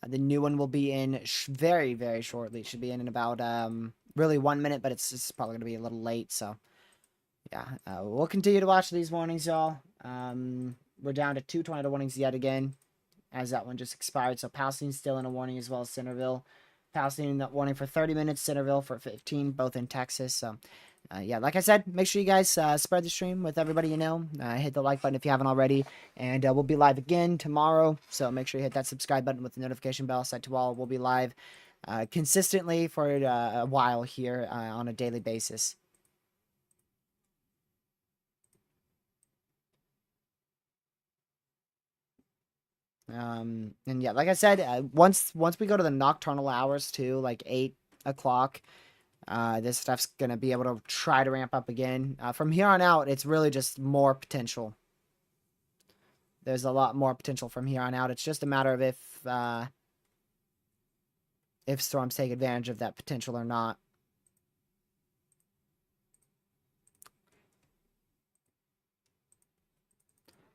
The new one will be in very, very shortly. It should be in about really 1 minute, but it's probably going to be a little late. So, yeah, we'll continue to watch these warnings, y'all. We're down to 2 tornado warnings yet again, as that one just expired. So, Palestine's still in a warning as well as Centerville. Palestine in that warning for 30 minutes, Centerville for 15, both in Texas. So, yeah, like I said, make sure you guys spread the stream with everybody you know. Hit the like button if you haven't already. And we'll be live again tomorrow. So make sure you hit that subscribe button with the notification bell set to all. We'll be live consistently for a while here on a daily basis. And yeah, like I said, once we go to the nocturnal hours too, like 8 o'clock, this stuff's going to be able to try to ramp up again. From here on out, it's really just more potential. There's a lot more potential from here on out. It's just a matter of if storms take advantage of that potential or not.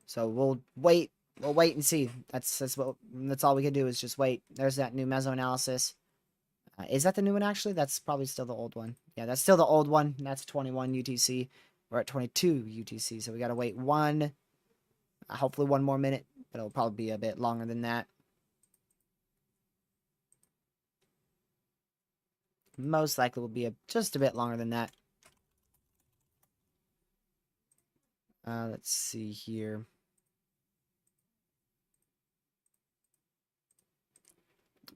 So we'll wait. We'll wait and see. That's all we can do is just wait. There's that new meso analysis. Is that the new one, actually? That's probably still the old one. Yeah, that's still the old one. That's 21 UTC. We're at 22 UTC, so we got to wait hopefully 1 more minute, but it'll probably be a bit longer than that. Most likely will be just a bit longer than that. Let's see here.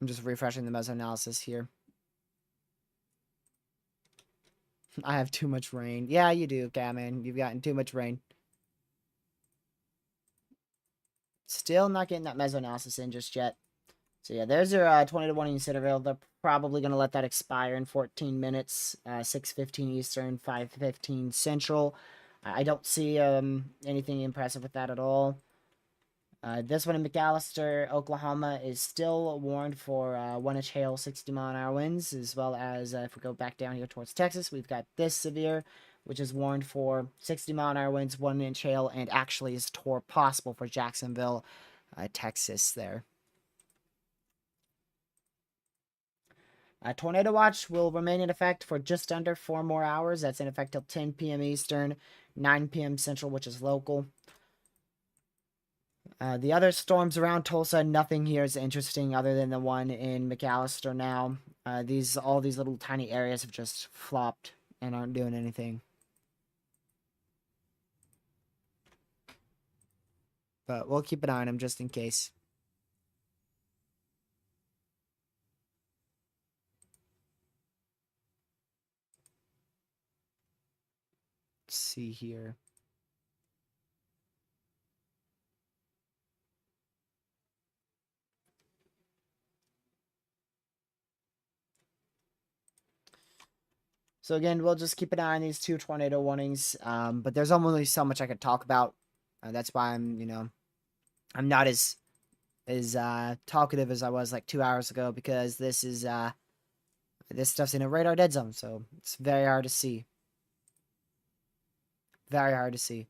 I'm just refreshing the meso analysis here. I have too much rain. Yeah, you do, Catman. You've gotten too much rain. Still not getting that meso analysis in just yet. So yeah, there's your 20 to 1 in Centerville. They're probably going to let that expire in 14 minutes. 6:15 Eastern, 5:15 Central. I don't see anything impressive with that at all. This one in McAllister, Oklahoma, is still warned for 1-inch hail, 60-mile-an-hour winds, as well as if we go back down here towards Texas, we've got this severe, which is warned for 60-mile-an-hour winds, 1-inch hail, and actually is possible for Jacksonville, Texas there. Tornado watch will remain in effect for just under 4 more hours. That's in effect till 10 p.m. Eastern, 9 p.m. Central, which is local. The other storms around Tulsa, nothing here is interesting other than the one in McAllister now. All these little tiny areas have just flopped and aren't doing anything. But we'll keep an eye on them just in case. Let's see here. So again, we'll just keep an eye on these 2 tornado warnings. But there's only so much I could talk about. That's why I'm not as talkative as I was like 2 hours ago, because this stuff's in a radar dead zone, so it's very hard to see. Very hard to see.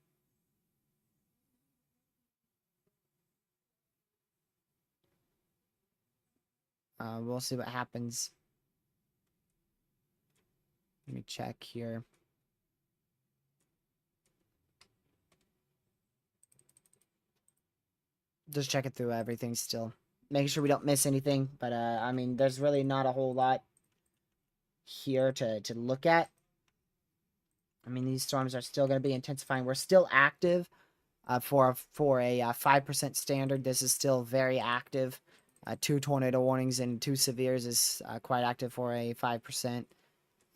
We'll see what happens. Let me check here. Just checking through everything still. Making sure we don't miss anything. But, I mean, there's really not a whole lot here to look at. I mean, these storms are still going to be intensifying. We're still active for a 5% standard. This is still very active. 2 tornado warnings and 2 severes is quite active for a 5%.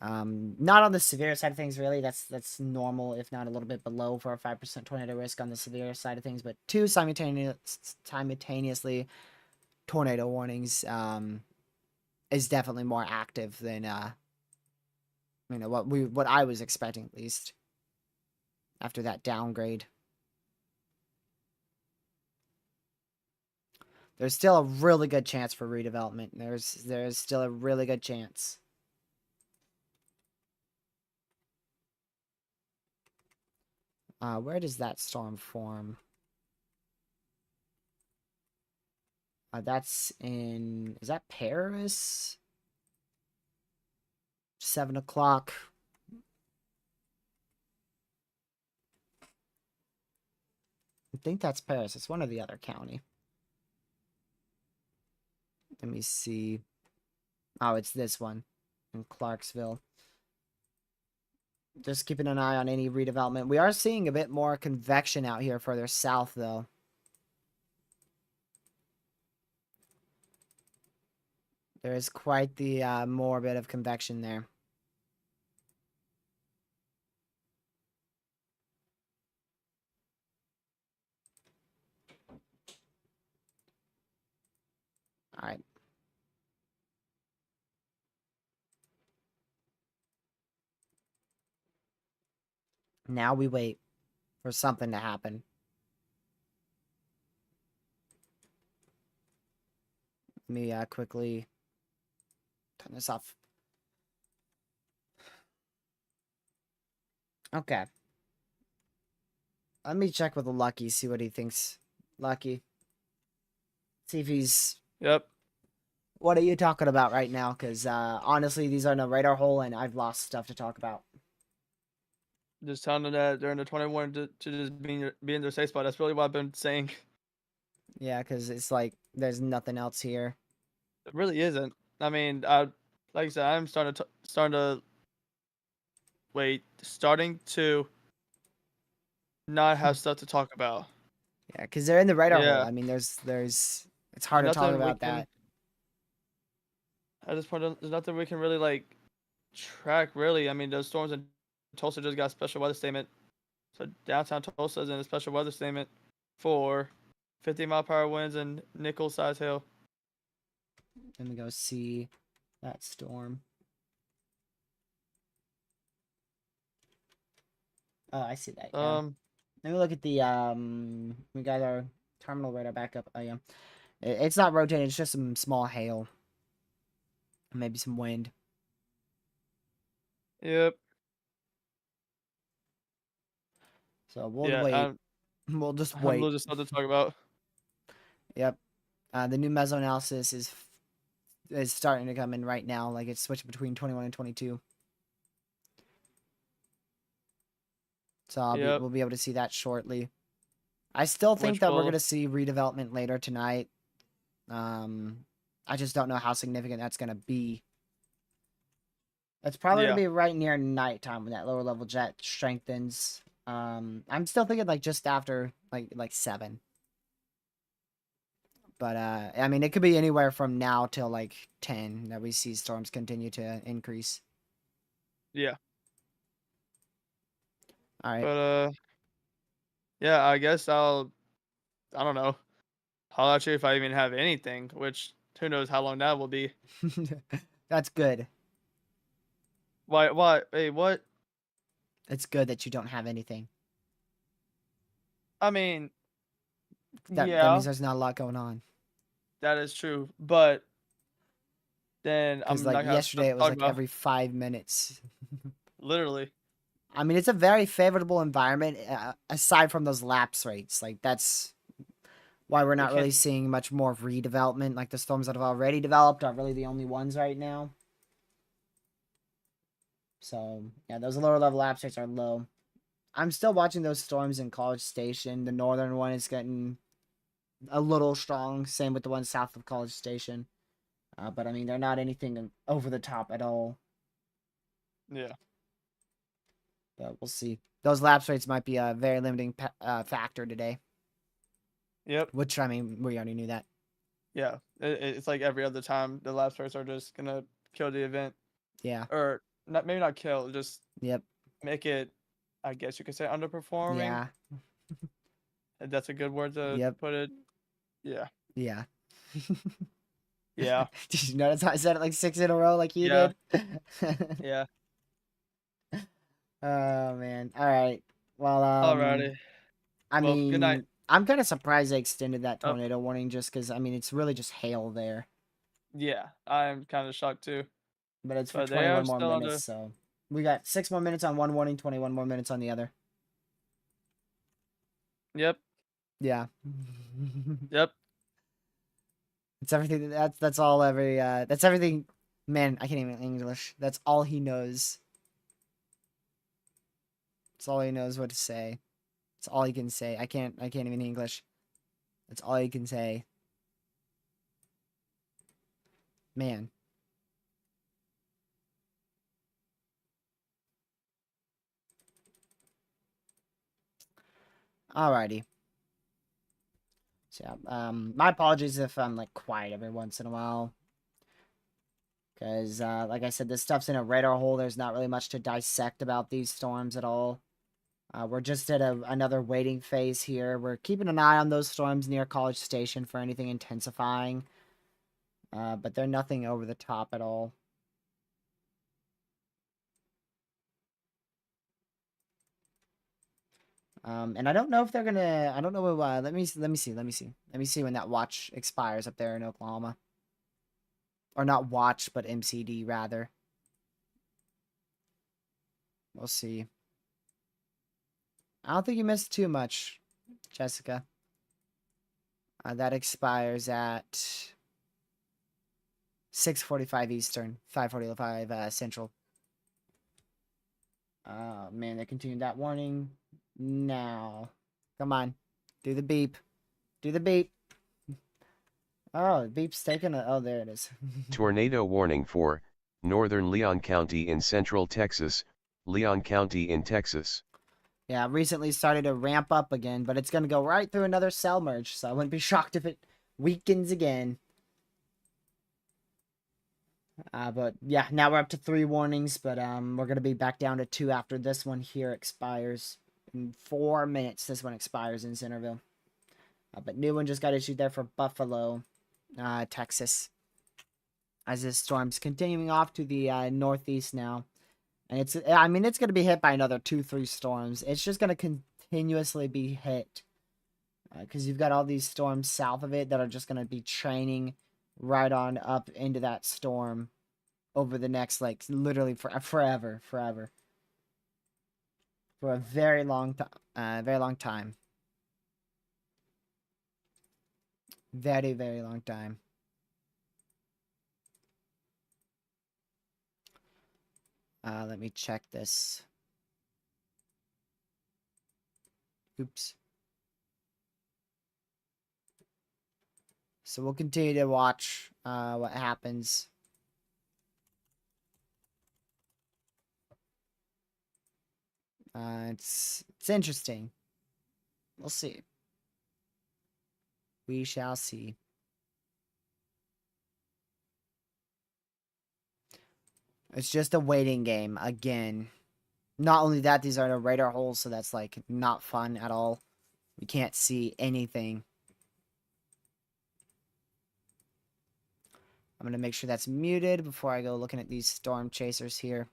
Not on the severe side of things, really. That's normal, if not a little bit below for a 5% tornado risk on the severe side of things. But 2 simultaneously tornado warnings is definitely more active than what I was expecting, at least after that downgrade. There's still a really good chance for redevelopment. There's still a really good chance. Where does that storm form? That's in... Is that Paris? 7 o'clock. I think that's Paris. It's one or the other county. Let me see. Oh, it's this one in Clarksville. Just keeping an eye on any redevelopment. We are seeing a bit more convection out here further south, though. There is quite the more bit of convection there. All right. Now we wait for something to happen. Let me quickly turn this off. Okay. Let me check with Lucky, see what he thinks. Lucky. See if he's... Yep. What are you talking about right now? Because honestly, these are no radar hole, and I've lost stuff to talk about. Just telling them that they're in the 21 to just be in their safe spot. That's really what I've been saying. Yeah, because it's like there's nothing else here. It really isn't. I mean, like I said, I'm starting to not have stuff to talk about. Yeah, because they're in the radar hole. Yeah. I mean, there's it's hard to talk about that. At this point, there's nothing we can really like track. Really, I mean, those storms in Tulsa just got a special weather statement. So downtown Tulsa is in a special weather statement for 50-mile-per-hour winds and nickel-size hail. Let me go see that storm. Oh, I see that. Yeah. Let me look at the we got our terminal radar back up. Oh yeah, it's not rotating. It's just some small hail, maybe some wind. Yep. So we'll wait. We'll just I'm wait. losing stuff to talk about. Yep. The new meso analysis is starting to come in right now. Like it's switching between 21 and 22. So we'll be able to see that shortly. I still think that we're going to see redevelopment later tonight. I just don't know how significant that's going to be. It's probably going to be right near nighttime when that lower level jet strengthens. I'm still thinking like just after like 7. But I mean, it could be anywhere from now till like 10 that we see storms continue to increase. Yeah. All right. But yeah, I guess I don't know. I'll actually if I even have anything, which who knows how long that will be. That's good. Why? Hey, what? It's good that you don't have anything. I mean, that means there's not a lot going on. That is true, but then I'm like not gonna yesterday, it was like every 5 minutes. Literally. I mean, it's a very favorable environment aside from those lapse rates. Like that's why we're not really seeing much more redevelopment. Like the storms that have already developed are really the only ones right now. So yeah, those lower level lapse rates are low. I'm still watching those storms in College Station. The northern one is getting a little strong. Same with the one south of College Station. But I mean, they're not anything over the top at all. Yeah. but we'll see. Those lapse rates might be a very limiting factor today. Yep. Which, I mean, we already knew that. Yeah. It's like every other time the lapse rates are just gonna kill the event, Yeah. or not, maybe not kill, just Yep. make it, I guess you could say, underperforming. Yeah. That's a good word to Yep. put it. Yeah. Yeah. Yeah. Did you notice how I said it like 6 in a row like you Yeah. did? Yeah. Oh man. All right. Well, Alrighty. I Well, good night. mean, I'm kind of surprised they extended that Oh, tornado warning just because, I mean, it's really just hail there. yeah. I'm kind of shocked too. But it's for But they are 21 more still minutes, under. so we got 6 more minutes on one warning, 21 more minutes on the other. Yep. Yeah. Yep. It's everything. That's all. That's everything. Man, I can't even English. That's all he knows. That's all he knows what to say. That's all he can say. I can't even English. That's all he can say. Man. Alrighty. So yeah, my apologies if I'm like quiet every once in a while. Because, like I said, this stuff's in a radar hole. There's not really much to dissect about these storms at all. We're just at another waiting phase here. We're keeping an eye on those storms near College Station for anything intensifying. But they're nothing over the top at all. And I don't know if they're gonna. I don't know. Let me see. Let me see when that watch expires up there in Oklahoma. Or not watch, but MCD rather. We'll see. I don't think you missed too much, Jessica. That expires at 6:45 Eastern, 5:45 Central. Man, they continued that warning. Now, come on, do the beep, do the beep. Oh, the beep's taking a. Oh, there it is. Tornado warning for northern Leon County in central Texas, Leon County in Texas. Yeah, recently started to ramp up again, but it's gonna go right through another cell merge, so I wouldn't be shocked if it weakens again. But yeah, now we're up to 3 warnings, but we're gonna be back down to 2 after this one here expires in 4 minutes. This one expires in Centerville, but new one just got issued there for Buffalo, Texas, as this storm's continuing off to the northeast now, and I mean, it's gonna be hit by another 2-3 storms. It's just gonna continuously be hit because you've got all these storms south of it that are just gonna be training right on up into that storm over the next, like, literally forever for a very long time, very long time, very long time. Let me check this. Oops. So we'll continue to watch what happens. It's interesting. We'll see. We shall see. It's just a waiting game again. Not only that, these are the radar holes, so that's like not fun at all. We can't see anything. I'm gonna make sure that's muted before I go looking at these storm chasers here.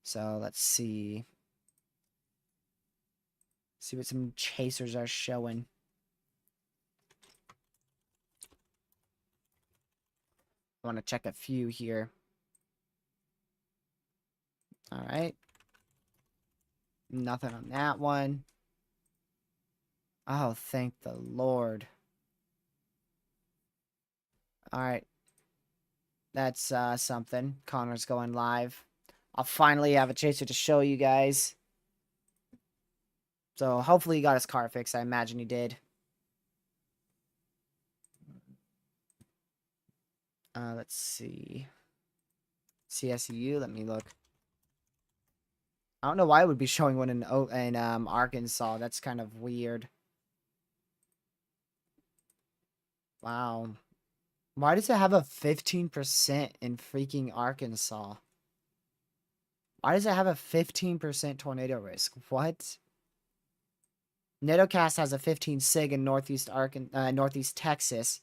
So let's see. See what some chasers are showing. I want to check a few here. All right. Nothing on that one. Oh, thank the Lord. All right. That's something. Connor's going live. I'll finally have a chaser to show you guys. So hopefully he got his car fixed. I imagine he did. Let's see. CSU. Let me look. I don't know why it would be showing one in Arkansas. That's kind of weird. Wow. Why does it have a 15% in freaking Arkansas? Why does it have a 15% tornado risk? What? NatoCast has a 15 sig in Northeast Texas,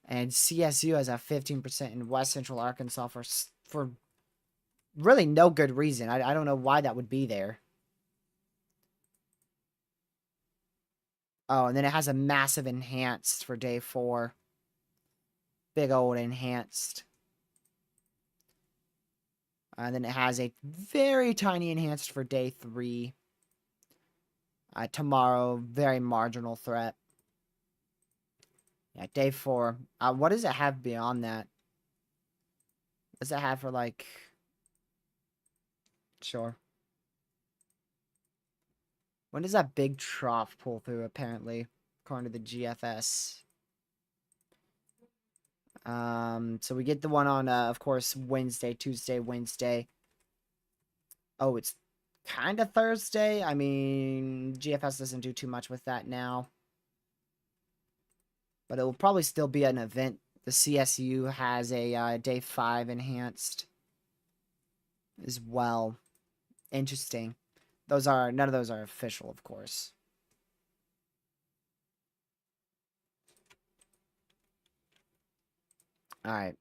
and CSU has a 15% in West Central Arkansas for really no good reason. I don't know why that would be there. Oh, and then it has a massive enhanced for day 4. Big old enhanced. And then it has a very tiny enhanced for day 3. Tomorrow, very marginal threat. Yeah, day 4. What does it have beyond that? What does it have for, like... Sure. When does that big trough pull through, apparently? According to the GFS. So we get the one on, of course, Tuesday, Wednesday. Oh, it's kind of Thursday. I mean, GFS doesn't do too much with that now. But it will probably still be an event. The CSU has a day 5 enhanced as well. Interesting. None of those are official, of course. All right.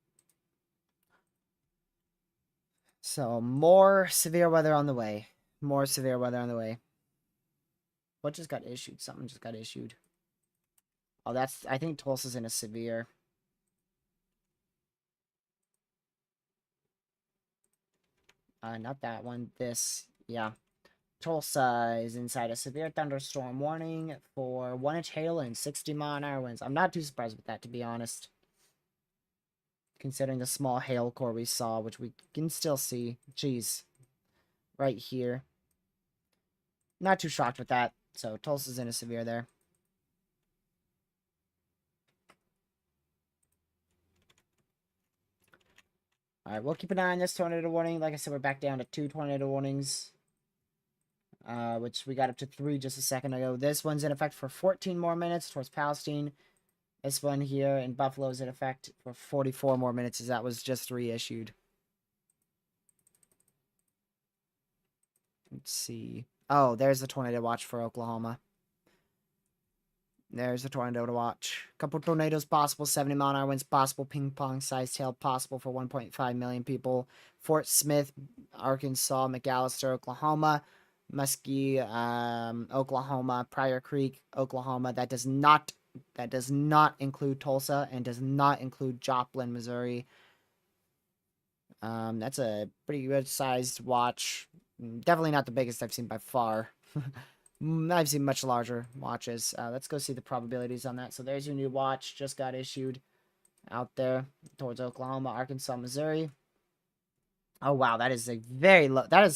So, more severe weather on the way. More severe weather on the way. What just got issued? Something just got issued. Oh, I think Tulsa's in a severe. Not that one. This. Yeah. Tulsa is inside a severe thunderstorm warning for 1-inch hail and 60-mile-an-hour winds. I'm not too surprised with that, to be honest. Considering the small hail core we saw, which we can still see. Jeez. Right here. Not too shocked with that. So, Tulsa's in a severe there. Alright, we'll keep an eye on this tornado warning. Like I said, we're back down to 2 tornado warnings. Which we got up to 3 just a second ago. This one's in effect for 14 more minutes towards Palestine. This one here in Buffalo is in effect for 44 more minutes, as that was just reissued. Let's see. Oh, there's the tornado watch for Oklahoma. There's the tornado to watch. Couple tornadoes possible, 70-mile-an-hour winds possible, ping-pong-sized hail possible for 1.5 million people. Fort Smith, Arkansas, McAllister, Oklahoma, Muskie, Oklahoma, Pryor Creek, Oklahoma. That does not include Tulsa and does not include Joplin, Missouri. That's a pretty good sized watch. Definitely not the biggest I've seen by far. I've seen much larger watches. Let's go see the probabilities on that. So there's your new watch. Just got issued out there towards Oklahoma, Arkansas, Missouri. Oh, wow. That is a very low. I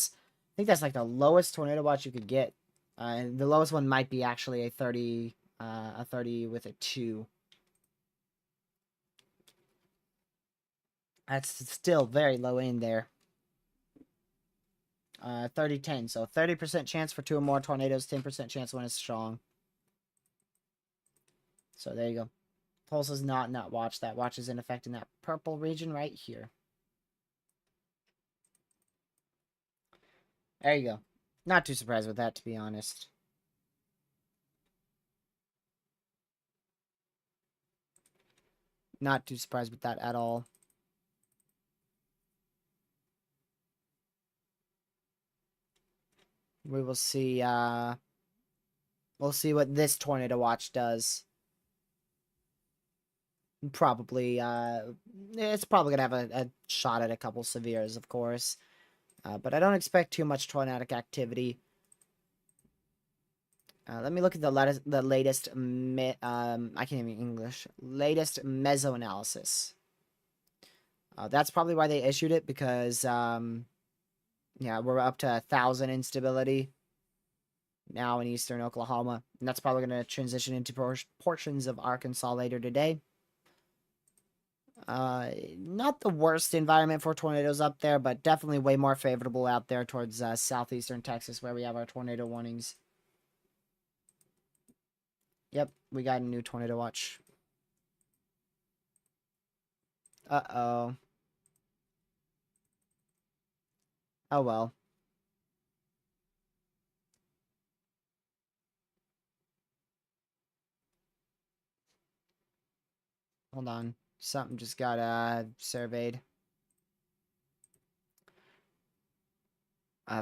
think that's like the lowest tornado watch you could get. And the lowest one might be actually a 30 with a 2. That's still very low in there. 30-10. So 30% chance for 2 or more tornadoes, 10% chance when it's strong. So there you go. Tulsa's not in that watch. That watch is in effect in that purple region right here. There you go. Not too surprised with that, to be honest. Not too surprised with that at all. We will see, we'll see what this tornado watch does. Probably, it's probably gonna have a shot at a couple severes, of course. But I don't expect too much tornadic activity. Let me look at the latest, I can't even English, latest meso analysis. That's probably why they issued it, because, yeah, we're up to 1,000 instability now in eastern Oklahoma. And that's probably going to transition into portions of Arkansas later today. Not the worst environment for tornadoes up there, but definitely way more favorable out there towards southeastern Texas where we have our tornado warnings. Yep, we got a new tornado watch. Uh-oh. Oh well. Hold on. Something just got surveyed.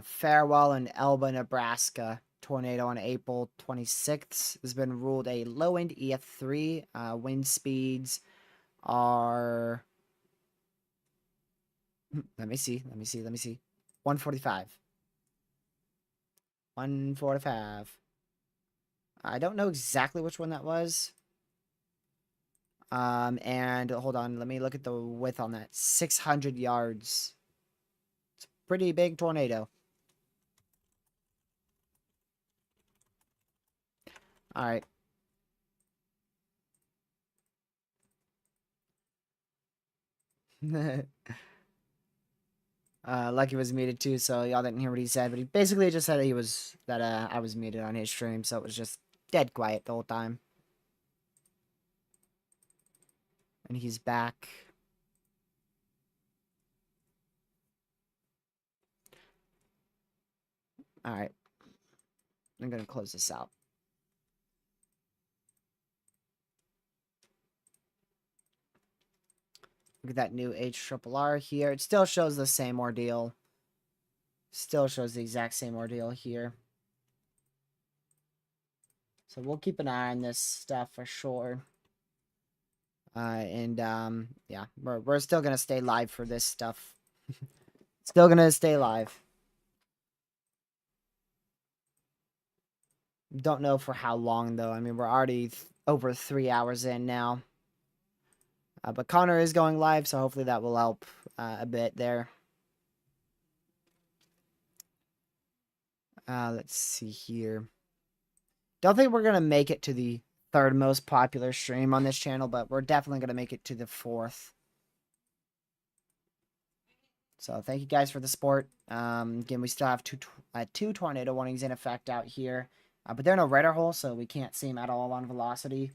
Farewell in Elba, Nebraska. Tornado on April 26th has been ruled a low end EF3. Wind speeds are. Let me see. 145. 145. I don't know exactly which one that was. And hold on, let me look at the width on that. 600 yards. It's a pretty big tornado. All right. Lucky was muted too, so y'all didn't hear what he said, but he basically just said that I was muted on his stream, so it was just dead quiet the whole time. And he's back. All right. I'm gonna close this out. Look at that new HRRR here. It still shows the same ordeal. Still shows the exact same ordeal here. So we'll keep an eye on this stuff for sure. Yeah, we're still gonna stay live for this stuff. Still gonna stay live. Don't know for how long though. I mean, we're already over 3 hours in now. But Connor is going live, so hopefully that will help a bit there. Let's see here. Don't think we're gonna make it to the third most popular stream on this channel, but we're definitely gonna make it to the fourth. So thank you guys for the support. Again, we still have two tornado warnings in effect out here, but they're in a radar hole, so we can't see them at all on velocity.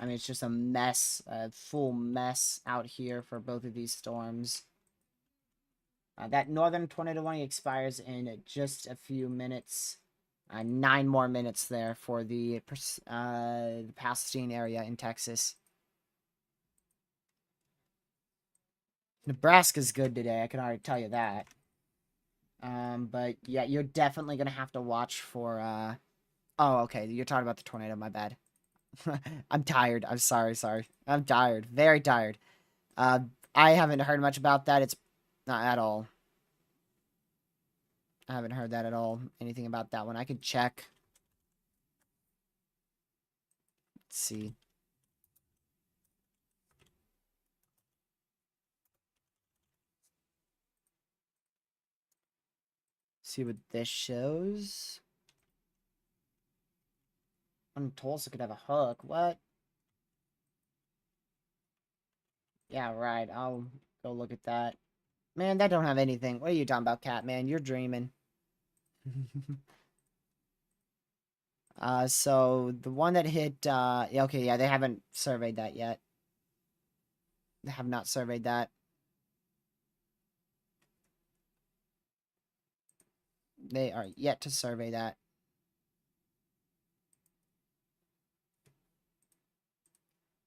I mean, it's just a mess, a full mess out here for both of these storms. That northern tornado warning expires in just a few minutes. 9 more minutes there for the Pasadena area in Texas. Nebraska's good today, I can already tell you that. But yeah, you're definitely gonna have to watch for oh, okay, you're talking about the tornado, my bad. I'm tired. I'm sorry. I'm tired. Very tired. I haven't heard much about that. It's not at all. I haven't heard that at all. Anything about that one. I could check. Let's see. See what this shows. Tulsa could have a hook. What? Yeah, right. I'll go look at that. Man, that don't have anything. What are you talking about, Cat? Man, you're dreaming. So the one that hit, yeah, okay, yeah, they haven't surveyed that yet. They have not surveyed that. They are yet to survey that.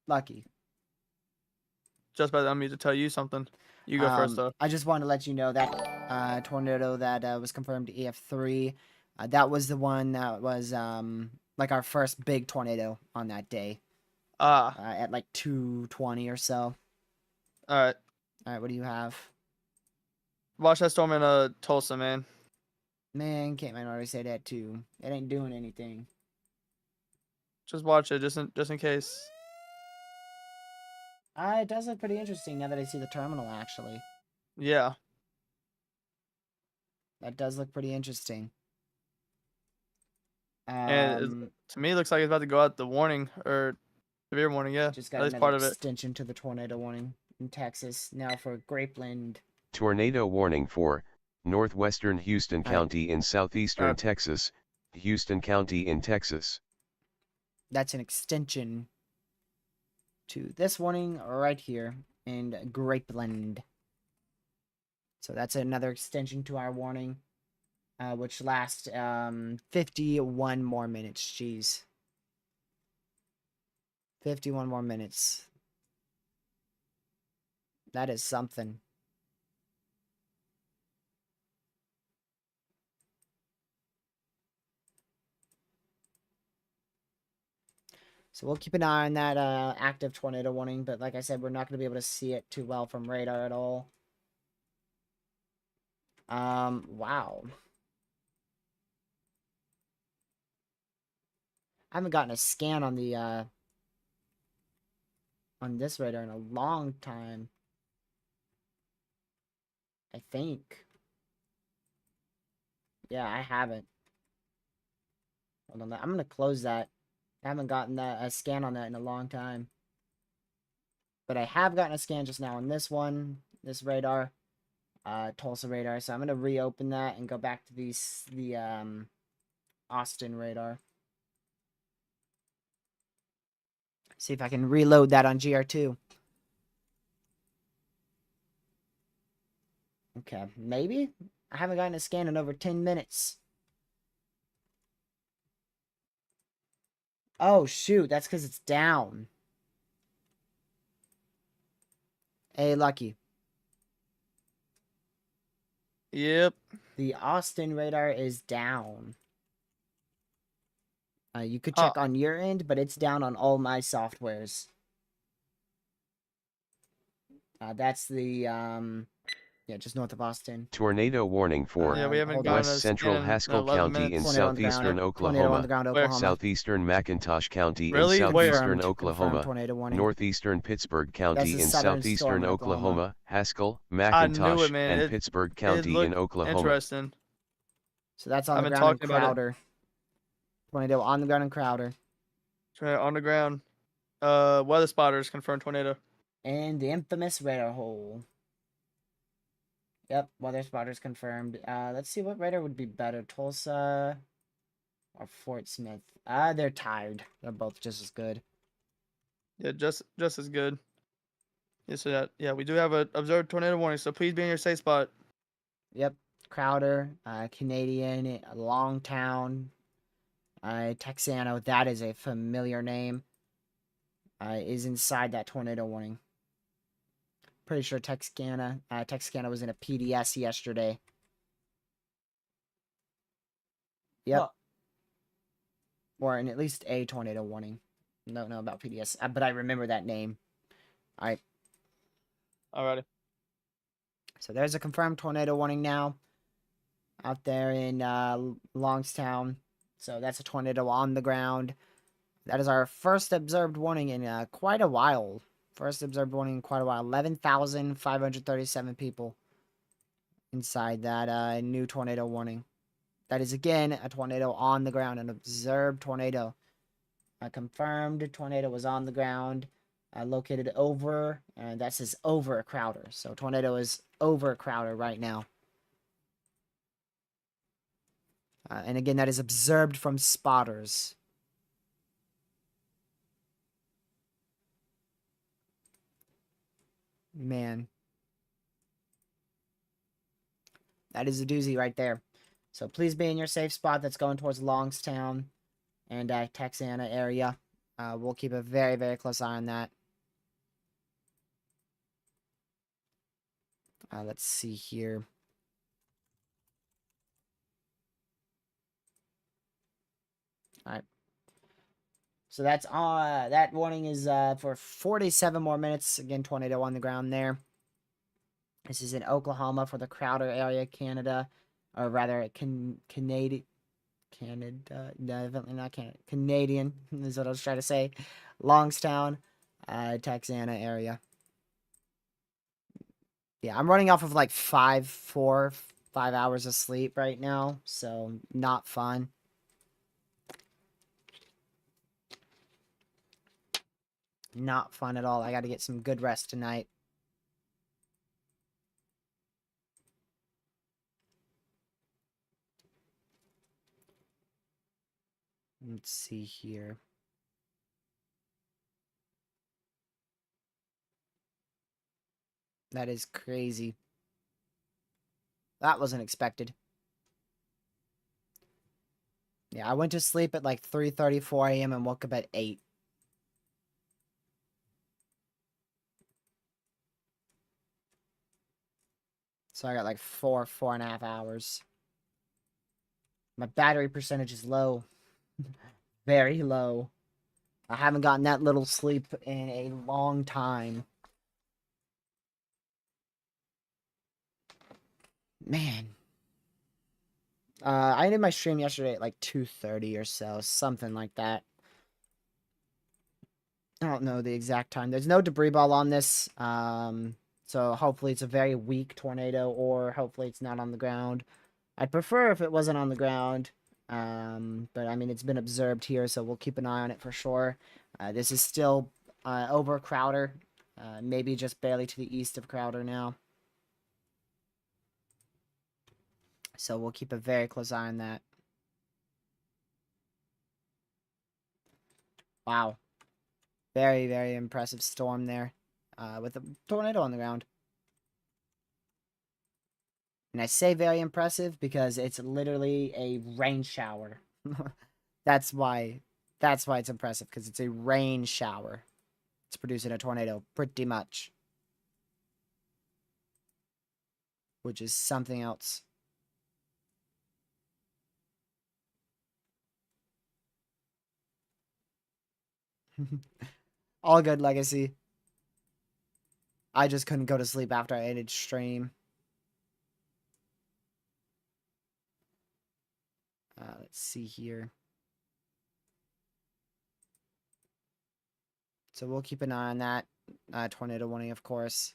Lucky. Just about to unmute to tell you something. You go first, though. I just wanted to let you know that tornado that was confirmed EF3, that was the one that was like our first big tornado on that day. At like 2:20 or so. All right. All right, what do you have? Watch that storm in Tulsa, man. Man, can't man already say that too. It ain't doing anything. Just watch it, just in case. It does look pretty interesting now that I see the terminal, actually. Yeah. That does look pretty interesting. And to me, it looks like it's about to go out the warning, or Severe warning, yeah. Just At got least another part of it. extension to the tornado warning in Texas. Now for Grapeland. Tornado warning for northwestern Houston All right. County in southeastern Texas, Houston County in Texas. That's an extension to this warning right here in Grapeland. So that's another extension to our warning, which lasts 51 more minutes. Jeez. 51 more minutes. That is something. So we'll keep an eye on that active tornado warning, but like I said, we're not going to be able to see it too well from radar at all. Wow. I haven't gotten a scan on the on this radar in a long time. I think. Yeah, I haven't. Hold on, I'm gonna close that. I haven't gotten a scan on that in a long time. But I have gotten a scan just now on this one, this radar, Tulsa radar. So I'm gonna reopen that and go back to the Austin radar. See if I can reload that on GR2. Okay, maybe? I haven't gotten a scan in over 10 minutes. Oh, shoot. That's because it's down. Hey, Lucky. Yep. The Austin radar is down. You could check on your end, but it's down on all my softwares. That's the, yeah, just north of Austin. Tornado warning for Yeah, we haven't hold gotten on. a West Central scan in Haskell 11 County in minutes. Tornado on the ground. southeastern Tornado on the Oklahoma, ground, Where? Oklahoma. southeastern McIntosh County Really? in Where? southeastern Confirmed Oklahoma, tornado warning. northeastern Pittsburgh County the in southern southeastern storm in Oklahoma. Oklahoma, Haskell, I knew McIntosh, it, man. and It Pittsburgh County in looked Oklahoma. interesting. So that's on I've the been ground in talking about it. Crowder. Tornado on the ground in Crowder. On the ground. Weather spotters confirmed tornado. And the infamous radar hole. Yep, weather spotters confirmed. Let's see what radar would be better, Tulsa or Fort Smith. They're tied. They're both just as good. Yeah, just as good. Yes, so yeah, we do have a observed tornado warning, so please be in your safe spot. Yep, Crowder, Canadian, Longtown, Texano. That is a familiar name. Is inside that tornado warning. Pretty sure Texarkana was in a PDS yesterday. Yep. Huh. Or in at least a tornado warning. Don't know about PDS, but I remember that name. All right. Alrighty. So there's a confirmed tornado warning now out there in Longstown. So that's a tornado on the ground. That is our first observed warning in quite a while. First observed warning in quite a while. 11,537 people inside that new tornado warning. That is, again, a tornado on the ground, an observed tornado. A confirmed tornado was on the ground, located over, that says over Crowder. So tornado is over Crowder right now. And again, that is observed from spotters. Man. That is a doozy right there. So please be in your safe spot that's going towards Longstown and Texana area. We'll keep a very, very close eye on that. Let's see here. All right. So that's that warning is for 47 more minutes. Again, tornado on the ground there. This is in Oklahoma for the Crowder area, Canada, or rather Canada, definitely not Canada. Canadian is what I was trying to say. Longstown, Texana area. Yeah, I'm running off of like 5 hours of sleep right now, so not fun. Not fun at all. I got to get some good rest tonight. Let's see here. That is crazy. That wasn't expected. Yeah, I went to sleep at like 3:34 a.m. and woke up at 8. So I got like 4.5 hours. My battery percentage is low. Very low. I haven't gotten that little sleep in a long time. Man. I ended my stream yesterday at like 2:30 or so. Something like that. I don't know the exact time. There's no debris ball on this. So hopefully it's a very weak tornado, or hopefully it's not on the ground. I'd prefer if it wasn't on the ground. But I mean, it's been observed here, so we'll keep an eye on it for sure. This is still over Crowder. Maybe just barely to the east of Crowder now. So we'll keep a very close eye on that. Wow. Very, very impressive storm there. With a tornado on the ground. And I say very impressive because it's literally a rain shower. That's why it's impressive, because it's a rain shower. It's producing a tornado, pretty much. Which is something else. All good, Legacy. I just couldn't go to sleep after I ended stream. Let's see here. So we'll keep an eye on that. Tornado warning, of course.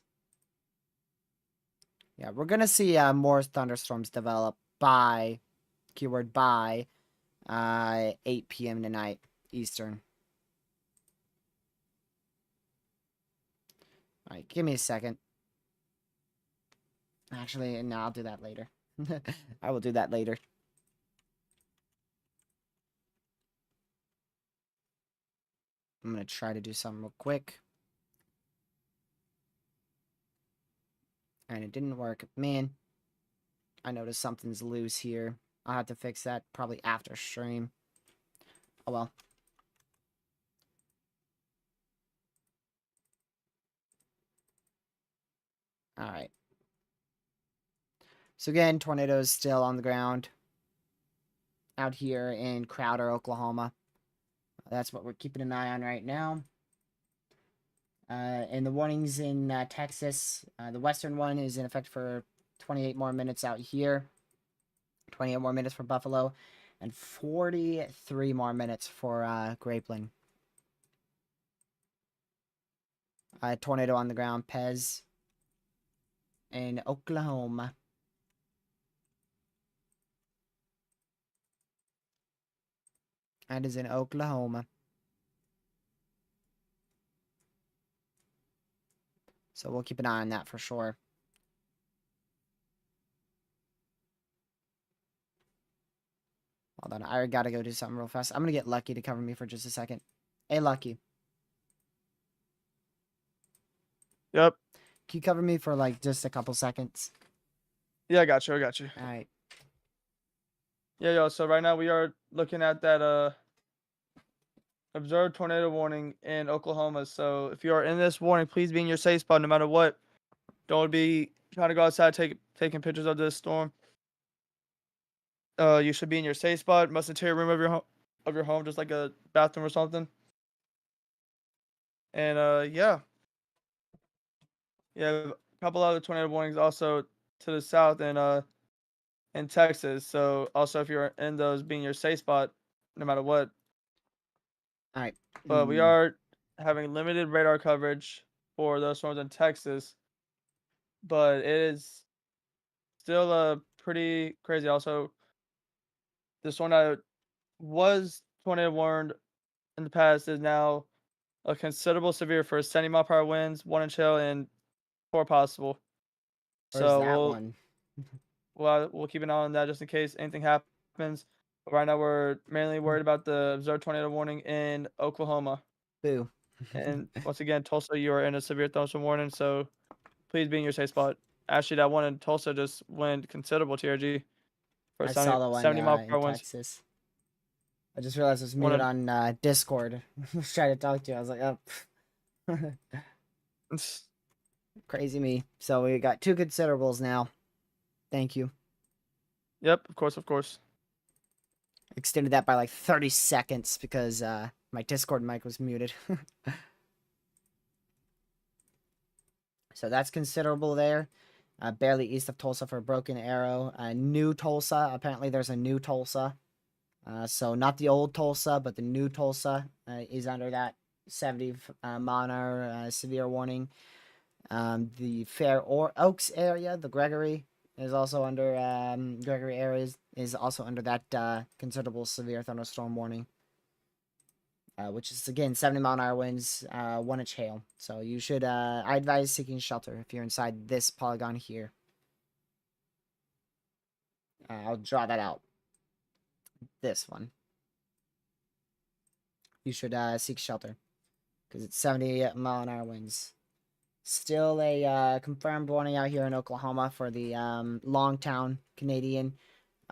Yeah, we're going to see more thunderstorms develop by, keyword by, 8 p.m. tonight, Eastern. Alright, give me a second. Actually, no, I'll do that later. I will do that later. I'm going to try to do something real quick. And it didn't work. Man, I noticed something's loose here. I'll have to fix that probably after stream. Oh well. Alright. So again, tornadoes still on the ground. Out here in Crowder, Oklahoma. That's what we're keeping an eye on right now. And the warnings in Texas, the western one is in effect for 28 more minutes out here. 28 more minutes for Buffalo. And 43 more minutes for Grapeland. Tornado on the ground, Pez. In Oklahoma. That is in Oklahoma. So we'll keep an eye on that for sure. Hold on, I gotta go do something real fast. I'm gonna get Lucky to cover me for just a second. Hey, Lucky. Yep. Can you cover me for like just a couple seconds? Yeah, I got you. All right. Yeah, yo. So right now we are looking at that observed tornado warning in Oklahoma. So if you are in this warning, please be in your safe spot no matter what. Don't be trying to go outside taking pictures of this storm. You should be in your safe spot. Most interior room of your home, just like a bathroom or something. And yeah, a couple other tornado warnings also to the south and in Texas. So also if you're in those, be in your safe spot no matter what. All right. But we are having limited radar coverage for those storms in Texas. But it is still pretty crazy. Also, this one that was tornado warned in the past is now A considerable severe for 70-mile-per-hour winds, 1-inch hail, and 4 possible. Where's So that one? we'll keep an eye on that just in case anything happens. But right now we're mainly worried about the observed tornado warning in Oklahoma. Boo. And once again, Tulsa, you are in a severe thunderstorm warning, so please be in your safe spot. Actually, that one in Tulsa just went considerable TRG for I saw the one 70 mile per in hour winds. Texas. I just realized I was One muted of on Discord. I was trying to talk to you. I was like, oh. Crazy me. So we got 2 considerables now. Thank you. Yep, of course, of course. Extended that by like 30 seconds because my Discord mic was muted. So that's considerable there. Barely east of Tulsa for Broken Arrow. New Tulsa. Apparently there's a new Tulsa. So not the old Tulsa, but the new Tulsa is under that 70 mile an hour severe warning. The Fair Oaks area, the Gregory, is also under Gregory areas is also under that considerable severe thunderstorm warning. Which is again 70 mile an hour winds, 1-inch hail. So you should I advise seeking shelter if you're inside this polygon here. I'll draw that out. This one. You should seek shelter because it's 70 mile an hour winds. Still a confirmed warning out here in Oklahoma for the Longtown Canadian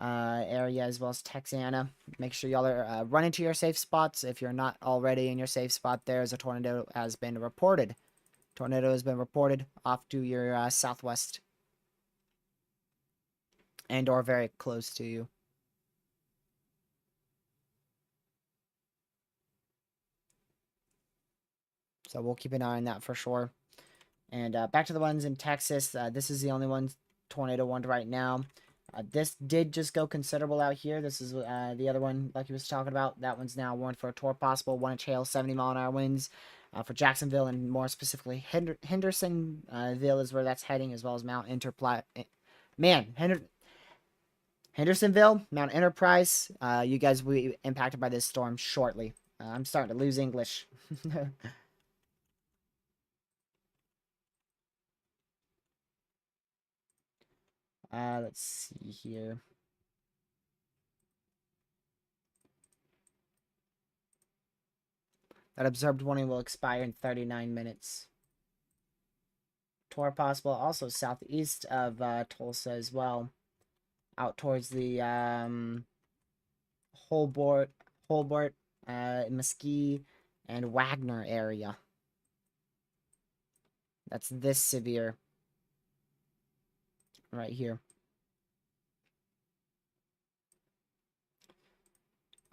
area as well as Texana. Make sure y'all are running to your safe spots. If you're not already in your safe spot, there's a tornado has been reported. Tornado has been reported off to your southwest and or very close to you. So we'll keep an eye on that for sure. And back to the ones in Texas. This is the only one tornado warned right now. This did just go considerable out here. This is the other one like he was talking about. That one's now warned for a tornado possible, 1-inch hail, 70 mile an hour winds for Jacksonville and more specifically Hendersonville is where that's heading, as well as Mount Hendersonville, Mount Enterprise. You guys will be impacted by this storm shortly. I'm starting to lose English. Let's see here. That observed warning will expire in 39 minutes. Tornado possible also southeast of Tulsa as well. Out towards the Holbort, Mesquite, and Wagner area. That's this severe. Right here.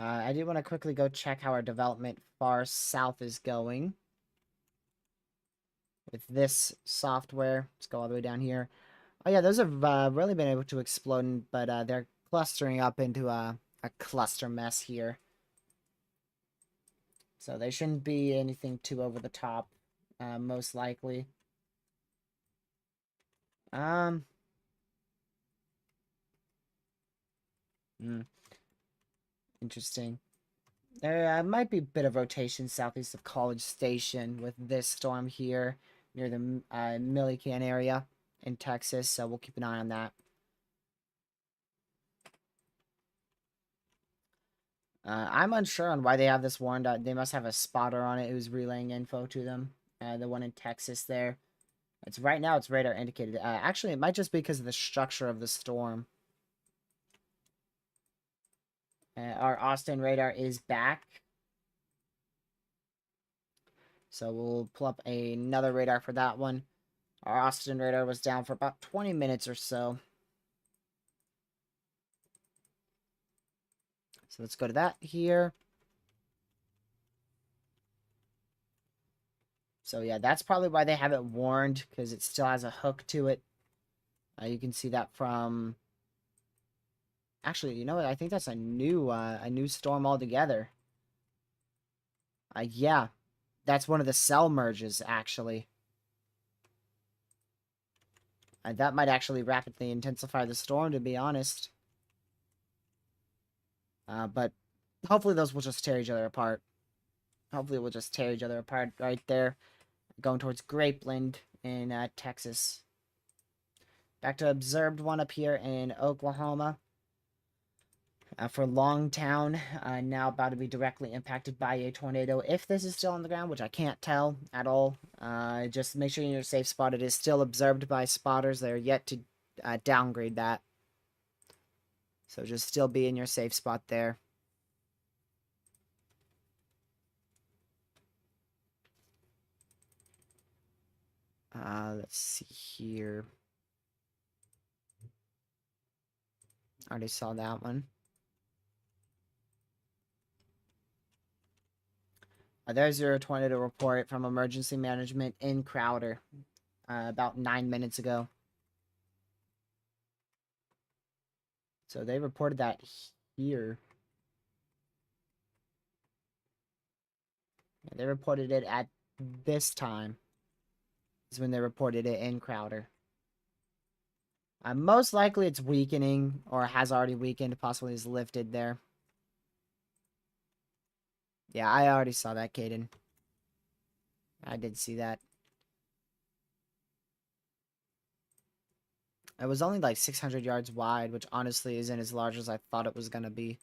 I do want to quickly go check how our development far south is going. With this software. Let's go all the way down here. Oh yeah, those have really been able to explode, but they're clustering up into a cluster mess here. So they shouldn't be anything too over the top, most likely. Interesting. There might be a bit of rotation southeast of College Station with this storm here near the Millican area in Texas, so we'll keep an eye on that. I'm unsure on why they have this warned. They must have a spotter on it who's relaying info to them. The one in Texas there. It's right now it's radar indicated. Actually, it might just be because of the structure of the storm. Our Austin radar is back. So we'll pull up another radar for that one. Our Austin radar was down for about 20 minutes or so. So let's go to that here. So yeah, that's probably why they have it warned, because it still has a hook to it. You can see that from... Actually, you know what? I think that's a new storm altogether. Yeah, that's one of the cell merges, actually. That might actually rapidly intensify the storm, to be honest. But hopefully those will just tear each other apart. Hopefully, we'll just tear each other apart right there. Going towards Grapeland in Texas. Back to observed one up here in Oklahoma. For Longtown, now about to be directly impacted by a tornado. If this is still on the ground, which I can't tell at all, just make sure you're in your safe spot. It is still observed by spotters. They're yet to downgrade that. So just still be in your safe spot there. Let's see here. Already saw that one. There's your tornado report from emergency management in Crowder about 9 minutes ago. So they reported that here. Yeah, they reported it at this time. Is when they reported it in Crowder. Most likely it's weakening or has already weakened, possibly is lifted there. Yeah, I already saw that, Caden. I did see that. It was only like 600 yards wide, which honestly isn't as large as I thought it was going to be.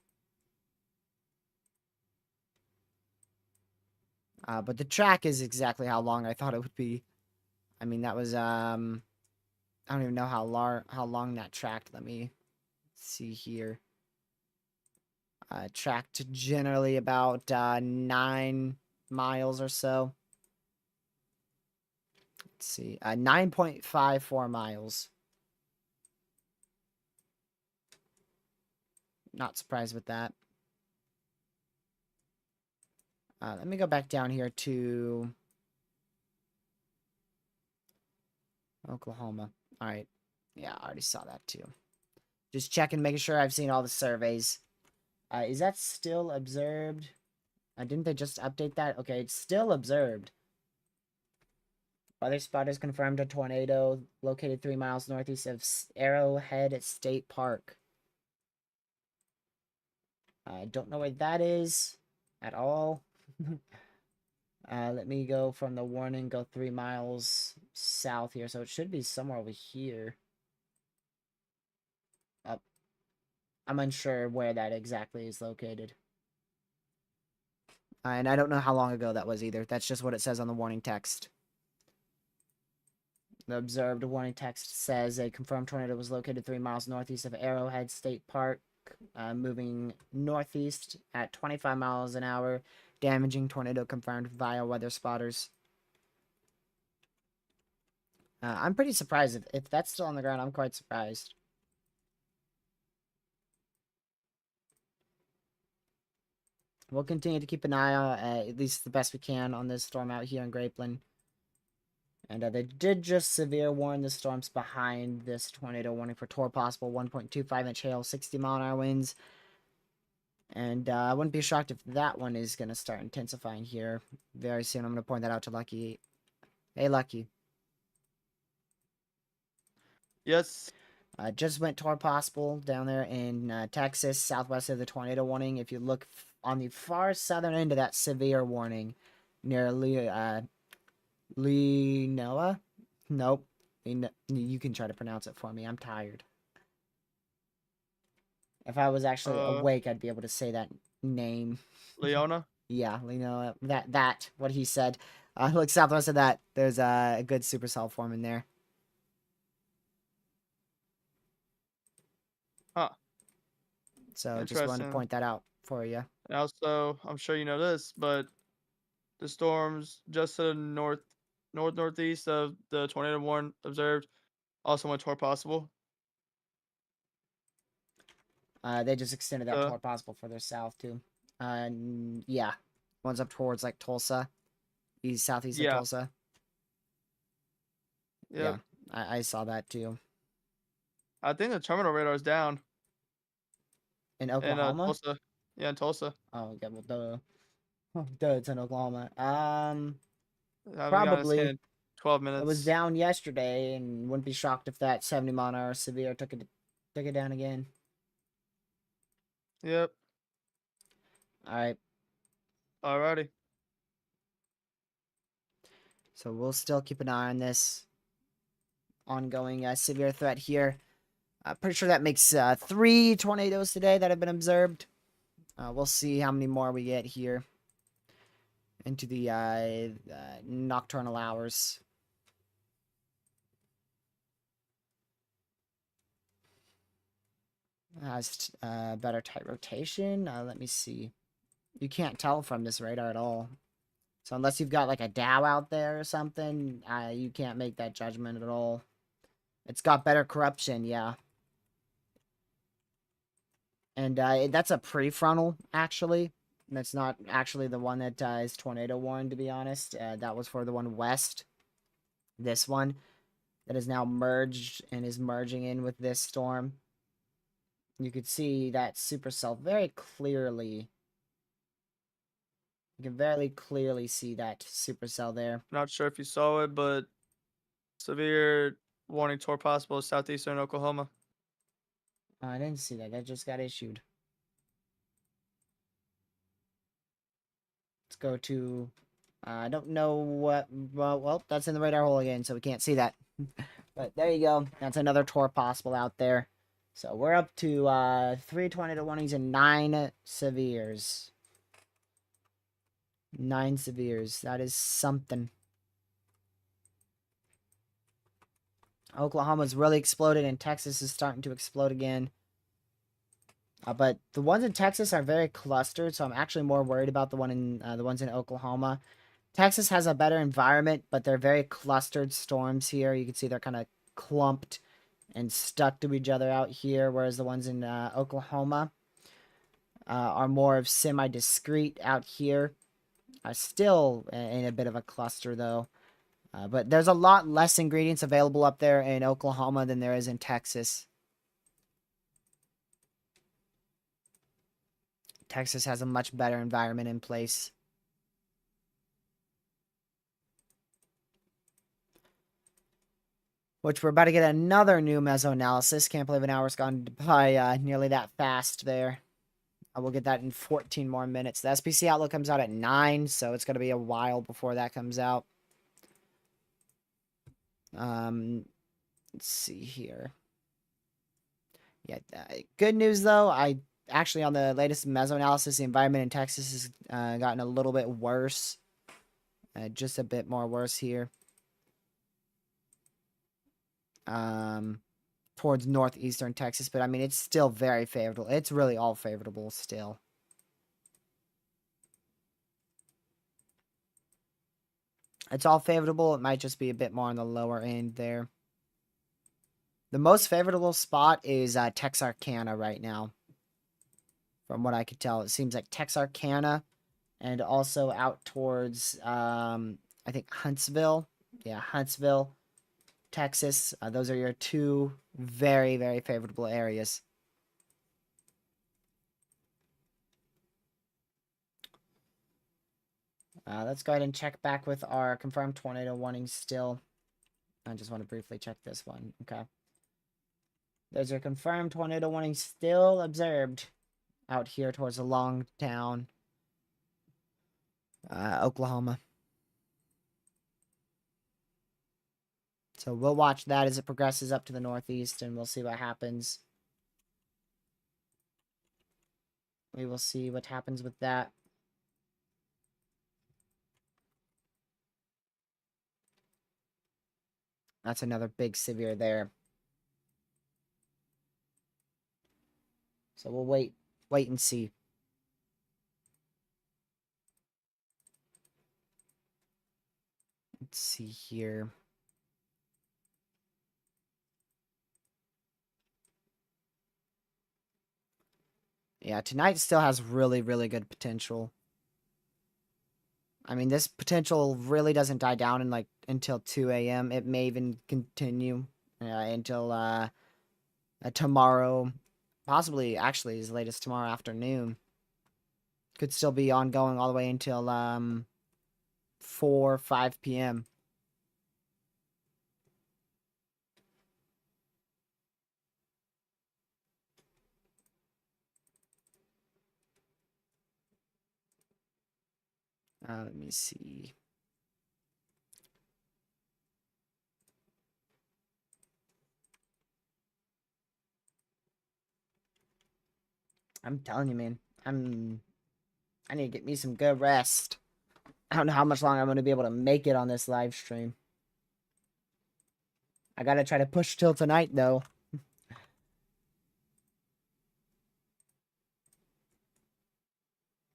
But the track is exactly how long I thought it would be. I mean, that was, I don't even know how long that tracked. Let me see here. Tracked generally about 9 miles or so. Let's see. 9.54 miles. Not surprised with that. Let me go back down here to Oklahoma. All right. Yeah, I already saw that too. Just checking, making sure I've seen all the surveys. Is that still observed? Didn't they just update that? Okay, it's still observed. Weather spotters confirmed a tornado located 3 miles northeast of Arrowhead State Park. I don't know where that is at all. Let me go from the warning, go 3 miles south here. So it should be somewhere over here. I'm unsure where that exactly is located. And I don't know how long ago that was either. That's just what it says on the warning text. The observed warning text says a confirmed tornado was located 3 miles northeast of Arrowhead State Park, moving northeast at 25 miles an hour. Damaging tornado confirmed via weather spotters. I'm pretty surprised. If that's still on the ground, I'm quite surprised. We'll continue to keep an eye on, at least the best we can, on this storm out here in Grapeland. And they did just severe warn the storms behind this tornado warning for Tor possible 1.25-inch hail, 60-mile-an-hour winds. And I wouldn't be shocked if that one is going to start intensifying here very soon. I'm going to point that out to Lucky. Hey, Lucky. Yes. Just went Tor possible down there in Texas, southwest of the tornado warning. If you look on the far southern end of that severe warning, near Leanoa? Nope. You can try to pronounce it for me. I'm tired. If I was actually awake, I'd be able to say that name. Leona? Yeah, Leanoa. That, what he said. Look, southwest of that, there's a good supercell forming there. Huh. So just wanted to point that out for you. And also, I'm sure you know this, but the storms just to the northeast of the tornado warning observed also went toward possible. They just extended that toward possible further south too. Yeah, one's up towards like Tulsa, southeast of Tulsa. Yep. Yeah, I saw that too. I think the terminal radar is down. In Oklahoma? Tulsa. Yeah, in Tulsa. Oh, yeah, well, duh, it's in Oklahoma. Probably. Probably. 12 minutes. It was down yesterday, and wouldn't be shocked if that 70-mile-an-hour severe took it down again. Yep. All right. Alrighty. So we'll still keep an eye on this ongoing severe threat here. Pretty sure that makes 3 tornadoes today that have been observed. We'll see how many more we get here into the nocturnal hours. Has better tight rotation. Let me see. You can't tell from this radar at all. So unless you've got like a Dow out there or something, you can't make that judgment at all. It's got better corruption, yeah. And that's a prefrontal, actually. That's not actually the one that is tornado warned, to be honest. That was for the one west. This one that is now merged and is merging in with this storm. You could see that supercell very clearly. You can very clearly see that supercell there. Not sure if you saw it, but severe warning toward possible southeastern Oklahoma. I didn't see that. That just got issued. Let's go to... I don't know what... Well, that's in the radar hole again, so we can't see that. But there you go. That's another tour possible out there. So we're up to 3 tornado warnings and 9 severes. 9 severes. That is something. Oklahoma's really exploded, and Texas is starting to explode again. But the ones in Texas are very clustered, so I'm actually more worried about the ones in Oklahoma. Texas has a better environment, but they're very clustered storms here. You can see they're kind of clumped and stuck to each other out here, whereas the ones in Oklahoma are more of semi-discrete out here. Still in a bit of a cluster, though. But there's a lot less ingredients available up there in Oklahoma than there is in Texas. Texas has a much better environment in place. Which we're about to get another new meso analysis. Can't believe an hour's gone by nearly that fast there. We'll get that in 14 more minutes. The SPC outlook comes out at 9, so it's going to be a while before that comes out. Let's see here. Yeah, good news though. Actually, on the latest meso analysis, the environment in Texas has gotten a little bit worse. Just a bit more worse here. Towards northeastern Texas, but I mean, it's still very favorable. It's really all favorable still. It's all favorable. It might just be a bit more on the lower end there. The most favorable spot is Texarkana right now. From what I could tell, it seems like Texarkana and also out towards, I think, Huntsville. Yeah, Huntsville, Texas. Those are your 2 very, very favorable areas. Let's go ahead and check back with our confirmed tornado warnings still. I just want to briefly check this one. Okay. There's your confirmed tornado warning still observed out here towards the Longtown, Oklahoma. So we'll watch that as it progresses up to the northeast, and we'll see what happens. We will see what happens with that. That's another big severe there. So we'll wait and see. Let's see here. Yeah, tonight still has really, really good potential. I mean, this potential really doesn't die down in until 2 a.m. It may even continue until tomorrow, possibly actually as late as tomorrow afternoon. Could still be ongoing all the way until 4, 5 p.m. Let me see. I'm telling you, man. I need to get me some good rest. I don't know how much longer I'm going to be able to make it on this live stream. I got to try to push till tonight, though.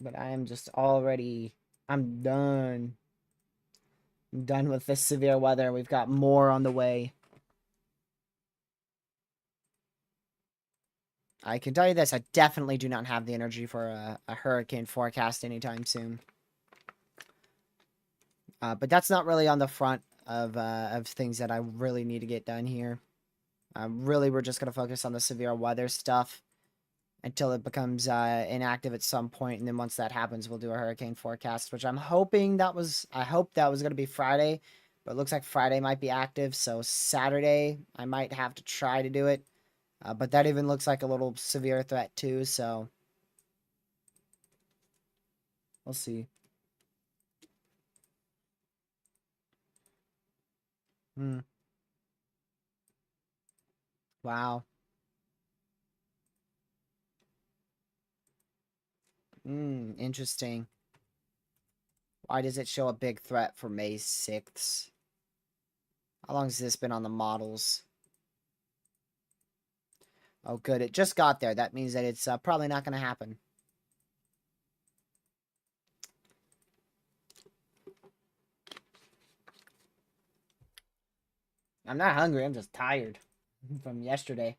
But I am just already... I'm done. I'm done with this severe weather. We've got more on the way. I can tell you this, I definitely do not have the energy for a hurricane forecast anytime soon. But that's not really on the front of things that I really need to get done here. Really, we're just going to focus on the severe weather stuff until it becomes inactive at some point, and then once that happens, we'll do a hurricane forecast, which I'm hoping that was... I hope that was going to be Friday, but it looks like Friday might be active, so Saturday, I might have to try to do it. But that even looks like a little severe threat too, so we'll see. Wow. Interesting. Why does it show a big threat for May 6th? How long has this been on the models? Oh, good. It just got there. That means that it's probably not going to happen. I'm not hungry. I'm just tired from yesterday.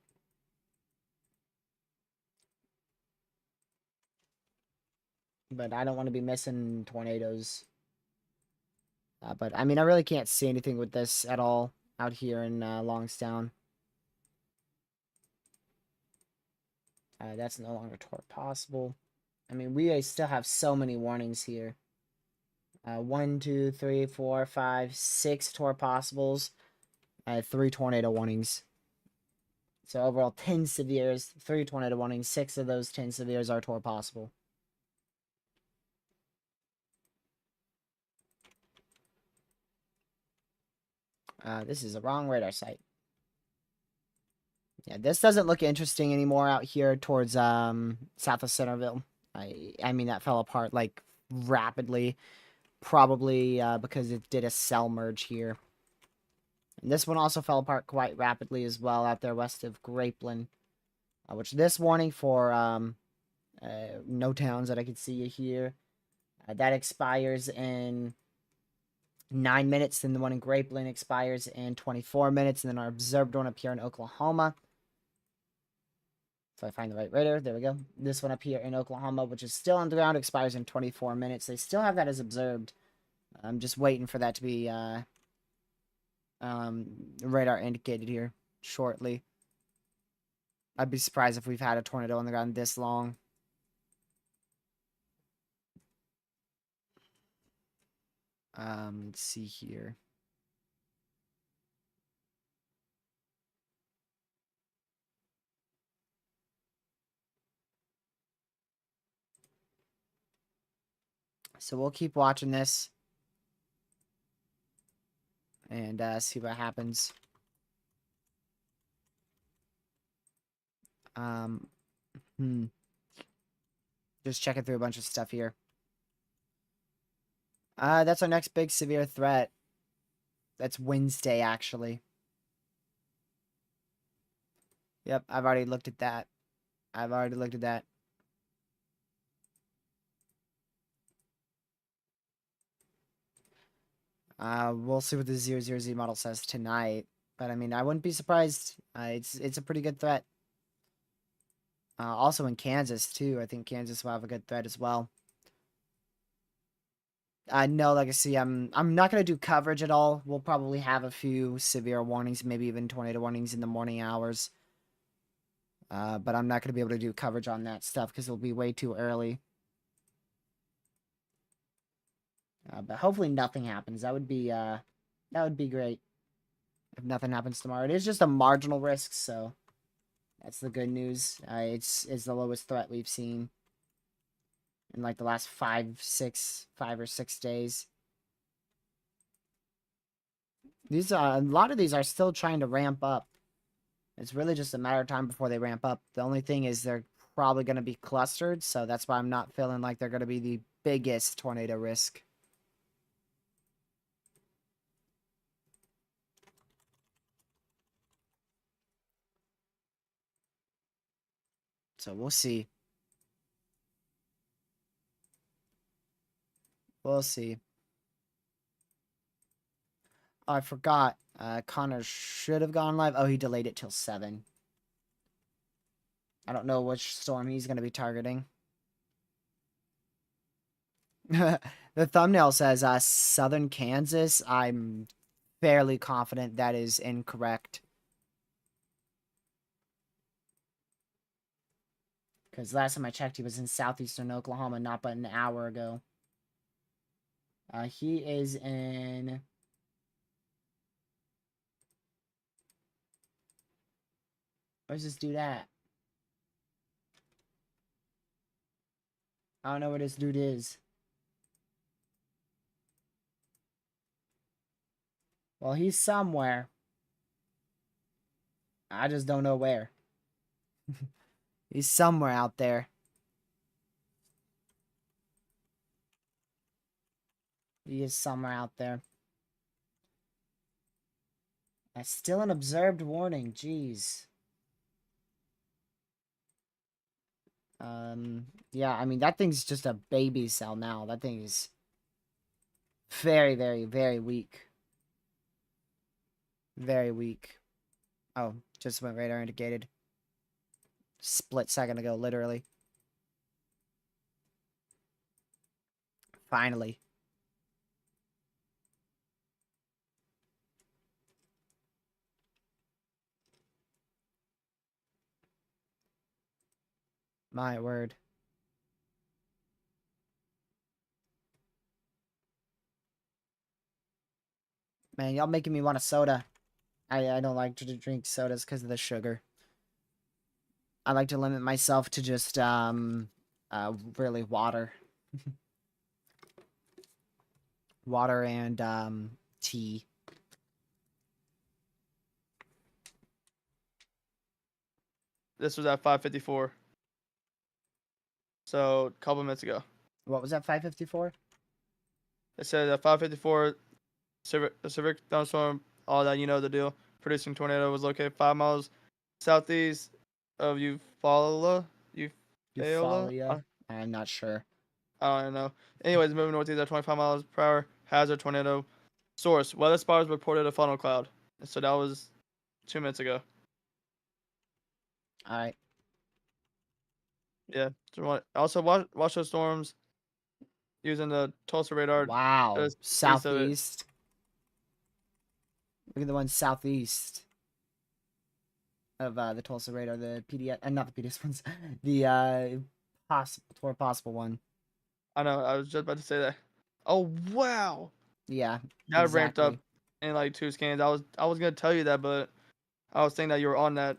But I don't want to be missing tornadoes. But, I mean, I really can't see anything with this at all out here in Longstown. That's no longer possible. I mean, we still have so many warnings here. 1, 2, 3, 4, 5, 6 tour possibles. 3 tornado warnings. So overall 10 severes, 3 tornado warnings. 6 of those 10 severes are tour possible. This is the wrong radar site. Yeah, this doesn't look interesting anymore out here towards south of Centerville. I mean, that fell apart like rapidly. Probably because it did a cell merge here. And this one also fell apart quite rapidly as well out there west of Grapeland. Which this warning for no towns that I can see here. That expires in 9 minutes. Then the one in Grapeland expires in 24 minutes. And then our observed one up here in Oklahoma. If I find the right radar, there we go. This one up here in Oklahoma, which is still on the ground, expires in 24 minutes. They still have that as observed. I'm just waiting for that to be radar indicated here shortly. I'd be surprised if we've had a tornado on the ground this long. Let's see here. So we'll keep watching this and see what happens. Just checking through a bunch of stuff here. That's our next big severe threat. That's Wednesday, actually. Yep, I've already looked at that. We'll see what the 00Z model says tonight. But, I mean, I wouldn't be surprised. It's a pretty good threat. Also in Kansas, too. I think Kansas will have a good threat as well. No, like I see, I'm not going to do coverage at all. We'll probably have a few severe warnings, maybe even tornado warnings in the morning hours. But I'm not going to be able to do coverage on that stuff because it'll be way too early. But hopefully nothing happens. That would be great if nothing happens tomorrow. It is just a marginal risk, so that's the good news. It's the lowest threat we've seen in like the last 5 or 6 days. These a lot of these are still trying to ramp up. It's really just a matter of time before they ramp up. The only thing is they're probably going to be clustered, so that's why I'm not feeling like they're going to be the biggest tornado risk. So we'll see. We'll see. Oh, I forgot. Connor should have gone live. Oh, he delayed it till 7. I don't know which storm he's going to be targeting. The thumbnail says southern Kansas. I'm fairly confident that is incorrect. Because last time I checked, he was in southeastern Oklahoma not but an hour ago. He is in... Where's this dude at? I don't know where this dude is. Well, he's somewhere. I just don't know where. He's somewhere out there. He is somewhere out there. That's still an observed warning. Jeez. Yeah, I mean, that thing's just a baby cell now. That thing is very, very, very weak. Very weak. Oh, just went radar indicated. Split second ago, literally. Finally. My word. Man, y'all making me want a soda. I don't like to drink sodas because of the sugar. I like to limit myself to just, really water. Water and, tea. This was at 5:54. So, a couple minutes ago. What was that, 5:54? It said at 5:54, Pacific thunderstorm, all that, you know the deal. Producing tornado was located 5 miles southeast of Eufaula. Euphalia? I'm not sure. I don't know. Anyways, moving northeast at 25 miles per hour. Hazard tornado. Source: weather spotters reported a funnel cloud. So that was 2 minutes ago. All right. Yeah. Also, watch those storms using the Tulsa radar. Wow. Just east of it. Southeast. Look at the one southeast of the Tulsa radar, the PDS, not the PDS ones, the possible one. I know. I was just about to say that. Oh wow. Yeah. That ramped up exactly. in like 2 scans. I was gonna tell you that, but I was thinking that you were on that.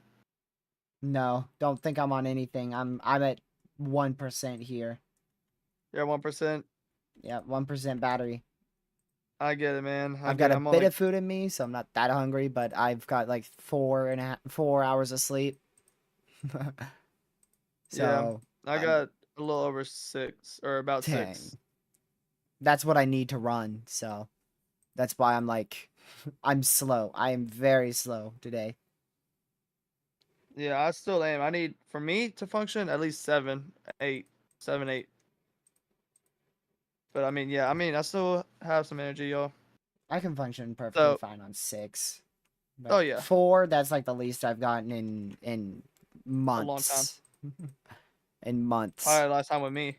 No, don't think I'm on anything. I'm at 1% here. You're at 1%. Yeah, 1% battery. I get it, man. I've got a bit of food in me, so I'm not that hungry, but I've got like 4 hours of sleep. So I got a little over 6 or about 6. That's what I need to run, so that's why I'm like, I'm slow. I am very slow today. Yeah, I still am. I need, for me to function, at least 7, 8, 7, 8. But I mean, yeah, I still have some energy, y'all. I can function perfectly fine on 6. But Oh yeah, 4, that's like the least I've gotten in months. A long time. In months. Probably last time with me.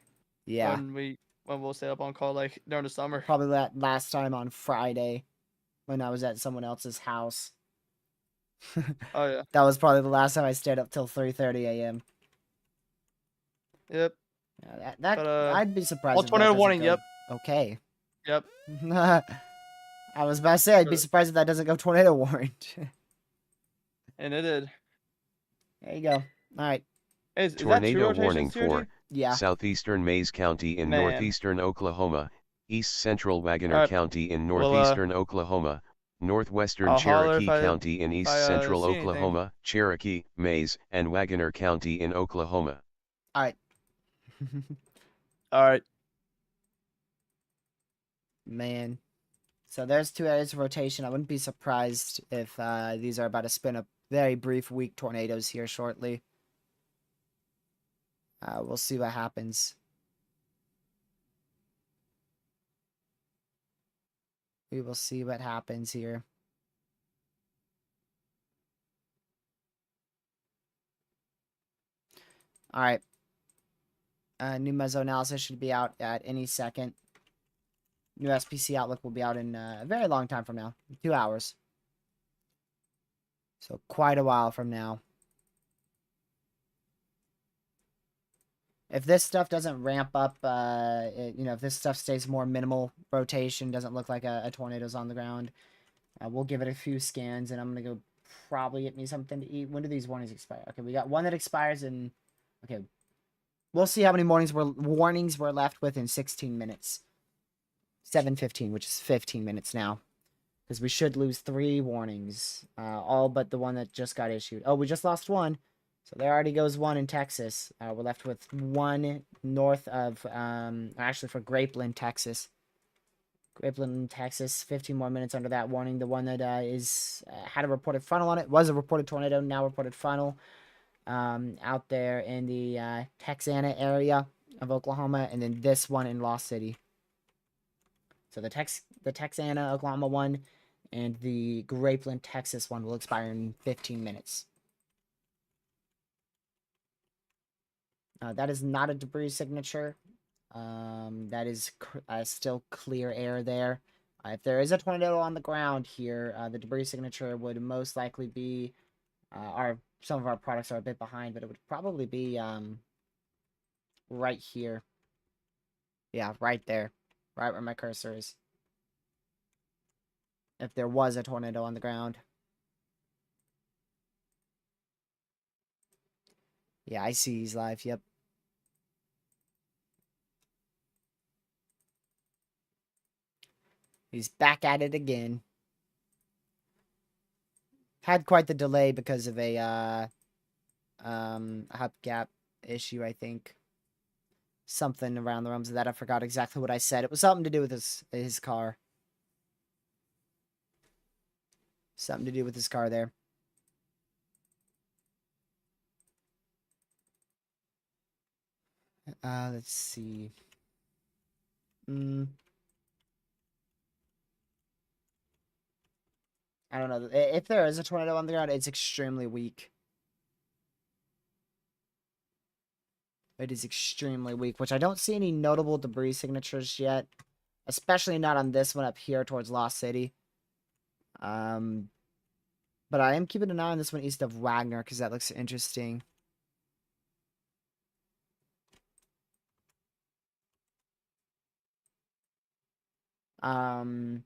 Yeah. When we'll stay up on call like during the summer. Probably that last time on Friday when I was at someone else's house. Oh yeah. That was probably the last time I stayed up till 3:30 a.m. Yep. Yeah, But, I'd be surprised. If tornado that warning. go. Yep. Okay. Yep. I was about to say I'd be surprised if that doesn't go tornado warrant. And it did. There you go. All right. Is that Tornado true warning rotation, for Yeah. southeastern Mays County in Man. northeastern Oklahoma, east central Wagoner Alright. County in Well, northeastern Oklahoma, northwestern I'll holler Cherokee if County in if east I central see anything. Oklahoma, Cherokee, Mays, and Wagoner County in Oklahoma. All right. All right. Man. So there's 2 areas of rotation. I wouldn't be surprised if these are about to spin up very brief, weak tornadoes here shortly. We'll see what happens. We will see what happens here. All right. New meso analysis should be out at any second. New SPC outlook will be out in a very long time from now. 2 hours. So quite a while from now. If this stuff doesn't ramp up, if this stuff stays more minimal rotation, doesn't look like a tornado's on the ground, we'll give it a few scans, and I'm going to go probably get me something to eat. When do these warnings expire? Okay, we got one that expires in... Okay, we'll see how many warnings we're left with in 16 minutes. 7:15, which is 15 minutes now. Because we should lose 3 warnings. All but the one that just got issued. Oh, we just lost 1. So there already goes 1 in Texas. We're left with 1 north of, actually for Grapeland, Texas. Grapeland, Texas, 15 more minutes under that warning. The one that had a reported frontal on it was a reported tornado, now reported frontal. Out there in the Texana area of Oklahoma, and then this one in Lost City. So the Texana, Oklahoma one, and the Grapeland, Texas one will expire in 15 minutes. That is not a debris signature. That is still clear air there. If there is a tornado on the ground here, the debris signature would most likely be some of our products are a bit behind, but it would probably be right here. Yeah, right there. Right where my cursor is. If there was a tornado on the ground. Yeah, I see he's live. Yep. He's back at it again. Had quite the delay because of a hubcap issue, I think. Something around the realms of that. I forgot exactly what I said. It was something to do with his car. Something to do with his car there. Let's see. I don't know. If there is a tornado on the ground, it's extremely weak. It is extremely weak, which I don't see any notable debris signatures yet. Especially not on this one up here towards Lost City. But I am keeping an eye on this one east of Wagner, because that looks interesting. Let's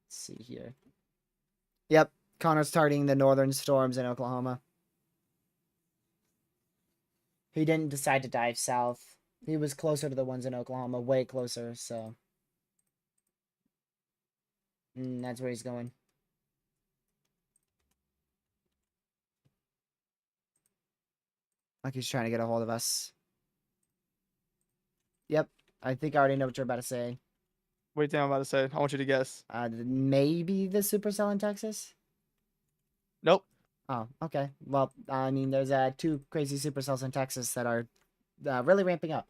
see here. Yep, Connor's targeting the northern storms in Oklahoma. He didn't decide to dive south. He was closer to the ones in Oklahoma, way closer, so. That's where he's going. Like he's trying to get a hold of us. Yep, I think I already know what you're about to say. What do you think I'm about to say? I want you to guess. Maybe the supercell in Texas? Nope. Oh, okay. Well, I mean, there's 2 crazy supercells in Texas that are really ramping up.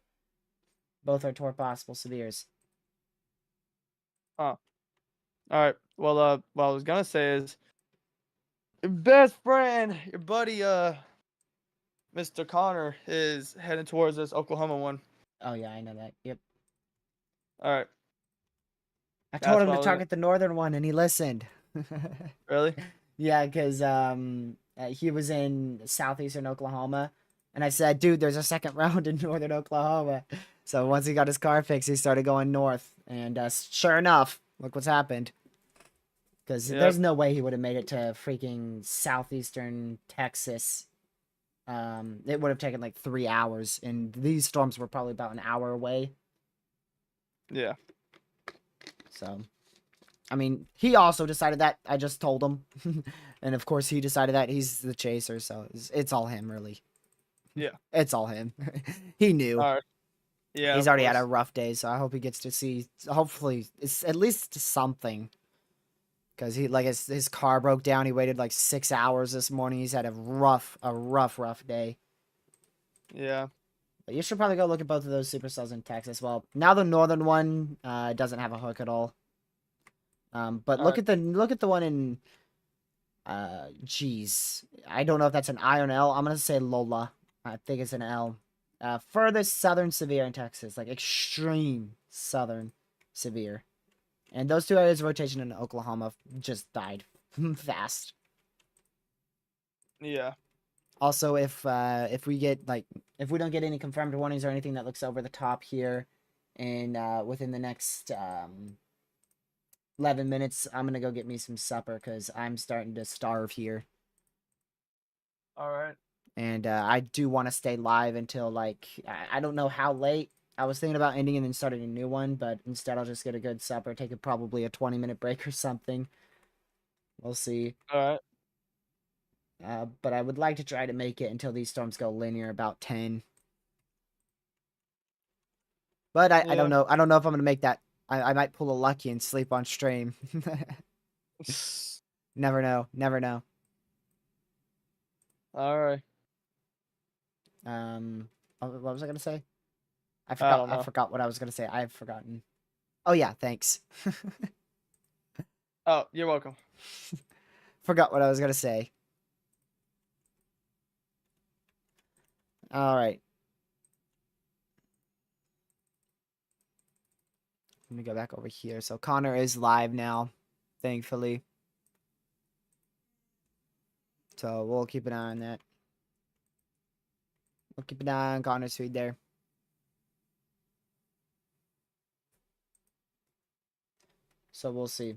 Both are toward possible severes. Oh. All right. Well, what I was gonna say is, your best friend, your buddy, Mr. Connor, is heading towards this Oklahoma one. Oh yeah, I know that. Yep. All right. I told That's him what to I was target the northern one, and he listened. Really? Yeah, because he was in southeastern Oklahoma, and I said, dude, there's a second round in northern Oklahoma. So once he got his car fixed, he started going north, and sure enough, look what's happened. Because there's no way he would have made it to freaking southeastern Texas. It would have taken like 3 hours, and these storms were probably about an hour away. Yeah. So, I mean, he also decided that. I just told him. And of course, he decided that. He's the chaser, so it's all him, really. Yeah. It's all him. He knew. All right. Yeah, He's of already had a course. rough day, so I hope he gets to see. Hopefully, it's at least something. Because he like his car broke down. He waited like 6 hours this morning. He's had a rough day. Yeah. But you should probably go look at both of those supercells in Texas. Well, now the northern one doesn't have a hook at all. But All look right. at the one in geez, I don't know if that's an I or an L. I'm gonna say Lola. I think it's an L. Furthest southern severe in Texas, like extreme southern severe. And those two areas of rotation in Oklahoma just died fast. Yeah. Also, if we get like if we don't get any confirmed warnings or anything that looks over the top here, and within the next 11 minutes, I'm gonna go get me some supper because I'm starting to starve here, All right. and I do want to stay live until like I don't know how late. I was thinking about ending and then starting a new one, but instead I'll just get a good supper, take probably a 20-minute break or something. We'll see. All right. But I would like to try to make it until these storms go linear about 10. But I don't Yeah. know. I don't know if I'm gonna make that. I might pull a lucky and sleep on stream. Never know. Never know. All right. What was I gonna say? I I forgot. don't I know. forgot what I was gonna say. I've forgotten. Oh yeah, thanks. Oh, you're welcome. Forgot what I was gonna say. All right. Let me go back over here. So Connor is live now, thankfully. So we'll keep an eye on that. We'll keep an eye on Connor's feed there. So we'll see.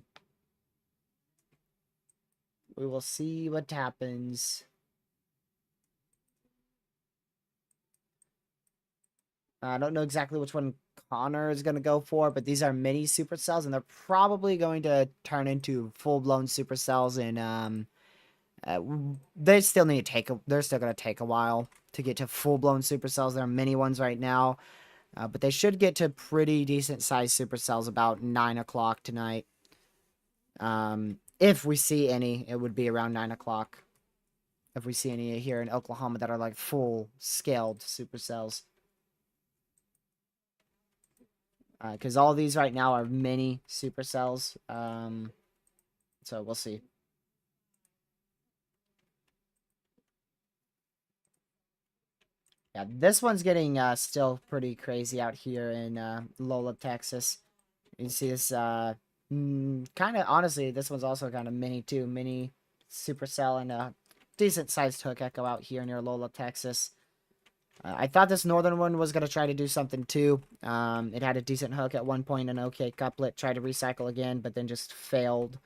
We will see what happens. I don't know exactly which one Connor is going to go for, but these are mini supercells, and they're probably going to turn into full-blown supercells. And they still need to take. They're still going to take a while to get to full-blown supercells. They're mini ones right now, but they should get to pretty decent-sized supercells about 9 o'clock tonight. If we see any, it would be around 9 o'clock. If we see any here in Oklahoma that are like full-scaled supercells. Because all these right now are mini supercells. So we'll see. Yeah, this one's getting still pretty crazy out here in Lola, Texas. You see this kind of, honestly, this one's also kind of mini too. Mini supercell and a decent sized hook echo out here near Lola, Texas. I thought this northern one was going to try to do something too. It had a decent hook at one point, an okay couplet, tried to recycle again, but then just failed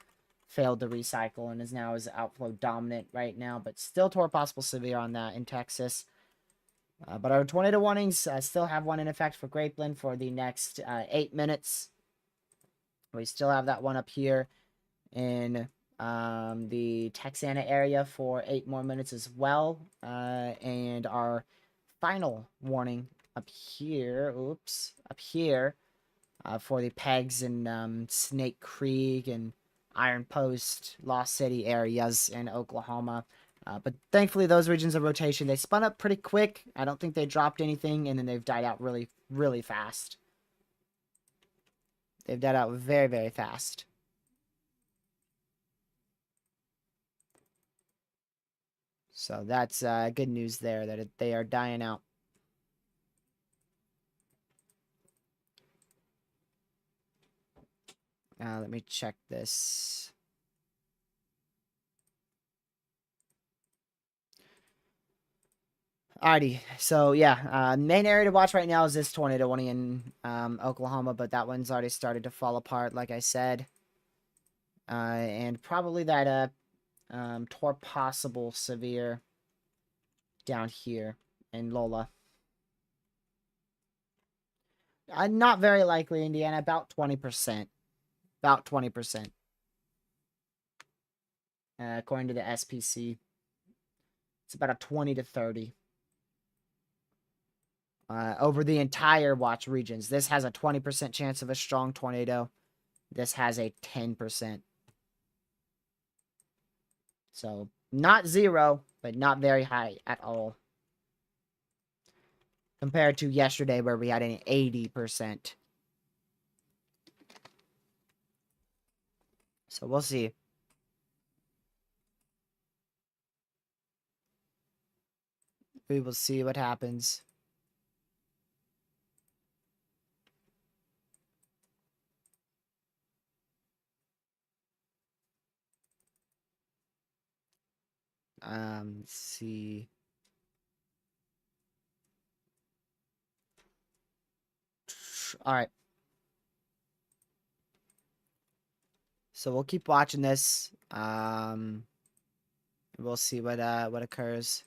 to recycle and is now outflow dominant right now, but still tore possible severe on that in Texas. But our tornado warnings still have one in effect for Grapeland for the next 8 minutes. We still have that one up here in the Texana area for 8 more minutes as well. And our final warning up here, up here for the Pegs and Snake Creek and Iron Post, Lost City areas in Oklahoma. But thankfully, those regions of rotation, they spun up pretty quick. I don't think they dropped anything, and then they've died out really, really fast. They've died out very, very fast. So that's good news there, that they are dying out. Let me check this. Alrighty, so yeah, main area to watch right now is this tornado one in Oklahoma, but that one's already started to fall apart, like I said. And probably that tore possible severe down here in Lola. Not very likely, Indiana, about 20%. About 20%. According to the SPC. It's about a 20 to 30. over the entire watch regions. This has a 20% chance of a strong tornado. This has a 10%. So not 0, but not very high at all. Compared to yesterday where we had an 80%. So we'll see. We will see what happens. Let's see. All right. So we'll keep watching this. We'll see what occurs.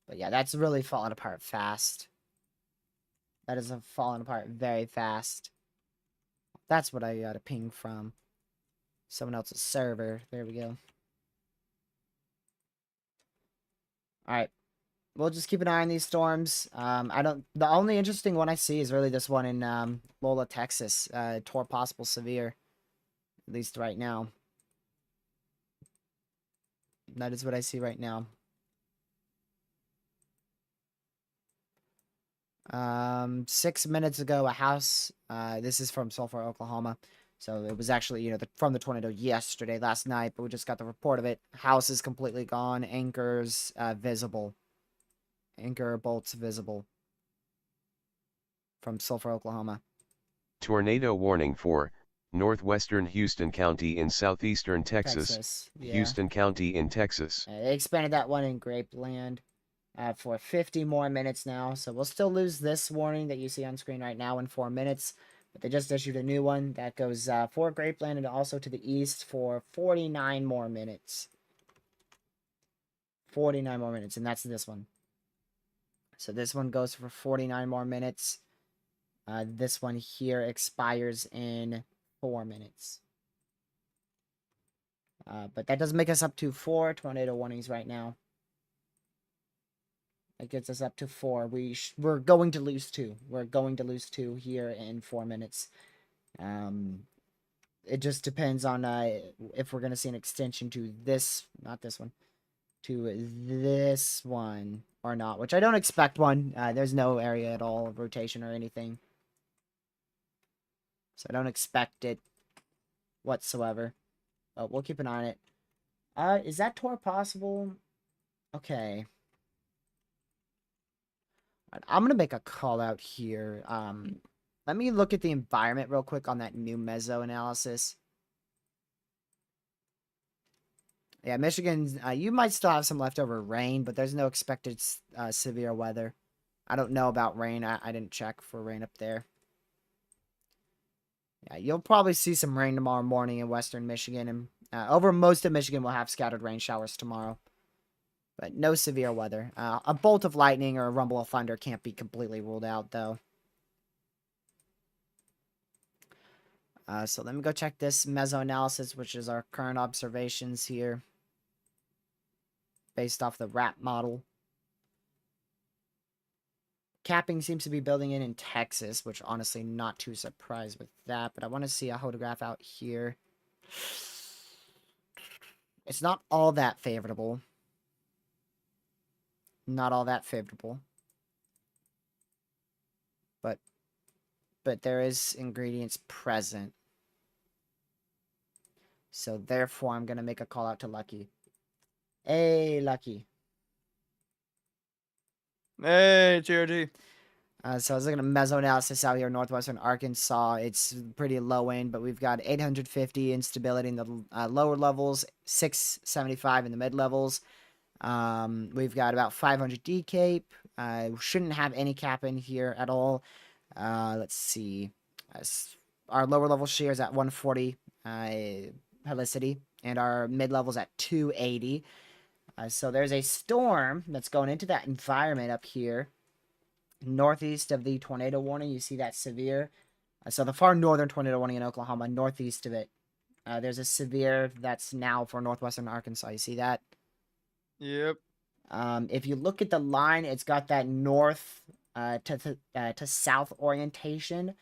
But yeah, that's really falling apart fast. That is falling apart very fast. That's what I got a ping from. Someone else's server. There we go. Alright. We'll just keep an eye on these storms. The only interesting one I see is really this one in Lola, Texas. Toward possible severe. At least right now. That is what I see right now. 6 minutes ago, a house, this is from Sulphur, Oklahoma. So it was actually, from the tornado yesterday, last night, but we just got the report of it. House is completely gone. Anchors, visible. Anchor bolts visible. From Sulphur, Oklahoma. Tornado warning for northwestern Houston County in southeastern Texas. Yeah. Houston County in Texas. They expanded that one in Grapeland. For 50 more minutes now. So we'll still lose this warning that you see on screen right now in 4 minutes. But they just issued a new one that goes for Grapeland and also to the east for 49 more minutes. 49 more minutes, and that's this one. So this one goes for 49 more minutes. This one here expires in 4 minutes. But that does make us up to 4 tornado warnings right now. It gets us up to 4. We're going to lose 2. We're going to lose 2 here in 4 minutes. It just depends on if we're going to see an extension to this, not this one, to this one or not, which I don't expect one. There's no area at all of rotation or anything. So I don't expect it whatsoever. But we'll keep an eye on it. Is that tour possible? Okay. I'm going to make a call out here. Let me look at the environment real quick on that new meso analysis. Yeah, Michigan, you might still have some leftover rain, but there's no expected severe weather. I don't know about rain. I didn't check for rain up there. Yeah, you'll probably see some rain tomorrow morning in western Michigan. And over most of Michigan, we'll have scattered rain showers tomorrow. But no severe weather. A bolt of lightning or a rumble of thunder can't be completely ruled out, though. So let me go check this meso-analysis, which is our current observations here. Based off the RAP model. Capping seems to be building in Texas, which honestly not too surprised with that. But I want to see a photograph out here. It's not all that favorable. Not all that favorable. But there is ingredients present. So therefore, I'm going to make a call out to Lucky. Hey, Lucky. Hey, TRG. So I was looking at meso-analysis out here in northwestern Arkansas. It's pretty low end, but we've got 850 instability in the lower levels, 675 in the mid levels. We've got about 500 D-cape. Shouldn't have any cap in here at all. Let's see. Our lower level shear is at 140 helicity, and our mid level's at 280. So there's a storm that's going into that environment up here, northeast of the tornado warning. You see that severe. So the far northern tornado warning in Oklahoma, northeast of it. There's a severe that's now for northwestern Arkansas. You see that? Yep. If you look at the line, it's got that north to south orientation.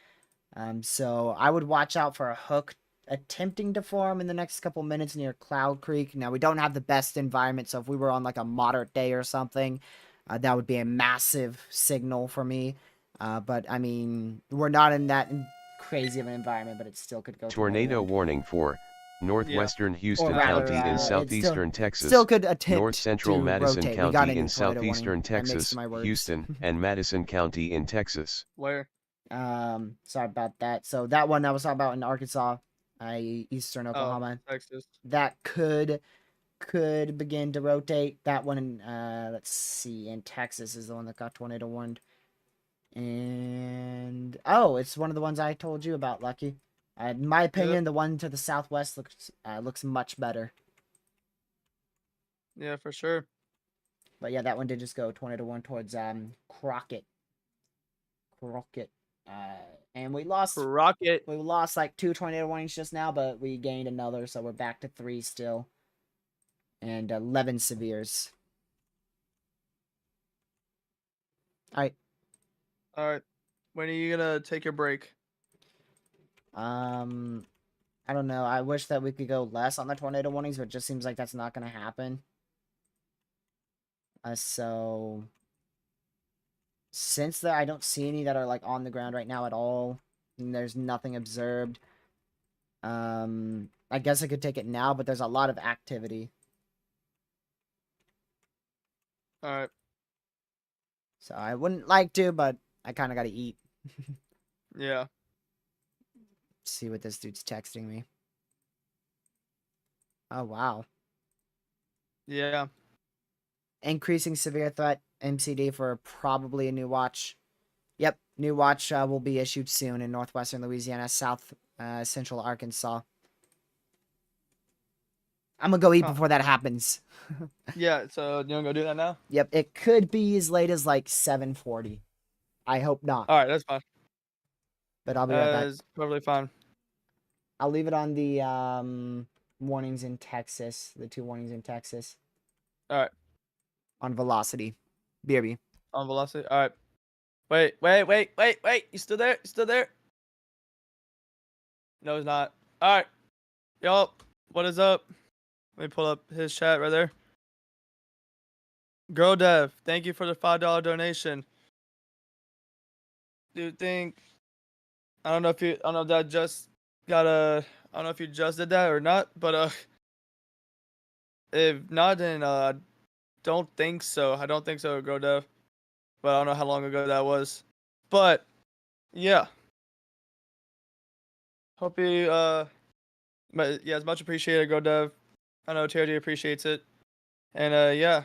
So I would watch out for a hook attempting to form in the next couple minutes near Cloud Creek. Now, we don't have the best environment, so if we were on like a moderate day or something, that would be a massive signal for me. But I mean, we're not in that crazy of an environment, but it still could go Tornado warning for northwestern or Houston rather, County in it southeastern still Texas, could north attempt central to Madison rotate. We got a County new in tornado warning. southeastern I mixed Texas, my words. Houston, and Madison County in Texas. Where? Sorry about that. So that one I was talking about in Arkansas, eastern Oh, Oklahoma, Texas. that could begin to rotate. That one in let's see, in Texas is the one that got tornado warned. And oh, it's one of the ones I told you about, Lucky. In my opinion, the one to the southwest looks much better. Yeah, for sure. But yeah, that one did just go tornado warn towards Crockett. And we lost Rocket. like 2 tornado warnings just now, but we gained another, so we're back to 3 still. And 11 severes. Alright. All right. When are you gonna take your break? I don't know. I wish that we could go less on the tornado warnings, but it just seems like that's not gonna happen. So since I don't see any that are like on the ground right now at all, and there's nothing observed. I guess I could take it now, but there's a lot of activity. All right. So I wouldn't like to, but I kind of got to eat. Yeah. See what this dude's texting me. Oh, wow. Yeah. Increasing severe threat MCD for probably a new watch. Yep, new watch will be issued soon in northwestern Louisiana, south central Arkansas. I'm gonna go eat before that happens. Yeah, so you wanna go do that now? Yep, it could be as late as like 7:40. I hope not. All right, that's fine. But I'll be right back. That's totally fine. I'll leave it on the warnings in Texas, the 2 warnings in Texas. All right. On velocity. BRB. On velocity. All right. Wait. You still there? You still there? No, he's not. All right. Yo, what is up? Let me pull up his chat right there. Girl Dev, thank you for the $5 donation. Do you think? I don't know if that just got a. I don't know if you just did that or not, but if not, then don't think so. I don't think so, Girl Dev. But I don't know how long ago that was. But yeah. Hope you but yeah, it's much appreciated, Go Dev. I know TRD appreciates it. And yeah.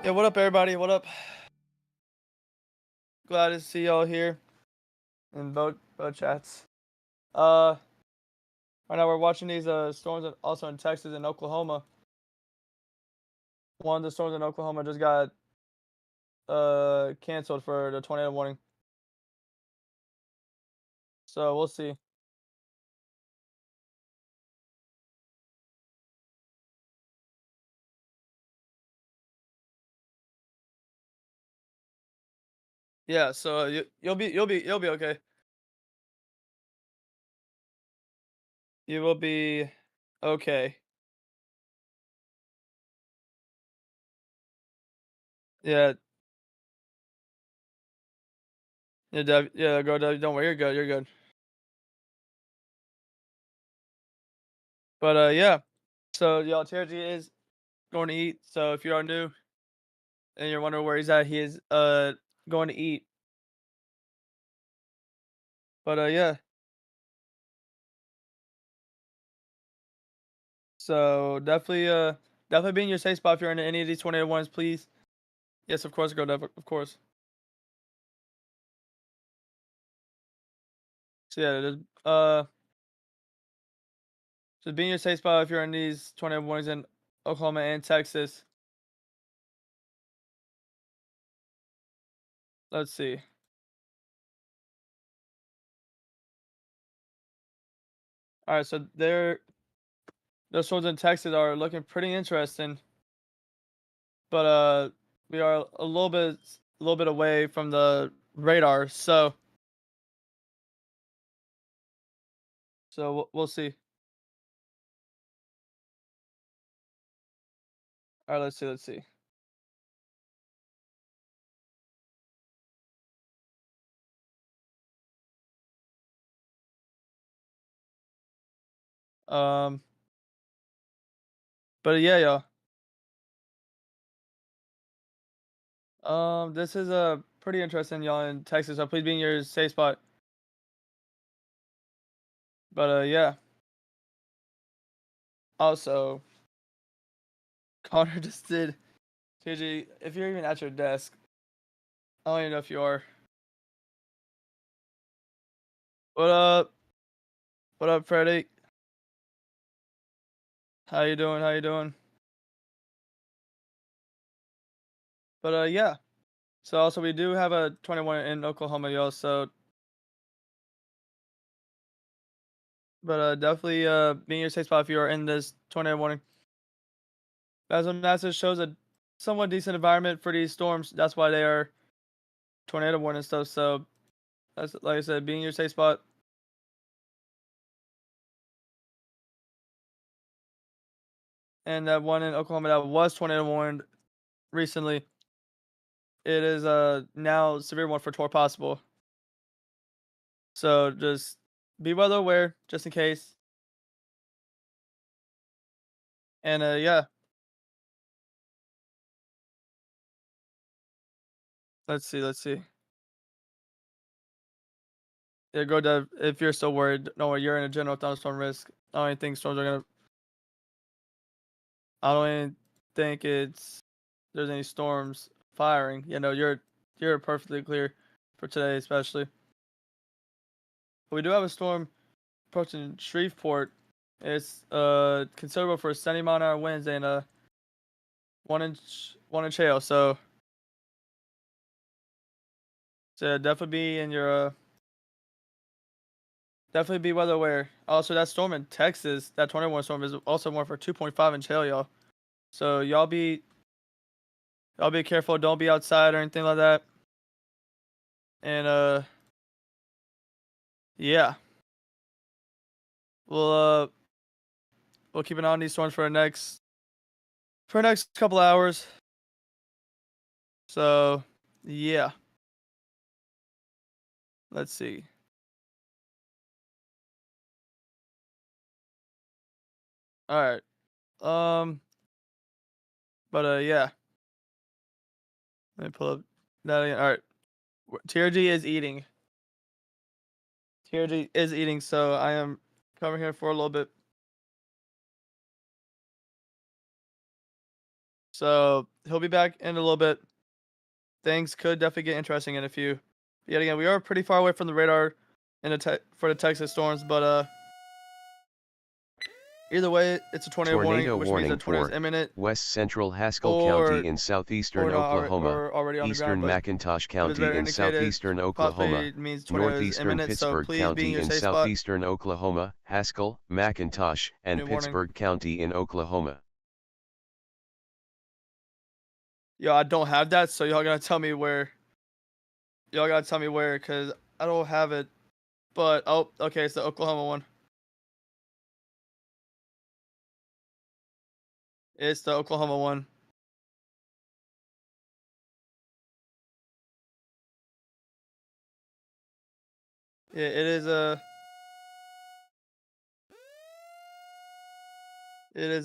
Yeah, what up everybody? What up? Glad to see y'all here in both chats. Right now we're watching these storms also in Texas and Oklahoma. One of the storms in Oklahoma just got canceled for the tornado warning. So we'll see. Yeah, so you'll be okay. You will be okay. Yeah. Yeah, Dev, yeah, go Dev. Don't worry, you're good. You're good. But yeah. So y'all, TRG is going to eat. So if you are new and you're wondering where he's at, he is going to eat. But yeah. So definitely be in your safe spot if you're in any of these tornado ones, please. Yes, of course, go Dev, of course. So yeah, just be in your safe spot if you're in these tornado warnings in Oklahoma and Texas. Let's see. All right, so those storms in Texas are looking pretty interesting. but we are a little bit away from the radar, so we'll see. All right, let's see. Um, but yeah, y'all. This is pretty interesting, y'all, in Texas. So please be in your safe spot. But yeah. Also, Connor just did. TG, if you're even at your desk, I don't even know if you are. What up? What up, Freddie? How you doing? How you doing? But yeah. So also we do have a 21 in Oklahoma, y'all. So, but definitely be in your safe spot if you are in this tornado warning. As of NASA shows a somewhat decent environment for these storms. That's why they are tornado warning stuff. So that's, like I said, be in your safe spot. And that one in Oklahoma that was tornado warned recently, it is now severe one for tour possible. So just be weather aware, just in case. And yeah, let's see. Yeah, go to if you're still worried. No, you're in a general thunderstorm risk. I don't even think storms are gonna. I don't even think there's any storms firing. You know, you're perfectly clear for today, especially. But we do have a storm approaching Shreveport. It's considerable for 70-mile-an-hour winds and 1 inch hail. So definitely be in your definitely be weather aware. Also, that storm in Texas, that 21 storm is also more for 2.5 inch hail, y'all. So y'all be careful. Don't be outside or anything like that. And yeah, we'll we'll keep an eye on these storms for the next couple hours. So yeah, let's see. All right. But yeah. Let me pull up that again. All right. TRG is eating. TRG is eating, so I am covering here for a little bit. So he'll be back in a little bit. Things could definitely get interesting in a few. Yet again, we are pretty far away from the radar for the Texas storms, but either way, it's a tornado warning, which means that tornado is imminent. West Central Haskell Or County in southeastern Oklahoma, or already on the eastern ground, McIntosh but if it's County better in indicated, southeastern Oklahoma, possibly means tornado is northeastern imminent. So Pittsburgh please be in County your in safe spot. southeastern Oklahoma, Haskell, McIntosh, and Warning. Pittsburgh County in Oklahoma. Yo, I don't have that, so y'all gotta tell me where. Y'all gotta tell me where, cause I don't have it. But oh, okay, it's the Oklahoma one. It's the Oklahoma one. Yeah, it is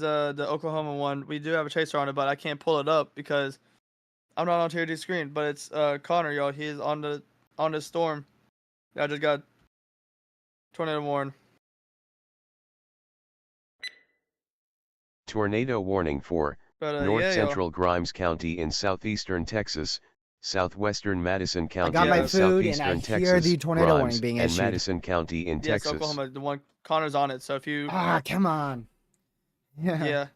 the Oklahoma one. We do have a chaser on it, but I can't pull it up because I'm not on TRD screen. But it's Connor, y'all. He's on the storm. I just got tornado warned. Tornado warning for North Yeah, Central Grimes County in southeastern Texas, southwestern Madison I County got my in food and I southeastern hear Texas, the tornado warning Grimes being and issued. Madison County in yes, Texas. Oklahoma. The one Connor's on it. So if you come on. yeah.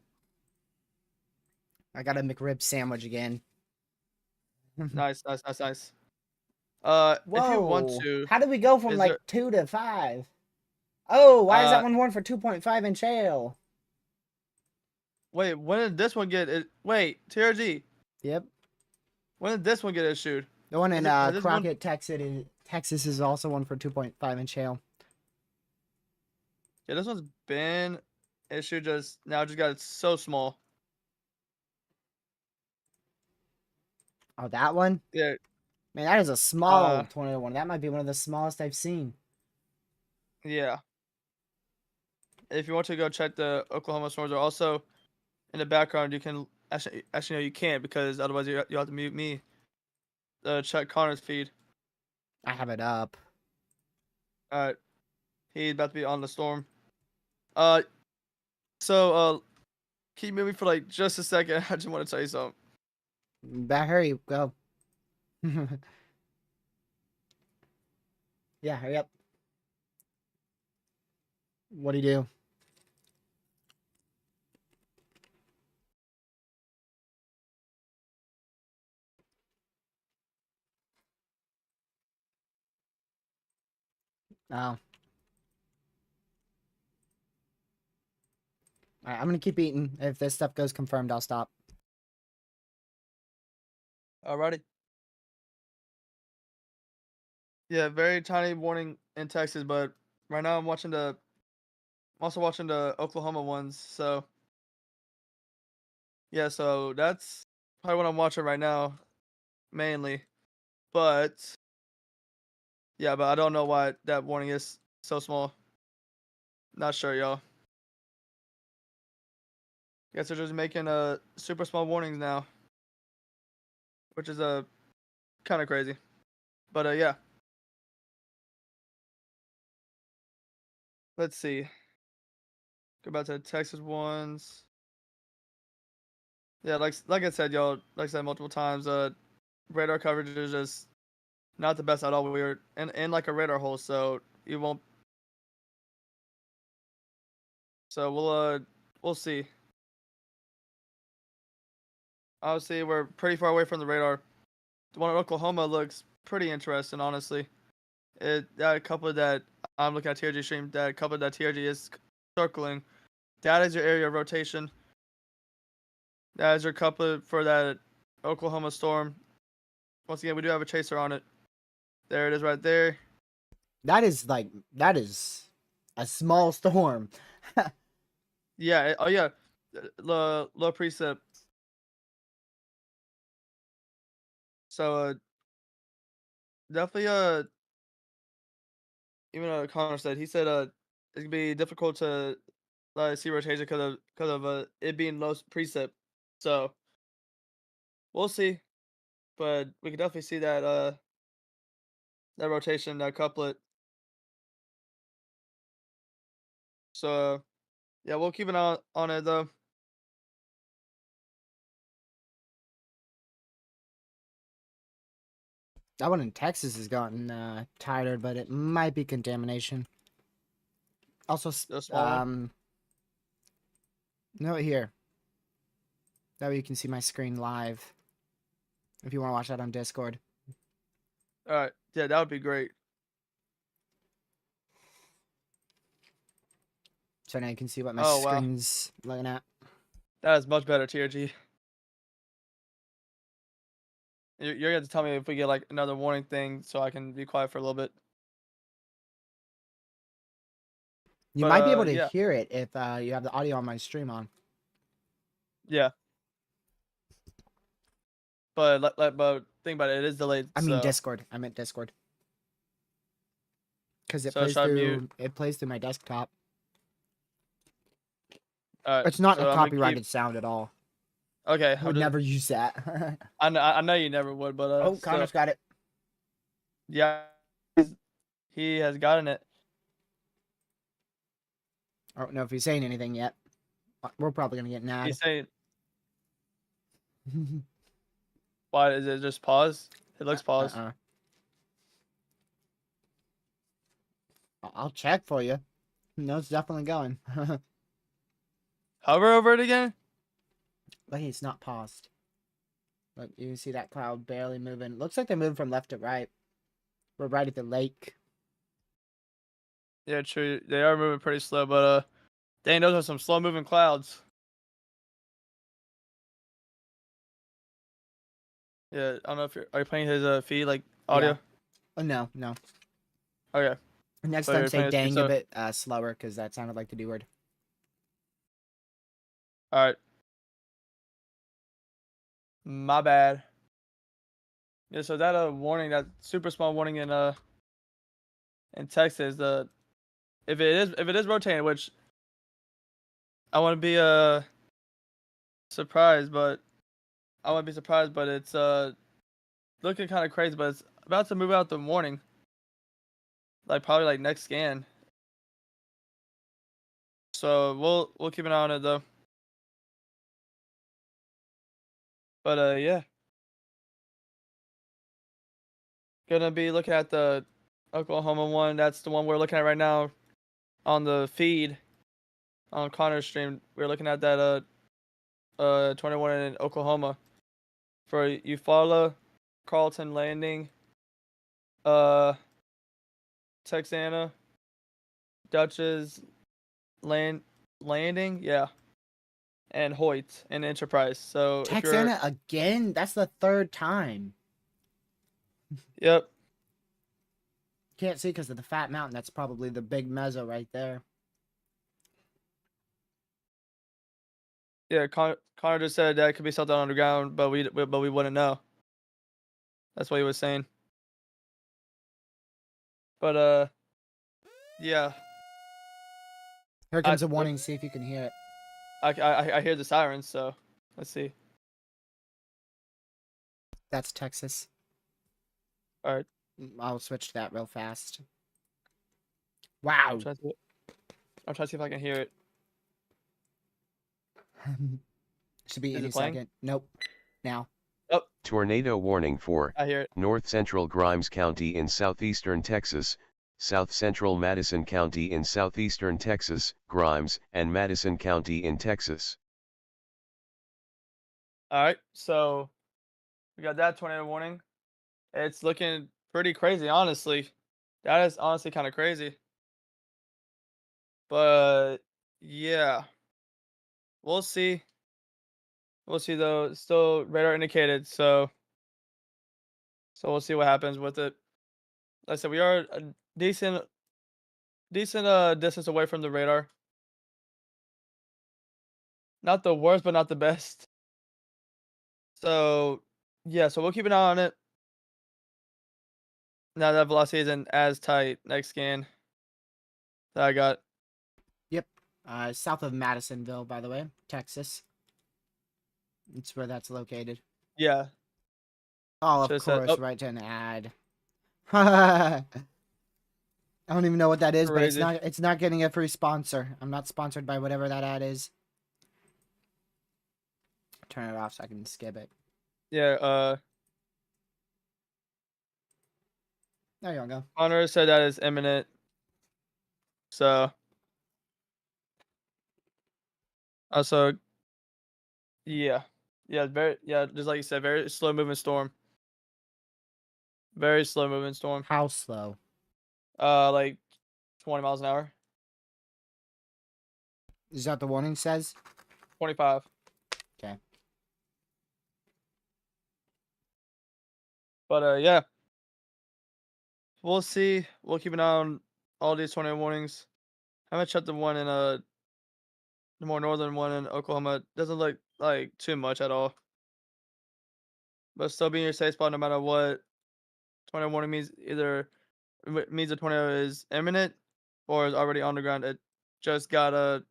I got a McRib sandwich again. Nice. If you want Whoa. to, How did we go from is like there- 2 to 5? Oh, why is that one warned for 2.5 inch hail? wait, when did this one get it? Wait, TRG. Yep. When did this one get issued? The one in Has this one? Crockett, Texas is also one for 2.5-inch hail. Yeah, this one's been issued. Just now, just got it so small. Oh, that one? Yeah. Man, that is a small Uh. tornado one. That might be one of the smallest I've seen. Yeah. If you want to go check the Oklahoma storms, or also in the background, you can actually no, you can't because otherwise you have to mute me. Check Connor's feed. I have it up. All right, he's about to be on the storm. Uh, so keep moving for like just a second. I just want to tell you something. Better hurry, go. Yeah, hurry up. What do you do? Oh. Alright, I'm gonna keep eating. If this stuff goes confirmed, I'll stop. Alrighty. Yeah, very tiny warning in Texas, but right now I'm also watching the Oklahoma ones. So yeah, so that's probably what I'm watching right now mainly. But yeah, but I don't know why that warning is so small. Not sure, y'all. Guess they're just making super small warnings now, which is kind of crazy. But yeah, let's see. Go back to the Texas ones. Yeah, like I said, y'all, like I said multiple times, radar coverage is just not the best at all. We were in like a radar hole, so you won't. So we'll see. Obviously, we're pretty far away from the radar. The one in Oklahoma looks pretty interesting, honestly. That a couple that I'm looking at TRG stream, that a couple that TRG is circling. That is your area of rotation. That is your couplet for that Oklahoma storm. Once again, we do have a chaser on it. There it is right there. That is a small storm. Yeah. Oh yeah. Low precip. So definitely even Connor said, he said it could be difficult to see rotation because of it being low precip. So we'll see, but we can definitely see that rotation, that couplet. So yeah, we'll keep an eye on it though. That one in Texas has gotten tighter, but it might be contamination. Also, The small one. note here. That way you can see my screen live. If you want to watch that on Discord. All right. Yeah, that would be great. So now you can see what my Oh wow, screen's looking at. that is much better, TRG. You're going to tell me if we get like another warning thing, so I can be quiet for a little bit. You But might be able to yeah, hear it if you have the audio on my stream on. yeah. But think about it, it is delayed. I mean So Discord. I meant Discord. Because it so plays should I mute? through my desktop. All right. It's not a So I'm gonna keep. copyrighted sound at all. Okay. I would never use that. I know you never would, but Oh, still, Connor's got it. yeah, he has gotten it. I don't know if he's saying anything yet. We're probably gonna get an ad. He's saying, why is it just pause? It looks paused. I'll check for you. No, it's definitely going. Hover over it again. But it's not paused. Look, you can see that cloud barely moving. Looks like they're moving from left to right. We're right at the lake. Yeah, true. They are moving pretty slow, but dang, those are some slow moving clouds. Yeah, I don't know if are you playing his feed like Yeah. audio? Oh, no, no. Okay. Next So time you're say playing his feed. dang a So bit slower because that sounded like the D word. all right, my bad. Yeah, so that warning, that super small warning in Texas, the if it is rotating, which I want to be surprised, but I want to be surprised, but it's looking kind of crazy, but it's about to move out the warning, like probably like next scan. So we'll keep an eye on it though. But yeah, gonna be looking at the Oklahoma one. That's the one we're looking at right now on the feed on Connor's stream. We're looking at that 21 in Oklahoma for Eufaula, Carlton Landing, uh Texana, Dutchess Landing, yeah, and Hoyt and Enterprise. So if you're Texana again? That's the third time. yep, Can't see because of the fat mountain. That's probably the big meso right there. yeah, Connor just said that could be something underground, but we wouldn't know. That's what he was saying. But yeah, Here I comes a warning. See if you can hear it. I hear the sirens, so let's see. That's Texas. All right, I'll switch to that real fast. I'm Wow. trying to see if I can hear it. Should be Is any it playing? second. Nope. Now. Oh, Tornado warning for I hear it. north central Grimes County in southeastern Texas, south central Madison County in southeastern Texas, Grimes, and Madison County in Texas. All right, so we got that tornado warning. It's looking pretty crazy, honestly. That is honestly kind of crazy. But yeah, we'll see. We'll see though. It's still radar indicated, so we'll see what happens with it. Like I said, we are a decent distance away from the radar. Not the worst, but not the best. So yeah, so we'll keep an eye on it. Now that velocity isn't as tight. Next scan that I got. Yep. South of Madisonville, by the way, Texas. It's where that's located. Yeah. Oh, Should of have said. course, Oh, right to an ad. I don't even know what that is, but crazy. it's not getting a free sponsor. I'm not sponsored by whatever that ad is. Turn it off so I can skip it. Yeah. There you go. Connor said that is imminent. So also, yeah, just like you said, very slow moving storm. Very slow moving storm. How slow? Like 20 miles an hour. Is that the warning says? 25. Okay. But yeah, we'll see. We'll keep an eye on all these tornado warnings. I haven't checked the one in the more northern one in Oklahoma. Doesn't look like too much at all. But still be in your safe spot no matter what. Tornado warning means either means the tornado is imminent or is already on the ground. It just got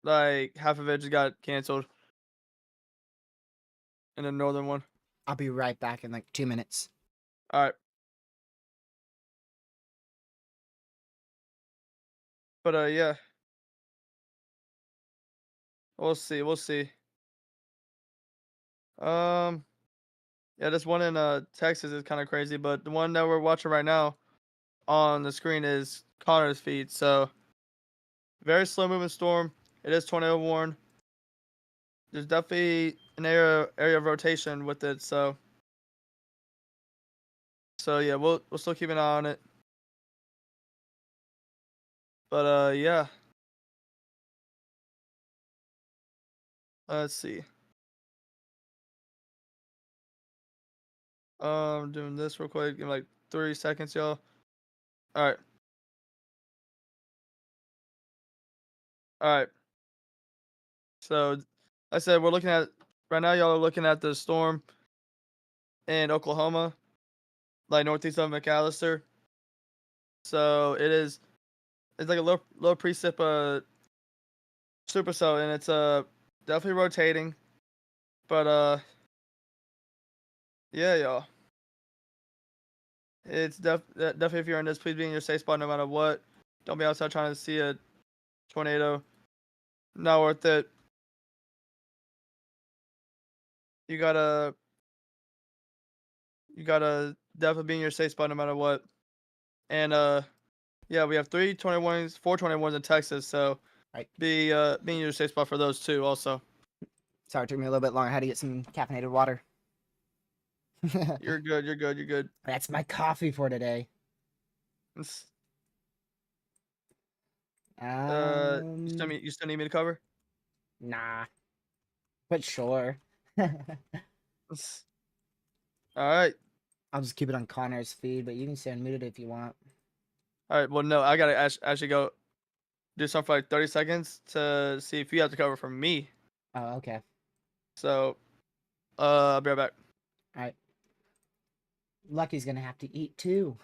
like half of it just got canceled in the northern one. I'll be right back in like 2 minutes. All right. But yeah. We'll see. We'll see. Um yeah, this one in Texas is kind of crazy, but the one that we're watching right now on the screen is Connor's feed. So very slow moving storm. It is tornado warned. There's definitely an area of rotation with it, so yeah, we'll still keep an eye on it. But yeah. Let's see. Doing this real quick. Give me like 3 seconds, y'all. All right. All right. So, I said we're looking at right now. Y'all are looking at the storm in Oklahoma, like northeast of McAllister. So it's like a low precip supercell, and it's definitely rotating. But yeah, y'all. It's definitely, if you're in this, please be in your safe spot no matter what. Don't be outside trying to see a tornado. Not worth it. You gotta definitely be in your safe spot no matter what. And yeah, we have 3 tornado warnings, 4 tornado warnings in Texas. So Right. be in your safe spot for those too. Also, Sorry, it took me a little bit longer. I had to get some caffeinated water. you're good. You're good. You're good. That's my coffee for today. It's, Um, you still need me to cover? nah, but sure. It's, all right. I'll just keep it on Connor's feed, but you can stay unmuted if you want. All right. Well, no, I gotta actually go do something for like 30 seconds to see if you have to cover for me. Oh, okay. So, I'll be right back. All right. Lucky's gonna have to eat too.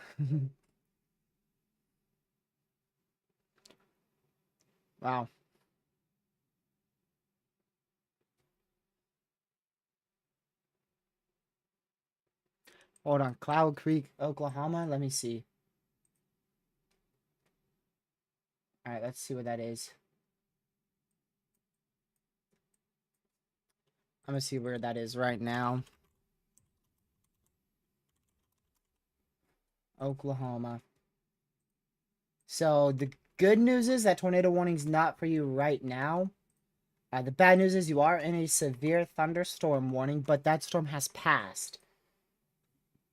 Wow. Hold on. Cloud Creek, Oklahoma. Let me see. All right, let's see what that is. I'm gonna see where that is right now. Oklahoma. So the good news is that tornado warning's not for you right now. The bad news is you are in a severe thunderstorm warning, but that storm has passed.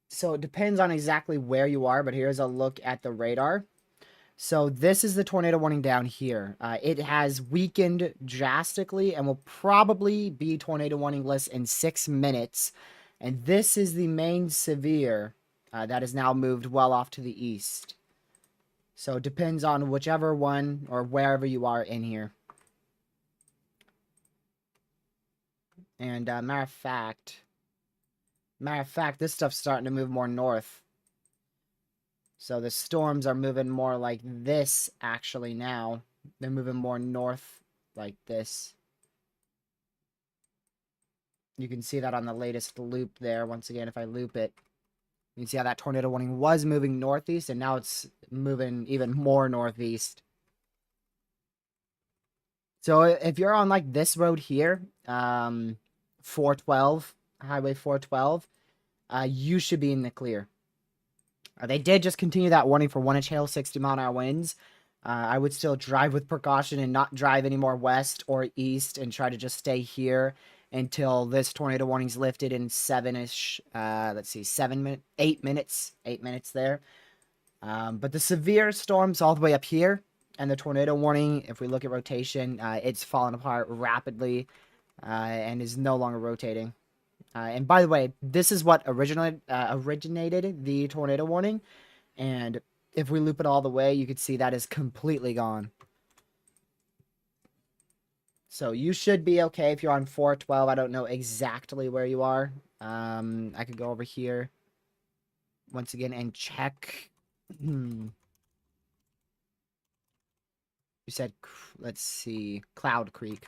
So it depends on exactly where you are, but here's a look at the radar. So this is the tornado warning down here. It has weakened drastically and will probably be tornado warningless in 6 minutes. And this is the main severe that is now moved well off to the east. So it depends on whichever one or wherever you are in here. And matter of fact, this stuff's starting to move more north. So the storms are moving more like this actually now. They're moving more north like this. You can see that on the latest loop there. Once again, if I loop it, you can see how that tornado warning was moving northeast, and now it's moving even more northeast. So if you're on like this road here, 412, Highway 412, you should be in the clear. They did just continue that warning for 1-inch hail, 60-mile-an-hour winds. I would still drive with precaution and not drive any more west or east and try to just stay here until this tornado warning's lifted in 7-ish, let's see, 8 minutes. 8 minutes there. But the severe storms all the way up here, and the tornado warning, if we look at rotation, it's falling apart rapidly and is no longer rotating. And by the way, this is what originated the tornado warning. And if we loop it all the way, you can see that is completely gone. So you should be okay if you're on 412. I don't know exactly where you are. I could go over here once again and check. You said, let's see, Cloud Creek.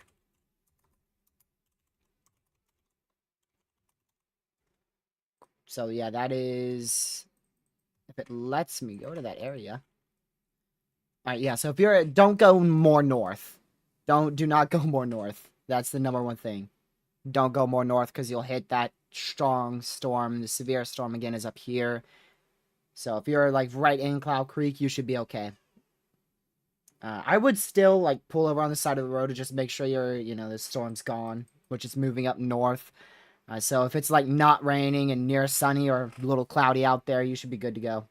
So yeah, that is, if it lets me go to that area. All right, yeah, so if you're, don't go more north. Do not go more north. That's the number one thing. Don't go more north because you'll hit that strong storm. The severe storm again is up here. So if you're like right in Cloud Creek, you should be okay. I would still like pull over on the side of the road to just make sure the storm's gone, which is moving up north. So if it's like not raining and near sunny or a little cloudy out there, you should be good to go.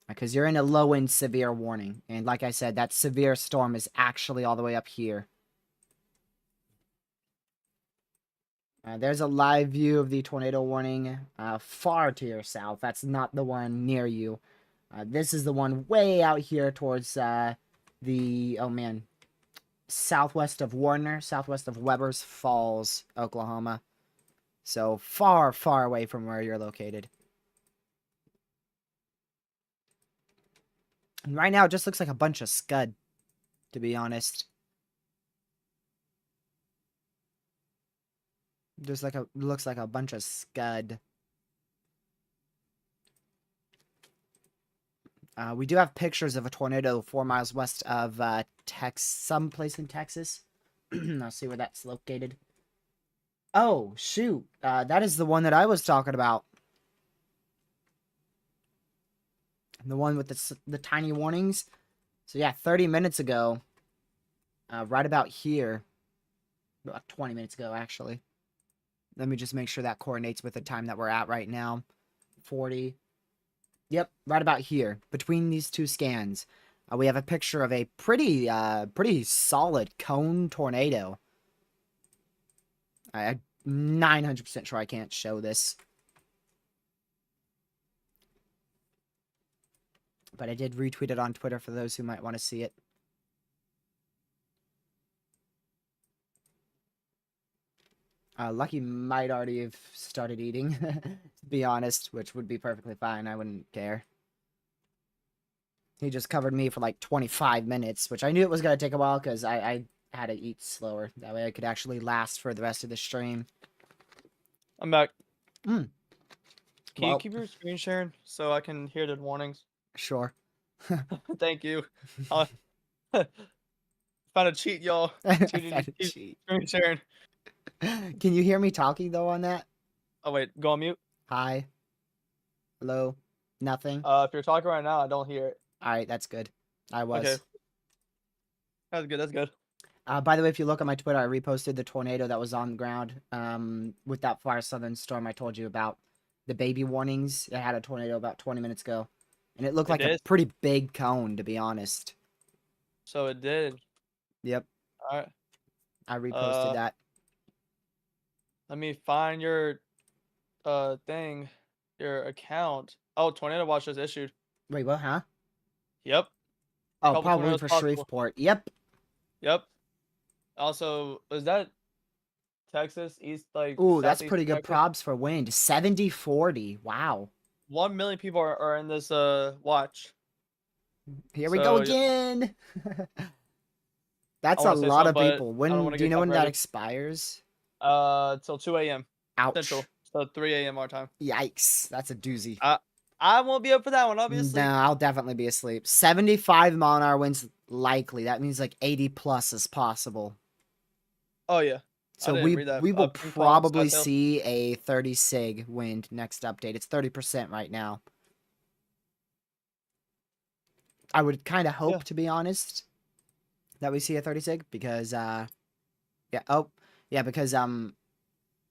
Because you're in a low end severe warning. And like I said, that severe storm is actually all the way up here. There's a live view of the tornado warning far to your south. That's not the one near you. This is the one way out here towards oh man, southwest of Warner, southwest of Weber's Falls, Oklahoma. So far, far away from where you're located. And right now, it just looks like a bunch of scud, to be honest. Just looks like a bunch of scud. We do have pictures of a tornado 4 miles west of someplace in Texas. I'll see where that's located. Oh, shoot. That is the one that I was talking about. The one with the tiny warnings. So yeah, 30 minutes ago, right about here, about 20 minutes ago, actually. Let me just make sure that coordinates with the time that we're at right now. 40. Yep, right about here, between these two scans. We have a picture of a pretty solid cone tornado. I'm 900% sure I can't show this. But I did retweet it on Twitter for those who might want to see it. Lucky might already have started eating, to be honest, which would be perfectly fine. I wouldn't care. He just covered me for like 25 minutes, which I knew it was going to take a while because I had to eat slower. That way I could actually last for the rest of the stream. I'm back. Mm. Can you keep your screen sharing so I can hear the warnings? Sure. Thank you. Found a cheat, y'all. Cheat. Screen sharing. Can you hear me talking though on that? Oh wait, go on mute. Hi. Hello. Nothing. If you're talking right now, I don't hear it. All right, that's good. I was. Okay. That's good. That's good. By the way, if you look at my Twitter, I reposted the tornado that was on the ground with that far southern storm I told you about. The baby warnings. It had a tornado about 20 minutes ago. And it looked like a pretty big cone, to be honest. So it did. Yep. All right. I reposted that. Let me find your thing, your account. Oh, Tornado Watch is issued. Wait, what, huh? Yep. Oh, probably for Shreveport. Yep. Yep. Also, is that Texas East, like? Ooh, that's pretty good probs for wind. 70-40. Wow. 1 million people are in this watch. Here we go again. That's a lot of people. When do you know when that expires? Till 2 a.m. Ouch. Central. So 3 a.m. our time. Yikes. That's a doozy. I won't be up for that one, obviously. No, I'll definitely be asleep. 75-mile-an-hour winds likely. That means like 80 plus is possible. Oh yeah. So we will probably see a 30 sig wind next update. It's 30% right now. I would kind of hope, to be honest, that we see a 30 sig because because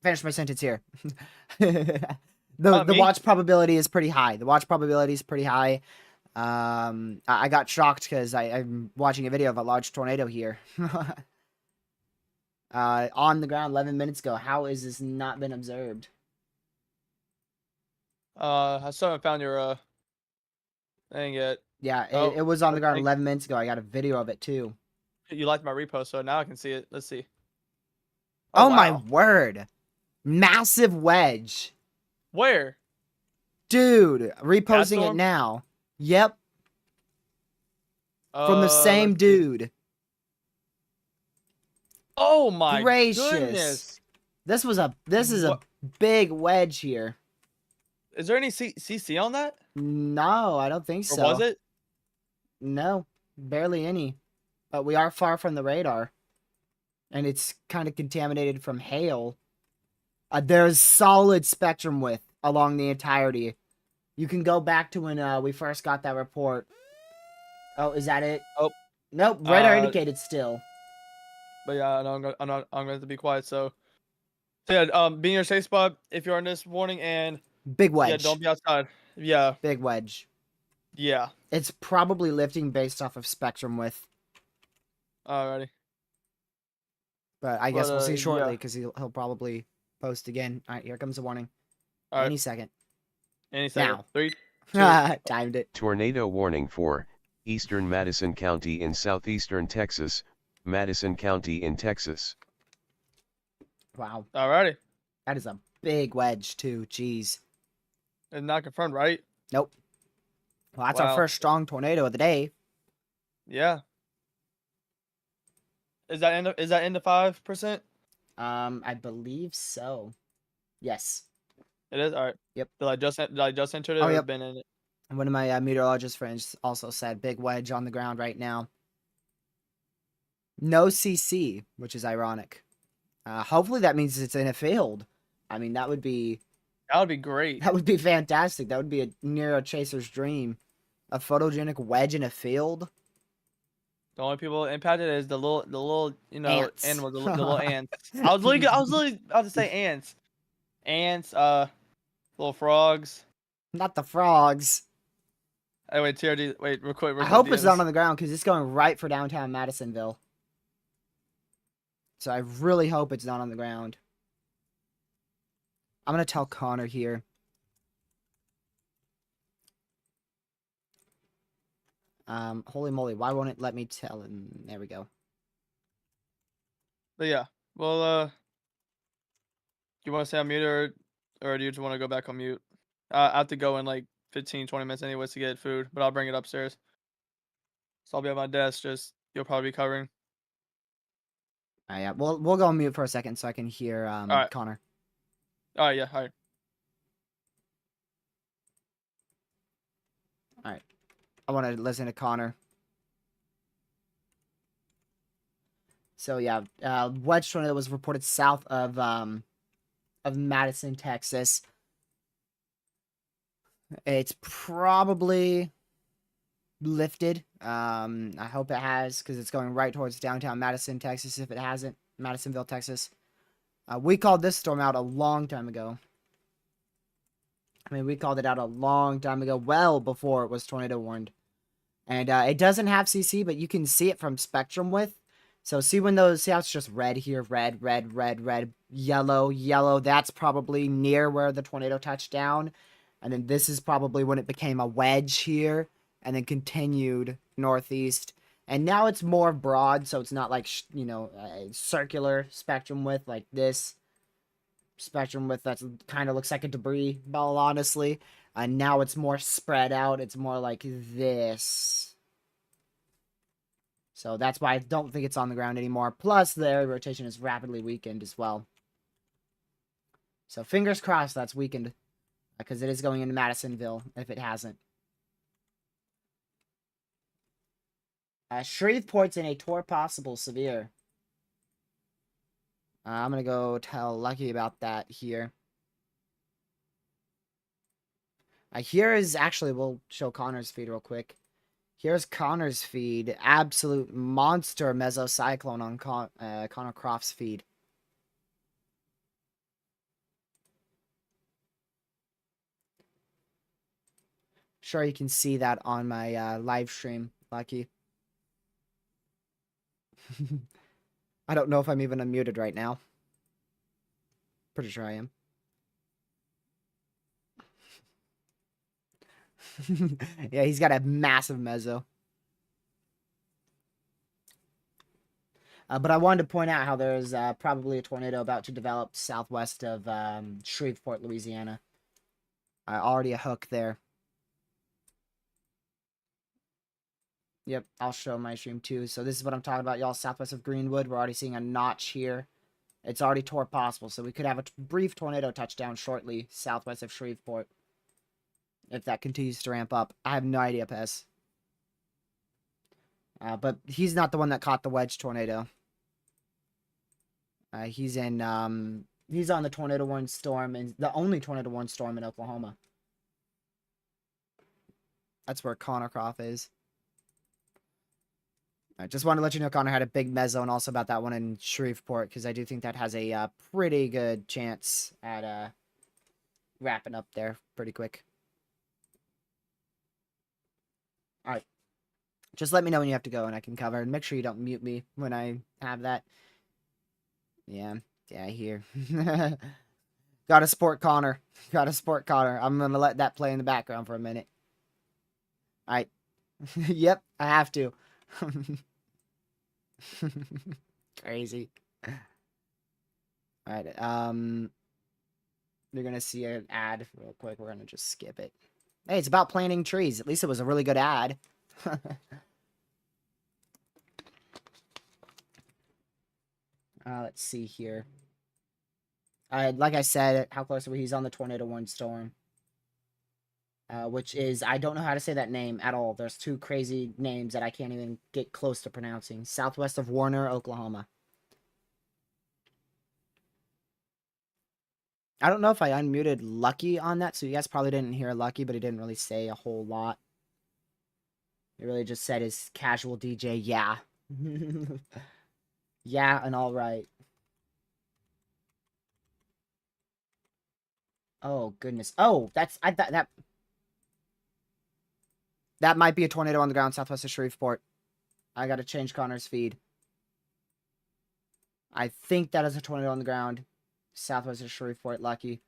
finish my sentence here. The watch probability is pretty high. The watch probability is pretty high. I got shocked because I'm watching a video of a large tornado here. On the ground 11 minutes ago. How is this not been observed? I still haven't found your thing yet. Yeah, it was on the ground 11 minutes ago. I got a video of it too. You liked my repost, so now I can see it. Let's see. Oh wow. My word. Massive wedge. Where? Dude, reposting it now. Yep. From the same dude. Oh my gracious. Goodness. This is a big wedge here. Is there any CC on that? No, I don't think so. Or was it? No, barely any. But we are far from the radar. And it's kind of contaminated from hail. There's solid spectrum width along the entirety. You can go back to when we first got that report. Oh, is that it? Oh. Nope, radar indicated still. But yeah, I'm going to be quiet. So yeah, be in your safe spot if you're in this warning, and big wedge. Yeah, don't be outside. Yeah. Big wedge. Yeah. It's probably lifting based off of spectrum width. Alrighty. But I guess we'll see shortly because he'll probably post again. All right, here comes the warning. All right. Any second. Any second. Now. 3, 2. Timed it. Tornado warning for eastern Madison County in southeastern Texas, Madison County in Texas. Wow. Alrighty. That is a big wedge, too. Jeez. It's not confirmed, right? Nope. Well, that's our Wow. first strong tornado of the day. Yeah. Is that in the 5%? I believe so. Yes. It is. All right. Yep. Did I just enter it Oh, or yep. been in it? One of my meteorologist friends also said big wedge on the ground right now. No CC, which is ironic. Hopefully that means it's in a field. I mean, that would be That would be great. fantastic. That would be a near a chaser's dream. A photogenic wedge in a field. The only people impacted is the little Ants. animals, the little ants. I was literally about to say ants. Ants, little frogs. Not the frogs. Hey, wait, TRD, wait, real quick. I hope it's not on the ground because it's going right for downtown Madisonville. So I really hope it's not on the ground. I'm going to tell Connor here. Holy moly, why won't it let me tell him? There we go. But yeah, well, you want to stay on mute or do you just want to go back on mute? I have to go in like 15, 20 minutes anyways to get food, but I'll bring it upstairs. So I'll be at my desk, you'll probably be covering. Yeah, we'll go on mute for a second so I can hear Alright. Connor. Alright, yeah, alright. Alright. I want to listen to Connor. So yeah, wedge tornado was reported south of Madison, Texas. It's probably lifted. I hope it has because it's going right towards downtown Madison, Texas. If it hasn't, Madisonville, Texas. We called this storm out a long time ago. I mean, we called it out a long time ago, well before it was tornado warned. And it doesn't have CC, but you can see it from spectrum width. So see how it's just red here, red, red, red, red, yellow, yellow. That's probably near where the tornado touched down. And then this is probably when it became a wedge here and then continued northeast. And now it's more broad, so it's not like, circular spectrum width like this. Spectrum width that kind of looks like a debris ball, honestly. And now it's more spread out. It's more like this. So that's why I don't think it's on the ground anymore. Plus, the area rotation is rapidly weakened as well. So fingers crossed that's weakened. Because it is going into Madisonville, if it hasn't. Shreveport's in a tour possible severe. I'm going to go tell Lucky about that here. Here is actually, we'll show Connor's feed real quick. Here's Connor's feed. Absolute monster mesocyclone on Connor Croft's feed. Sure, you can see that on my live stream, Lucky. I don't know if I'm even unmuted right now. Pretty sure I am. Yeah, he's got a massive meso. But I wanted to point out how there's probably a tornado about to develop southwest of Shreveport, Louisiana. Already a hook there. Yep, I'll show my stream too. So this is what I'm talking about, y'all. Southwest of Greenwood, we're already seeing a notch here. It's already tour possible, so we could have a brief tornado touchdown shortly southwest of Shreveport. If that continues to ramp up. I have no idea, Pez. But he's not the one that caught the wedge tornado. He's on the tornado warning storm, and the only tornado warning storm in Oklahoma. That's where Connor Croft is. I just wanted to let you know Connor had a big meso, and also about that one in Shreveport, because I do think that has a pretty good chance at wrapping up there pretty quick. Alright. Just let me know when you have to go and I can cover. And make sure you don't mute me when I have that. Yeah, I hear. Gotta support Connor. Gotta support Connor. I'm gonna let that play in the background for a minute. Alright. Yep, I have to. Crazy. Alright, you're gonna see an ad real quick. We're gonna just skip it. Hey, it's about planting trees. At least it was a really good ad. Let's see here. Like I said, how close are we? He's on the tornado warning storm. Which is, I don't know how to say that name at all. There's two crazy names that I can't even get close to pronouncing. Southwest of Warner, Oklahoma. I don't know if I unmuted Lucky on that, so you guys probably didn't hear Lucky, but he didn't really say a whole lot. He really just said his casual DJ, yeah. Yeah, and all right. Oh, goodness. Oh, that's, I thought that might be a tornado on the ground southwest of Shreveport. I gotta change Connor's feed. I think that is a tornado on the ground southwest of Shreveport, Lucky.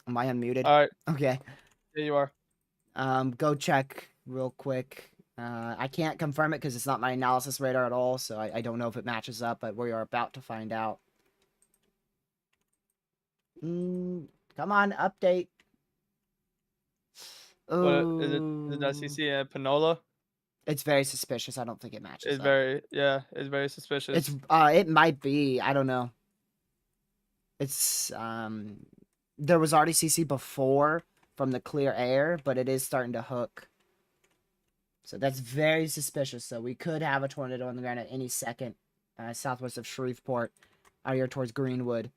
Am I unmuted? All right. Okay. There you are. Go check real quick. I can't confirm it because it's not my analysis radar at all, so I don't know if it matches up, but we are about to find out. Come on, update. What is it? The CC and Panola? It's very suspicious. I don't think it matches It's up. it's very suspicious. It might be. I don't know. It's there was already CC before from the clear air, but it is starting to hook. So that's very suspicious. So we could have a tornado on the ground at any second, southwest of Shreveport, out here towards Greenwood.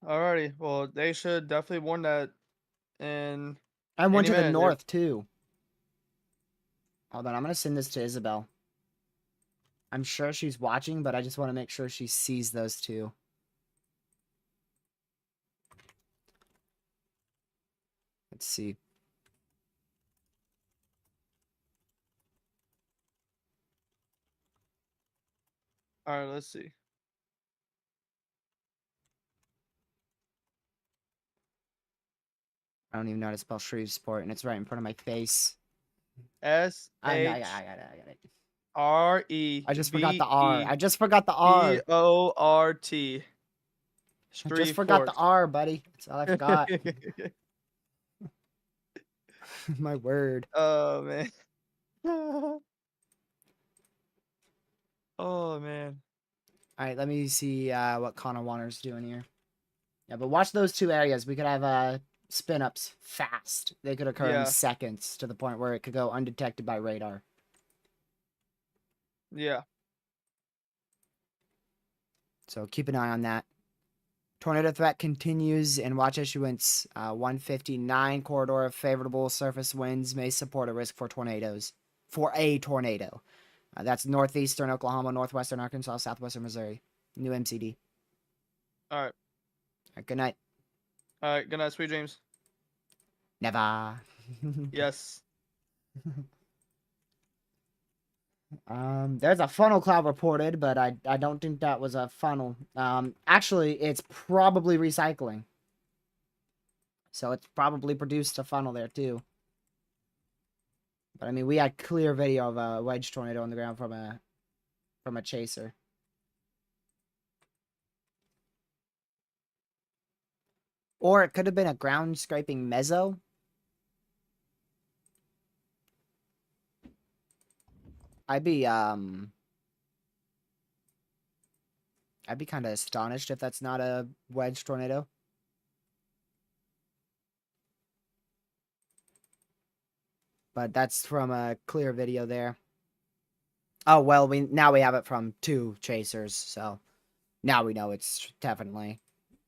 Alrighty. Well, they should definitely warn that in And one any to the minute. north too. Hold on, I'm gonna send this to Isabel. I'm sure she's watching, but I just want to make sure she sees those two. Let's see. Alright, let's see. I don't even know how to spell Shreveport, and it's right in front of my face. S I got H it. R E. I just forgot the R. I just forgot the R. Bort. I just forgot the R, buddy. That's all I forgot. My word. Oh man. Oh man. All right, let me see what Connor Warner's doing here. Yeah, but watch those two areas. We could have spin ups fast. They could occur Yeah. in seconds to the point where it could go undetected by radar. Yeah. So keep an eye on that. Tornado threat continues and watch issuance 159 corridor of favorable surface winds may support a risk for tornadoes. For a tornado. That's northeastern Oklahoma, northwestern Arkansas, southwestern Missouri. New MCD. All right. Good night. All right. Good night. Sweet dreams. Never. Yes. There's a funnel cloud reported, but I don't think that was a funnel. Actually, it's probably recycling. So it's probably produced a funnel there too. But I mean, we had clear video of a wedge tornado on the ground from a chaser. Or it could have been a ground scraping meso. I'd be kind of astonished if that's not a wedge tornado. But that's from a clear video there. Oh, well, now we have it from two chasers, so now we know it's definitely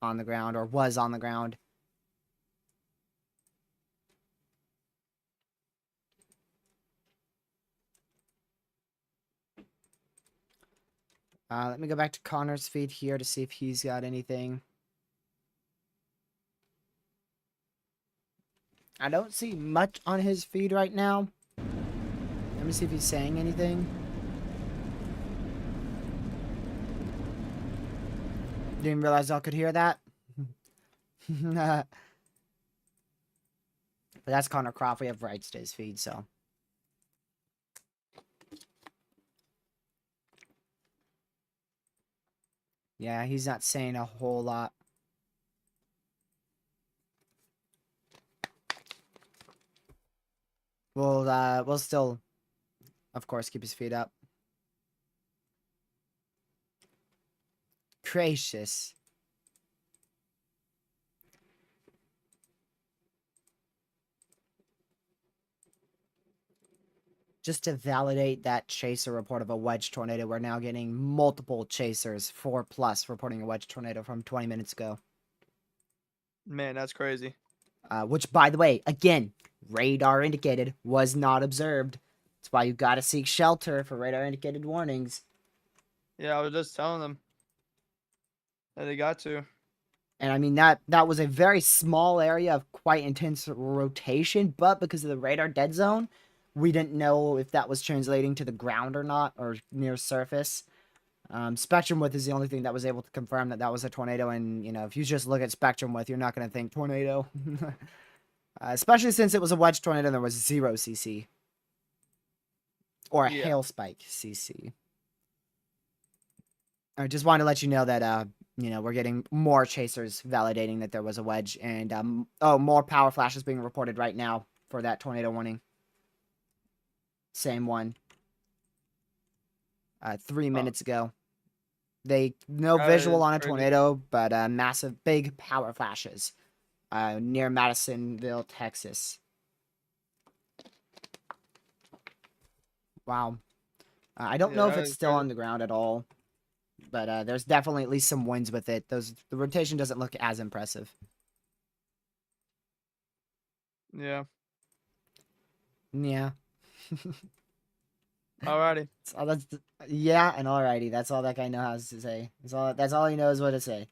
on the ground, or was on the ground. Let me go back to Connor's feed here to see if he's got anything. I don't see much on his feed right now. Let me see if he's saying anything. Didn't realize y'all could hear that. But that's Connor Croft. We have rights to his feed, so. Yeah, he's not saying a whole lot. We'll still, of course, keep his feet up. Gracious. Just to validate that chaser report of a wedge tornado, we're now getting multiple chasers, 4+ reporting a wedge tornado from 20 minutes ago. Man, that's crazy. Which, by the way, again, radar indicated, was not observed. That's why you gotta seek shelter for radar indicated warnings. Yeah, I was just telling them that they got to. And I mean, that was a very small area of quite intense rotation, but because of the radar dead zone, we didn't know if that was translating to the ground or not, or near surface. Spectrum width is the only thing that was able to confirm that that was a tornado, and, you know, if you just look at spectrum width, you're not going to think tornado. Especially since it was a wedge tornado and there was 0 CC. Or a hail spike CC. I just wanted to let you know that, you know, we're getting more chasers validating that there was a wedge, and, more power flashes being reported right now for that tornado warning. Same one. 3 minutes ago. No visual on a tornado, but massive, big power flashes near Madisonville, Texas. Wow. I don't know if it's still on the ground at all, but there's definitely at least some winds with it. The rotation doesn't look as impressive. Yeah. Yeah. Alrighty. Yeah, and alrighty. That's all that guy knows to say. That's all he knows what to say.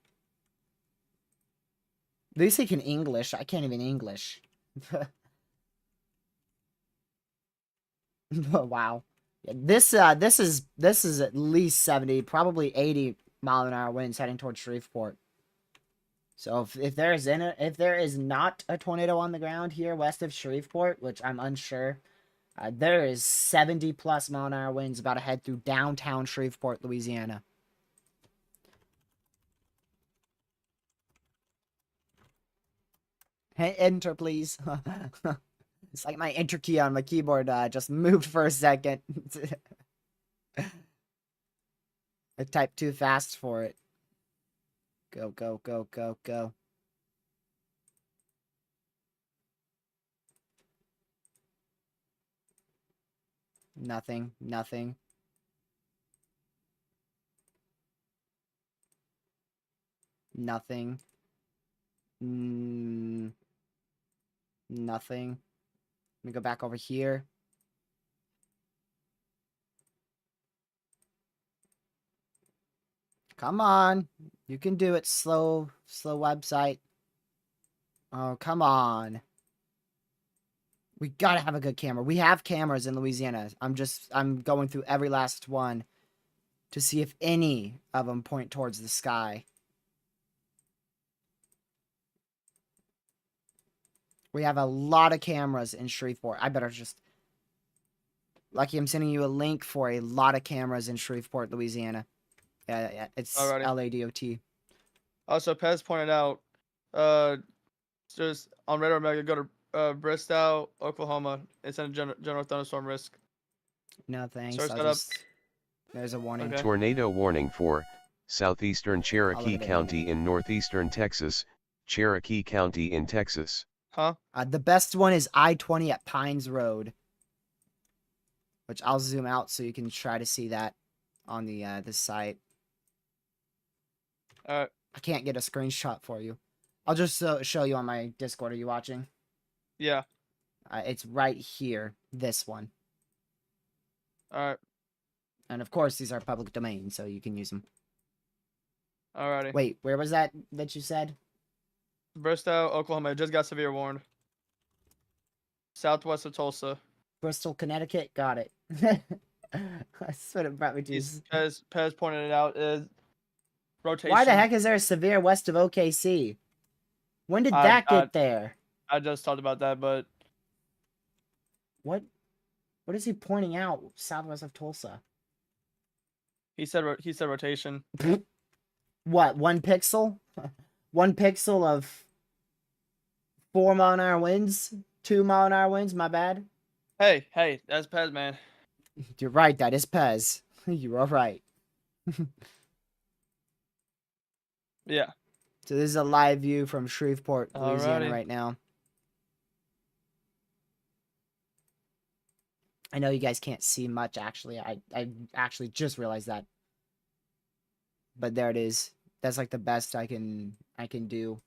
At least he can English. I can't even English. Wow. Yeah, this is at least 70, probably 80 mile-an-hour winds heading towards Shreveport. So if there is not a tornado on the ground here west of Shreveport, which I'm unsure, there is 70+ mile-an-hour winds about to head through downtown Shreveport, Louisiana. Hey, enter, please. It's like my enter key on my keyboard just moved for a second. I typed too fast for it. Go, go, go, go, go. Nothing, nothing. Nothing. Nothing. Let me go back over here. Come on. You can do it. Slow website. Oh, come on. We gotta have a good camera. We have cameras in Louisiana. I'm going through every last one to see if any of them point towards the sky. We have a lot of cameras in Shreveport. I better just... Lucky, I'm sending you a link for a lot of cameras in Shreveport, Louisiana. Yeah, it's LADOT. Also, Pez pointed out, just on radar mega, go to Bristow, Oklahoma. It's in a general thunderstorm risk. No thanks. There's a warning. Okay. Tornado warning for southeastern Cherokee County in northeastern Texas, Cherokee County in Texas. Huh? The best one is I-20 at Pines Road, which I'll zoom out so you can try to see that on the site. I can't get a screenshot for you. I'll just show you on my Discord. Are you watching? Yeah. It's right here. This one. Alright. And of course, these are public domain, so you can use them. Alrighty. Wait, where was that you said? Bristow, Oklahoma. It just got severe warned. Southwest of Tulsa. Bristol, Connecticut. Got it. That's what it brought me to. Pez pointed it out. rotation. Why the heck is there a severe west of OKC? When did I, that I get there? I just talked about that, but What is he pointing out southwest of Tulsa? he said rotation. What, 1 pixel? 1 pixel of 4 mile an hour winds? 2 mile an hour winds, my bad. Hey, that's Pez, man. You're right, that is Pez. You are right. Yeah. So this is a live view from Shreveport, Louisiana Alrighty. right now. I know you guys can't see much actually. I actually just realized that. But there it is. That's like the best I can do.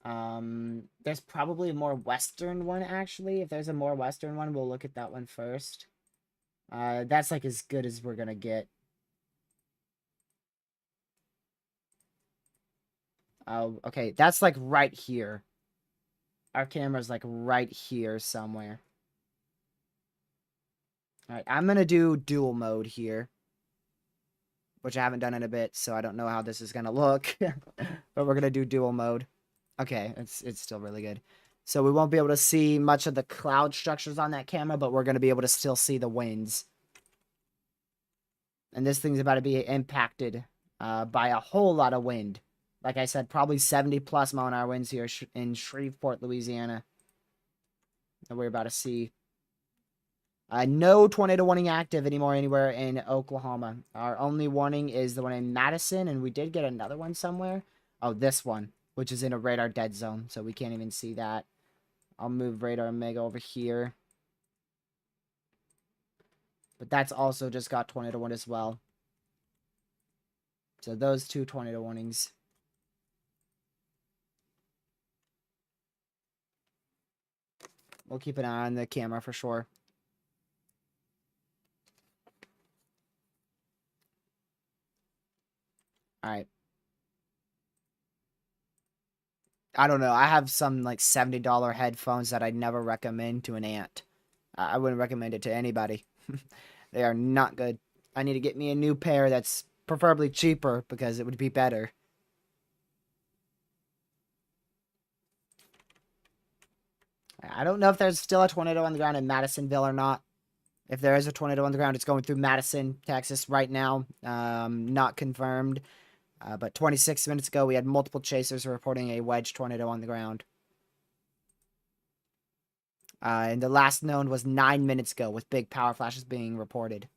There's probably a more western one actually. If there's a more western one, we'll look at that one first. That's like as good as we're gonna get. Oh, okay. That's like right here. Our camera's like right here somewhere. Alright, I'm gonna do dual mode here. Which I haven't done in a bit, so I don't know how this is gonna look. But we're gonna do dual mode. Okay, it's still really good. So we won't be able to see much of the cloud structures on that camera, but we're gonna be able to still see the winds. And this thing's about to be impacted by a whole lot of wind. Like I said, probably 70+ mile an hour winds here in Shreveport, Louisiana. That we're about to see. No tornado warning active anymore anywhere in Oklahoma. Our only warning is the one in Madison, and we did get another one somewhere. Oh, this one, which is in a radar dead zone, so we can't even see that. I'll move radar Omega over here. But that's also just got tornado warning as well. So those 2 tornado warnings. We'll keep an eye on the camera for sure. Alright. I don't know. I have some like $70 headphones that I'd never recommend to an aunt. I wouldn't recommend it to anybody. They are not good. I need to get me a new pair that's preferably cheaper because it would be better. I don't know if there's still a tornado on the ground in Madisonville or not. If there is a tornado on the ground, it's going through Madison, Texas right now. Not confirmed. But 26 minutes ago, we had multiple chasers reporting a wedge tornado on the ground. And the last known was 9 minutes ago, with big power flashes being reported.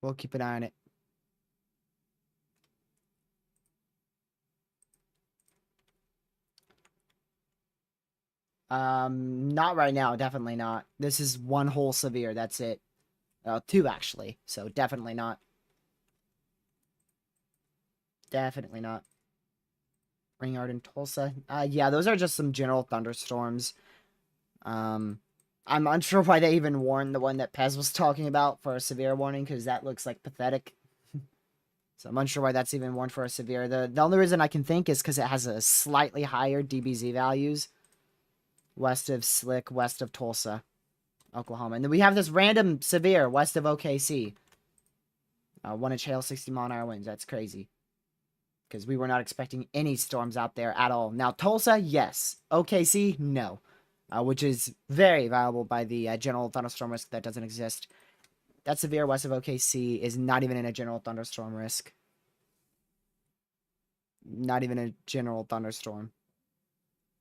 We'll keep an eye on it. Not right now. Definitely not. This is one whole severe. That's it. 2 actually. So definitely not. Definitely not. Ringyard and Tulsa. Yeah, those are just some general thunderstorms. I'm unsure why they even warned the one that Pez was talking about for a severe warning, because that looks like pathetic. So I'm unsure why that's even warned for a severe. The only reason I can think is because it has a slightly higher DBZ values. West of Slick, west of Tulsa, Oklahoma. And then we have this random severe west of OKC. 1-inch hail, 60 mile an hour winds. That's crazy. Because we were not expecting any storms out there at all. Now, Tulsa, yes. OKC, no. Which is very valuable by the general thunderstorm risk that doesn't exist. That severe west of OKC is not even in a general thunderstorm risk. Not even a general thunderstorm.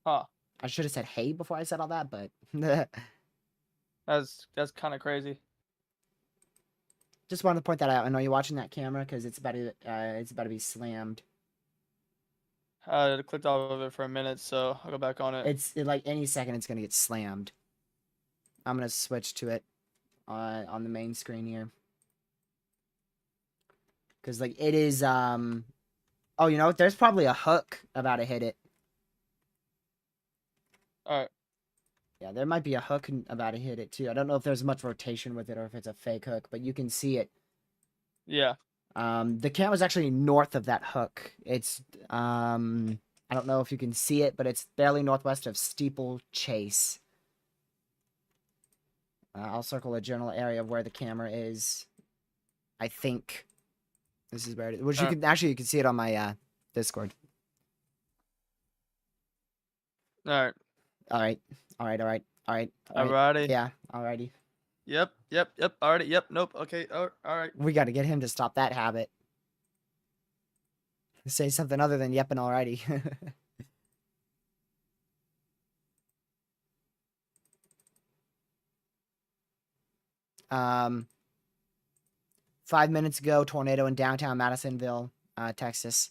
Huh. I should have said hey before I said all that, but That's kind of crazy. just wanted to point that out. I know you're watching that camera because it's about to be slammed. I clicked off of it for a minute, so I'll go back on it. It's like any second it's gonna get slammed. I'm gonna switch to it on the main screen here. Cause like it is oh, you know what? There's probably a hook about to hit it. Alright. Yeah, there might be a hook about to hit it too. I don't know if there's much rotation with it or if it's a fake hook, but you can see it. Yeah. The camera's actually north of that hook. It's I don't know if you can see it, but it's barely northwest of Steeple Chase. I'll circle a general area of where the camera is. I think this is where it is. Which you Alright. can actually you can see it on my Discord. All right. All right. All right. All right. All right. All right. Alrighty. Yeah. Alrighty. Yep. Alrighty. Yep. Nope. Okay. All right. We got to get him to stop that habit. Say something other than yep and alrighty. 5 minutes ago, tornado in downtown Madisonville, Texas.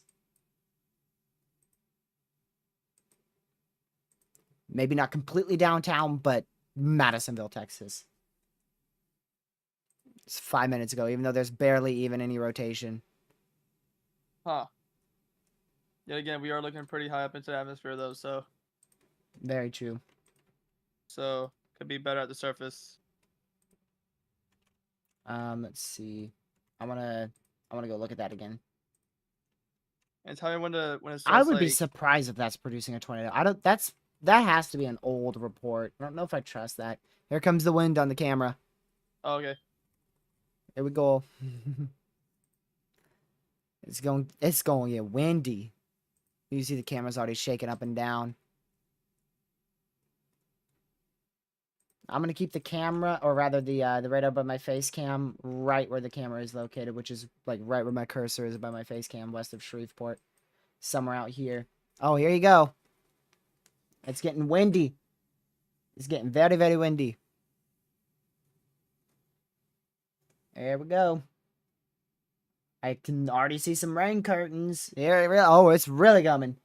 Maybe not completely downtown, but Madisonville, Texas. It's 5 minutes ago, even though there's barely even any rotation. Huh. Yet again, we are looking pretty high up into the atmosphere though, so Very true. could be better at the surface. Let's see. I wanna go look at that again. And tell me when it starts. I would be like, surprised if that's producing a tornado. That has to be an old report. I don't know if I trust that. Here comes the wind on the camera. Oh, okay. Here we go. It's going to get windy. You see the camera's already shaking up and down. I'm gonna keep the camera, or rather the radar by my face cam, right where the camera is located, which is like right where my cursor is by my face cam, west of Shreveport, somewhere out here. Oh, here you go. It's getting windy. It's getting very, very windy. There we go. I can already see some rain curtains. Here, oh, it's really coming.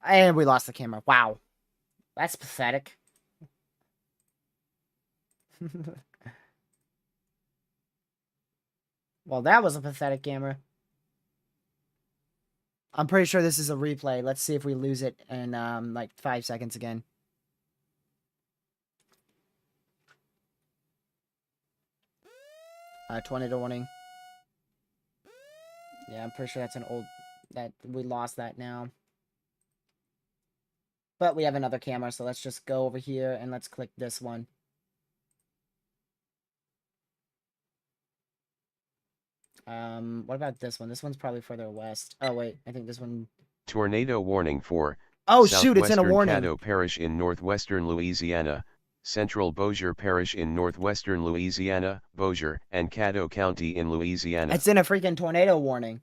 And we lost the camera. Wow. That's pathetic. Well, that was a pathetic camera. I'm pretty sure this is a replay. Let's see if we lose it in like 5 seconds again. Tornado warning. Yeah, I'm pretty sure that's an old... that we lost that now. But we have another camera, so let's just go over here and let's click this one. What about this one? This one's probably further west. Oh, wait. I think this one... Tornado warning for Oh, shoot, it's in a southwestern warning. Caddo Parish in northwestern Louisiana, central Bossier Parish in northwestern Louisiana, Bossier, and Caddo County in Louisiana. It's in a freaking tornado warning.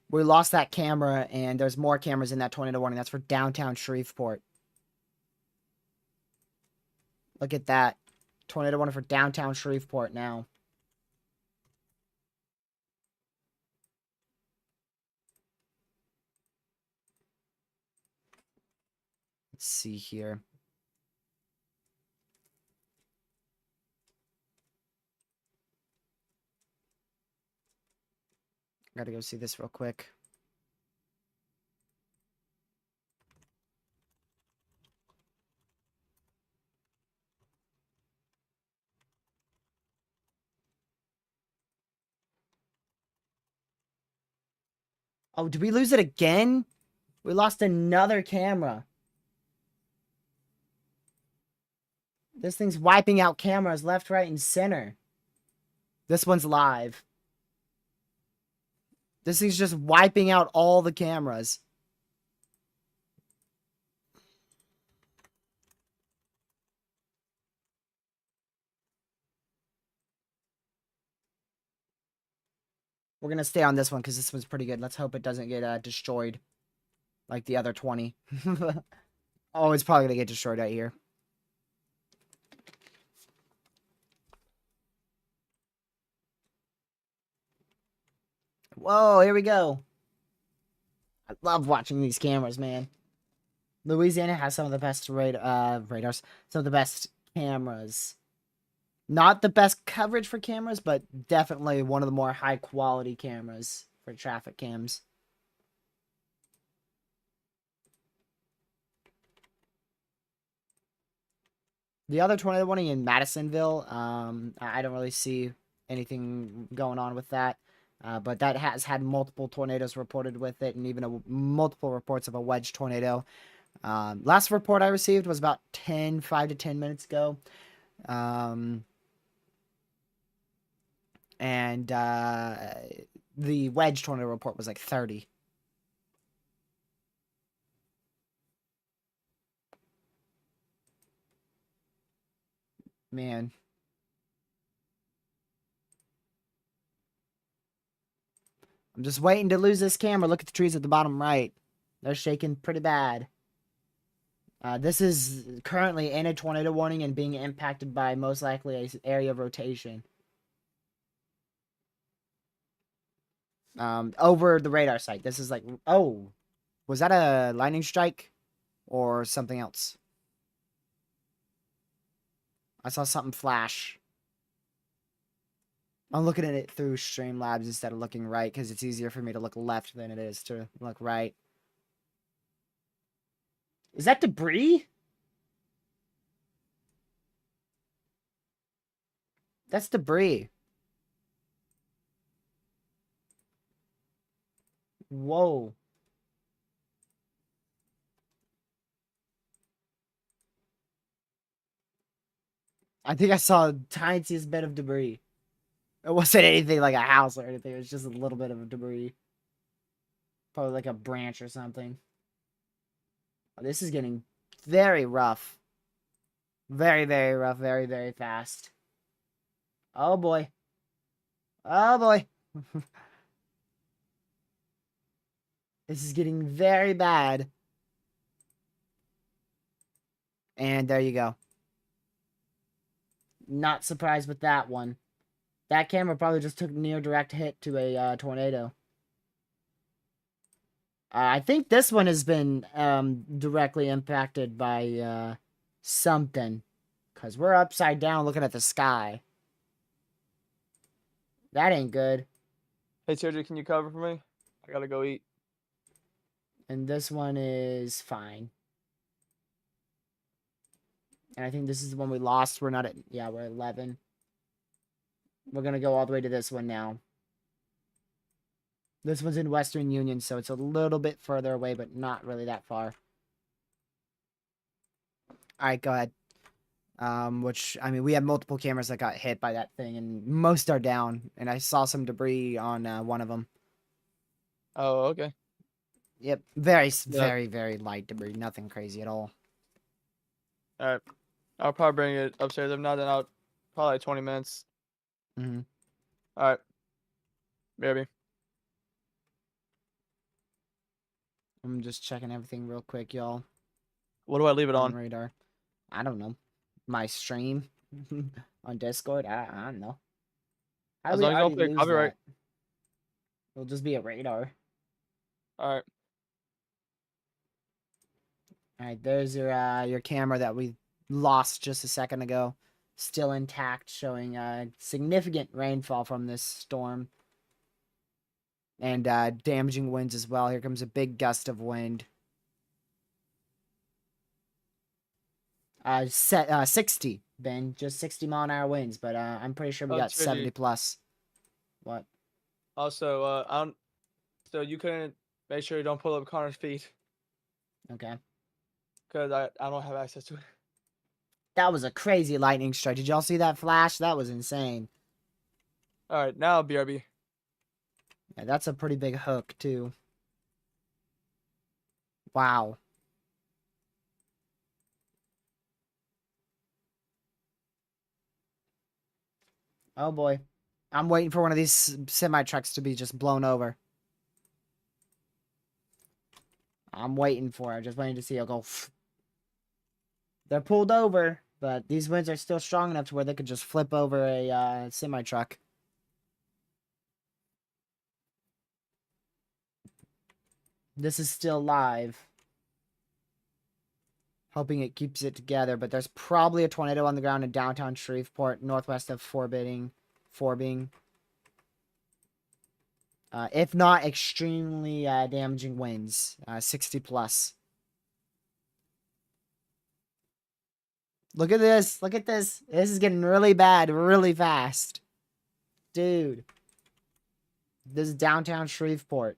We lost that camera, and there's more cameras in that tornado warning. That's for downtown Shreveport. Look at that. Tornado warning for downtown Shreveport now. Let's see here. Gotta go see this real quick. Oh, did we lose it again? We lost another camera. This thing's wiping out cameras left, right, and center. This one's live. This thing's just wiping out all the cameras. We're going to stay on this one because this one's pretty good. Let's hope it doesn't get destroyed like the other 20. Oh, it's probably going to get destroyed right here. Whoa, here we go. I love watching these cameras, man. Louisiana has some of the best radars, some of the best cameras. Not the best coverage for cameras, but definitely one of the more high quality cameras for traffic cams. The other tornado warning in Madisonville, I don't really see anything going on with that. But that has had multiple tornadoes reported with it, and even multiple reports of a wedge tornado. Last report I received was about 5 to 10 minutes ago. And the wedge tornado report was like 30. Man. I'm just waiting to lose this camera. Look at the trees at the bottom right. They're shaking pretty bad. This is currently in a tornado warning and being impacted by most likely a area of rotation. Over the radar site. This is like, oh, was that a lightning strike or something else? I saw something flash. I'm looking at it through Streamlabs instead of looking right because it's easier for me to look left than it is to look right. Is that debris? That's debris. Whoa. I think I saw the tiniest bit of debris. It wasn't anything like a house or anything. It was just a little bit of debris. Probably like a branch or something. Oh, this is getting very rough. Very, very rough. Very, very fast. Oh, boy. Oh, boy. This is getting very bad. And there you go. Not surprised with that one. That camera probably just took near direct hit to a tornado. I think this one has been directly impacted by something. Because we're upside down looking at the sky. That ain't good. Hey, Sergio, can you cover for me? I gotta go eat. And this one is fine. And I think this is the one we lost. We're not at... Yeah, we're at 11. We're going to go all the way to this one now. This one's in Western Union, so it's a little bit further away, but not really that far. Alright, go ahead. Which, I mean, we have multiple cameras that got hit by that thing, and most are down. And I saw some debris on one of them. Oh, okay. Yep, very, Yeah. very, very light debris. Nothing crazy at all. All right. I'll probably bring it upstairs. If not, then I'll probably like 20 minutes. Mm-hmm. All right. Baby. I'm just checking everything real quick, y'all. What do I leave it On on? radar. I don't know. My stream on Discord. I don't know. How As do we long as you don't already pay lose copyright. that? It'll just be a radar. All right. All right, there's your camera that we lost just a second ago. Still intact, showing significant rainfall from this storm. And damaging winds as well. Here comes a big gust of wind. 60, Ben. Just 60-mile-an-hour winds, but I'm pretty sure we Oh, got Sergio. 70 plus. What? Also, I don't. So you couldn't make sure you don't pull up Connor's feet Okay. because I don't have access to it. That was a crazy lightning strike. Did y'all see that flash? That was insane. All right, now BRB. Yeah, that's a pretty big hook, too. Wow. Oh, boy. I'm waiting for one of these semi-trucks to be just blown over. I'm waiting for it. Just waiting to see it go. They're pulled over, but these winds are still strong enough to where they could just flip over a semi-truck. This is still live. Hoping it keeps it together, but there's probably a tornado on the ground in downtown Shreveport, northwest of Forbing. If not extremely damaging winds, 60 plus. Look at this. Look at this. This is getting really bad really fast. dude. This is downtown Shreveport.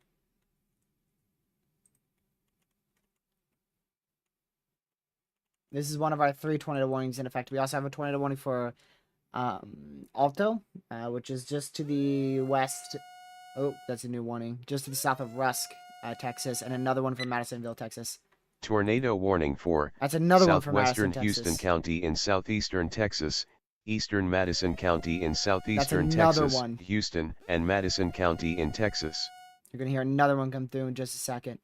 This is one of our 3 tornado warnings in effect. We also have a tornado warning for Alto, which is just to the west. Oh, that's a new warning. Just to the south of Rusk, Texas, and another one for Madisonville, Texas. Tornado warning for That's another one for southwestern Madison, Houston Texas. County in southeastern Texas, eastern Madison County in southeastern another Texas, one. Houston, and Madison County in Texas. You're going to hear another one come through in just a second.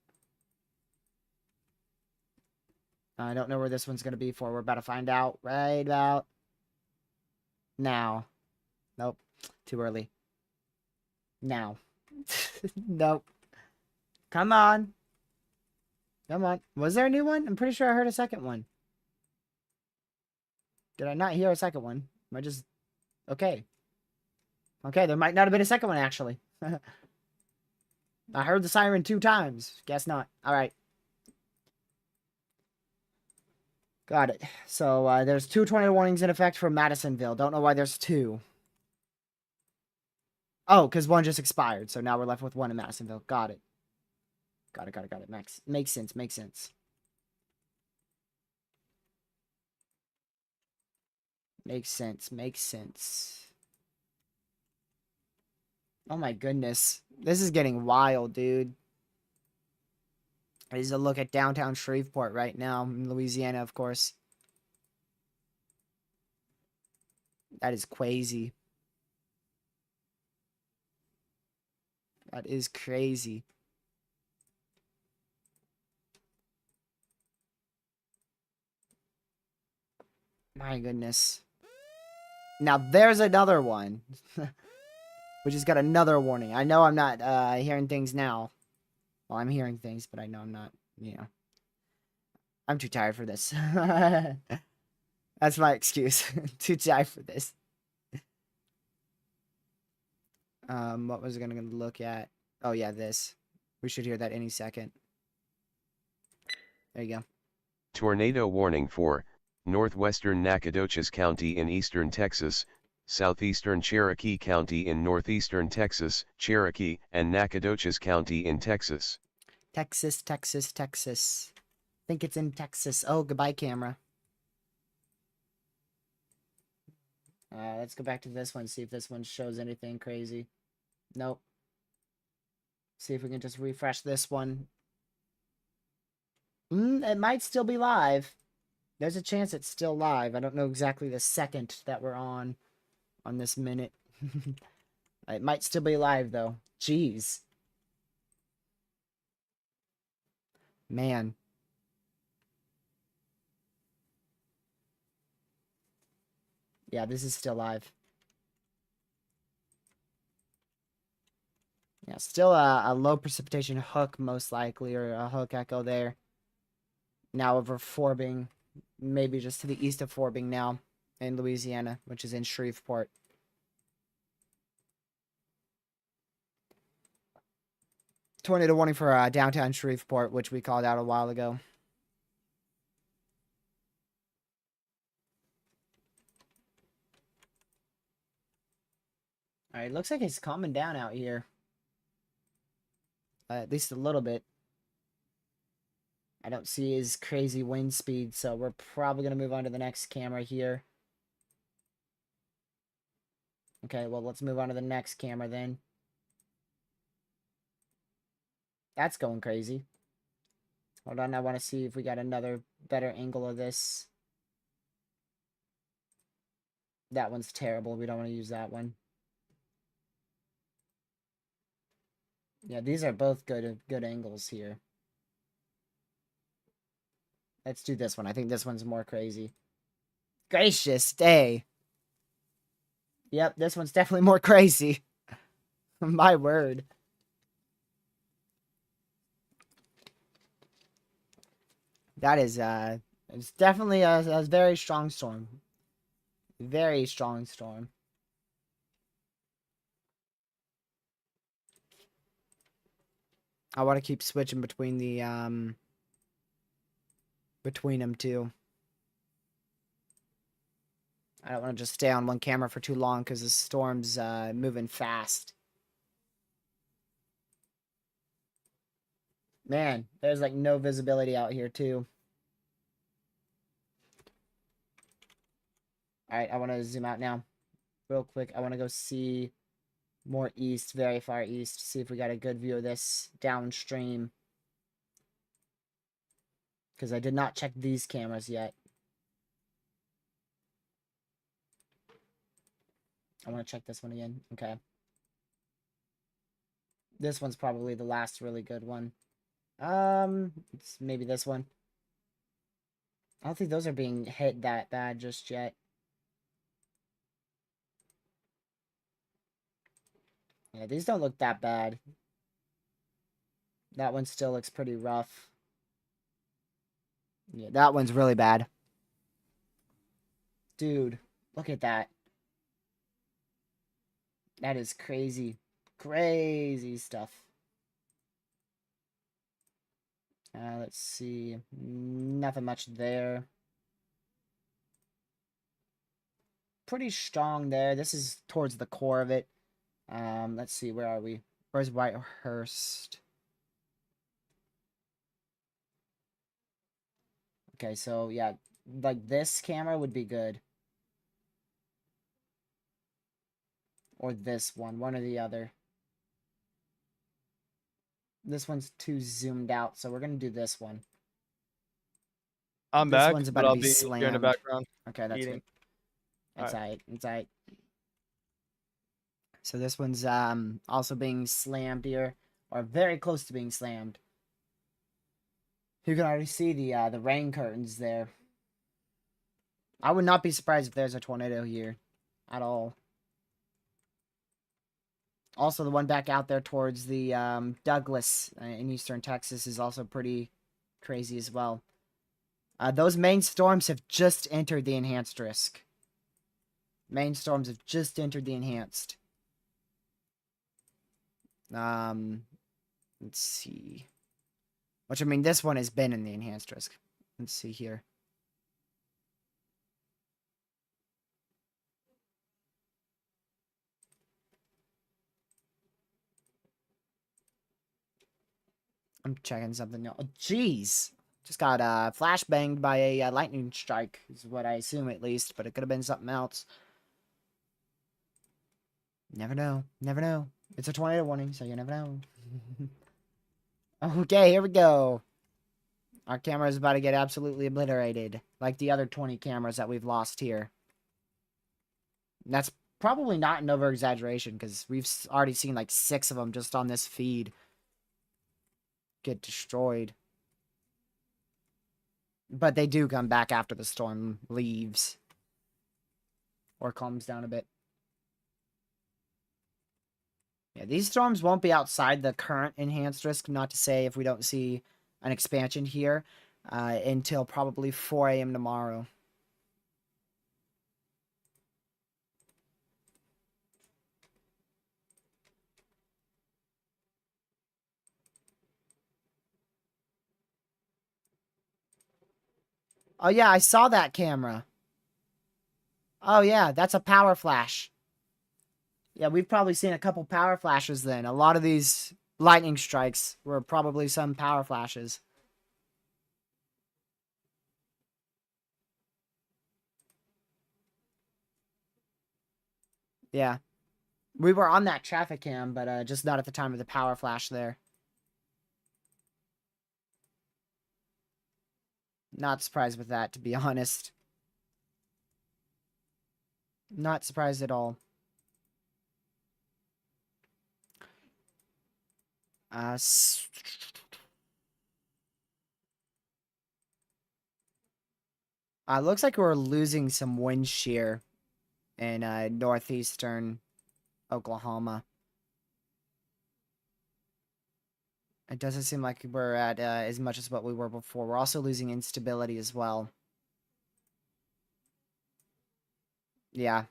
I don't know where this one's going to be for. We're about to find out right about now. Nope. Too early. Now. Nope. Come on. Come on. Was there a new one? I'm pretty sure I heard a second one. Did I not hear a second one? Am I just... Okay. Okay, there might not have been a second one, actually. I heard the siren 2 times. Guess not. Alright. Got it. So, there's 2 tornado warnings in effect for Madisonville. Don't know why there's 2. Oh, because 1 just expired. So now we're left with 1 in Madisonville. Got it. Got it. Makes sense. Makes sense. Makes sense. Oh my goodness. This is getting wild, dude. This is a look at downtown Shreveport right now in Louisiana, of course. That is crazy. That is crazy. My goodness. Now there's another one. Which has got another warning. I know I'm not hearing things now. Well, I'm hearing things, but I know I'm not, you know. I'm too tired for this. That's my excuse. Too tired for this. What was I gonna look at? Oh yeah, this. We should hear that any second. There you go. Tornado warning for northwestern Nacogdoches County in eastern Texas, southeastern Cherokee County in northeastern Texas, Cherokee, and Nacogdoches County in Texas. Texas. Think it's in Texas. Oh, goodbye, camera. Let's go back to this one, see if this one shows anything crazy. Nope. See if we can just refresh this one. It might still be live. There's a chance it's still live. I don't know exactly the second that we're on this minute. It might still be live, though. Jeez. Man. Yeah, this is still live. Yeah, still a low precipitation hook, most likely, or a hook echo there. Now over Forbing, maybe just to the east of Forbing now, in Louisiana, which is in Shreveport. Tornado warning for downtown Shreveport, which we called out a while ago. Alright, looks like it's calming down out here. At least a little bit. I don't see his crazy wind speed, so we're probably going to move on to the next camera here. Okay, well, let's move on to the next camera then. That's going crazy. Hold on, I want to see if we got another better angle of this. That one's terrible. We don't want to use that one. Yeah, these are both good angles here. Let's do this one. I think this one's more crazy. Gracious day. Yep, this one's definitely more crazy. My word. That is, it's definitely a very strong storm. Very strong storm. I want to keep switching between the, between them too. I don't want to just stay on one camera for too long because the storm's moving fast. Man, there's like no visibility out here too. Alright, I want to zoom out now. Real quick, I want to go see more east, very far east. See if we got a good view of this downstream. Because I did not check these cameras yet. I want to check this one again. Okay. This one's probably the last really good one. It's maybe this one. I don't think those are being hit that bad just yet. Yeah, these don't look that bad. That one still looks pretty rough. Yeah, that one's really bad. Dude, look at that. That is crazy. Crazy stuff. Let's see. Nothing much there. Pretty strong there. This is towards the core of it. Let's see. Where are we? Where's Whitehurst? Okay, so yeah, like this camera would be good. Or this one or the other. This one's too zoomed out, so we're gonna do this one. I'm This back, one's about but to I'll be be here in the slammed. background Okay, that's eating. good. It's alright. It's alright. So this one's also being slammed here, or very close to being slammed. You can already see the rain curtains there. I would not be surprised if there's a tornado here at all. Also, the one back out there towards the Douglas in eastern Texas is also pretty crazy as well. Those main storms have just entered the enhanced risk. Main storms have just entered the enhanced. Let's see. Which, I mean, this one has been in the enhanced risk. Let's see here. I'm checking something else. Oh, jeez. Just got flashbanged by a lightning strike, is what I assume at least, but it could have been something else. Never know. Never know. It's a tornado warning, so you never know. Okay, here we go. Our camera is about to get absolutely obliterated, like the other 20 cameras that we've lost here. That's probably not an over-exaggeration, because we've already seen like 6 of them just on this feed get destroyed. But they do come back after the storm leaves. Or calms down a bit. Yeah, these storms won't be outside the current enhanced risk, not to say if we don't see an expansion here, until probably 4 a.m. tomorrow. Oh yeah, I saw that camera. Oh yeah, that's a power flash. Yeah, we've probably seen a couple power flashes then. A lot of these lightning strikes were probably some power flashes. Yeah. We were on that traffic cam, but just not at the time of the power flash there. Not surprised with that, to be honest. Not surprised at all. Looks like we're losing some wind shear in northeastern Oklahoma. It doesn't seem like we're at as much as what we were before. We're also losing instability as well. Yeah.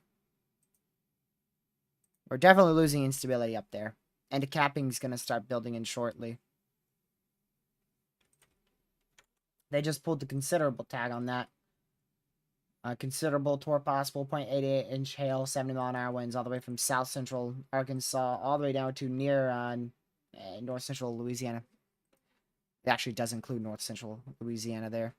We're definitely losing instability up there. And the capping's going to start building in shortly. They just pulled the considerable tag on that. Considerable torque possible, 0.88-inch hail, 70-mile-an-hour winds all the way from south central Arkansas all the way down to near north central Louisiana. It actually does include north central Louisiana there.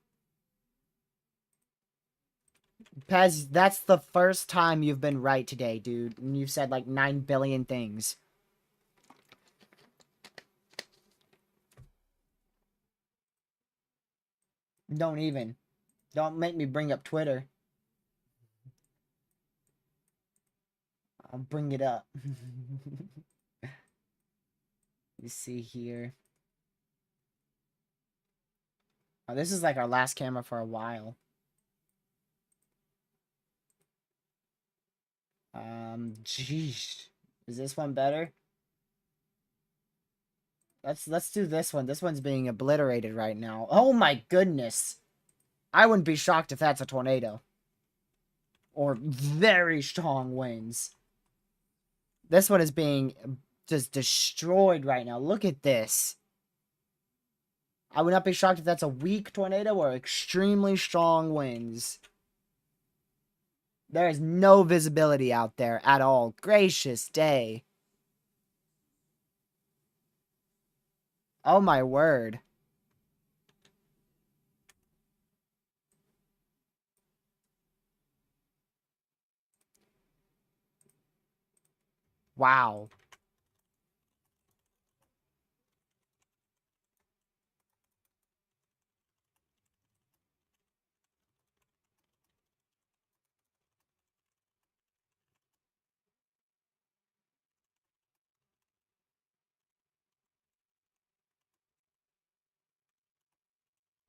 Pez, that's the first time you've been right today, dude. And you've said like 9 billion things. Don't even. Don't make me bring up Twitter. I'll bring it up. You see here. Oh, this is like our last camera for a while. Jeez. Is this one better? Let's do this one. This one's being obliterated right now. Oh my goodness. I wouldn't be shocked if that's a tornado. Or very strong winds. This one is being just destroyed right now. Look at this. I would not be shocked if that's a weak tornado or extremely strong winds. There is no visibility out there at all. Gracious day. Oh my word. Wow.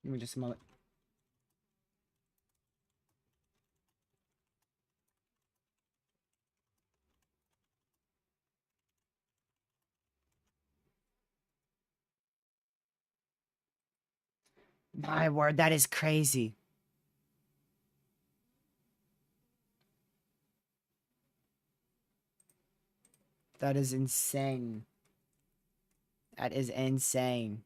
Give me just a moment. My word, that is crazy. That is insane. That is insane.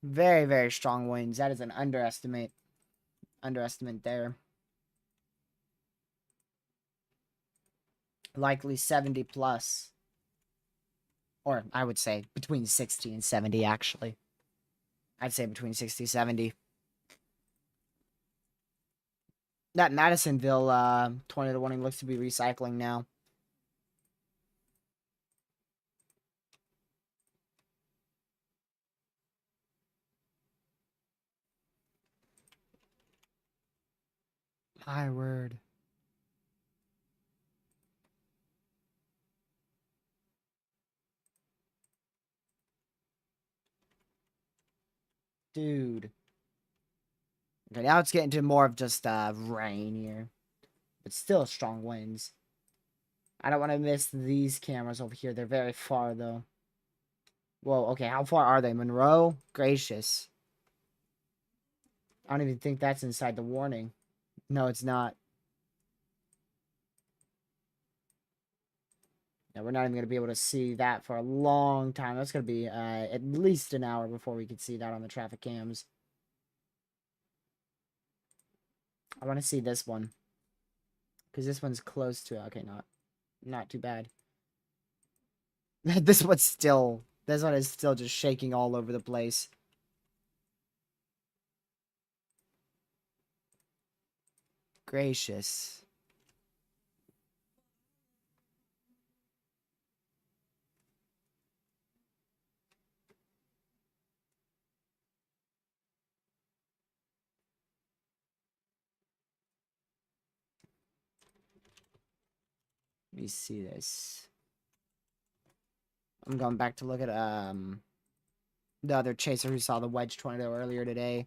Very, very strong winds. That is an underestimate. Underestimate there. Likely 70 plus. Or I would say between 60 and 70, actually. I'd say between 60 and 70. That Madisonville tornado warning looks to be recycling now. My word. Dude. Okay, now it's getting to more of just rain here. But still strong winds. I don't want to miss these cameras over here. They're very far, though. Whoa, okay, how far are they? Monroe? Gracious. I don't even think that's inside the warning. No, it's not. No, we're not even going to be able to see that for a long time. That's going to be at least an hour before we can see that on the traffic cams. I want to see this one. Because this one's close to... Okay, not too bad. This one is still just shaking all over the place. Gracious. Let me see this. I'm going back to look at the other chaser who saw the Wedge tornado earlier today.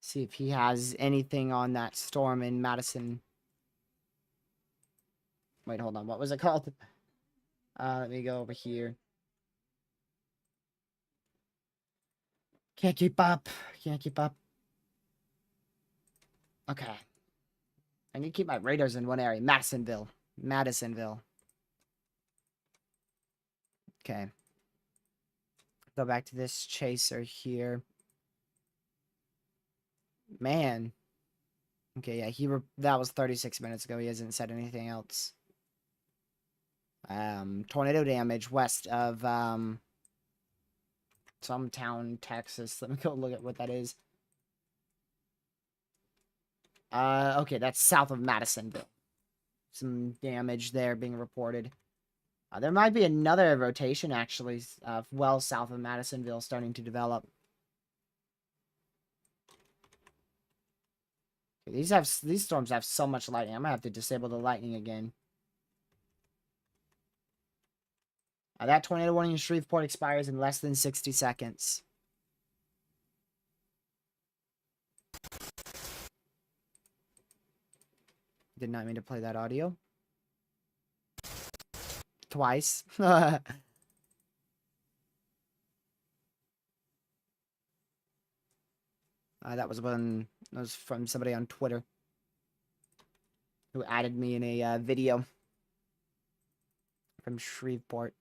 See if he has anything on that storm in Madison. Wait, hold on. What was it called? Let me go over here. Can't keep up. Can't keep up. Okay. I need to keep my radars in one area. Madisonville. Madisonville. Okay. Go back to this chaser here. Man. Okay, yeah, that was 36 minutes ago. He hasn't said anything else. Tornado damage west of some town, Texas. Let me go look at what that is. Okay, that's south of Madisonville. Some damage there being reported. There might be another rotation actually, well south of Madisonville starting to develop. Okay, these storms have so much lightning. I'm gonna have to disable the lightning again. That tornado warning in Shreveport expires in less than 60 seconds. Did not mean to play that audio. Twice. That was from somebody on Twitter who added me in a video from Shreveport.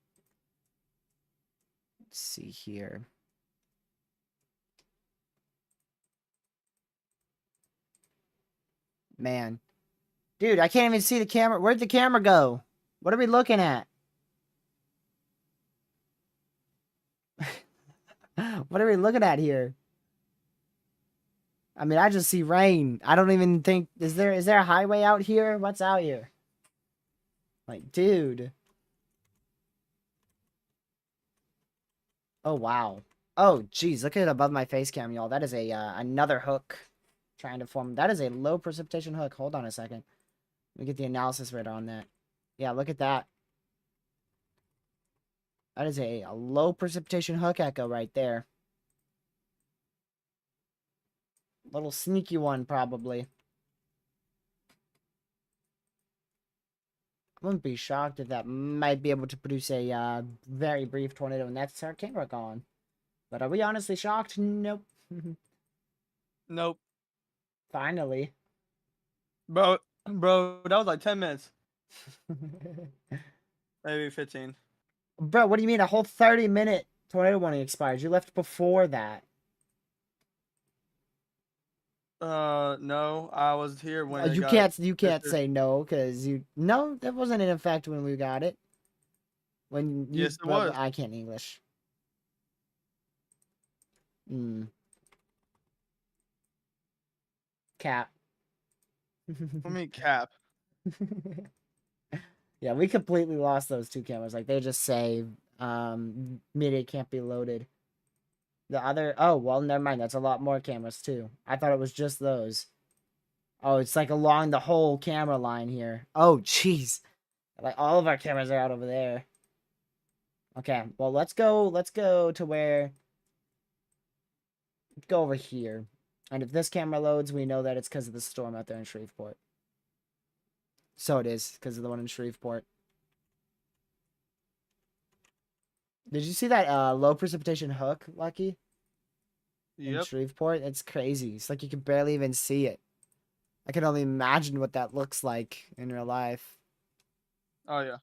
Let's see here. Man. Dude, I can't even see the camera. Where'd the camera go? What are we looking at? What are we looking at here? I mean, I just see rain. I don't even think... Is there a highway out here? What's out here? Like, dude. Oh, wow. Oh, geez. Look at it above my face cam, y'all. That is a another hook trying to form. That is a low precipitation hook. Hold on a second. Let me get the analysis radar on that. Yeah, look at that. That is a low precipitation hook echo right there. Little sneaky one, probably. I wouldn't be shocked if that might be able to produce a very brief tornado, and that's our camera gone. But are we honestly shocked? Nope. Nope. Finally. Bro, that was like 10 minutes. Maybe 15. Bro, what do you mean? A whole 30-minute tornado warning expires. You left before that. No, I was here when it You got can't issued. say no, because no, that wasn't in effect when we got it. When you... Yes, it was. I can't English. Cap. What mean cap? Yeah, we completely lost those two cameras. Like, they just say, media can't be loaded. The other... Oh, well, never mind. That's a lot more cameras, too. I thought it was just those. Oh, it's like along the whole camera line here. Oh, jeez. Like, all of our cameras are out over there. Okay, well, let's go to where... Go over here. And if this camera loads, we know that it's because of the storm out there in Shreveport. So it is, because of the one in Shreveport. Did you see that low precipitation hook, Lucky? In Yep. Shreveport? It's crazy. It's like you can barely even see it. I can only imagine what that looks like in real life. Oh yeah.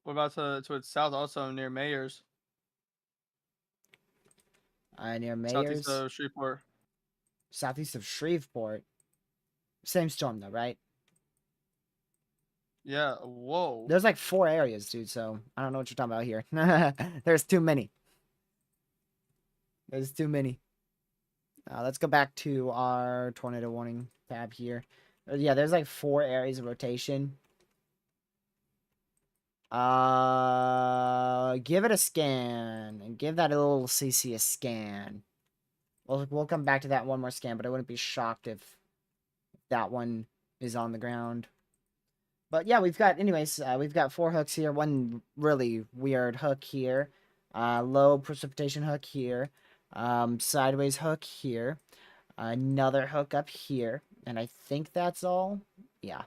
What about to its south, also near Mayors, Near southeast Mayors, of Shreveport. southeast of Shreveport. Same storm though, right? Yeah. Whoa. There's like 4 areas, dude, so I don't know what you're talking about here. There's too many. There's too many. Let's go back to our tornado warning tab here. Yeah, there's like 4 areas of rotation. Give it a scan and give that little CC a scan. We'll come back to that one more scan, but I wouldn't be shocked if that one is on the ground. But yeah, we've got 4 hooks here. One really weird hook here. Low precipitation hook here. Sideways hook here. Another hook up here. And I think that's all. Yeah.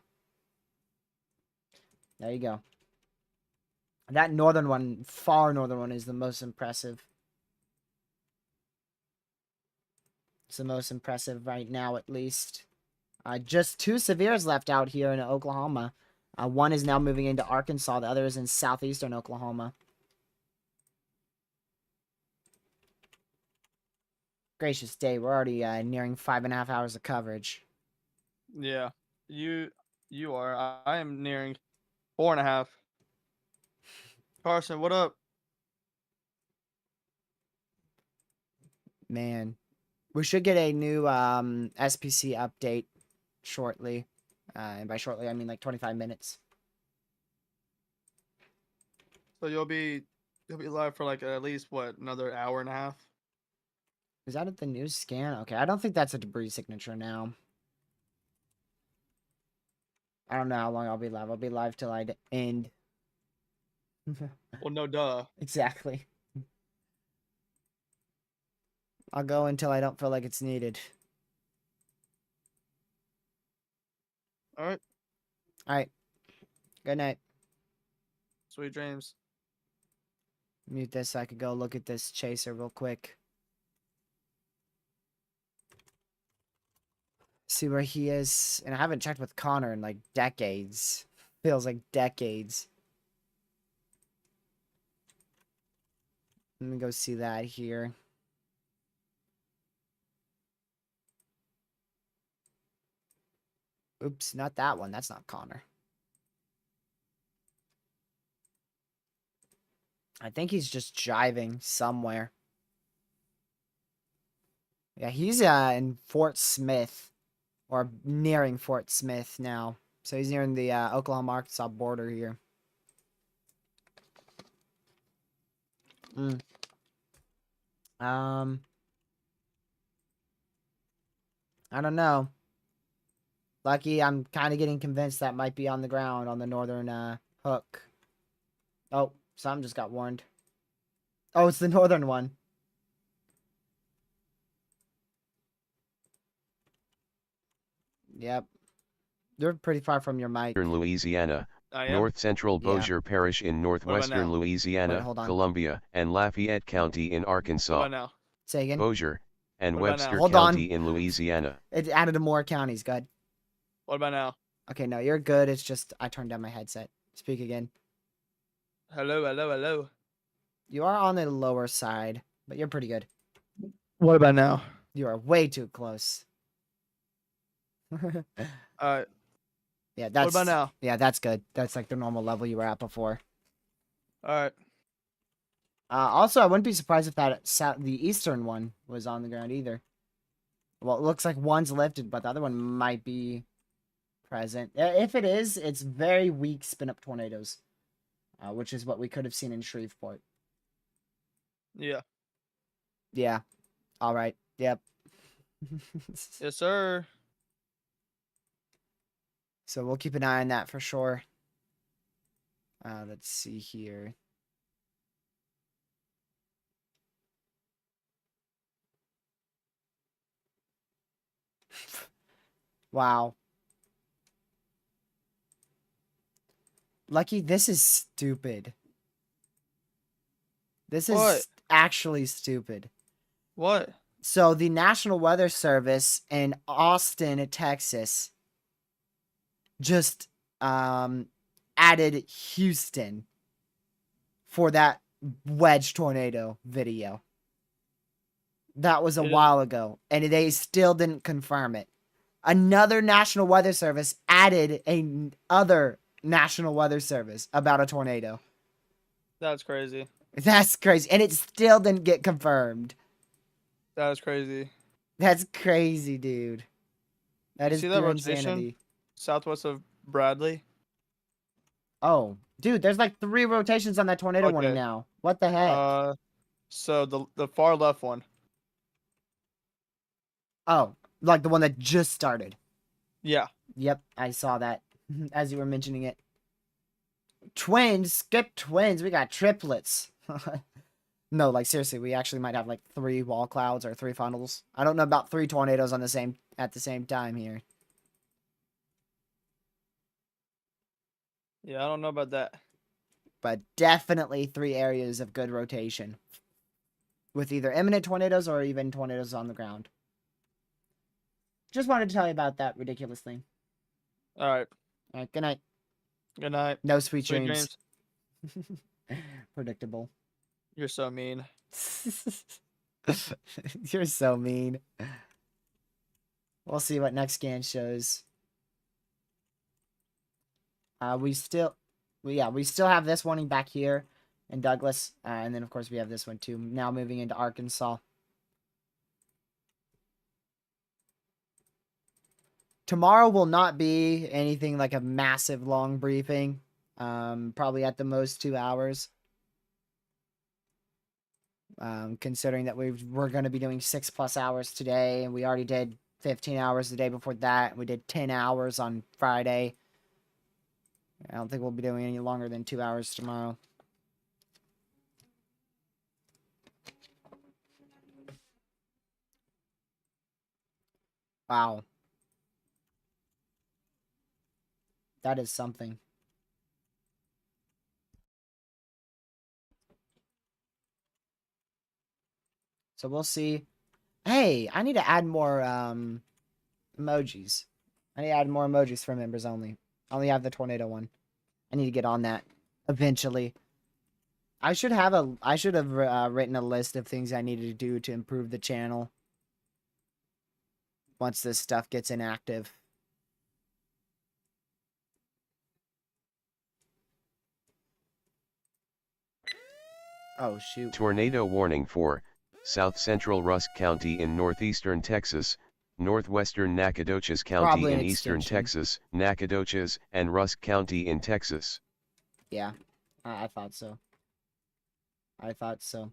There you go. That northern one, far northern one, is the most impressive. It's the most impressive right now, at least. Just 2 severes left out here in Oklahoma. One is now moving into Arkansas. The other is in southeastern Oklahoma. Gracious day, we're already nearing 5.5 hours of coverage. Yeah, you are. I am nearing 4.5. Carson, what up? Man, we should get a new SPC update shortly. And by shortly, I mean like 25 minutes. So you'll be live for like at least what, another hour and a half? Is that at the news scan? Okay, I don't think that's a debris signature now. I don't know how long I'll be live. I'll be live till I end. Well, no, duh. Exactly. I'll go until I don't feel like it's needed. All right. All right. Good night. Sweet dreams. Mute this so I could go look at this chaser real quick. See where he is. And I haven't checked with Connor in like decades. Feels like decades. Let me go see that here. Oops, not that one. That's not Connor. I think he's just jiving somewhere. Yeah, he's in Fort Smith. Or nearing Fort Smith now. So he's nearing the Oklahoma-Arkansas border here. I don't know. Lucky, I'm kind of getting convinced that might be on the ground on the northern hook. Oh, some just got warned. Oh, it's the northern one. Yep. They're pretty far from your mic. In Louisiana, I am. North Central Yeah. Bossier Parish in northwestern now? Louisiana, Wait, hold on. Columbia, and Lafayette County in What Arkansas. about now? Say again. Bossier and What about now? Webster Hold on. County in Louisiana. It added more counties. Good. What about now? Okay, no, you're good. It's just I turned down my headset. Speak again. Hello, hello, hello. You are on the lower side, but you're pretty good. What about now? You are way too close. All right. Yeah, that's. What about now? Yeah, that's good. That's like the normal level you were at before. All right. Also, I wouldn't be surprised if the eastern one was on the ground either. Well, it looks like one's lifted, but the other one might be present. If it is, it's very weak spin-up tornadoes, which is what we could have seen in Shreveport. Yeah. Yeah. All right. Yep. Yes, sir. So we'll keep an eye on that for sure. Let's see here. Wow. Lucky, this is stupid. This is What? actually stupid. What? So the National Weather Service in Austin, Texas, just added Houston for that Wedge tornado video. That was a It is- while ago, and they still didn't confirm it. Another National Weather Service added other National Weather Service about a tornado. That's crazy. That's crazy, and it still didn't get confirmed. That is crazy. That's crazy, dude. That You is see that pure rotation? insanity. Southwest of Bradley. Oh, dude, there's like 3 rotations on that tornado warning Okay. now. What the heck? So the far left one. Oh, like the one that just started. Yeah. Yep, I saw that as you were mentioning it. Twins, skip twins. We got triplets. No, like seriously, we actually might have like 3 wall clouds or 3 funnels. I don't know about 3 tornadoes at the same time here. Yeah, I don't know about that. But definitely 3 areas of good rotation. With either imminent tornadoes or even tornadoes on the ground. Just wanted to tell you about that ridiculous thing. All right. All right, good night. Good night. No sweet Sweet dreams. dreams. Predictable. You're so mean. You're so mean. We'll see what next scan shows. We still have this one back here in Douglas, and then of course we have this one too. Now moving into Arkansas. Tomorrow will not be anything like a massive long briefing. Probably at the most 2 hours. Considering that we're going to be doing 6+ hours today, and we already did 15 hours the day before that. We did 10 hours on Friday. I don't think we'll be doing any longer than 2 hours tomorrow. Wow. That is something. So we'll see. Hey, I need to add more emojis. I need to add more emojis for members only. I only have the tornado one. I need to get on that eventually. I should have written a list of things I needed to do to improve the channel once this stuff gets inactive. Oh, shoot. Tornado warning for South Central Rusk County in northeastern Texas, northwestern Nacogdoches County Probably in an eastern extension. Texas, Nacogdoches and Rusk County in Texas. Yeah, I thought so. I thought so.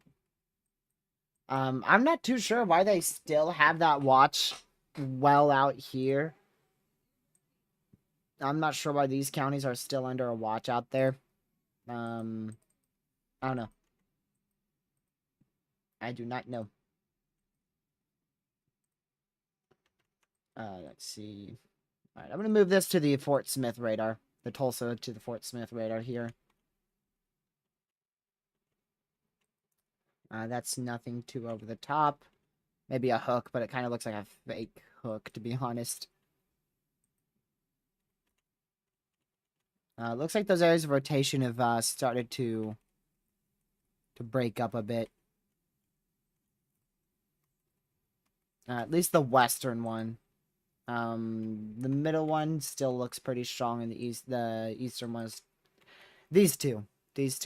I'm not too sure why they still have that watch well out here. I'm not sure why these counties are still under a watch out there. I don't know. I do not know. Let's see. All right, I'm going to move this to the Fort Smith radar. The Tulsa to the Fort Smith radar here. That's nothing too over the top. Maybe a hook, but it kind of looks like a fake hook, to be honest. Looks like those areas of rotation have started to break up a bit. At least the western one. The middle one still looks pretty strong, and the eastern ones. These two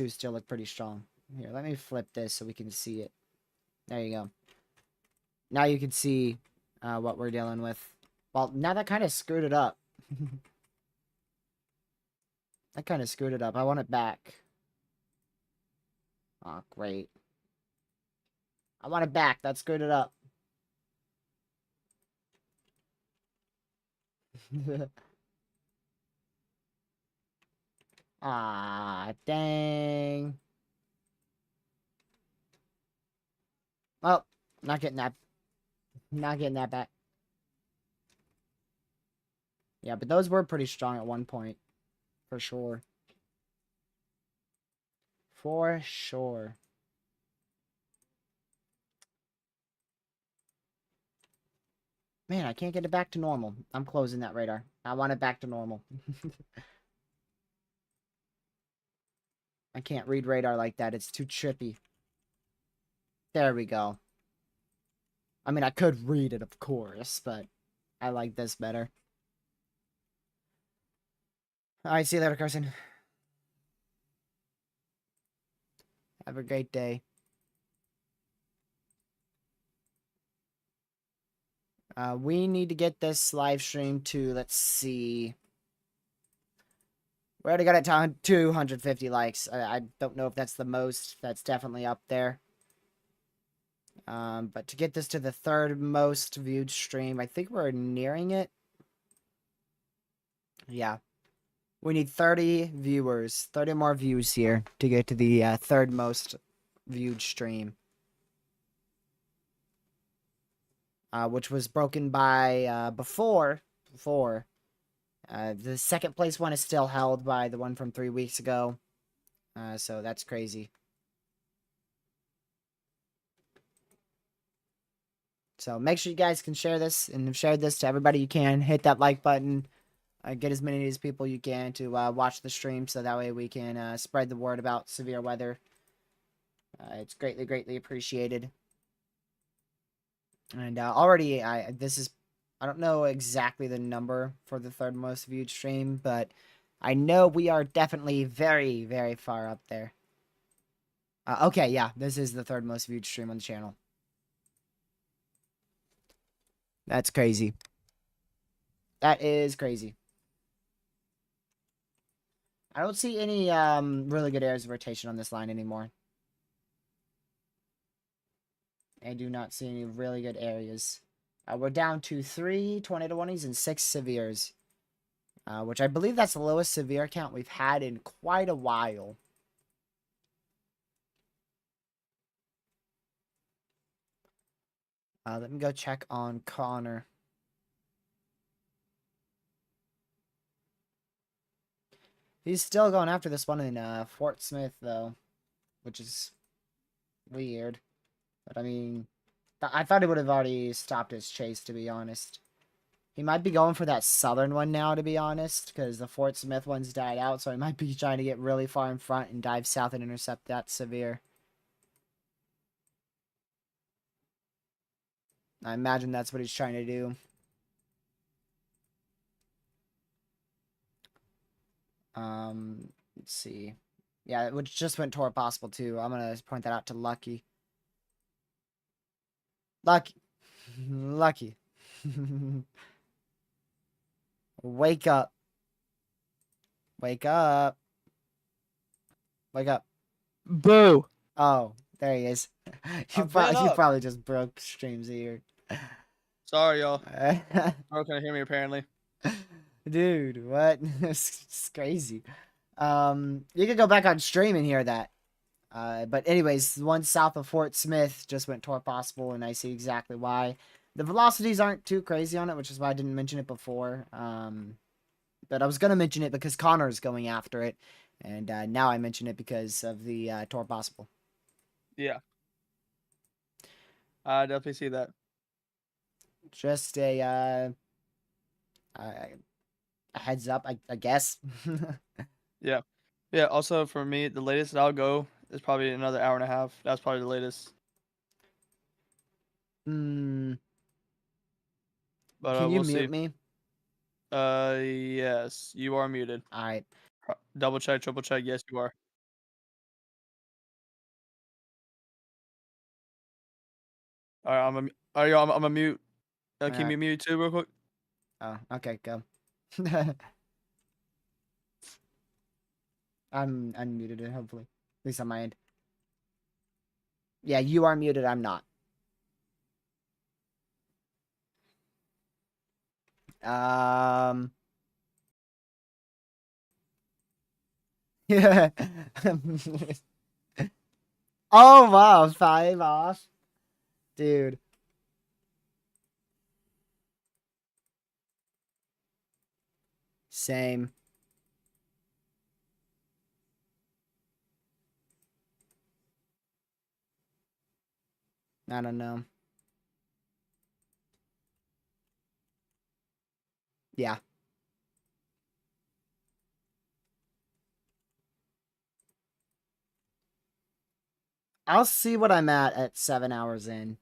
still look pretty strong. Here, let me flip this so we can see it. There you go. Now you can see what we're dealing with. Well, now that kind of screwed it up. That kind of screwed it up. I want it back. Oh, great. I want it back. That screwed it up. Ah, dang. Oh, not getting that. Not getting that back. Yeah, but those were pretty strong at one point. For sure. For sure. Man, I can't get it back to normal. I'm closing that radar. I want it back to normal. I can't read radar like that. It's too trippy. There we go. I mean, I could read it, of course, but I like this better. Alright, see you later, Carson. Have a great day. We need to get this live stream to, let's see. We already got it to 250 likes. I don't know if that's the most. That's definitely up there. But to get this to the third most viewed stream, I think we're nearing it. Yeah. We need 30 viewers, 30 more views here to get to the third most viewed stream. Which was broken by before. The second place one is still held by the one from 3 weeks ago. So that's crazy. So make sure you guys can share this and share this to everybody you can. Hit that like button. Get as many of these people you can to watch the stream, so that way we can spread the word about severe weather. It's greatly appreciated. And already, I don't know exactly the number for the third most viewed stream, but I know we are definitely very far up there. Okay, yeah, this is the third most viewed stream on the channel. That's crazy. That is crazy. I don't see any really good areas of rotation on this line anymore. I do not see any really good areas. We're down to 3 tornado warnings and 6 severes. Which I believe that's the lowest severe count we've had in quite a while. Let me go check on Connor. He's still going after this one in Fort Smith, though, which is weird. But I mean, I thought he would have already stopped his chase, to be honest. He might be going for that southern one now, to be honest, because the Fort Smith one's died out, so he might be trying to get really far in front and dive south and intercept that severe. I imagine that's what he's trying to do. Let's see. Yeah, which just went toward possible too. I'm gonna point that out to Lucky. Lucky. Lucky. Wake up. Wake up. Wake up. Boo. Oh, there he is. You I'm been up. probably just broke streams here. Sorry, y'all. Bro can't hear me apparently. Dude, what? It's crazy. You could go back on stream and hear that. But anyways, the one south of Fort Smith just went toward possible, and I see exactly why. The velocities aren't too crazy on it, which is why I didn't mention it before. But I was gonna mention it because Connor's going after it, and now I mention it because of the toward possible. Yeah. I definitely see that. Just a heads up, I guess. Yeah. Yeah, also for me, the latest that I'll go is probably another hour and a half. That's probably the latest. But Can you we'll mute see. me? Yes, you are muted. All right. Double check, triple check. Yes, you are. All right, I'm a mute. Can Alright. you mute too, real quick? Oh, okay, go. I'm unmuted, hopefully. At least on my end. Yeah, you are muted, I'm not. Yeah. Oh, wow, 5 off. Dude. Same. I don't know. Yeah. I'll see what I'm at 7 hours in.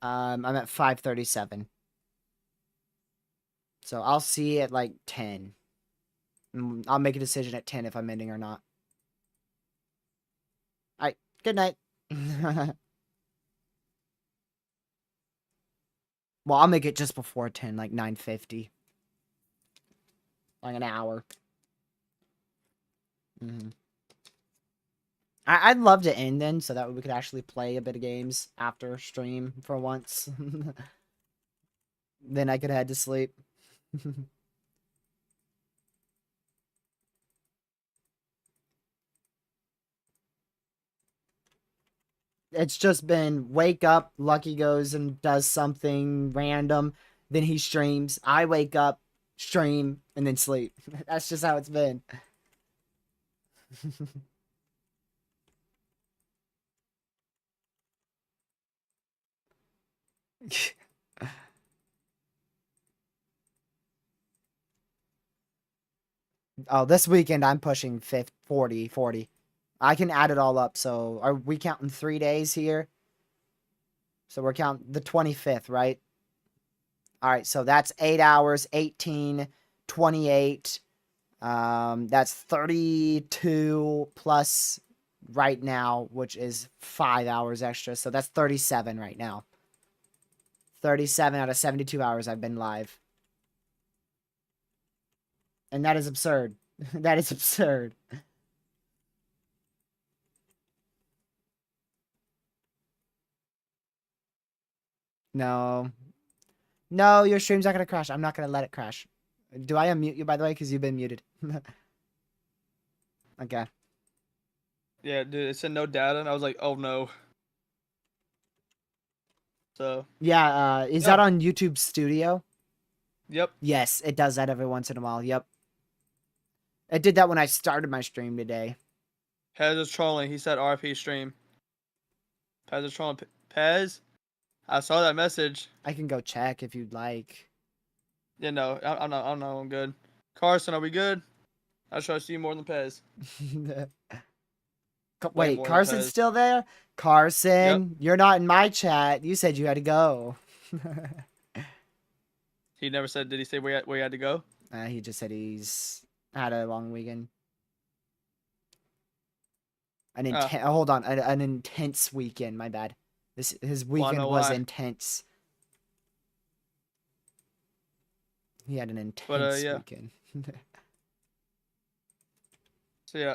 I'm at 5:37. So I'll see at like 10. I'll make a decision at 10 if I'm ending or not. Alright, good night. Well, I'll make it just before 10, like 9:50. Like an hour. I'd love to end then, so that we could actually play a bit of games after stream for once. Then I could head to sleep. It's just been wake up, Lucky goes and does something random, then he streams. I wake up, stream, and then sleep. That's just how it's been. Oh, this weekend I'm pushing 50, 40, 40. I can add it all up. So are we counting 3 days here? So we're counting the 25th, right? All right, so that's 8 hours, 18, 28. That's 32 plus right now, which is 5 hours extra. So that's 37 right now. 37 out of 72 hours I've been live. And that is absurd. That is absurd. No. No, your stream's not going to crash. I'm not going to let it crash. Do I unmute you, by the way? Because you've been muted. Okay. Yeah, dude, it said no data, and I was like, oh no. So. Yeah, is Yeah. that on YouTube Studio? Yep. Yes, it does that every once in a while. Yep. It did that when I started my stream today. Pez is trolling. He said RP stream. Pez is trolling. Pez, I saw that message. I can go check if you'd like. Yeah, no, I'm not. I'm good. Carson, are we good? I trust you more than Pez. Way Wait, more than Carson's Pez. still there? Carson, you're not in my chat. You said you had to go. He never said. Did he say where he had to go? He just said he's had a long weekend. Hold on, an intense weekend. My bad. His weekend was why. intense. He had an intense yeah. weekend. So yeah,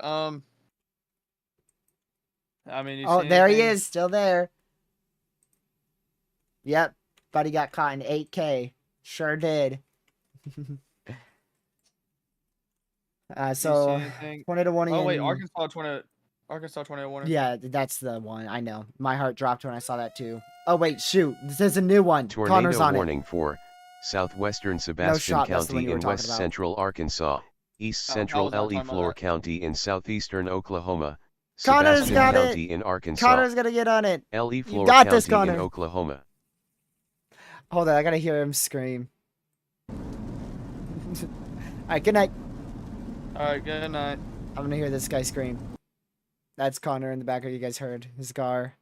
I mean, you Oh, see there he anything? is, still there. Yep, buddy got caught in 8K. Sure did. You see So anything? tornado warning. Oh wait, in... Arkansas tornado warning. Yeah, that's the one. I know. My heart dropped when I saw that too. Oh wait, shoot! This is a new one. Connor's Tornado on warning for southwestern No Sebastian shot. That's the one County you were in talking west about. central Arkansas, east central was not Le talking about Flore that. County in southeastern Oklahoma, Connor's Sebastian got County it. in Arkansas, Connor's gonna get on it. Le You Flore got this, County in Connor. Oklahoma. Hold on, I gotta hear him scream. Alright, good night. Alright, good night. I'm gonna hear this guy scream. That's Connor in the background. You guys heard his car.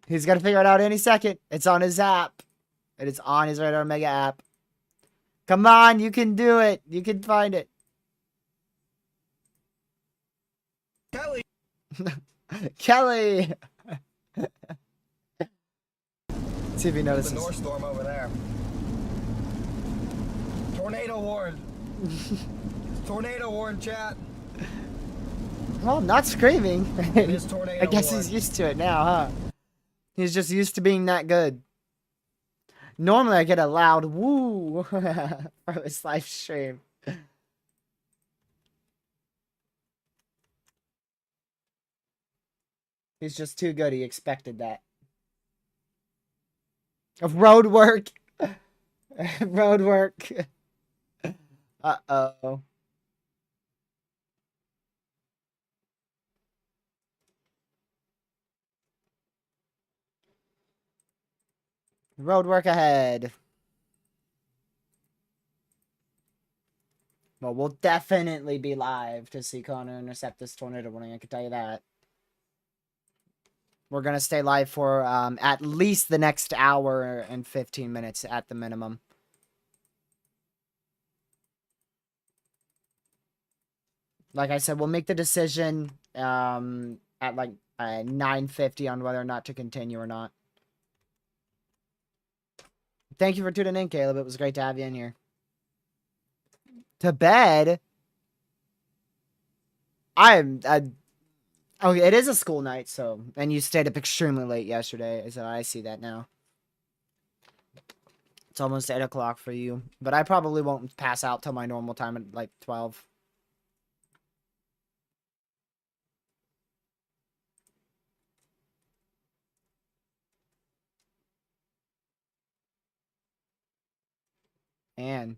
He's gonna figure it out any second. It's on his app. It is on his Radar Mega app. Come on, you can do it. You can find it. Kelly. Kelly. See if he notices. The North Storm over there. Tornado warned. Tornado warned, chat. Well, not screaming. It is tornado I guess warned. he's used to it now, huh? He's just used to being that good. Normally I get a loud woo for this live stream. He's just too good. He expected that. Of road work. Road work. Uh-oh. Road work ahead. Well, we'll definitely be live to see Connor intercept this tornado warning. I can tell you that. We're going to stay live for at least the next hour and 15 minutes at the minimum. Like I said, we'll make the decision at like 9:50 on whether or not to continue or not. Thank you for tuning in, Caleb. It was great to have you in here. To bed? Oh, it is a school night, so... And you stayed up extremely late yesterday, so I see that now. It's almost 8 o'clock for you. But I probably won't pass out till my normal time at, like, 12. And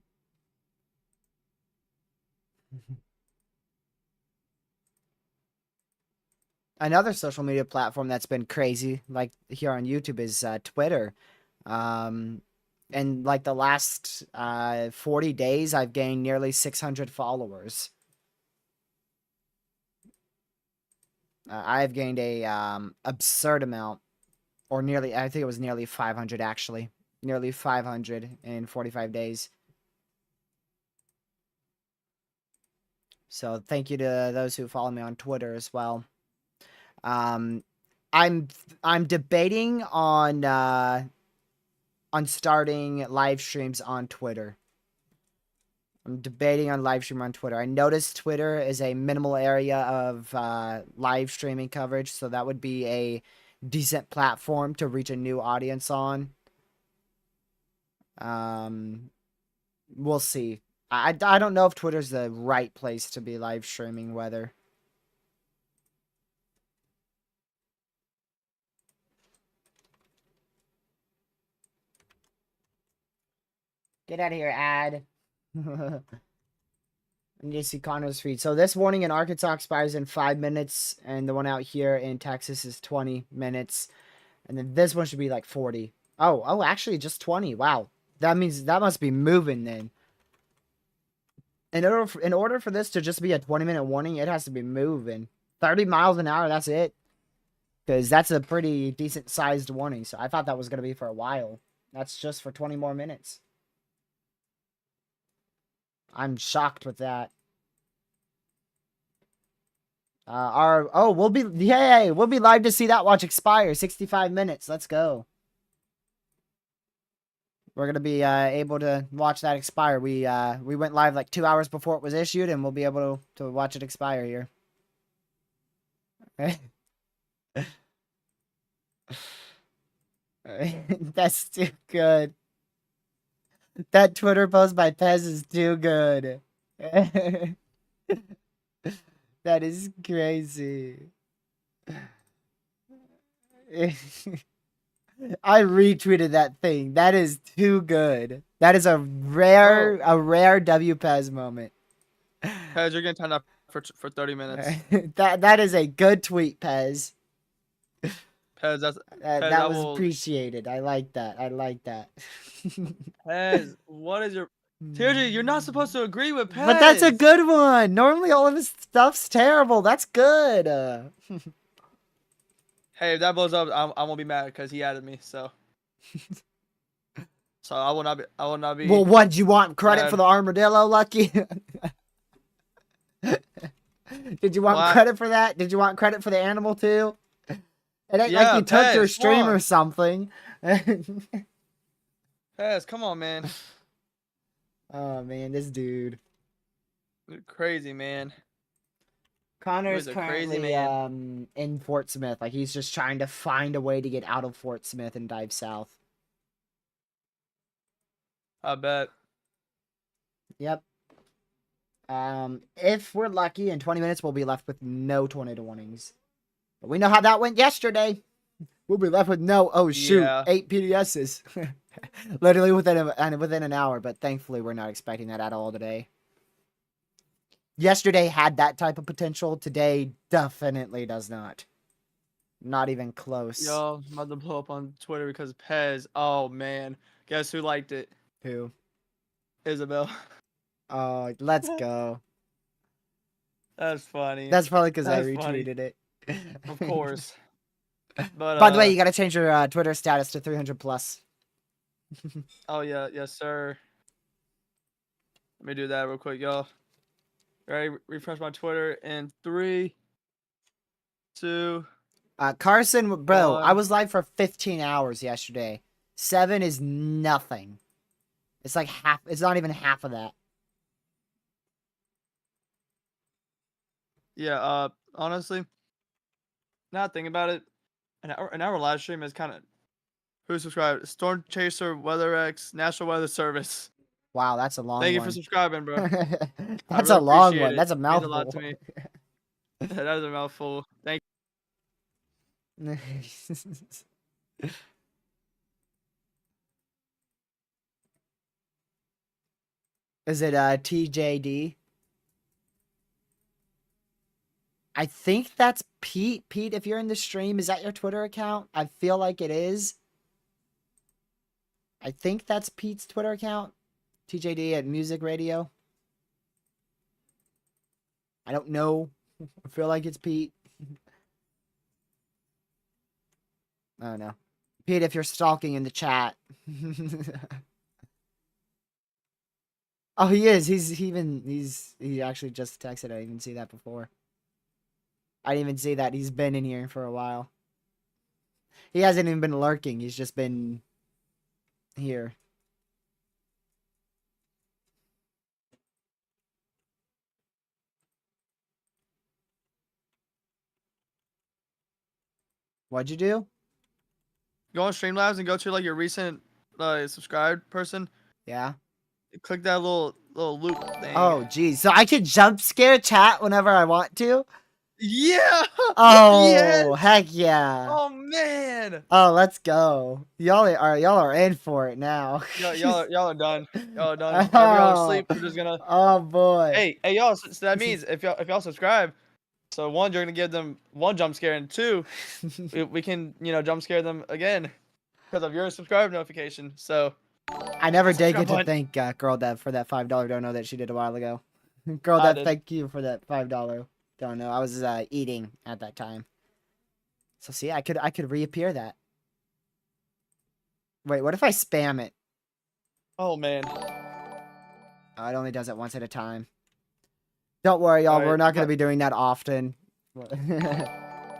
another social media platform that's been crazy, like here on YouTube, is Twitter. In like the last 40 days, I've gained nearly 600 followers. I've gained a absurd amount, or nearly, I think it was nearly 500 actually. Nearly 500 in 45 days. So thank you to those who follow me on Twitter as well. Um, I'm debating on starting live streams on Twitter. I'm debating on live stream on Twitter. I noticed Twitter is a minimal area of live streaming coverage, so that would be a decent platform to reach a new audience on. We'll see. I don't know if Twitter's the right place to be live streaming, whether. Get out of here, ad. I need to see Connor's feed. So this warning in Arkansas expires in 5 minutes, and the one out here in Texas is 20 minutes. And then this one should be like 40. Oh, actually just 20. Wow. That means that must be moving then. In order for this to just be a 20-minute warning, it has to be moving. 30 miles an hour, that's it. Because that's a pretty decent sized warning. So I thought that was going to be for a while. That's just for 20 more minutes. I'm shocked with that. We'll be live to see that watch expire. 65 minutes. Let's go. We're gonna be able to watch that expire. We went live like 2 hours before it was issued, and we'll be able to watch it expire here. That's too good. That Twitter post by Pez is too good. That is crazy. I retweeted that thing. That is too good. That is a rare WPez moment. Pez, you're getting timed up for 30 minutes. that is a good tweet, Pez. Pez, That was appreciated. I like that. Pez, what is your... TRG, you're not supposed to agree with Pez. But that's a good one. Normally all of his stuff's terrible. That's good. Hey, if that blows up, I won't be mad because he added me. So I will not be. Well, what, do you want credit for the armadillo, Lucky? Did you want credit for that? Did you want credit for the animal too? It ain't like you took your stream or something. Pez, come on, man. Oh man, this dude. You're crazy, man. Connor is currently in Fort Smith. Like, he's just trying to find a way to get out of Fort Smith and dive south. I bet. Yep. If we're lucky, in 20 minutes, we'll be left with no tornado warnings. But we know how that went yesterday. We'll be left with no, 8 PDSs. Literally within an hour, but thankfully we're not expecting that at all today. Yesterday had that type of potential. Today definitely does not. Not even close. Yo, I'm about to blow up on Twitter because Pez. Oh man, guess who liked it? Who? Isabel. Oh, let's go. That's funny. That's probably because I retweeted it. Of course. But by the way, you gotta change your Twitter status to 300+. Oh yeah, yes sir. Let me do that real quick, y'all. Ready? Refresh my Twitter in 3, 2. Carson, bro, 1. I was live for 15 hours yesterday. 7 is nothing. It's like half. It's not even half of that. Yeah. Honestly, now thinking about it, an hour live stream is kind of. Who subscribed? Storm Chaser, WeatherX, National Weather Service. Wow, that's a long one. Thank you for subscribing, bro. That's a long one. That's a mouthful. It means a lot to me. That is a mouthful. Thank you. Is it TJD? I think that's Pete. Pete, if you're in the stream, is that your Twitter account? I feel like it is. I think that's Pete's Twitter account. TJD at Music Radio. I don't know. I feel like it's Pete. I don't know. Pete, if you're stalking in the chat. Oh, he is. He actually just texted. I didn't even see that before. I didn't even see that. He's been in here for a while. He hasn't even been lurking. He's just been here. What'd you do? Go on Streamlabs and go to like your recent subscribed person. Yeah. Click that little loop thing. Oh, geez. So I can jump scare chat whenever I want to? Yeah. Oh, Yes! heck yeah. Oh man. Oh, let's go. Y'all are in for it now. Y'all are done. Y'all are done. Whenever y'all are asleep, we're just gonna. Oh boy. Hey, y'all. So that means if y'all subscribe, so one, you're gonna give them one jump scare, and two, we can jump scare them again because of your subscribe notification. So I never did get to Subscribe thank Girl Dev for that $5 dono that she did a while ago. Girl I Dev, did. thank you for that $5 dono. I was eating at that time. So see, I could reappear that. Wait, what if I spam it? Oh man. Oh, it only does it once at a time. Don't worry, y'all. Alright, We're not gonna be doing that often.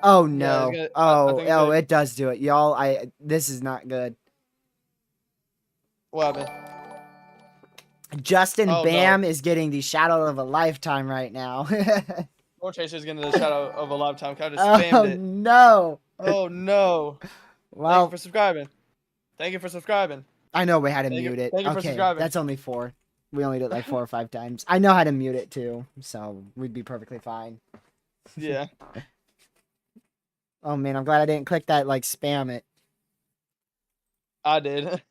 Oh no. gonna- I Oh, think it's gonna- it does do it, y'all. This is not good. What happened? Justin Oh, Bam is getting the shadow of a lifetime right now. Door Chaser's getting the shadow of a lifetime. Kind of just Oh spammed it. no. Oh no. Thank you Well, for subscribing. Thank you for subscribing. I know we had to Thank you- mute it. thank you for Okay, subscribing. that's only 4. We only did it like 4 or 5 times. I know how to mute it too, so we'd be perfectly fine. Yeah. Oh man, I'm glad I didn't click that like spam it. I did.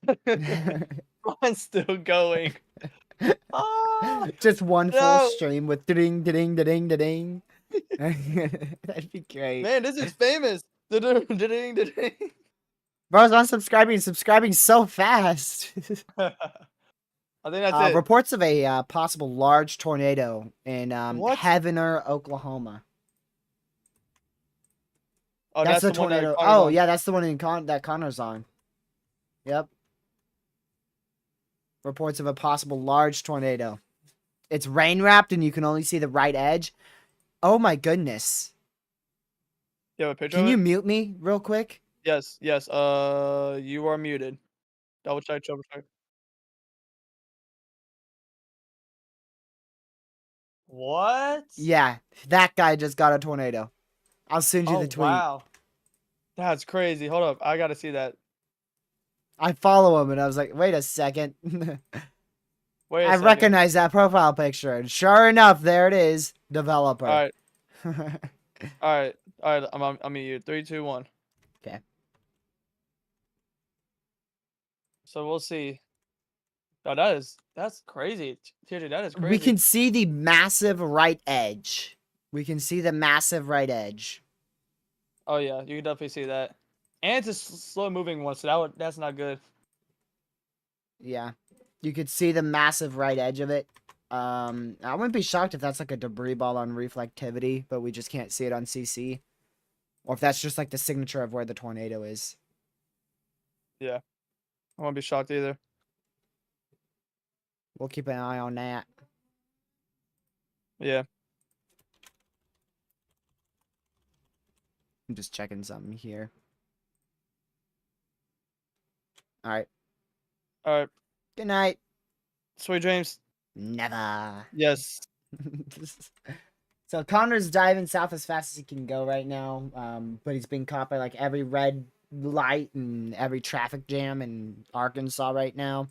Mine's still going. Ah, Just one full no. stream with ding ding ding ding. That'd be great. Man, this is famous. Da-ding, da-ding. Bro's subscribing so fast. I think that's it. Reports of a possible large tornado in What? Heavener, Oklahoma. Oh, That's the one that tornado. Connor's Oh, on. yeah, that's the one that Connor's on. Yep. Reports of a possible large tornado. It's rain wrapped and you can only see the right edge. Oh my goodness. You have a picture Can of you it? mute me real quick? Yes. You are muted. Double check. What? Yeah, that guy just got a tornado. I'll send you Oh the tweet. wow. That's crazy. Hold up. I gotta see that. I follow him and I was like, wait a second. Wait a I second. recognize that profile picture. And sure enough, there it is. Developer. All right. I'm mute. 3, 2, 1. Okay. So we'll see. Oh, that's crazy. TJ, that is crazy. We can see the massive right edge. We can see the massive right edge. Oh yeah, you can definitely see that. And it's a slow moving one, so that's not good. Yeah. You could see the massive right edge of it. I wouldn't be shocked if that's like a debris ball on reflectivity, but we just can't see it on CC. Or if that's just like the signature of where the tornado is. I won't be shocked either. We'll keep an eye on that. Yeah. I'm just checking something here. All right. All right. Good night. Sweet dreams. Never. Yes. So Connor's diving south as fast as he can go right now, but he's being caught by like every red light and every traffic jam in Arkansas right now.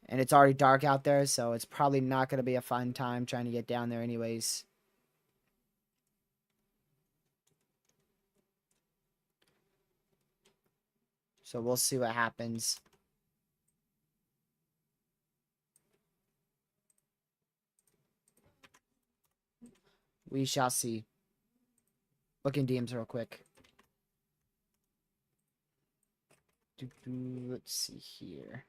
And it's already dark out there, so it's probably not going to be a fun time trying to get down there anyways. So we'll see what happens. We shall see. Look in DMs real quick. Let's see here.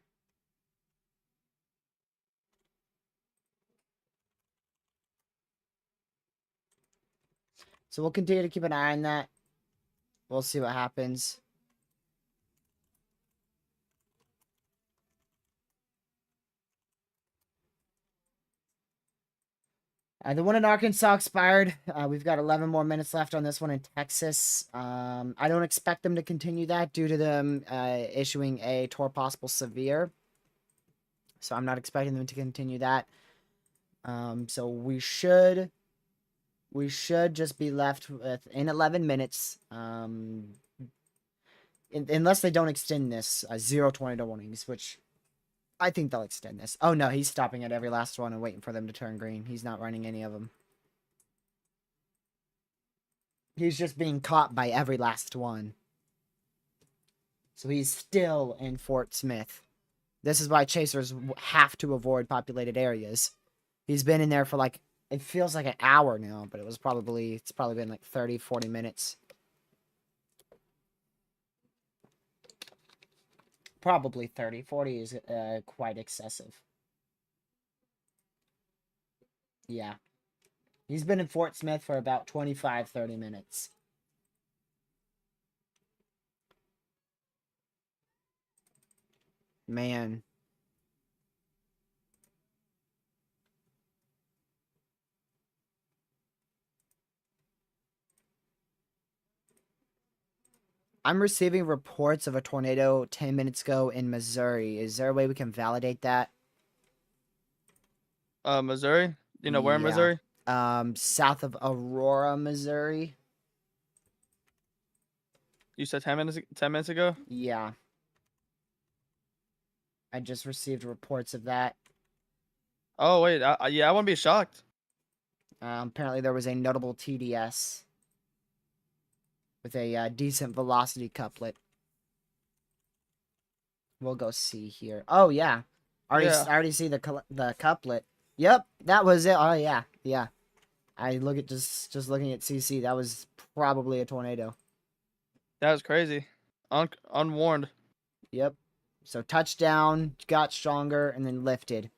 So we'll continue to keep an eye on that. We'll see what happens. The one in Arkansas expired. We've got 11 more minutes left on this one in Texas. I don't expect them to continue that due to them issuing a tour possible severe. So I'm not expecting them to continue that. So we should just be left with in 11 minutes. Unless they don't extend this 0 tornado warnings, which I think they'll extend this. Oh no, he's stopping at every last one and waiting for them to turn green. He's not running any of them. He's just being caught by every last one. So he's still in Fort Smith. This is why chasers have to avoid populated areas. He's been in there for like, it feels like an hour now, but it's probably been like 30, 40 minutes. Probably 30. 40 is quite excessive. Yeah. He's been in Fort Smith for about 25, 30 minutes. Man. I'm receiving reports of a tornado 10 minutes ago in Missouri. Is there a way we can validate that? Missouri. You know where in Missouri? South of Aurora, Missouri. You said 10 minutes ago. Yeah. I just received reports of that. Oh wait, yeah, I wouldn't be shocked. Apparently there was a notable TDS with a decent velocity couplet. We'll go see here. Oh yeah, I already see the couplet. Yep, that was it. Oh yeah, yeah. I look at just looking at CC. That was probably a tornado. That was crazy. Unwarned. Yep. So touchdown, got stronger, and then lifted.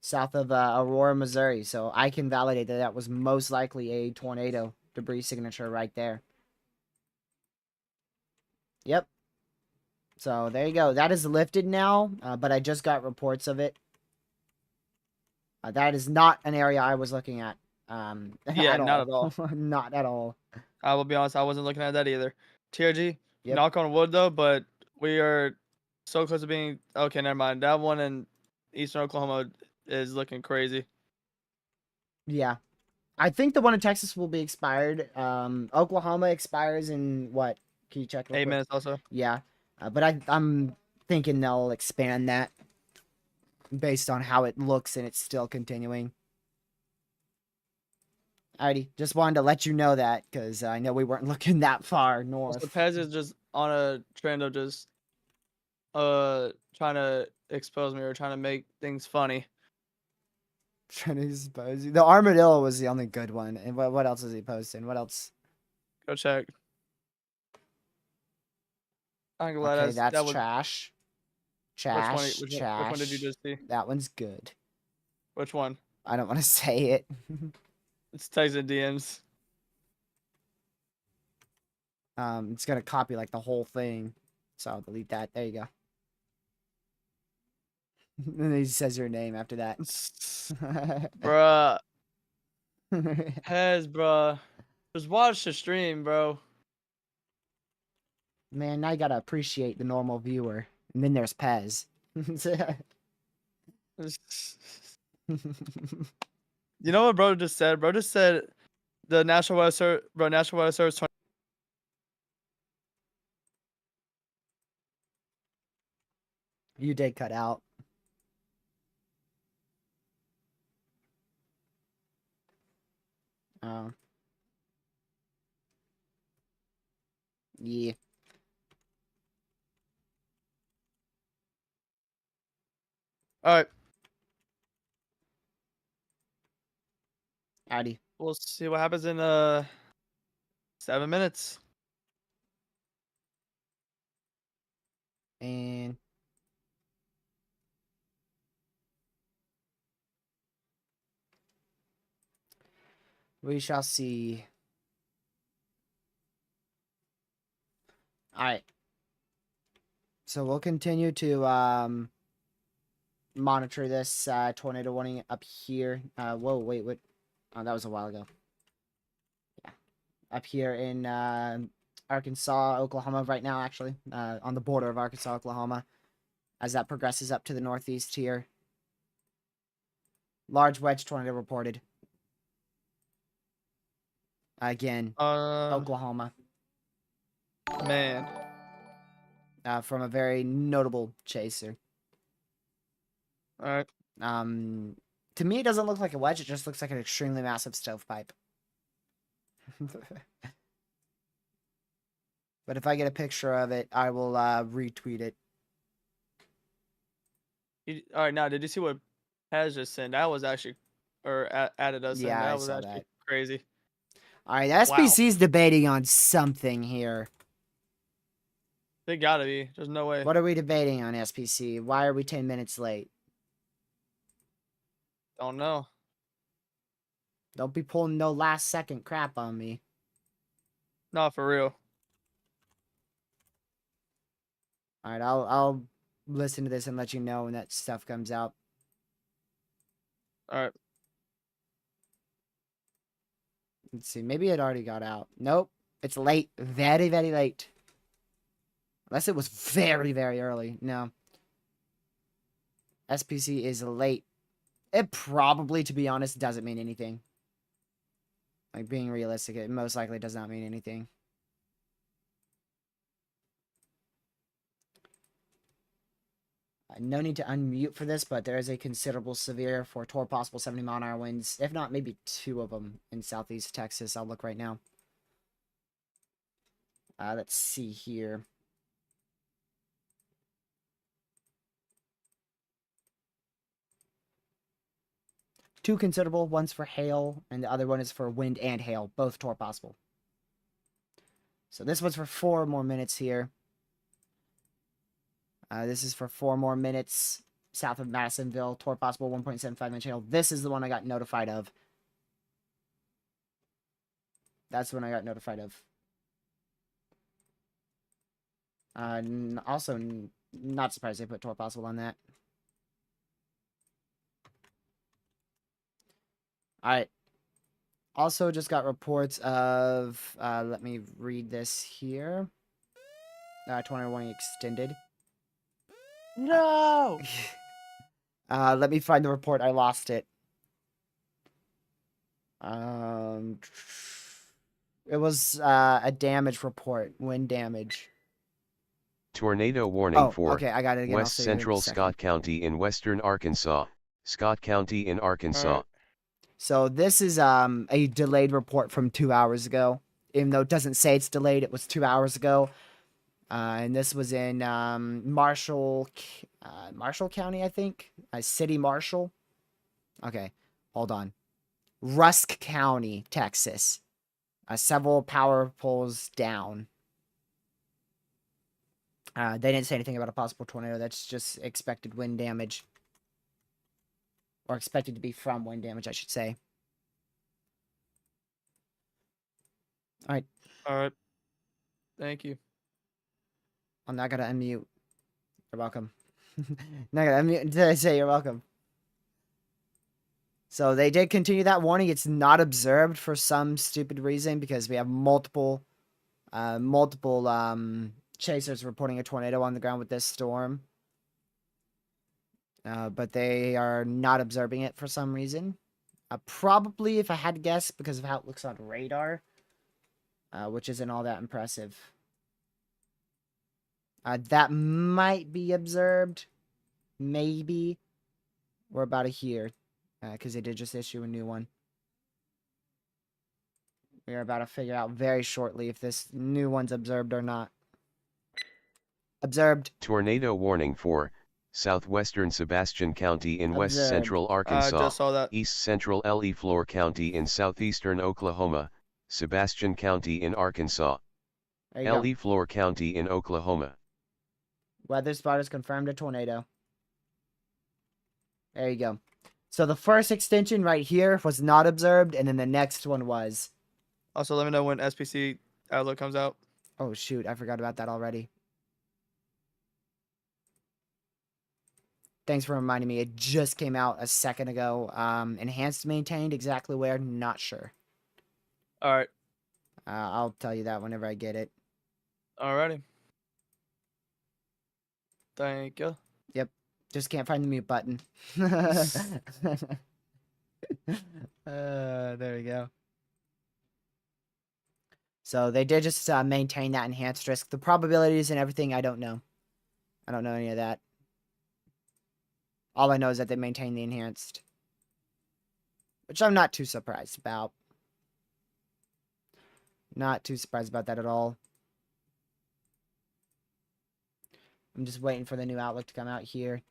South of Aurora, Missouri. So I can validate that that was most likely a tornado debris signature right there. Yep. So there you go. That is lifted now, but I just got reports of it. That is not an area I was looking at. Yeah, not at all. Not at all. I will be honest, I wasn't looking at that either. TRG, Yep. knock on wood though, but we are so close to being okay. Never mind. That one in Eastern Oklahoma is looking crazy. Yeah. I think the one in Texas will be expired. Oklahoma expires in what? Can you check? 8 minutes also. Yeah. But I'm thinking they'll expand that based on how it looks and it's still continuing. Alrighty, just wanted to let you know that because I know we weren't looking that far north. Also, Pez is just on a trend of just trying to expose me or trying to make things funny. Trying to expose you. The armadillo was the only good one. And what else is he posting? What else? Go check. I'm glad Okay, that's that was, trash. Trash. Trash. Which one did you just see? That one's good. Which one? I don't want to say it. It's text and DMs. It's gonna copy like the whole thing, so I'll delete that. There you go. And then he says your name after that. Bruh. Pez, bruh. Just watch the stream, bro. Man, now you gotta appreciate the normal viewer. And then there's Pez. You know what bro just said? Bro just said the National Weather Service, bro, National Weather Service 20. You did cut out. Oh. Yeah. All right. Howdy. We'll see what happens in 7 minutes. And we shall see. All right. So we'll continue to monitor this tornado warning up here. Whoa, wait, what? Oh, that was a while ago. Yeah, up here in Arkansas, Oklahoma, right now, actually, on the border of Arkansas, Oklahoma, as that progresses up to the northeast here. Large wedge tornado reported. Again, Oklahoma. Man. From a very notable chaser. All right. To me, it doesn't look like a wedge. It just looks like an extremely massive stovepipe. But if I get a picture of it, I will retweet it. All right. Now, did you see what Pez just sent? That was actually, or added us in. Yeah, That I was saw actually that. crazy. All right, the SPC's debating on something here. They gotta be. There's no way. What are we debating on, SPC? Why are we 10 minutes late? Don't know. Don't be pulling no last second crap on me. Not for real. All right, I'll listen to this and let you know when that stuff comes out. All right. Let's see. Maybe it already got out. Nope. It's late. Very, very late. Unless it was very, very early. No. SPC is late. It probably, to be honest, doesn't mean anything. Like, being realistic, it most likely does not mean anything. No need to unmute for this, but there is a considerable severe for tour possible 70-mile-an-hour winds. If not, maybe 2 of them in southeast Texas. I'll look right now. Let's see here. Two considerable, one's for hail, and the other one is for wind and hail, both tour possible. So this one's for 4 more minutes here. This is for 4 more minutes south of Madisonville, tour possible 1.75 inch hail. This is the one I got notified of. That's the one I got notified of. Also, not surprised they put tour possible on that. Alright. Also just got reports of, let me read this here. Tornado warning extended. No. Let me find the report. I lost it. It was a damage report, wind damage. Tornado warning for okay, I got it again. West Central Scott County in western Arkansas, Scott County in Arkansas. Right. So this is a delayed report from 2 hours ago. Even though it doesn't say it's delayed, it was 2 hours ago. And this was in Marshall County, I think. City Marshall. Okay, hold on. Rusk County, Texas. Several power poles down. They didn't say anything about a possible tornado. That's just expected wind damage. Or expected to be from wind damage, I should say. Alright. All right. Thank you. I'm not gonna unmute. You're welcome. Not gonna unmute until I say you're welcome. So they did continue that warning. It's not observed for some stupid reason because we have multiple chasers reporting a tornado on the ground with this storm. But they are not observing it for some reason. Probably, if I had to guess, because of how it looks on radar, which isn't all that impressive. That might be observed. Maybe. We're about here. Because they did just issue a new one. We are about to figure out very shortly if this new one's observed or not. Observed. Tornado warning for southwestern Sebastian County in west Observed. central I Arkansas, just saw that. east central Fleur County in southeastern Oklahoma, Sebastian County in Arkansas, There you go. Fleur County in Oklahoma. Weather spotters confirmed a tornado. There you go. So the first extension right here was not observed, and then the next one was. Also, let me know when SPC outlook comes out. Oh, shoot. I forgot about that already. Thanks for reminding me. It just came out a second ago. Enhanced maintained. Exactly where? Not sure. All right. I'll tell you that whenever I get it. Alrighty. Thank you. Yep. Just can't find the mute button. There we go. So they did just maintain that enhanced risk. The probabilities and everything, I don't know. I don't know any of that. All I know is that they maintain the enhanced. Which I'm not too surprised about. Not too surprised about that at all. I'm just waiting for the new outlook to come out here.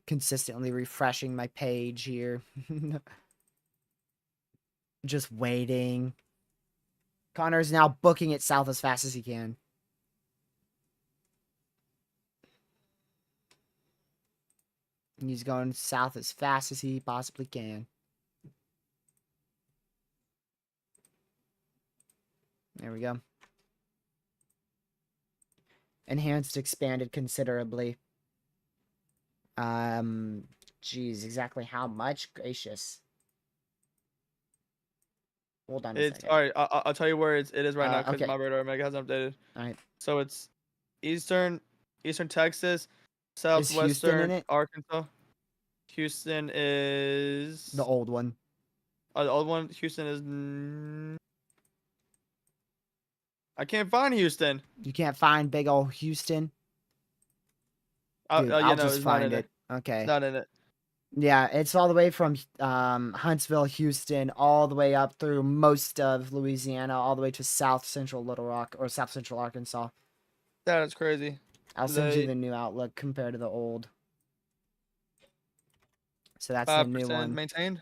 Consistently refreshing my page here. Just waiting. Connor's now booking it south as fast as he can. He's going south as fast as he possibly can. There we go. Enhanced expanded considerably. Geez, exactly how much? Gracious. Hold on a It's second. all right. I'll tell you where it is right now because Okay. my radar mega hasn't updated. All right. So it's eastern Texas, Houston in southwestern it? Arkansas. Houston is The old one. the old one. Houston is. I can't find Houston. You can't find big old Houston? Dude, Yeah, I'll no, just it's not find in it. Okay. It's not in it. Yeah, it's all the way from Huntsville, Houston, all the way up through most of Louisiana, all the way to south central Little Rock or south central Arkansas. That is crazy. I'll send you the new outlook compared to the old. So that's the new 5% one. maintained.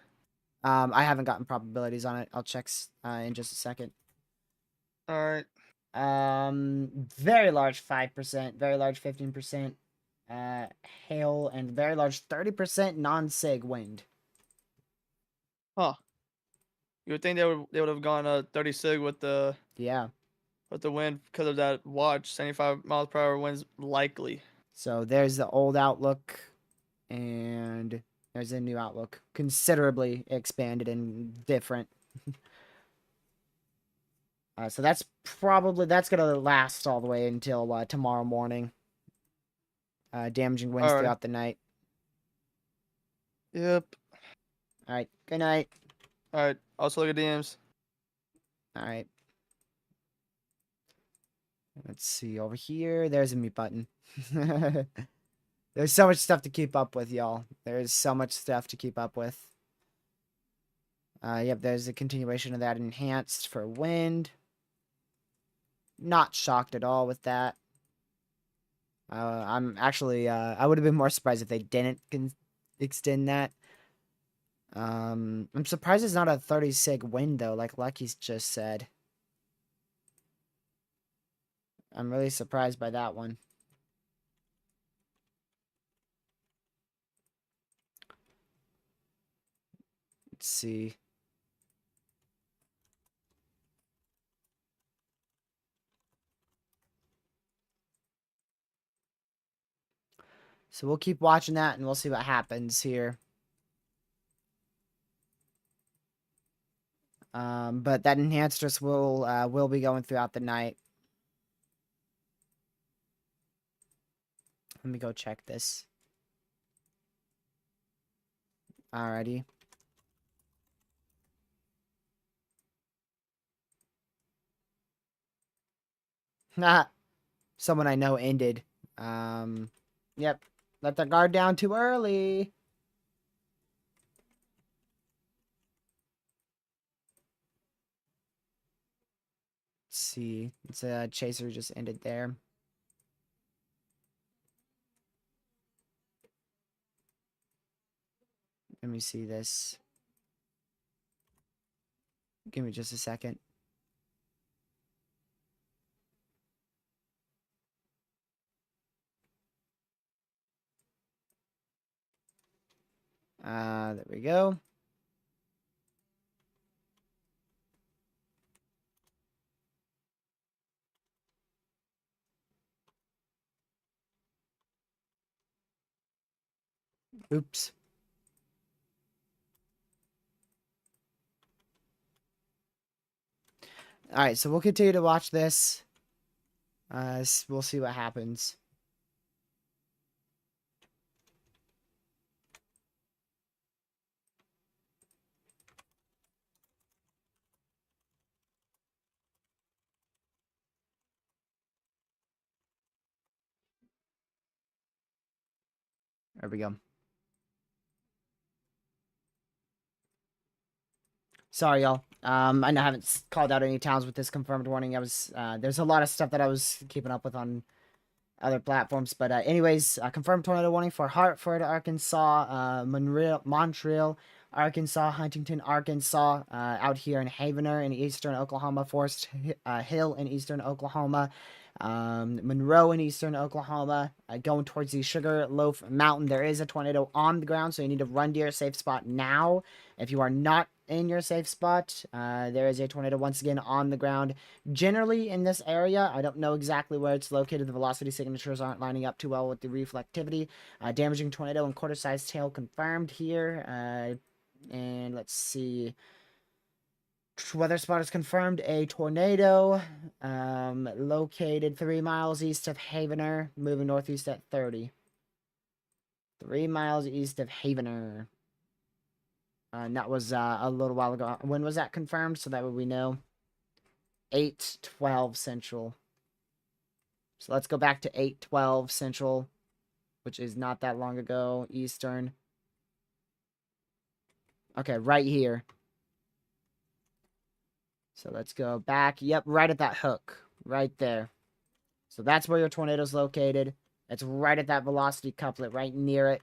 I haven't gotten probabilities on it. I'll check in just a second. All right. Very large 5%, very large 15%, hail, and very large 30% non-sig wind. Huh. You would think they would have gone 30 sig with the wind because of that watch. 75 miles per hour winds likely. So there's the old outlook, and there's a new outlook, considerably expanded and different. So that's gonna last all the way until tomorrow morning. Damaging winds Alright. throughout the night. Yep. All right. Good night. All right. Also look at DMs. All right. Let's see over here. There's a mute button. There's so much stuff to keep up with, y'all. There's so much stuff to keep up with. Yep, there's a continuation of that enhanced for wind. Not shocked at all with that. I'm actually, I would have been more surprised if they didn't extend that. I'm surprised it's not a 30 sig wind, though, like Lucky's just said. I'm really surprised by that one. Let's see. So we'll keep watching that and we'll see what happens here. But that enhanced risk will be going throughout the night. Let me go check this. Alrighty. Nah. Someone I know ended. Yep. Let the guard down too early. Let's see. It's a chaser just ended there. Let me see this. Give me just a second. There we go. Oops. All right, so we'll continue to watch this. We'll see what happens. There we go. Sorry, y'all. I know I haven't called out any towns with this confirmed warning. There's a lot of stuff that I was keeping up with on other platforms. But anyways, confirmed tornado warning for Hartford, Arkansas, Montreal, Arkansas, Huntington, Arkansas, out here in Havener in eastern Oklahoma, Forest Hill in eastern Oklahoma, Monroe in eastern Oklahoma, going towards the Sugarloaf Mountain. There is a tornado on the ground, so you need to run to your safe spot now. If you are not in your safe spot, there is a tornado once again on the ground. Generally in this area, I don't know exactly where it's located. The velocity signatures aren't lining up too well with the reflectivity. Damaging tornado and quarter-sized tail confirmed here. And let's see. Weather spot is confirmed. A tornado located 3 miles east of Havener, moving northeast at 30. 3 miles east of Havener. And that was a little while ago. When was that confirmed? So that way we know. 8:12 Central. So let's go back to 8:12 Central, which is not that long ago. Eastern. Okay, right here. So let's go back. Yep, right at that hook. Right there. So that's where your tornado's located. It's right at that velocity couplet, right near it.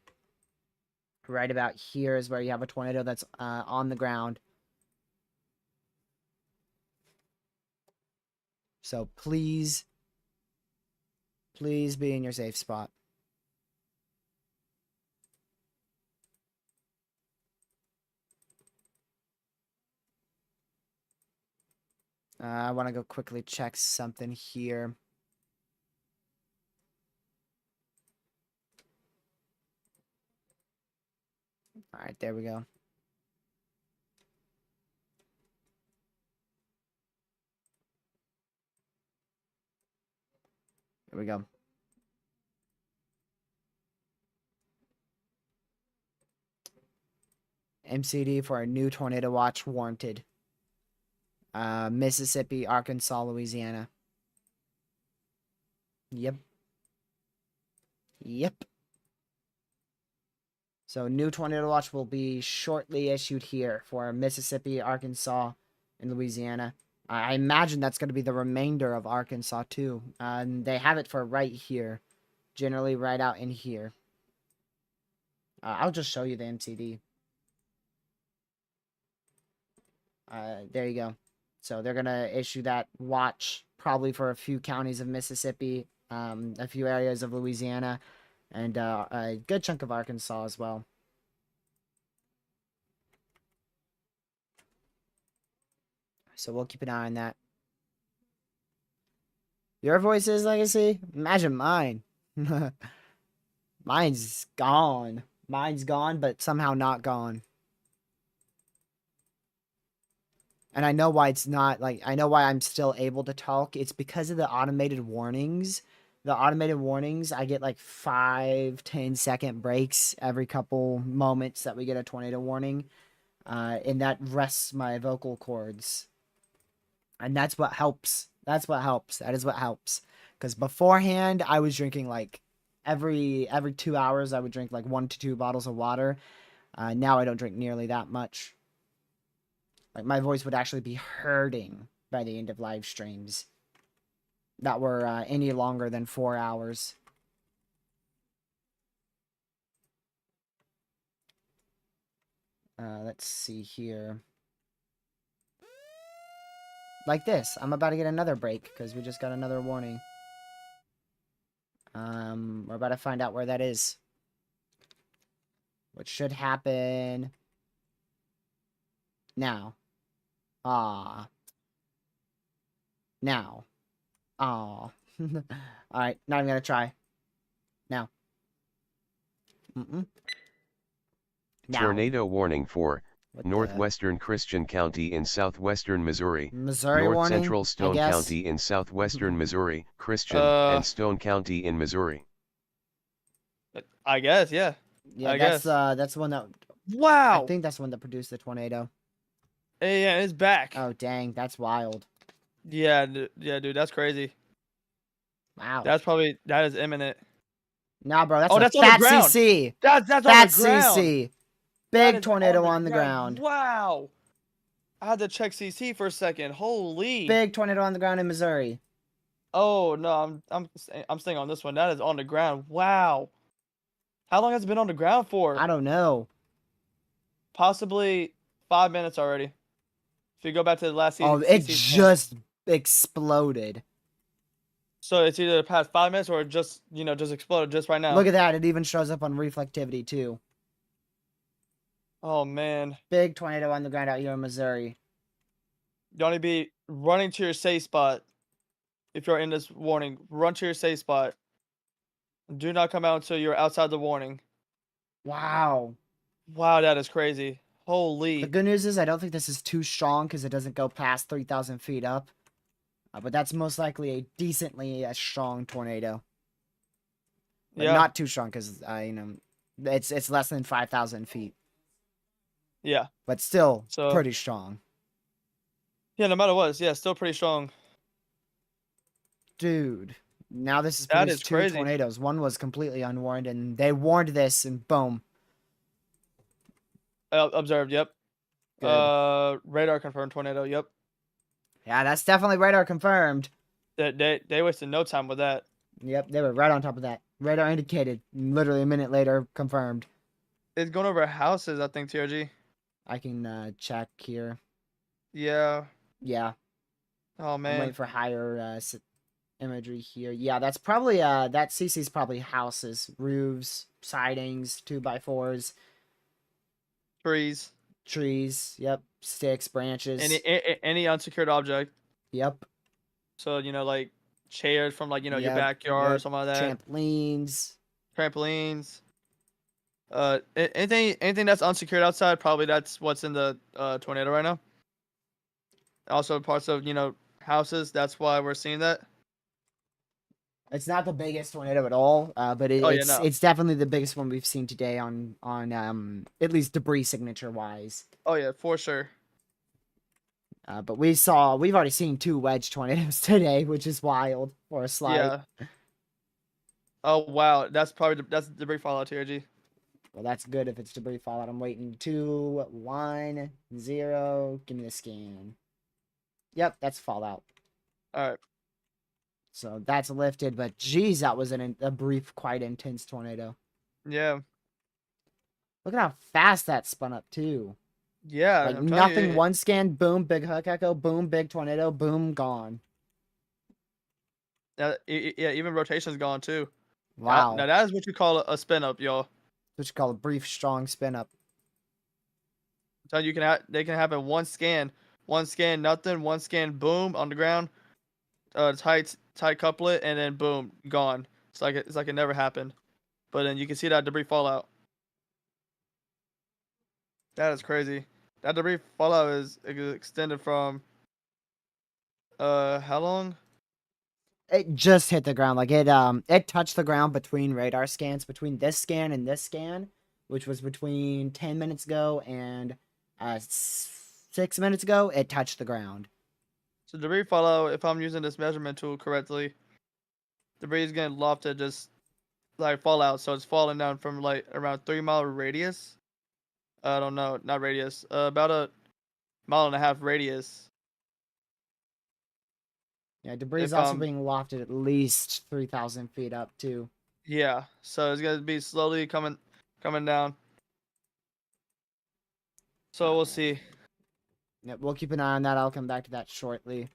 Right about here is where you have a tornado that's on the ground. So please be in your safe spot. I want to go quickly check something here. All right, there we go. There we go. MCD for a new tornado watch warranted. Mississippi, Arkansas, Louisiana. Yep. Yep. So new tornado watch will be shortly issued here for Mississippi, Arkansas, and Louisiana. I imagine that's going to be the remainder of Arkansas too. And they have it for right here. Generally right out in here. I'll just show you the MCD. There you go. So they're going to issue that watch probably for a few counties of Mississippi, a few areas of Louisiana, and a good chunk of Arkansas as well. So we'll keep an eye on that. Your voices, Legacy? Imagine mine. Mine's gone. Mine's gone, but somehow not gone. And I know why it's not, like, I know why I'm still able to talk. It's because of the automated warnings. The automated warnings, I get like 5-10 second breaks every couple moments that we get a tornado warning. And that rests my vocal cords. And that's what helps. That's what helps. That is what helps. Because beforehand, I was drinking like every 2 hours, I would drink like 1 to 2 bottles of water. Now I don't drink nearly that much. Like, my voice would actually be hurting by the end of live streams that were any longer than 4 hours. Let's see here. Like this. I'm about to get another break because we just got another warning. We're about to find out where that is. What should happen now. Now. Alright, not even gonna try. Now. Now. Tornado warning for What the- northwestern Christian County in southwestern Missouri, Missouri north warning, central I Stone guess. County in southwestern Missouri, Christian, Uh, and Stone County in Missouri. I guess, yeah. Yeah, I that's guess. that's the one that Wow. I think that's the one that produced the tornado. Yeah, it's back. Oh dang, that's wild. Yeah, dude, that's crazy. Wow. That is imminent. Nah, bro, that's Oh, a that's on the fat ground. CC. That's on Fat the ground. CC. That Big is tornado on the ground. Wow. I had to check CC for a second. Holy. Big tornado on the ground in Missouri. Oh no, I'm staying on this one. That is on the ground. Wow. How long has it been on the ground for? I don't know. Possibly 5 minutes already. If you go back to the last Oh, season. it just exploded. So it's either the past 5 minutes or just exploded just right now. Look at that. It even shows up on reflectivity too. Oh man. Big tornado on the ground out here in Missouri. You only be running to your safe spot. If you're in this warning, run to your safe spot. Do not come out until you're outside the warning. Wow. Wow, that is crazy. The Holy. good news is I don't think this is too strong because it doesn't go past 3,000 feet up. But that's most likely a decently strong tornado. But Yeah. not too strong because it's less than 5,000 feet. Yeah. But still So- pretty strong. Yeah, no matter what, yeah, still pretty strong. Dude. Now this is That produced is two crazy. tornadoes. One was completely unwarned and they warned this and boom. Observed, yep. Good. Radar confirmed tornado, yep. Yeah, that's definitely radar confirmed. They wasted no time with that. Yep, they were right on top of that. Radar indicated. Literally a minute later, confirmed. It's going over houses, I think, TRG. I can check here. Yeah. Yeah, Oh I'm man. waiting for higher imagery here. Yeah, that's probably that CC's probably houses, roofs, sidings, 2x4s, Trees. trees. Yep, sticks, branches. Any unsecured object. Yep. So, like chairs from your Yep, backyard or yep, something like that. trampolines. Trampolines. Anything that's unsecured outside, probably that's what's in the tornado right now. Also parts of, houses, that's why we're seeing that. It's not the biggest tornado at all, but Oh, yeah, it's no. it's definitely the biggest one we've seen today on at least debris signature wise. Oh yeah, for sure. But we've already seen 2 wedge tornadoes today, which is wild for a slide. Yeah. Oh wow, that's that's debris fallout, TRG. Well, that's good if it's debris fallout. I'm waiting. 2, 1, 0. Give me the scan. Yep, that's fallout. All right. So that's lifted, but geez, that was a brief, quite intense tornado. Yeah. Look at how fast that spun up too. Yeah. Like I'm telling nothing. you, One scan, boom, big hook echo, boom, big tornado, boom, gone. yeah, even rotation's gone too. Wow. Now that is what you call a spin up, y'all. What you call a brief, strong spin up. So they can happen one scan, nothing, one scan, boom, on the ground, tight couplet, and then boom, gone. It's like it never happened. But then you can see that debris fallout. That is crazy. That debris fallout is extended from how long? It just hit the ground. Like it touched the ground between radar scans, between this scan and this scan, which was between 10 minutes ago and 6 minutes ago. It touched the ground. So debris fallout, if I'm using this measurement tool correctly, debris is getting lofted just like fallout, so it's falling down from like around 3 mile radius. I don't know, not radius. About a 1.5 mile radius. Yeah, debris is If, also being lofted at least 3,000 feet up too. Yeah, so it's gonna be slowly coming down. So we'll see. Yep, we'll keep an eye on that. I'll come back to that shortly.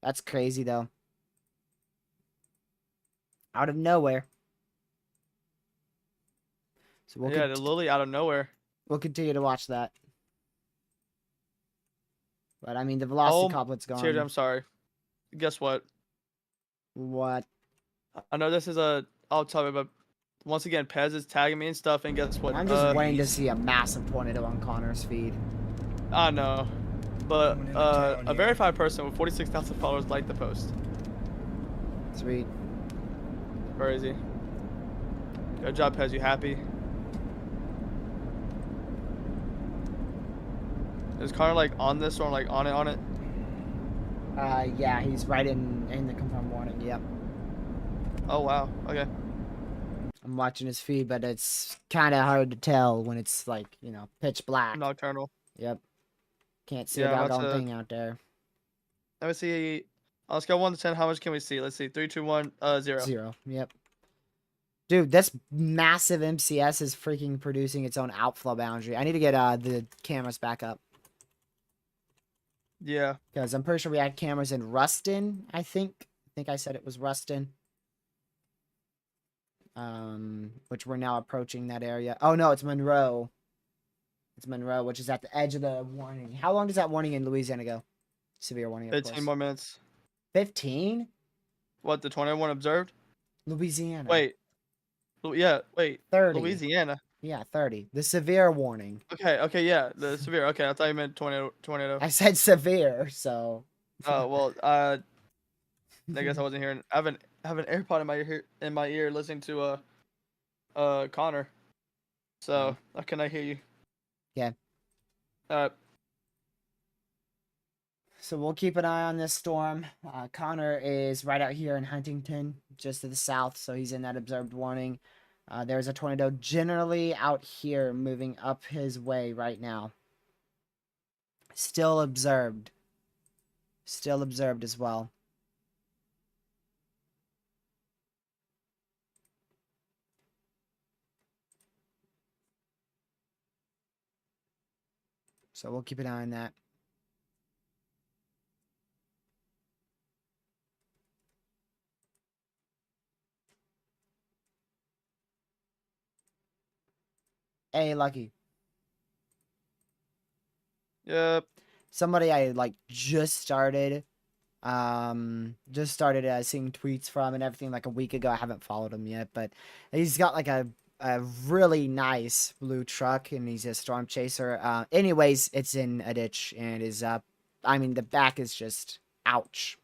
That's crazy, though. Out of nowhere. So Yeah, they're literally out of nowhere. we'll continue to watch that. But, I mean, the velocity couplet's Seriously, gone. I'm sorry. Guess what? What? I know this is a off topic, but once again, Pez is tagging me and stuff, and guess what? I'm just waiting to see a massive tornado on Connor's feed. I know. But Coming into town a here. verified person with 46,000 followers liked the post. Sweet. Crazy. Good job, Pez. You happy? Is Connor like on this or like on it? Yeah, he's right in the confirmed warning. Yep. Oh wow. Okay. I'm watching his feed, but it's kind of hard to tell when it's like, pitch black. Nocturnal. Yep. Can't see Yeah, a I'm about doggone to- thing out there. Let me see. On a scale of 1 to 10, how much can we see? Let's see. 3, 2, 1, 0. 0. Yep. Dude, this massive MCS is freaking producing its own outflow boundary. I need to get the cameras back up. Yeah. Because I'm pretty sure we had cameras in Ruston, I think. I think I said it was Ruston. Which we're now approaching that area. Oh, no, it's Monroe. It's Monroe, which is at the edge of the warning. How long does that warning in Louisiana go? Severe warning, of 15 course. more minutes. 15? What, the 21 observed? Louisiana. Wait. Yeah, wait. 30. Louisiana. Yeah, 30. The severe warning. Okay, yeah. The severe. Okay, I thought you meant tornado. I said severe, so. Oh, well, I guess I wasn't hearing. I have an AirPod in my ear listening to Connor. So, how can I hear you? Yeah. Uh, So we'll keep an eye on this storm. Connor is right out here in Huntington, just to the south, so he's in that observed warning. There's a tornado generally out here moving up his way right now. Still observed. Still observed as well. So we'll keep an eye on that. Hey, Lucky. yep. Somebody I just started seeing tweets from and everything like a week ago. I haven't followed him yet, but he's got like a really nice blue truck and he's a storm chaser. Anyways, it's in a ditch and is the back is just ouch.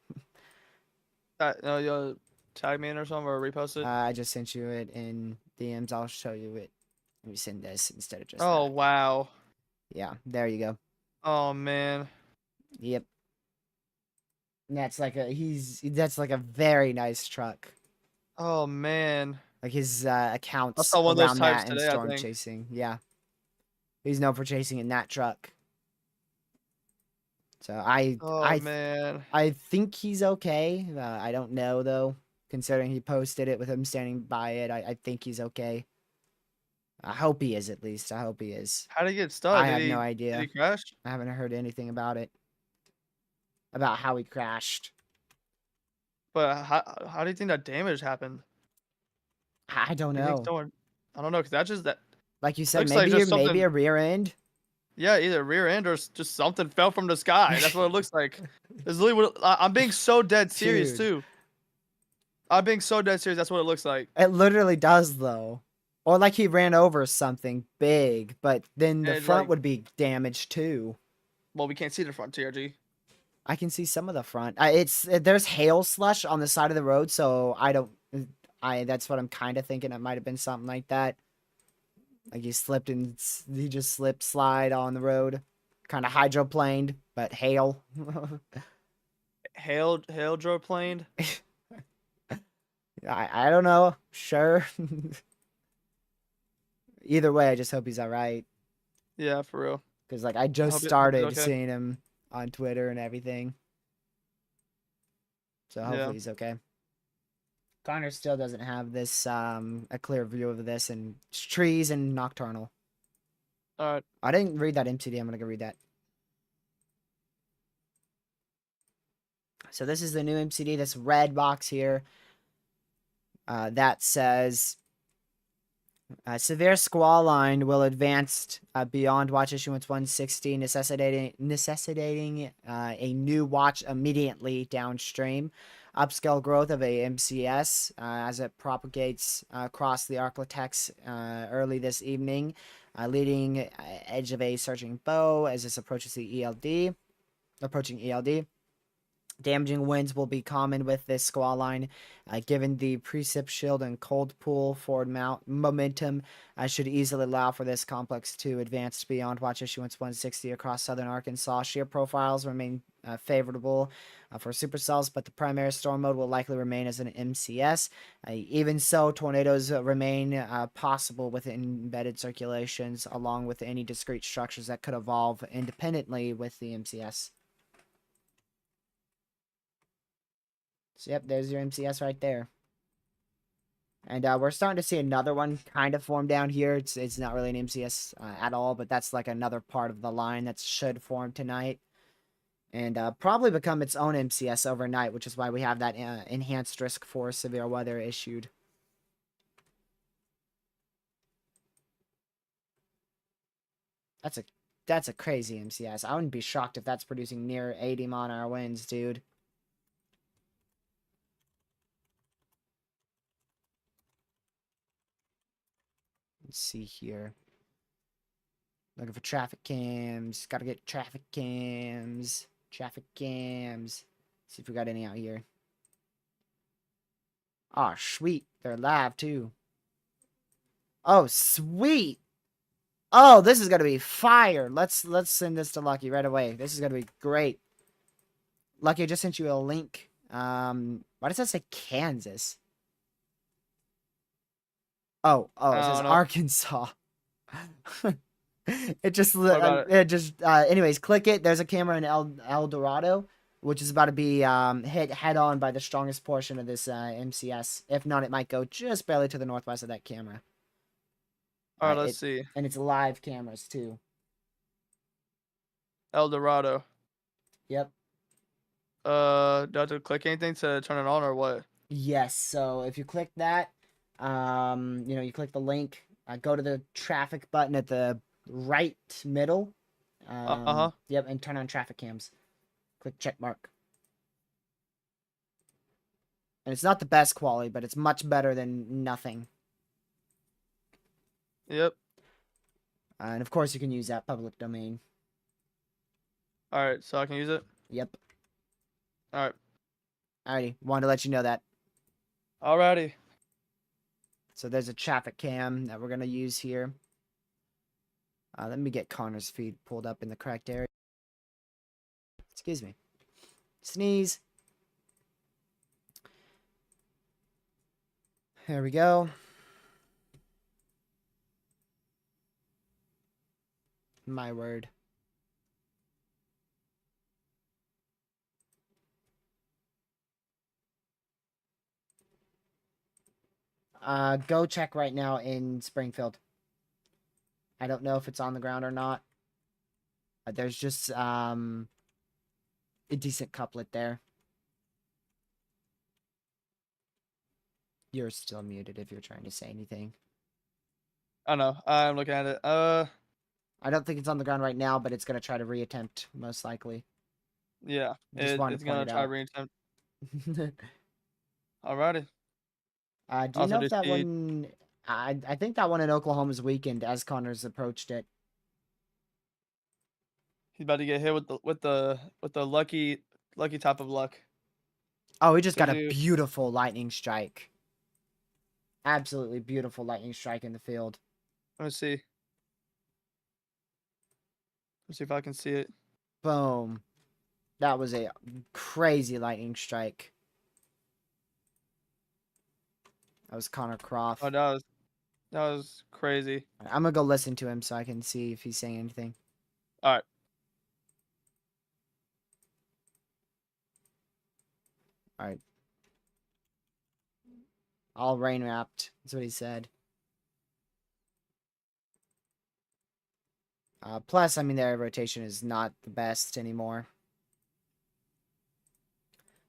You'll tag me in or something or repost it. I just sent you it in DMs. I'll show you it. Let me send this instead of just Oh that. wow. Yeah, there you go. Oh man. Yep. And that's like a very nice truck. Oh man. Like his accounts saw one of those around types that and today, I storm think. chasing. Yeah. He's known for chasing in that truck. So Oh man. I think he's okay. I don't know though, considering he posted it with him standing by it. I think he's okay. I hope he is at least. I hope he is. How did he get stuck? I Did have he, no Did idea. he crash? I haven't heard anything about it. About how he crashed. But how do you think that damage happened? I don't Do you think know. someone? I don't know, cause that's just that. Like you said, Looks like maybe just maybe something- a rear end. Yeah, either rear end or just something fell from the sky. That's what it looks like. It's literally what I'm being so dead serious Dude. too. I'm being so dead serious. That's what it looks like. It literally does though. Or like he ran over something big, but then the And, front like- would be damaged too. Well, we can't see the front TRG. I can see some of the front. There's hail slush on the side of the road, so that's what I'm kind of thinking. It might have been something like that. Like he just slipped slide on the road, kind of hydroplaned, but hail. Hail drove planed. I don't know. Sure. Either way, I just hope he's all right. Yeah, for real. Because like I just hope he's started okay. seeing him on Twitter and everything. So hopefully Yeah. he's okay. Connor still doesn't have this a clear view of this and it's trees and nocturnal. All right. I didn't read that MCD. I'm gonna go read that. So this is the new MCD. This red box here. That says severe squall line will advance beyond watch issuance 160, necessitating a new watch immediately downstream. Upscale growth of a MCS as it propagates across the Arclitex early this evening, leading edge of a surging bow as this approaches the ELD. Approaching ELD. Damaging winds will be common with this squall line, given the precip shield and cold pool forward momentum should easily allow for this complex to advance beyond watch issuance 160 across southern Arkansas. Shear profiles remain favorable for supercells, but the primary storm mode will likely remain as an MCS. Even so, tornadoes remain possible within embedded circulations, along with any discrete structures that could evolve independently with the MCS. So, yep, there's your MCS right there. And we're starting to see another one kind of form down here. It's not really an MCS at all, but that's like another part of the line that should form tonight. And probably become its own MCS overnight, which is why we have that enhanced risk for severe weather issued. That's a crazy MCS. I wouldn't be shocked if that's producing near 80 mile-an-hour winds, dude. Let's see here. Looking for traffic cams. Gotta get traffic cams. Traffic cams. See if we got any out here. Oh, sweet. They're live, too. Oh, sweet. Oh, this is gonna be fire. Let's send this to Lucky right away. This is gonna be great. Lucky, I just sent you a link. Why does that say Kansas? Oh, it says Arkansas. It just, anyways, click it. There's a camera in El Dorado, which is about to be hit head on by the strongest portion of this MCS. If not, it might go just barely to the northwest of that camera. All right, let's see. And it's live cameras too. El Dorado. Yep. Do I have to click anything to turn it on or what? Yes. So if you click that, you click the link, go to the traffic button at the right middle. Yep, and turn on traffic cams. Click check mark. And it's not the best quality, but it's much better than nothing. Yep. And of course, you can use that public domain. All right, so I can use it? Yep. All right. Alrighty, wanted to let you know that. Alrighty. So there's a traffic cam that we're going to use here. Let me get Connor's feed pulled up in the correct area. Excuse me. Sneeze. There we go. My word. Go check right now in Springfield. I don't know if it's on the ground or not. There's just a decent couplet there. You're still muted if you're trying to say anything. I know. I'm looking at it. I don't think it's on the ground right now, but it's gonna try to reattempt most likely. Yeah. Just wanted It's to point gonna it try out. reattempt. Alrighty. Do you know if that one? I think that one in Oklahoma's weakened as Connor's approached it. He's about to get hit with the lucky type of luck. Oh, he just got a beautiful lightning strike. Absolutely beautiful lightning strike in the field. Let me see. Let's see if I can see it. Boom. That was a crazy lightning strike. That was Connor Croft. Oh, that was crazy. I'm gonna go listen to him so I can see if he's saying anything. All right. All right. All rain wrapped. That's what he said. Plus, I mean, their rotation is not the best anymore.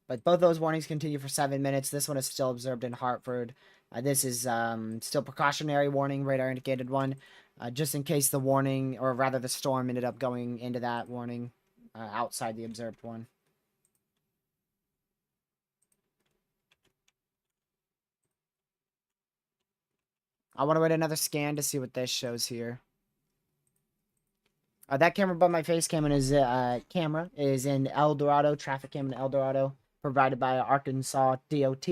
But both those warnings continue for 7 minutes. This one is still observed in Hartford. This is still precautionary warning, radar indicated one, just in case the warning, or rather the storm, ended up going into that warning outside the observed one. I want to wait another scan to see what this shows here. That camera above my face camera is in El Dorado, traffic cam in El Dorado, provided by Arkansas DOT,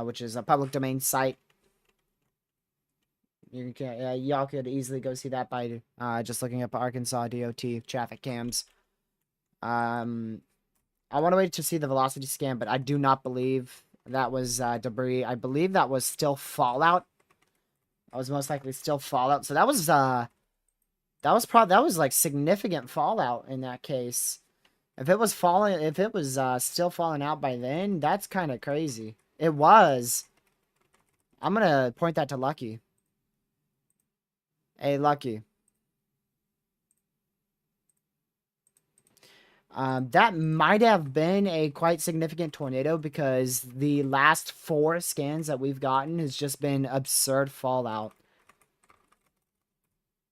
which is a public domain site. You can y'all could easily go see that by just looking up Arkansas DOT traffic cams. I want to wait to see the velocity scan, but I do not believe that was debris. I believe that was still fallout. That was most likely still fallout. So that was like significant fallout in that case. If it was still falling out by then, that's kind of crazy. It was. I'm gonna point that to Lucky. Hey, Lucky. That might have been a quite significant tornado because the last 4 scans that we've gotten has just been absurd fallout.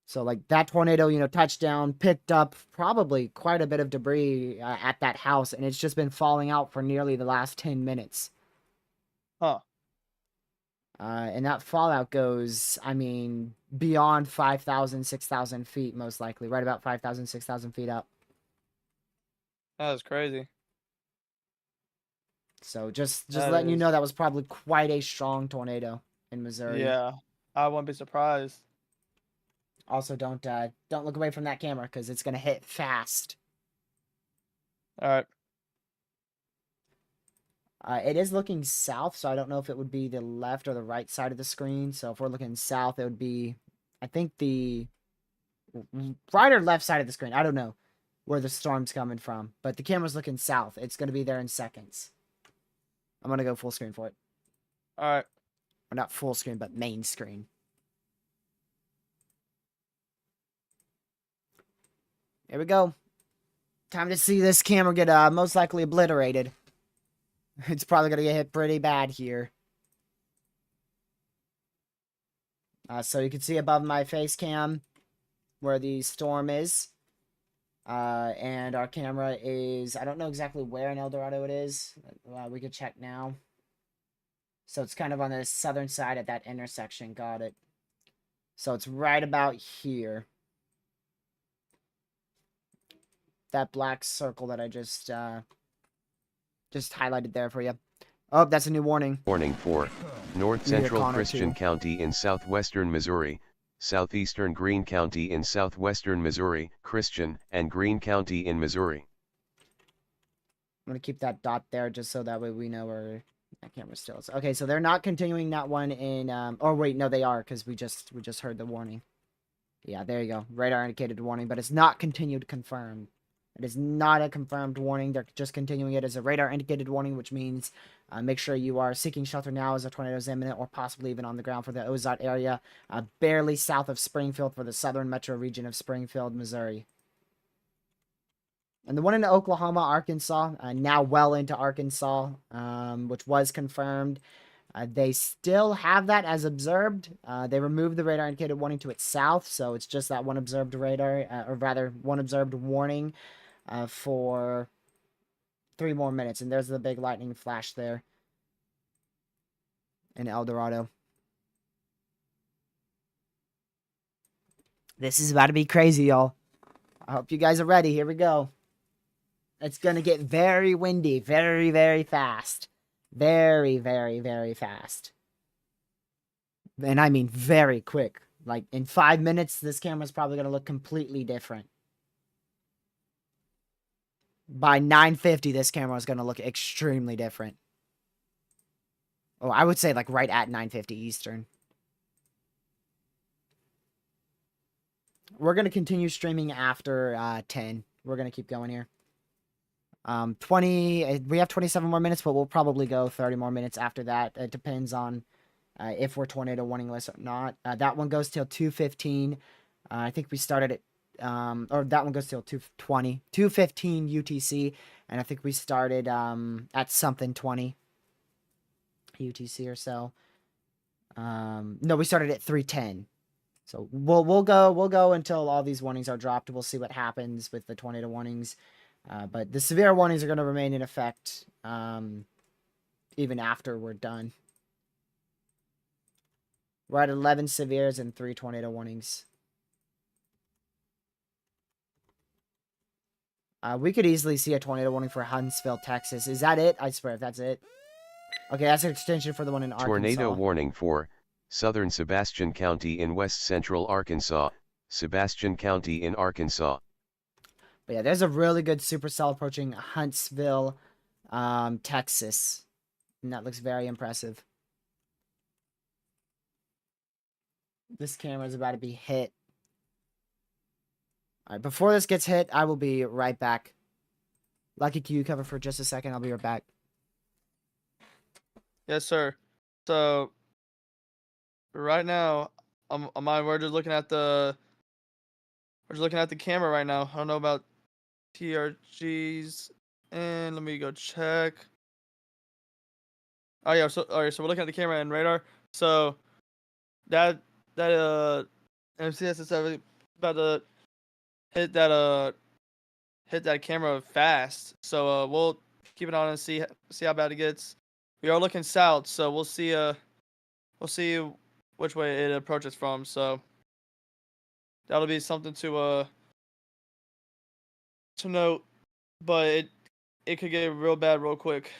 So, like, that tornado, you know, touched down, picked up probably quite a bit of debris at that house, and it's just been falling out for nearly the last 10 minutes. Huh. And that fallout goes, I mean, beyond 5,000, 6,000 feet, most likely. Right about 5,000, 6,000 feet up. That was crazy. So, just That letting you is- know that was probably quite a strong tornado in Missouri. Yeah. I wouldn't be surprised. Also, don't look away from that camera because it's gonna hit fast. All right. It is looking south, so I don't know if it would be the left or the right side of the screen. So if we're looking south, it would be, I think, the right or left side of the screen. I don't know where the storm's coming from, but the camera's looking south. It's gonna be there in seconds. I'm gonna go full screen for it. All right. Or not full screen, but main screen. Here we go. Time to see this camera get most likely obliterated. It's probably going to get hit pretty bad here. So you can see above my face cam where the storm is. And our camera is, I don't know exactly where in El Dorado it is. We could check now. So it's kind of on the southern side at that intersection. Got it. So it's right about here. That black circle that I just highlighted there for you. Oh, that's a new warning. Warning for North You hear Central Connor, Christian too. County in southwestern Missouri, southeastern Greene County in southwestern Missouri, Christian, and Greene County in Missouri. I'm going to keep that dot there just so that way we know where that camera still is. Okay, so they're not continuing that one in... or wait, no, they are because we just heard the warning. Yeah, there you go. Radar indicated warning, but it's not continued confirmed. It is not a confirmed warning. They're just continuing it as a radar indicated warning, which means make sure you are seeking shelter now as a tornado is imminent or possibly even on the ground for the Ozark area, barely south of Springfield for the southern metro region of Springfield, Missouri. And the one in Oklahoma, Arkansas, now well into Arkansas, which was confirmed. They still have that as observed. They removed the radar indicated warning to its south, so it's just that one observed radar, or rather, one observed warning for 3 more minutes. And there's the big lightning flash there in El Dorado. This is about to be crazy, y'all. I hope you guys are ready. Here we go. It's going to get very windy, very, very fast. Very, very, very fast. And I mean very quick. Like, in 5 minutes, this camera's probably going to look completely different. By 9:50, this camera is going to look extremely different. Oh, I would say, like, right at 9:50 Eastern. We're going to continue streaming after 10. We're going to keep going here. We have 27 more minutes, but we'll probably go 30 more minutes after that. It depends on if we're tornado warning list or not. That one goes till 2:15. I think we started at or that one goes till 2:20, 2:15 UTC, and I think we started at something 20 UTC or so. No, we started at 3:10. So we'll go until all these warnings are dropped. We'll see what happens with the tornado warnings. But the severe warnings are going to remain in effect even after we're done. We're at 11 severes and 3 tornado warnings. We could easily see a tornado warning for Huntsville, Texas. Is that it? I swear if that's it. Okay, that's an extension for the one in Arkansas. Tornado warning for southern Sebastian County in west central Arkansas, Sebastian County in Arkansas. But yeah, there's a really good supercell approaching Huntsville, Texas. And that looks very impressive. This camera is about to be hit. Alright, before this gets hit, I will be right back. Lucky, can you cover for just a second? I'll be right back. Yes, sir. So right now, we're just looking at the camera right now. I don't know about TRGs, and let me go check. Oh yeah, so all right, so we're looking at the camera and radar. So that MCS is about to hit that camera fast. So we'll keep it on and see how bad it gets. We are looking south, so we'll see which way it approaches from. So that'll be something to note, but it could get real bad real quick.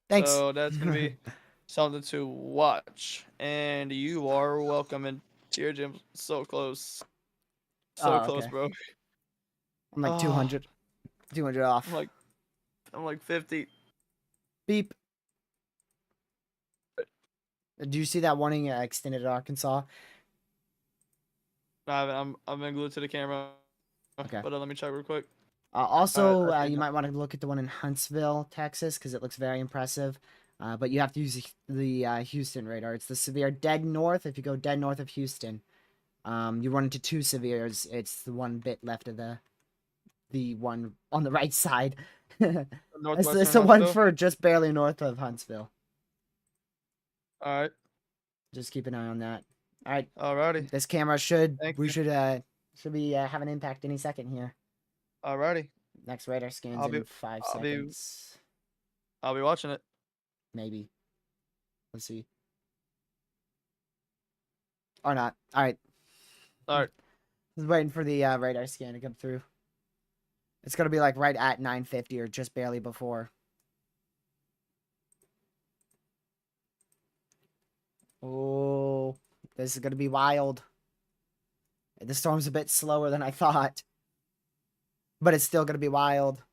Thanks. So that's gonna be something to watch. And you are welcome in Tier Gym. So close. So close, okay. bro. I'm like 200. 200 off. I'm like 50. Beep. Do you see that warning extended to Arkansas? I'm been glued to the camera. Okay. But let me check real quick. Also, I see you now. might want to look at the one in Huntsville, Texas, because it looks very impressive. But you have to use the Houston radar. It's the severe dead north. If you go dead north of Houston, you run into 2 severes. It's the one bit left of the one on the right side. It's the one for just barely north of Huntsville. All right. Just keep an eye on that. All right. Alrighty. This camera should Thank we you. should be have an impact any second here. Alrighty. Next radar scans in 5 seconds. I'll be watching it. Maybe. Let's see. Or not. All right. All right. Just waiting for the radar scan to come through. It's gonna be like right at 950 or just barely before. Oh, this is gonna be wild. The storm's a bit slower than I thought, but it's still gonna be wild.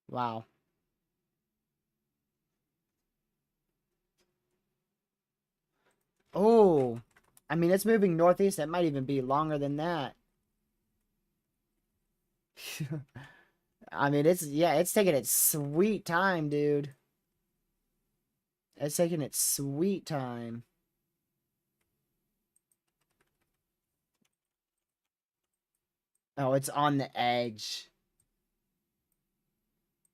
Wow. Oh, I mean, it's moving northeast. It might even be longer than that. I mean, it's taking its sweet time, dude. It's taking its sweet time. Oh, it's on the edge.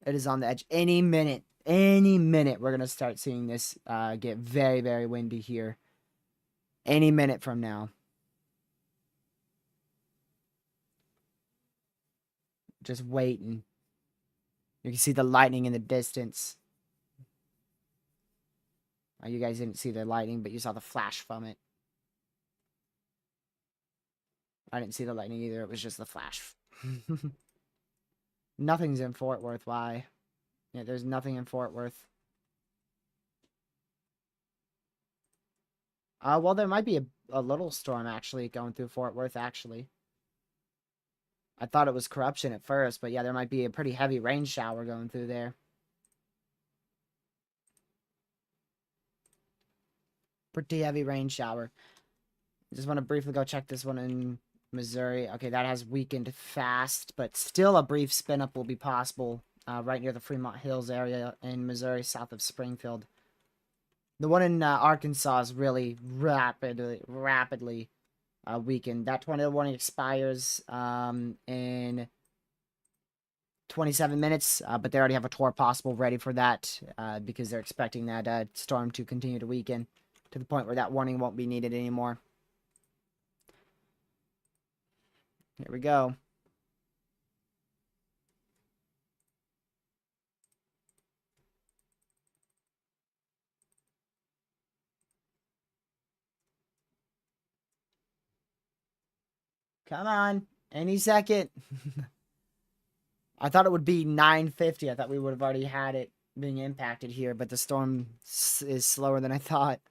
It is on the edge. Any minute, we're going to start seeing this get very, very windy here. Any minute from now. Just waiting. You can see the lightning in the distance. Oh, you guys didn't see the lightning, but you saw the flash from it. I didn't see the lightning either. It was just the flash. Nothing's in Fort Worth. Why? Yeah, there's nothing in Fort Worth. Well, there might be a little storm actually going through Fort Worth, actually. I thought it was corruption at first, but yeah, there might be a pretty heavy rain shower going through there. Pretty heavy rain shower. Just want to briefly go check this one in Missouri. Okay, that has weakened fast, but still a brief spin up will be possible right near the Fremont Hills area in Missouri, south of Springfield. The one in Arkansas is really rapidly weakened. That tornado warning expires in 27 minutes, but they already have a tour possible ready for that because they're expecting that storm to continue to weaken to the point where that warning won't be needed anymore. Here we go. Come on. Any second. I thought it would be 9:50. I thought we would have already had it being impacted here, but the storm is slower than I thought.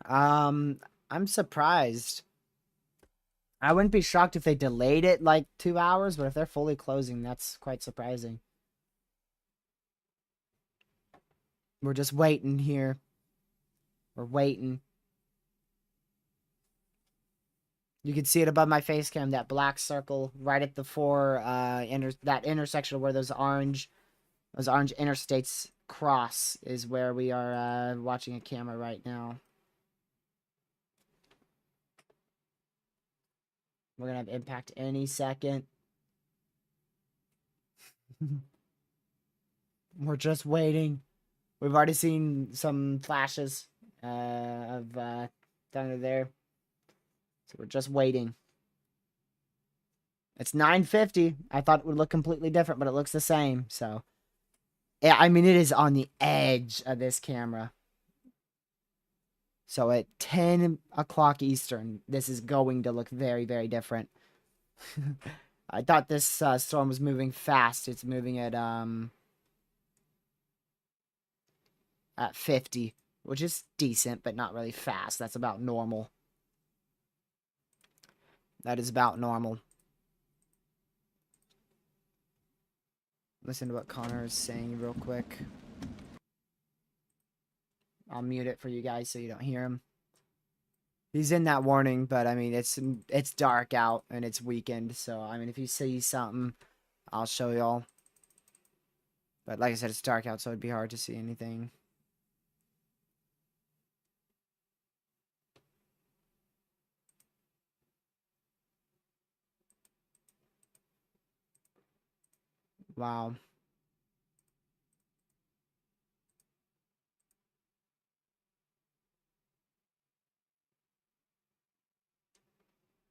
I'm surprised. I wouldn't be shocked if they delayed it like 2 hours, but if they're fully closing, that's quite surprising. We're just waiting here. We're waiting. You can see it above my face cam, that black circle right at the that intersection where those orange interstates cross is where we are watching a camera right now. We're gonna have impact any second. We're just waiting. We've already seen some flashes of thunder there. So we're just waiting. It's 9:50. I thought it would look completely different, but it looks the same. So, yeah, I mean, it is on the edge of this camera. So at 10 o'clock Eastern, this is going to look very, very different. I thought this storm was moving fast. It's moving at 50, which is decent, but not really fast. That's about normal. That is about normal. Listen to what Connor is saying real quick. I'll mute it for you guys so you don't hear him. He's in that warning, but I mean, it's dark out and it's weekend. So, I mean, if you see something, I'll show y'all. But like I said, it's dark out, so it'd be hard to see anything. Wow.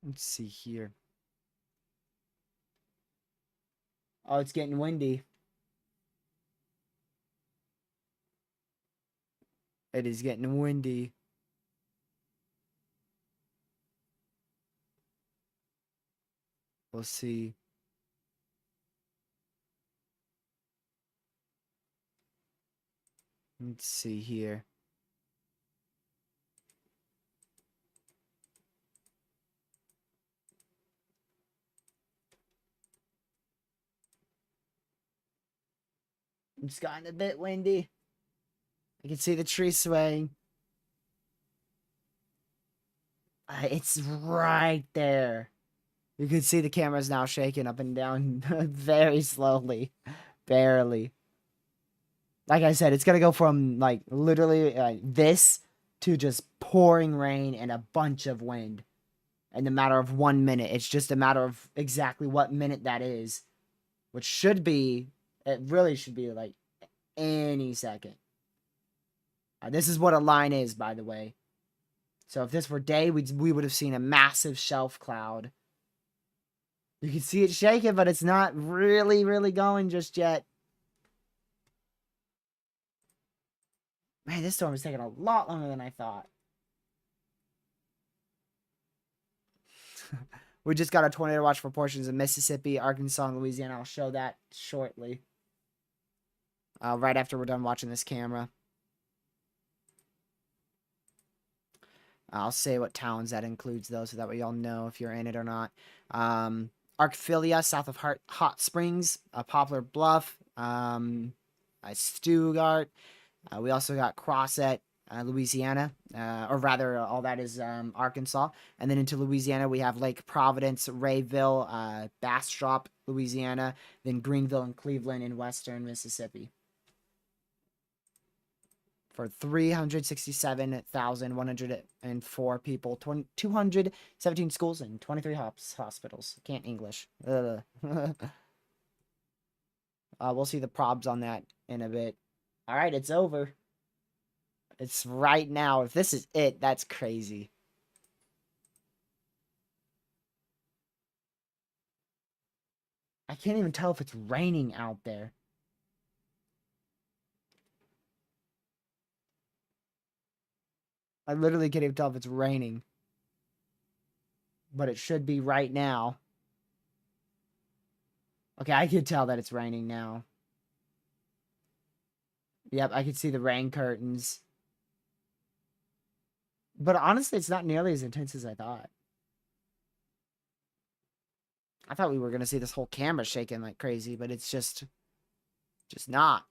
Let's see here. Oh, it's getting windy. It is getting windy. We'll see. Let's see here. It's gotten a bit windy. I can see the tree swaying. It's right there. You can see the camera's now shaking up and down very slowly. Barely. Like I said, it's going to go from, like, literally this to just pouring rain and a bunch of wind in the matter of 1 minute. It's just a matter of exactly what minute that is, which should be, it really should be, like, any second. This is what a line is, by the way. So if this were day, we would have seen a massive shelf cloud. You can see it shaking, but it's not really going just yet. Man, this storm is taking a lot longer than I thought. We just got a tornado watch for portions of Mississippi, Arkansas, and Louisiana. I'll show that shortly. Right after we're done watching this camera. I'll say what towns that includes, though, so that way y'all know if you're in it or not. Arcphilia, south of Hot Springs, Poplar Bluff, Stuttgart. We also got Crosset, Louisiana, or rather, all that is Arkansas. And then into Louisiana, we have Lake Providence, Rayville, Bastrop, Louisiana, then Greenville and Cleveland in western Mississippi. For 367,104 people, 217 schools, and 23 hospitals. Can't English. We'll see the probs on that in a bit. All right, it's over. It's right now. If this is it, that's crazy. I can't even tell if it's raining out there. I literally can't even tell if it's raining. But it should be right now. Okay, I can tell that it's raining now. Yep, I can see the rain curtains. But honestly, it's not nearly as intense as I thought. I thought we were going to see this whole camera shaking like crazy, but it's just not.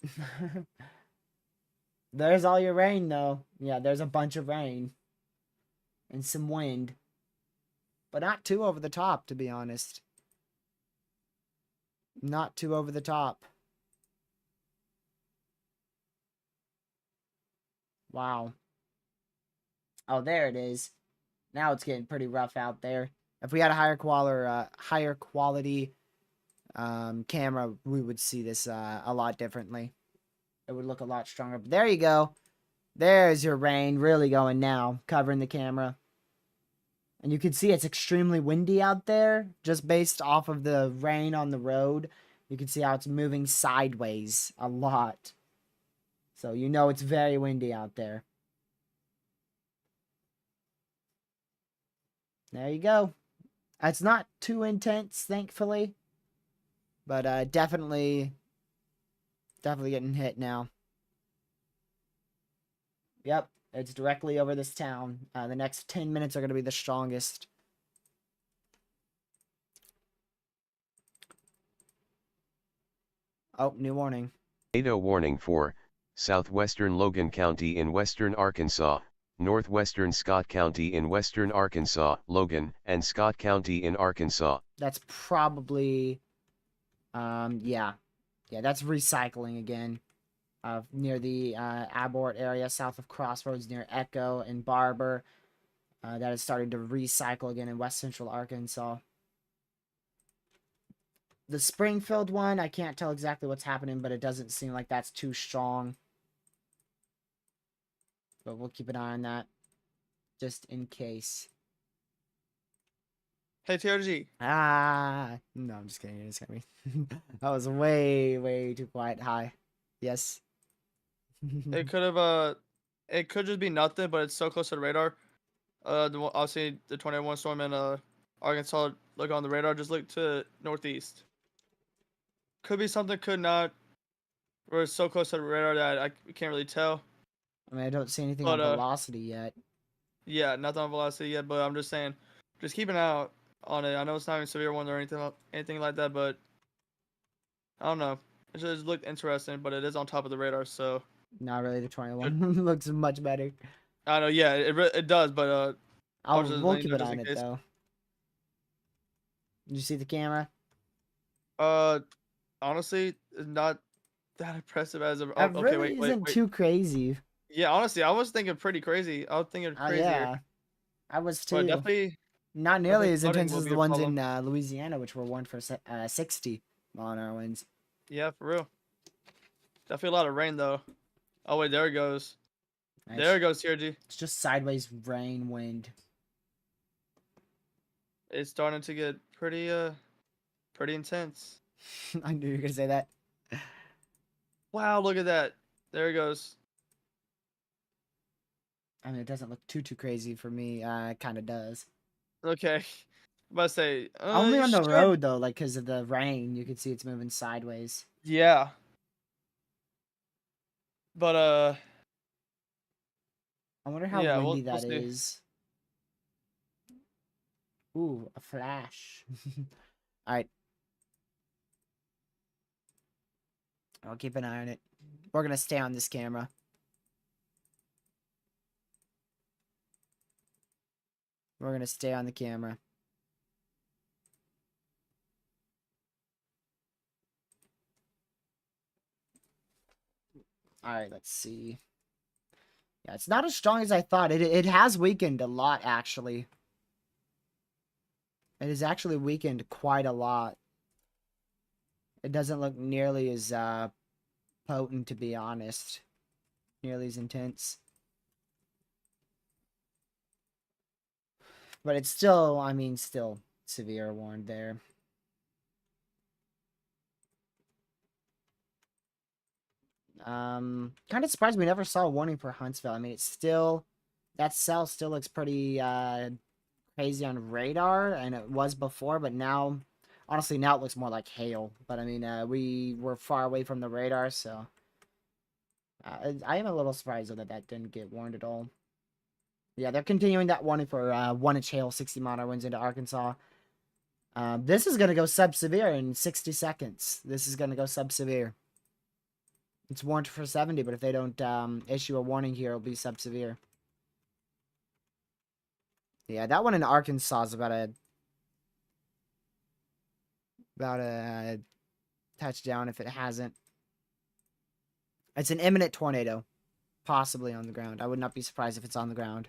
There's all your rain, though. Yeah, there's a bunch of rain. And some wind. But not too over the top, to be honest. Not too over the top. Wow. Oh, there it is. Now it's getting pretty rough out there. If we had a higher quality camera, we would see this a lot differently. It would look a lot stronger. But there you go. There's your rain really going now, covering the camera. And you can see it's extremely windy out there, just based off of the rain on the road. You can see how it's moving sideways a lot. So you know it's very windy out there. There you go. It's not too intense, thankfully. But definitely getting hit now. Yep, it's directly over this town. The next 10 minutes are going to be the strongest. Oh, new warning. Tornado warning for southwestern Logan County in western Arkansas, northwestern Scott County in western Arkansas, Logan, and Scott County in Arkansas. That's probably, yeah, that's recycling again. Near the Abort area, south of Crossroads, near Echo and Barber. That is starting to recycle again in west central Arkansas. The Springfield one, I can't tell exactly what's happening, but it doesn't seem like that's too strong. But we'll keep an eye on that, just in case. Hey, TRG. No, I'm just kidding. You're just gonna be. That was way, way too quiet. Hi. Yes. It could just be nothing, but it's so close to the radar. Obviously the tornado warning storm in Arkansas. Look on the radar. Just look to northeast. Could be something. Could not. We're so close to the radar that I can't really tell. I mean, I don't see anything But, on velocity yet. Yeah, nothing on velocity yet. But I'm just saying, just keep an eye out on it. I know it's not even severe one or anything like that, but I don't know. It just looked interesting, but it is on top of the radar, so. Not really. The 21 looks much better. I know, yeah, it does, but We'll keep an eye on it though. Did you see the camera? Honestly, it's not that impressive as of. It Okay, really wait. isn't too crazy. Yeah, honestly, I was thinking pretty crazy. I was thinking crazier. Yeah, I was too. But definitely not nearly as flooding intense will as be the a ones problem. in Louisiana, which were warned for 60-mile-an-hour winds. Yeah, for real. Definitely a lot of rain though. Oh wait, there it goes. Nice. There it goes, TRG. It's just sideways rain, wind. It's starting to get pretty intense. I knew you were gonna say that. Wow, look at that. There it goes. I mean, it doesn't look too crazy for me. It kind of does. Okay. I'm about to say Only you on the should- road though, like because of the rain, you can see it's moving sideways. Yeah. But I wonder how yeah, windy we'll that see. is. Ooh, a flash. All right. I'll keep an eye on it. We're gonna stay on this camera. We're going to stay on the camera. All right, let's see. Yeah, it's not as strong as I thought. It has weakened a lot, actually. It has actually weakened quite a lot. It doesn't look nearly as potent, to be honest. Nearly as intense. But it's still, I mean, still severe warned there. Kind of surprised we never saw a warning for Huntsville. I mean, it's still, that cell still looks pretty crazy on radar, and it was before, but now, honestly, now it looks more like hail. But I mean, we were far away from the radar, so I am a little surprised though that that didn't get warned at all. Yeah, they're continuing that warning for 1-inch hail, 60-mile-an-hour winds into Arkansas. This is going to go sub-severe in 60 seconds. This is going to go sub-severe. It's warned for 70, but if they don't issue a warning here, it'll be sub-severe. Yeah, that one in Arkansas is about a touchdown if it hasn't. It's an imminent tornado, possibly on the ground. I would not be surprised if it's on the ground.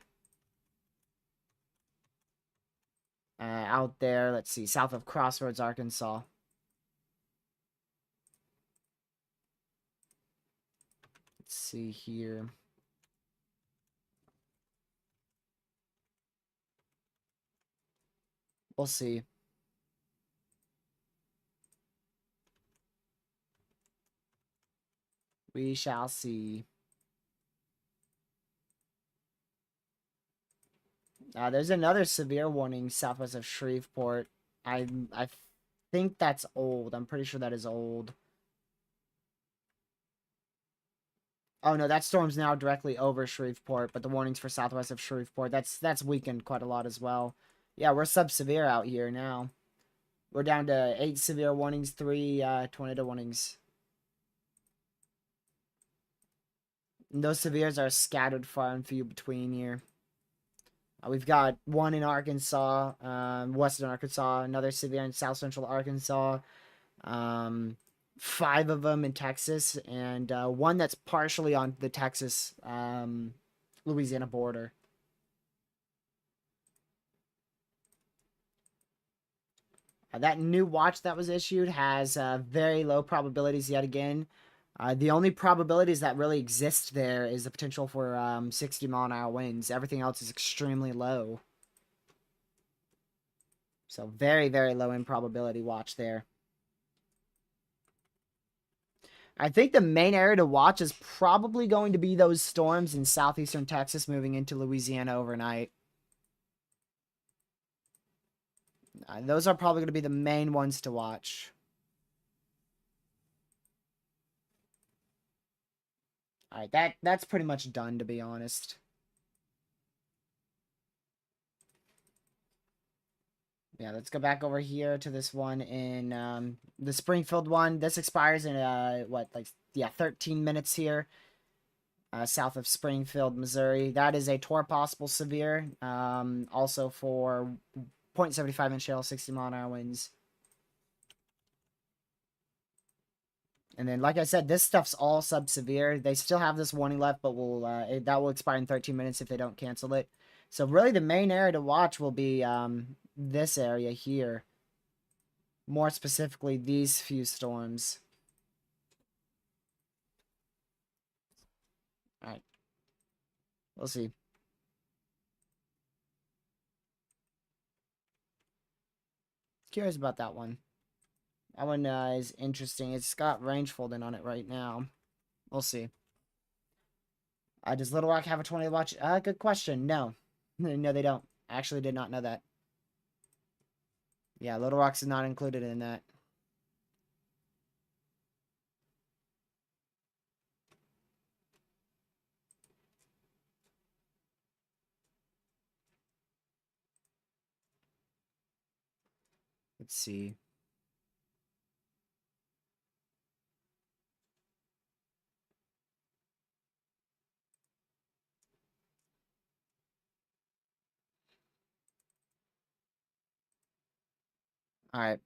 Out there, let's see, south of Crossroads, Arkansas. Let's see here. We'll see. We shall see. There's another severe warning southwest of Shreveport. I think that's old. I'm pretty sure that is old. Oh no, that storm's now directly over Shreveport, but the warnings for southwest of Shreveport, that's weakened quite a lot as well. Yeah, we're sub-severe out here now. We're down to 8 severe warnings, 3 tornado warnings. And those severes are scattered far and few between here. We've got one in Arkansas, western Arkansas, another severe in south central Arkansas, 5 of them in Texas, and one that's partially on the Texas Louisiana border. That new watch that was issued has very low probabilities yet again. The only probabilities that really exist there is the potential for 60-mile-an-hour winds. Everything else is extremely low. So very, very low in probability watch there. I think the main area to watch is probably going to be those storms in southeastern Texas moving into Louisiana overnight. Those are probably going to be the main ones to watch. Alright, that's pretty much done, to be honest. Yeah, let's go back over here to this one in the Springfield one. This expires in, 13 minutes here. South of Springfield, Missouri. That is a Tor possible severe. Also for 0.75-inch hail, 60-mile-an-hour winds. And then, like I said, this stuff's all sub-severe. They still have this warning left, but that will expire in 13 minutes if they don't cancel it. So really the main area to watch will be this area here. More specifically, these few storms. Alright. We'll see. Curious about that one. That one is interesting. It's got range folding on it right now. We'll see. Does Little Rock have a 20 watch? Good question. No. No, they don't. I actually did not know that. Yeah, Little Rock's is not included in that. Let's see. All right.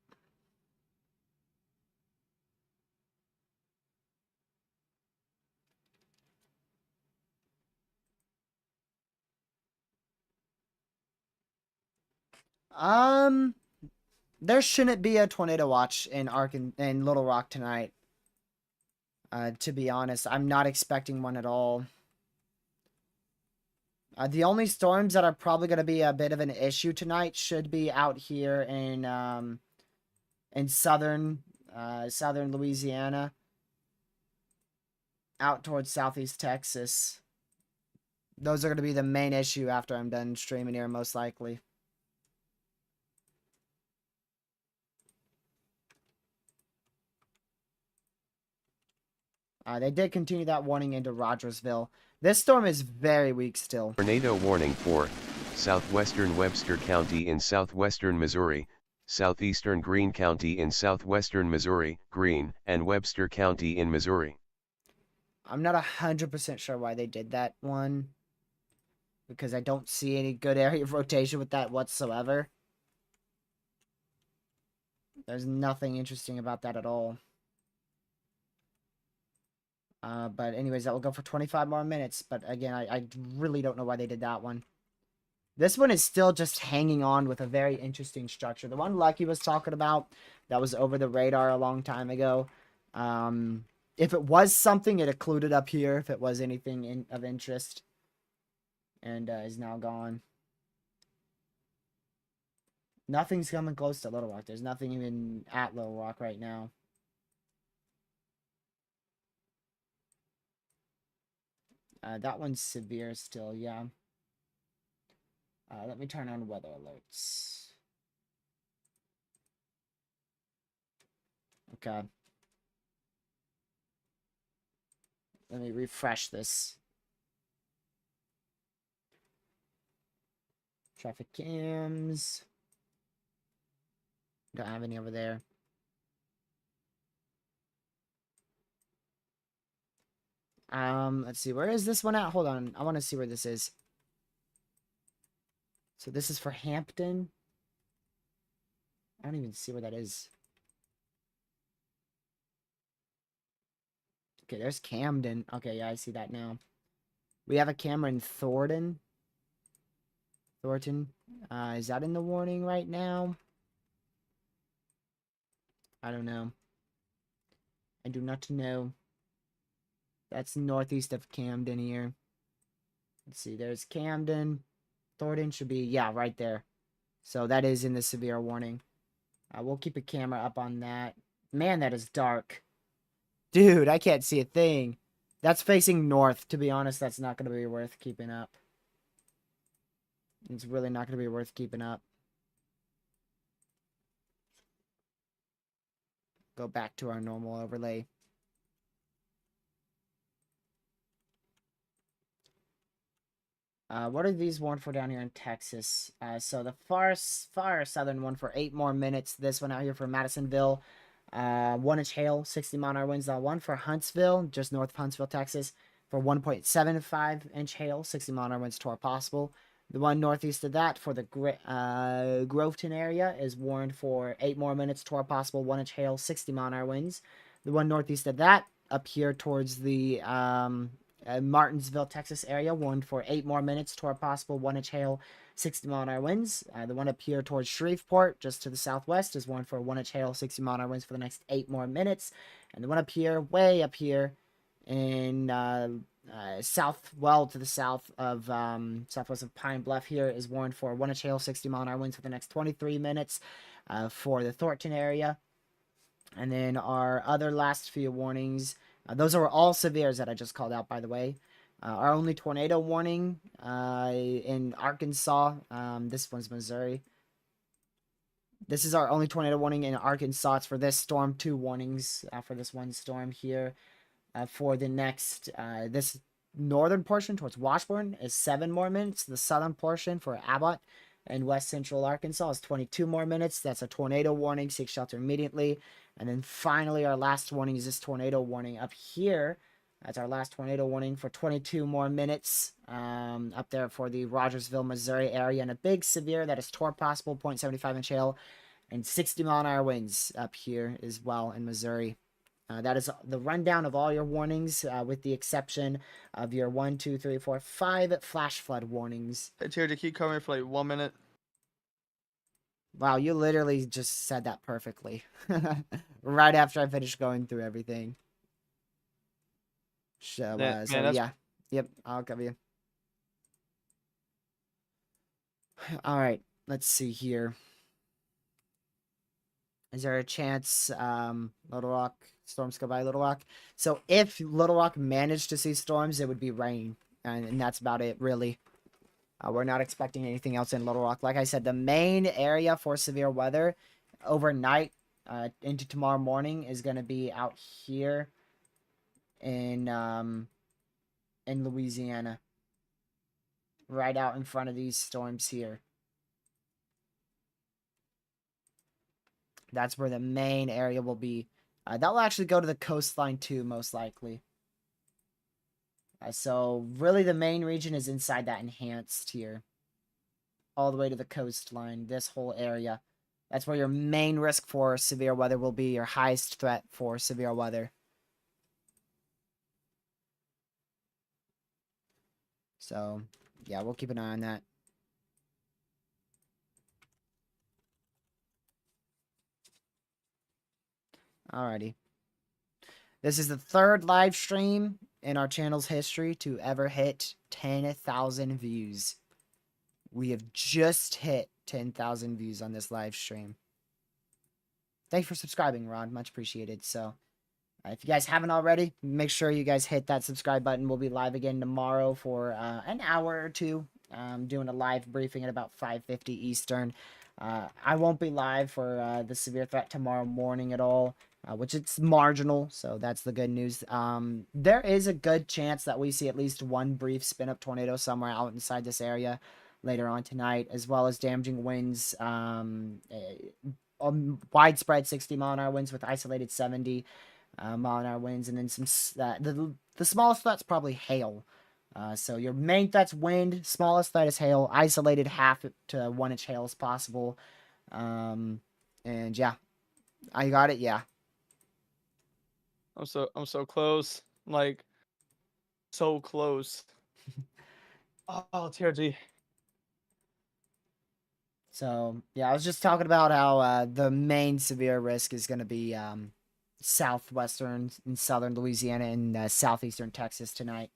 Um, there shouldn't be a tornado watch in in Little Rock tonight. To be honest, I'm not expecting one at all. The only storms that are probably going to be a bit of an issue tonight should be out here in southern Louisiana, out towards southeast Texas. Those are going to be the main issue after I'm done streaming here, most likely. They did continue that warning into Rogersville. This storm is very weak still. Tornado warning for southwestern Webster County in southwestern Missouri, southeastern Greene County in southwestern Missouri, Greene, and Webster County in Missouri. I'm not 100% sure why they did that one, because I don't see any good area of rotation with that whatsoever. There's nothing interesting about that at all. But anyways, that will go for 25 more minutes. But again, I really don't know why they did that one. This one is still just hanging on with a very interesting structure. The one Lucky was talking about, that was over the radar a long time ago. If it was something, it occluded up here if it was anything of interest. And is now gone. Nothing's coming close to Little Rock. There's nothing even at Little Rock right now. That one's severe still, yeah. Let me turn on weather alerts. Okay. Let me refresh this. Traffic cams. Don't have any over there. Let's see. Where is this one at? Hold on. I want to see where this is. So this is for Hampton. I don't even see where that is. Okay, there's Camden. Okay, yeah, I see that now. We have a camera in Thornton. Is that in the warning right now? I don't know. I do not know. That's northeast of Camden here. Let's see, there's Camden. Thornton should be, yeah, right there. So that is in the severe warning. We'll keep a camera up on that. Man, that is dark. Dude, I can't see a thing. That's facing north. To be honest, that's not going to be worth keeping up. It's really not going to be worth keeping up. Go back to our normal overlay. What are these warned for down here in Texas? So the far southern one for 8 more minutes. This one out here for Madisonville. 1-inch hail, 60-mile-an-hour winds. The one for Huntsville, just north of Huntsville, Texas, for 1.75-inch hail, 60-mile-an-hour winds to our possible. The one northeast of that for the Groveton area is warned for 8 more minutes to our possible, 1-inch hail, 60-mile-an-hour winds. The one northeast of that, up here towards the Martinsville, Texas area, warned for 8 more minutes to our possible, 1-inch hail, 60-mile-an-hour winds. The one up here towards Shreveport, just to the southwest, is warned for 1-inch hail, 60-mile-an-hour winds for the next 8 more minutes. And the one up here, way up here, in to the south of southwest of Pine Bluff here, is warned for 1-inch hail, 60-mile-an-hour winds for the next 23 minutes for the Thornton area. And then our other last few warnings, those are all severes that I just called out, by the way. Our only tornado warning in Arkansas, this one's Missouri. This is our only tornado warning in Arkansas. It's for this storm. 2 warnings for this one storm here. For the next, this northern portion towards Washburn is 7 more minutes. The southern portion for Abbott and west central Arkansas is 22 more minutes. That's a tornado warning. Seek shelter immediately. And then finally, our last warning is this tornado warning up here. That's our last tornado warning for 22 more minutes up there for the Rogersville, Missouri area. And a big severe that is possible 0.75-inch hail and 60-mile-an-hour winds up here as well in Missouri. That is the rundown of all your warnings, with the exception of your 1, 2, 3, 4, 5 flash flood warnings. Hey, Tier, to keep covering for like 1 minute. Wow, you literally just said that perfectly. Right after I finished going through everything. So, Man, so that's yeah. Yep, I'll cover you. All right, let's see here. Is there a chance Little Rock storms go by Little Rock? So if Little Rock managed to see storms, it would be rain, and that's about it, really. We're not expecting anything else in Little Rock. Like I said, the main area for severe weather overnight into tomorrow morning is going to be out here in Louisiana, right out in front of these storms here. That's where the main area will be. That will actually go to the coastline too, most likely. So really the main region is inside that enhanced here. All the way to the coastline, this whole area. That's where your main risk for severe weather will be, your highest threat for severe weather. So, yeah, we'll keep an eye on that. Alrighty. This is the third live stream in our channel's history to ever hit 10,000 views. We have just hit 10,000 views on this live stream. Thanks for subscribing, Ron. Much appreciated. So, if you guys haven't already, make sure you guys hit that subscribe button. We'll be live again tomorrow for an hour or two. Doing a live briefing at about 5:50 Eastern. I won't be live for the severe threat tomorrow morning at all, which it's marginal, so that's the good news. There is a good chance that we see at least one brief spin-up tornado somewhere out inside this area later on tonight, as well as damaging winds, widespread 60-mile-an-hour winds with isolated 70 mile-an-hour winds, and then some the smallest threat's probably hail. So your main threat's wind, smallest threat is hail, isolated 1/2 to 1-inch hail is possible. And yeah, I got it. Yeah. I'm so close. Like so close. Oh, TRG. So yeah, I was just talking about how the main severe risk is going to be southwestern and southern Louisiana and southeastern Texas tonight.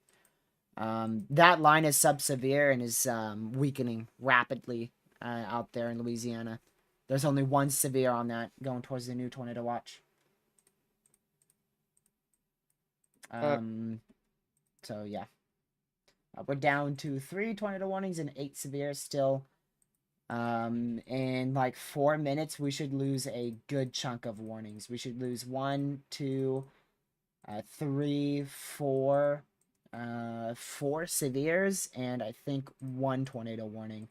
That line is sub-severe and is weakening rapidly out there in Louisiana. There's only one severe on that going towards the new tornado watch. So yeah, we're down to 3 tornado warnings and 8 severe still. In like 4 minutes, we should lose a good chunk of warnings. We should lose 1, 2, 3, 4. 4 severes, and I think 1 tornado warning.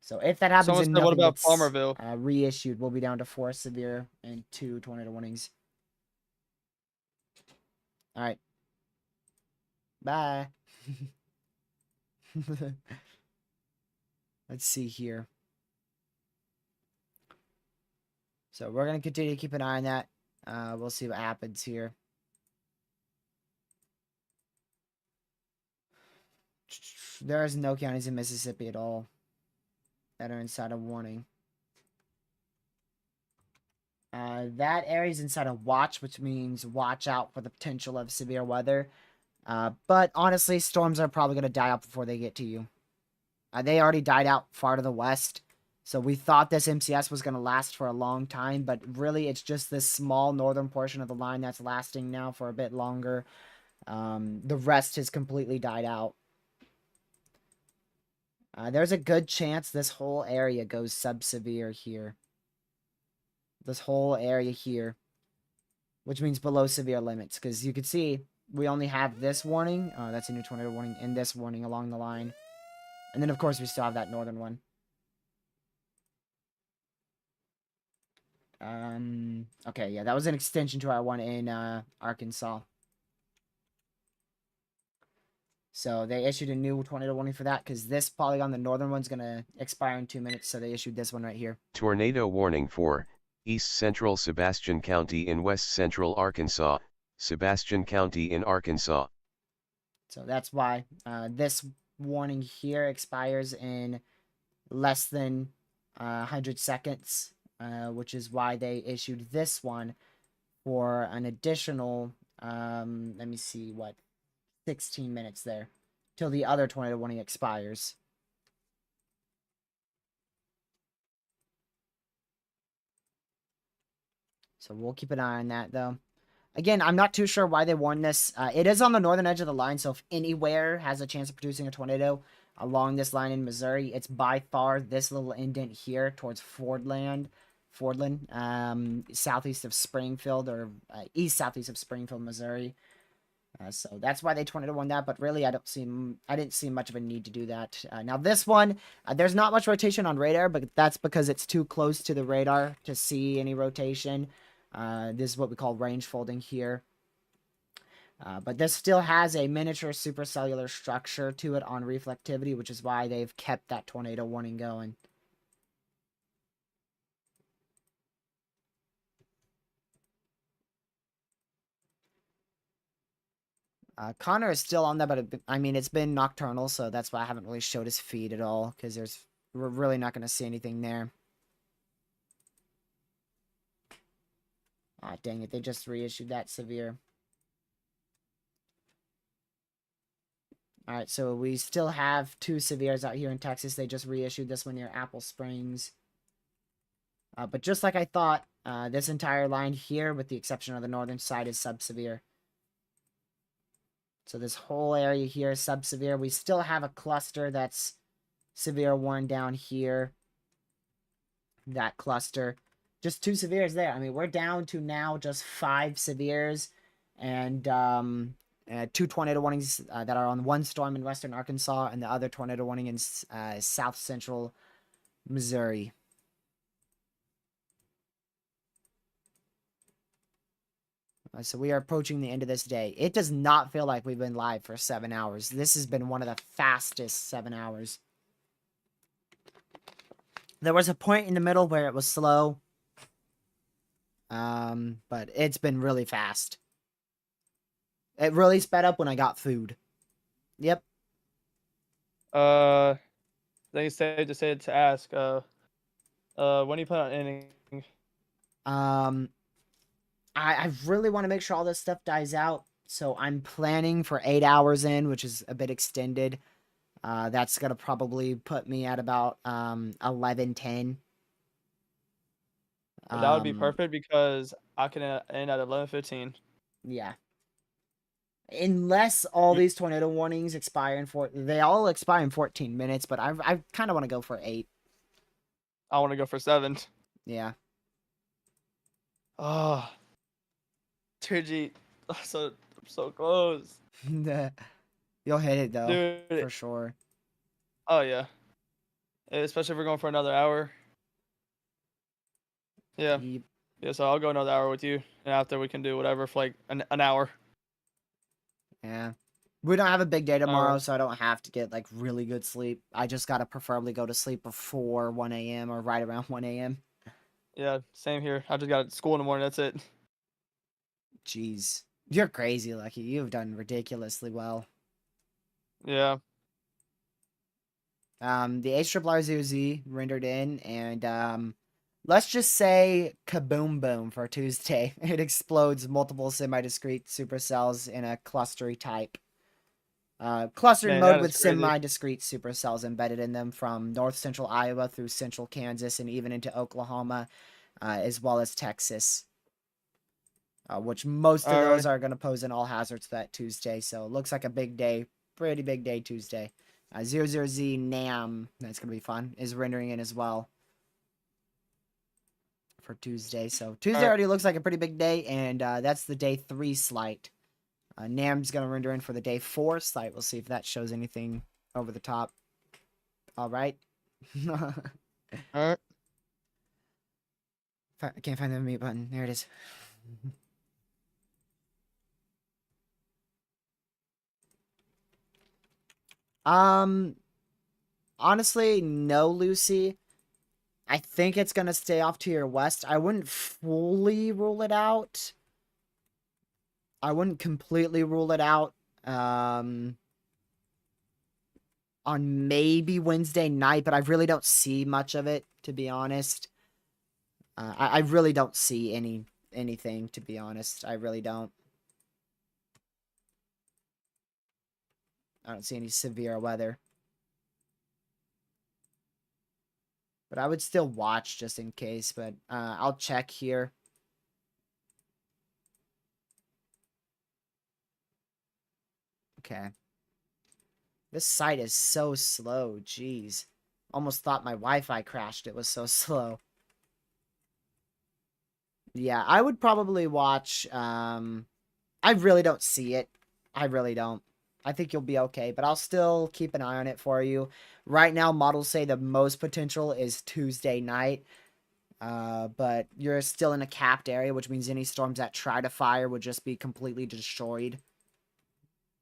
So if that happens Someone and said, what nothing about gets Palmerville? Reissued, we'll be down to 4 severe and 2 tornado warnings. All right. Bye. Let's see here. So we're going to continue to keep an eye on that. We'll see what happens here. There is no counties in Mississippi at all that are inside a warning. That area is inside a watch, which means watch out for the potential of severe weather. But honestly, storms are probably going to die out before they get to you. They already died out far to the west. So we thought this MCS was going to last for a long time, but really it's just this small northern portion of the line that's lasting now for a bit longer. The rest has completely died out. There's a good chance this whole area goes sub-severe here. This whole area here. Which means below severe limits. Because you can see, we only have this warning. That's a new tornado warning. And this warning along the line. And then, of course, we still have that northern one. Okay, yeah, that was an extension to our one in Arkansas. So they issued a new tornado warning for that because this polygon, the northern one's going to expire in 2 minutes. So they issued this one right here. Tornado warning for East Central Sebastian County in West Central Arkansas, Sebastian County in Arkansas. So that's why this warning here expires in less than 100 seconds, which is why they issued this one for an additional, let me see, 16 minutes there, till the other tornado warning expires. So we'll keep an eye on that, though. Again, I'm not too sure why they warned this. It is on the northern edge of the line, so if anywhere has a chance of producing a tornado along this line in Missouri, it's by far this little indent here towards Fordland, southeast of Springfield, or east southeast of Springfield, Missouri. So that's why they tornado warned that, but really I didn't see much of a need to do that. Now this one, there's not much rotation on radar, but that's because it's too close to the radar to see any rotation. This is what we call range folding here. But this still has a miniature supercellular structure to it on reflectivity, which is why they've kept that tornado warning going. Connor is still on that, but I mean, it's been nocturnal, so that's why I haven't really showed his feed at all, because we're really not going to see anything there. Ah, dang it, they just reissued that severe. Alright, so we still have 2 severes out here in Texas. They just reissued this one near Apple Springs. But just like I thought, this entire line here, with the exception of the northern side, is subsevere. So this whole area here is subsevere. We still have a cluster that's severe worn down here. That cluster. Just 2 severes there. I mean, we're down to now just 5 severes and 2 tornado warnings that are on one storm in western Arkansas and the other tornado warning in south central Missouri. So we are approaching the end of this day. It does not feel like we've been live for 7 hours. This has been one of the fastest 7 hours. There was a point in the middle where it was slow. But it's been really fast. It really sped up when I got food. Yep. I think it's safe to ask. When do you plan on ending? I really want to make sure all this stuff dies out. So I'm planning for 8 hours in, which is a bit extended. That's going to probably put me at about 11:10. That would be perfect because I can end at 11:15. Yeah. Unless all these tornado warnings expire they all expire in 14 minutes, but I kind of want to go for 8. I want to go for 7. Yeah. Oh, 2G, so close, You'll hit it though, dude. for sure. Oh yeah, especially if we're going for another hour. Yeah, Yep. yeah. So I'll go another hour with you, and after we can do whatever for like an hour. Yeah. We don't have a big day tomorrow, Alright. so I don't have to get like really good sleep. I just gotta preferably go to sleep before 1 a.m. or right around 1 a.m. Yeah, same here. I just got school in the morning. That's it. Jeez. You're crazy, Lucky. You've done ridiculously well. Yeah. The HRRRZ rendered in, and let's just say kaboom boom for Tuesday. It explodes multiple semi-discrete supercells in a clustery type. Clustered Man, mode that with is crazy. semi-discrete supercells embedded in them from north central Iowa through central Kansas and even into Oklahoma, as well as Texas. Which most of those are going to pose an all hazards that Tuesday. So it looks like a big day. Pretty big day Tuesday. 00Z NAM, that's going to be fun, is rendering in as well for Tuesday. So Tuesday already looks like a pretty big day, and that's the day 3 slight. NAM's going to render in for the day 4 slight. We'll see if that shows anything over the top. All right. Alright. I can't find the mute button. There it is. Honestly, no, Lucy. I think it's gonna stay off to your west. I wouldn't fully rule it out. I wouldn't completely rule it out. On maybe Wednesday night, but I really don't see much of it, to be honest. I really don't see anything, to be honest. I really don't. I don't see any severe weather. But I would still watch just in case, but I'll check here. Okay. This site is so slow, jeez. Almost thought my Wi-Fi crashed, it was so slow. Yeah, I would probably watch, I really don't see it. I really don't. I think you'll be okay, but I'll still keep an eye on it for you. Right now, models say the most potential is Tuesday night. But you're still in a capped area, which means any storms that try to fire would just be completely destroyed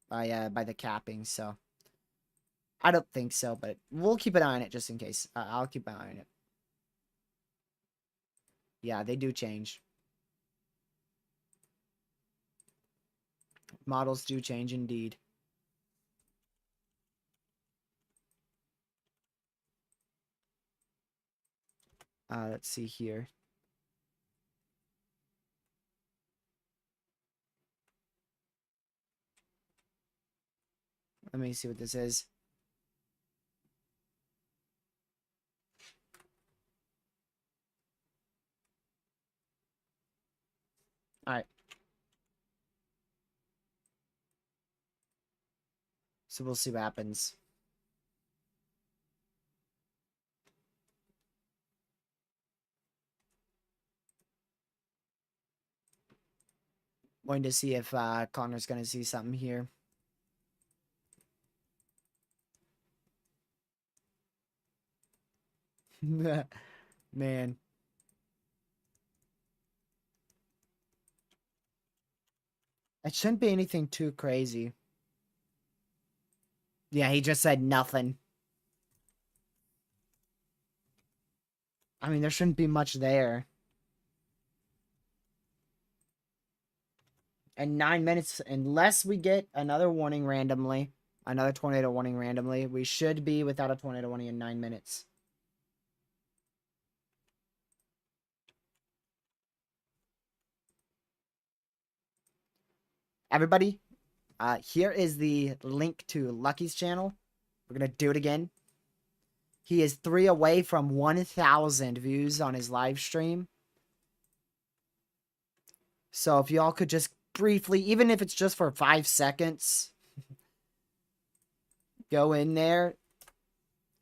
by the capping. So I don't think so, but we'll keep an eye on it just in case. I'll keep an eye on it. Yeah, they do change. Models do change indeed. Let's see here. Let me see what this is. All right. So we'll see what happens. Going to see if Connor's going to see something here. Man. It shouldn't be anything too crazy. Yeah, he just said nothing. I mean, there shouldn't be much there. And 9 minutes, unless we get another warning randomly, another tornado warning randomly, we should be without a tornado warning in 9 minutes. Everybody, here is the link to Lucky's channel. We're going to do it again. He is 3 away from 1,000 views on his live stream. So if y'all could just briefly, even if it's just for 5 seconds, go in there.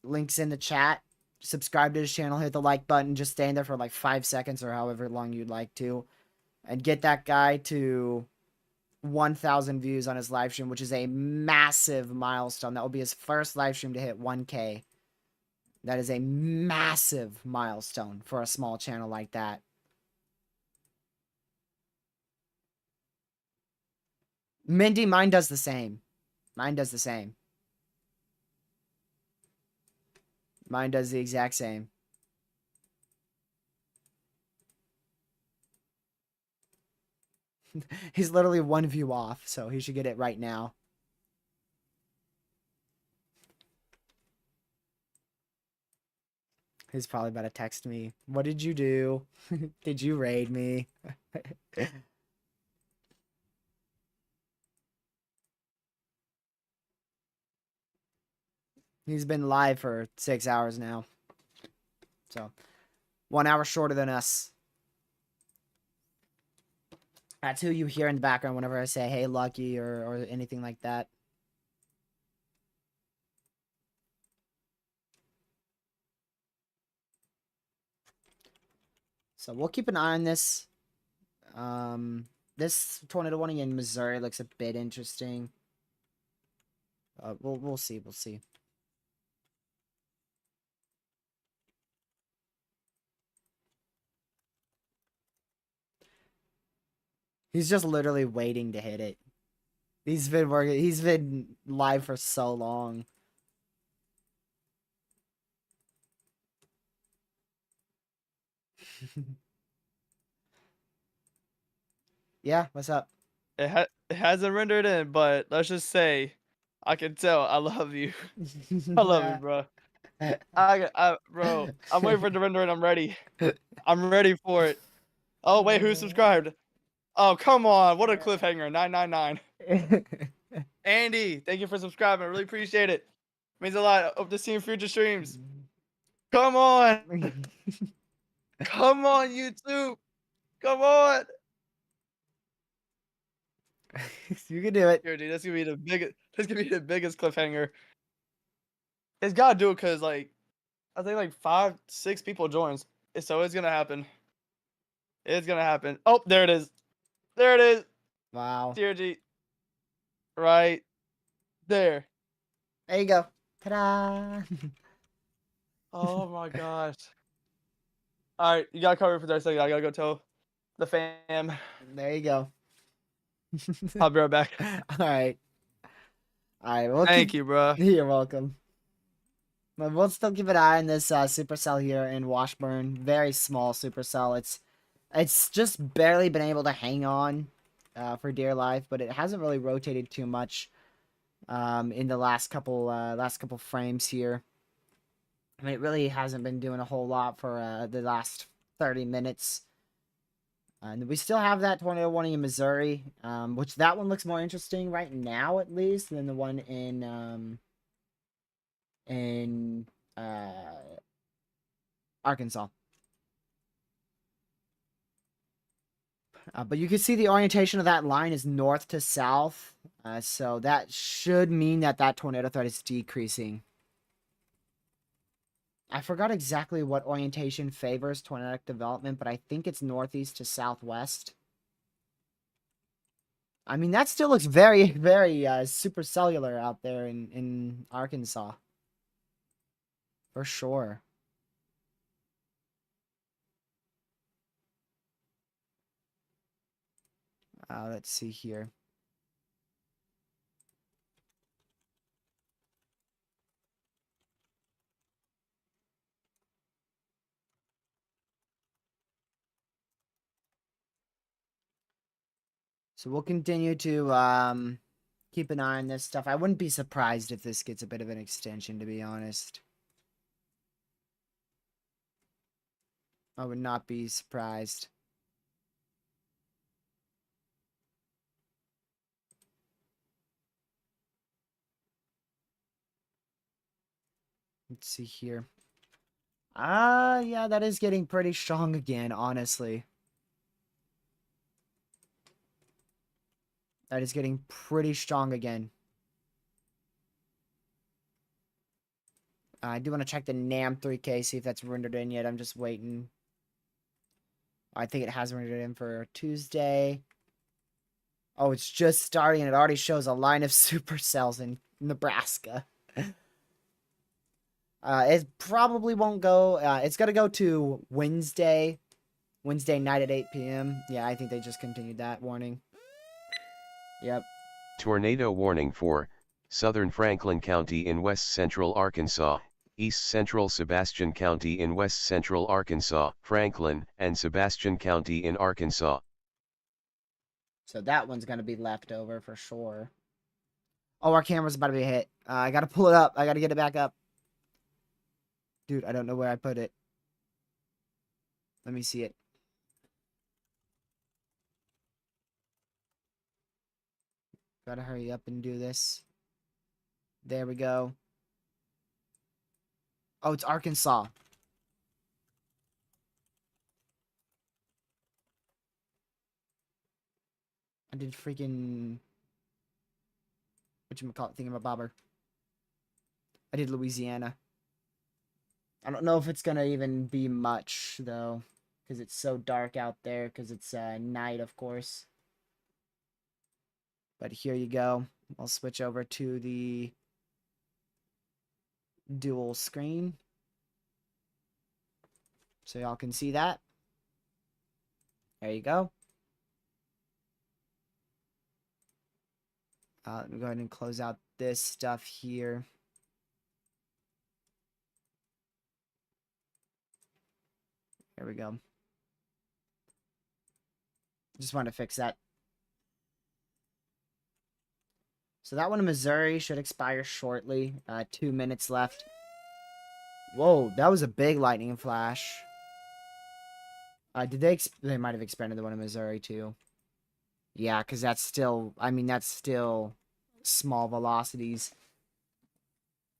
Links in the chat. Subscribe to his channel, hit the like button, just stand there for like 5 seconds or however long you'd like to. And get that guy to 1,000 views on his live stream, which is a massive milestone. That will be his first live stream to hit 1K. That is a massive milestone for a small channel like that. Mindy, mine does the same. Mine does the same. Mine does the exact same. He's literally 1 view off, so he should get it right now. He's probably about to text me. What did you do? Did you raid me? He's been live for 6 hours now. So, 1 hour shorter than us. That's who you hear in the background whenever I say, hey, Lucky, or anything like that. So we'll keep an eye on this. This tornado warning in Missouri looks a bit interesting. We'll see. We'll see. He's just literally waiting to hit it. He's been working. He's been live for so long. Yeah, what's up? It hasn't rendered in, but let's just say, I can tell I love you. I love you, bro. Bro, I'm waiting for it to render and I'm ready. I'm ready for it. Oh wait, who subscribed? Oh come on, what a cliffhanger! 999. Andy, thank you for subscribing. I really appreciate it. Means a lot. Hope to see you in future streams. Come on, come on, YouTube. Come on. You can do it. Here, dude, that's gonna be the biggest. That's gonna be the biggest cliffhanger. It's gotta do it because like I think like 5, 6 people joins. So it's gonna happen. It's gonna happen. Oh, there it is. There it is. Wow. TRG. Right there. There you go. Ta-da! Oh my gosh. All right, you gotta cover it for 30 seconds. I gotta go tell the fam. There you go. I'll be right back. All right. All right. We'll Thank keep... you, bro. You're welcome. But we'll still keep an eye on this supercell here in Washburn. Very small supercell. It's just barely been able to hang on for dear life, but it hasn't really rotated too much in the last couple frames here. I mean, it really hasn't been doing a whole lot for the last 30 minutes. And we still have that tornado warning in Missouri, which that one looks more interesting right now, at least, than the one in Arkansas. But you can see the orientation of that line is north to south, so that should mean that that tornado threat is decreasing. I forgot exactly what orientation favors tornadic development, but I think it's northeast to southwest. I mean, that still looks very, very supercellular out there in Arkansas. For sure. Let's see here. So we'll continue to keep an eye on this stuff. I wouldn't be surprised if this gets a bit of an extension, to be honest. I would not be surprised. Let's see here. Yeah, that is getting pretty strong again, honestly. That is getting pretty strong again. I do want to check the NAM 3K, see if that's rendered in yet. I'm just waiting. I think it has rendered in for Tuesday. Oh, it's just starting and it already shows a line of supercells in Nebraska. It probably won't go. It's going to go to Wednesday night at 8 p.m. Yeah, I think they just continued that warning. Yep. Tornado warning for southern Franklin County in west central Arkansas, east central Sebastian County in west central Arkansas, Franklin and Sebastian County in Arkansas. So that one's going to be left over for sure. Oh, our camera's about to be hit. I got to pull it up. I got to get it back up. Dude, I don't know where I put it. Let me see it. Gotta hurry up and do this. There we go. Oh, it's Arkansas. I did freaking... whatchamacallit, thingamabobber. I did Louisiana. I don't know if it's gonna even be much, though. Because it's so dark out there. Because it's night, of course. But here you go. I'll switch over to the dual screen. So y'all can see that. There you go. Let me go ahead and close out this stuff here. There we go. Just wanted to fix that. So that one in Missouri should expire shortly. 2 minutes left. Whoa, that was a big lightning flash. Did they might have expanded the one in Missouri too. Yeah, because that's still, I mean, that's still small velocities.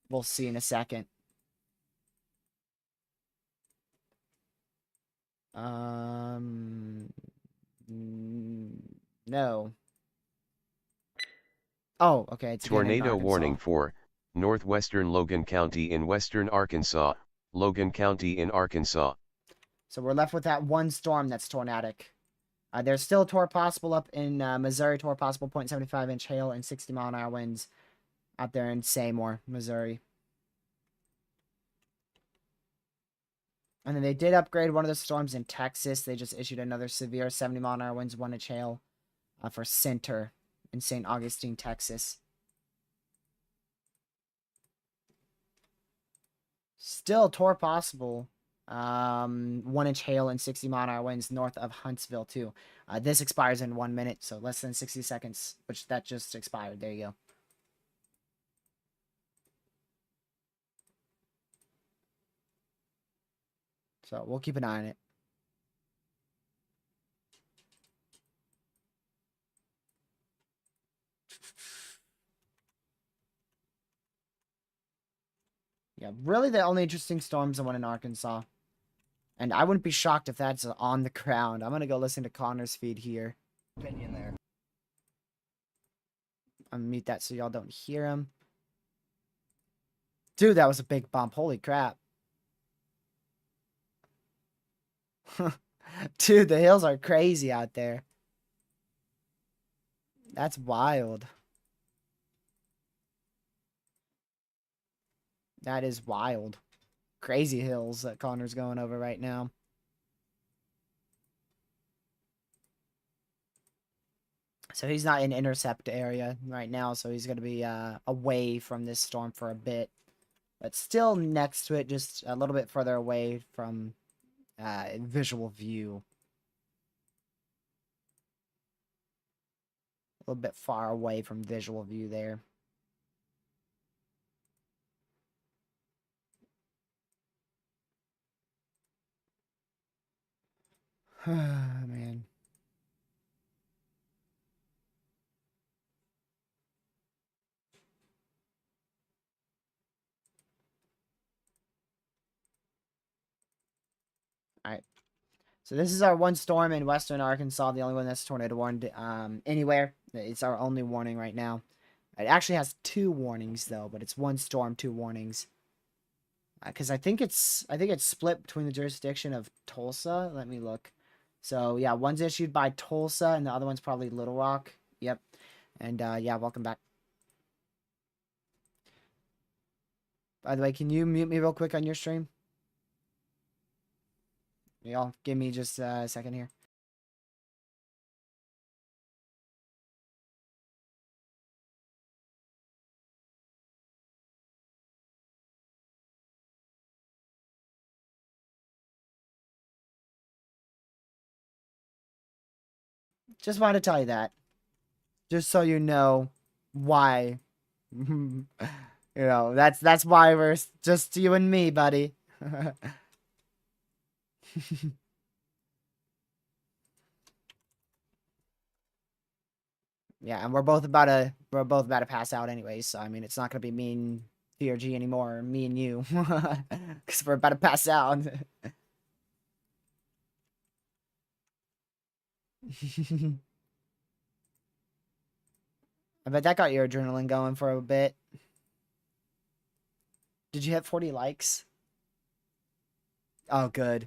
We'll see in a second. No. Oh, okay, it's again in Tornado warning Arkansas. for northwestern Logan County in western Arkansas, Logan County in Arkansas. So we're left with that one storm that's tornadic. There's still torr possible up in Missouri, torr possible 0.75-inch hail and 60-mile-an-hour winds out there in Seymour, Missouri. And then they did upgrade one of the storms in Texas. They just issued another severe 70-mile-an-hour winds, 1-inch hail for Center in St. Augustine, Texas. Still torr possible. 1-inch hail and 60-mile-an-hour winds north of Huntsville, too. This expires in 1 minute, so less than 60 seconds, which that just expired. There you go. So we'll keep an eye on it. Yeah, really the only interesting storm's the one in Arkansas. And I wouldn't be shocked if that's on the ground. I'm going to go listen to Connor's feed here. Opinion there. Unmute that so y'all don't hear him. Dude, that was a big bump. Holy crap. Dude, the hills are crazy out there. That's wild. That is wild. Crazy hills that Connor's going over right now. So he's not in intercept area right now, so he's going to be away from this storm for a bit. But still next to it, just a little bit further away from visual view. A little bit far away from visual view there. Man. Alright. So this is our one storm in western Arkansas, the only one that's tornado warned anywhere. It's our only warning right now. It actually has 2 warnings though, but it's one storm, 2 warnings. Because I think it's split between the jurisdiction of Tulsa. Let me look. So yeah, one's issued by Tulsa and the other one's probably Little Rock. Yep. And yeah, welcome back. By the way, can you mute me real quick on your stream? Y'all, give me just a second here. Just wanted to tell you that. Just so you know why. You know, that's why we're just you and me, buddy. Yeah, and we're both about to pass out anyways, so I mean it's not gonna be me and TRG anymore, me and you. Cause we're about to pass out. I bet that got your adrenaline going for a bit. Did you hit 40 likes? Oh, good.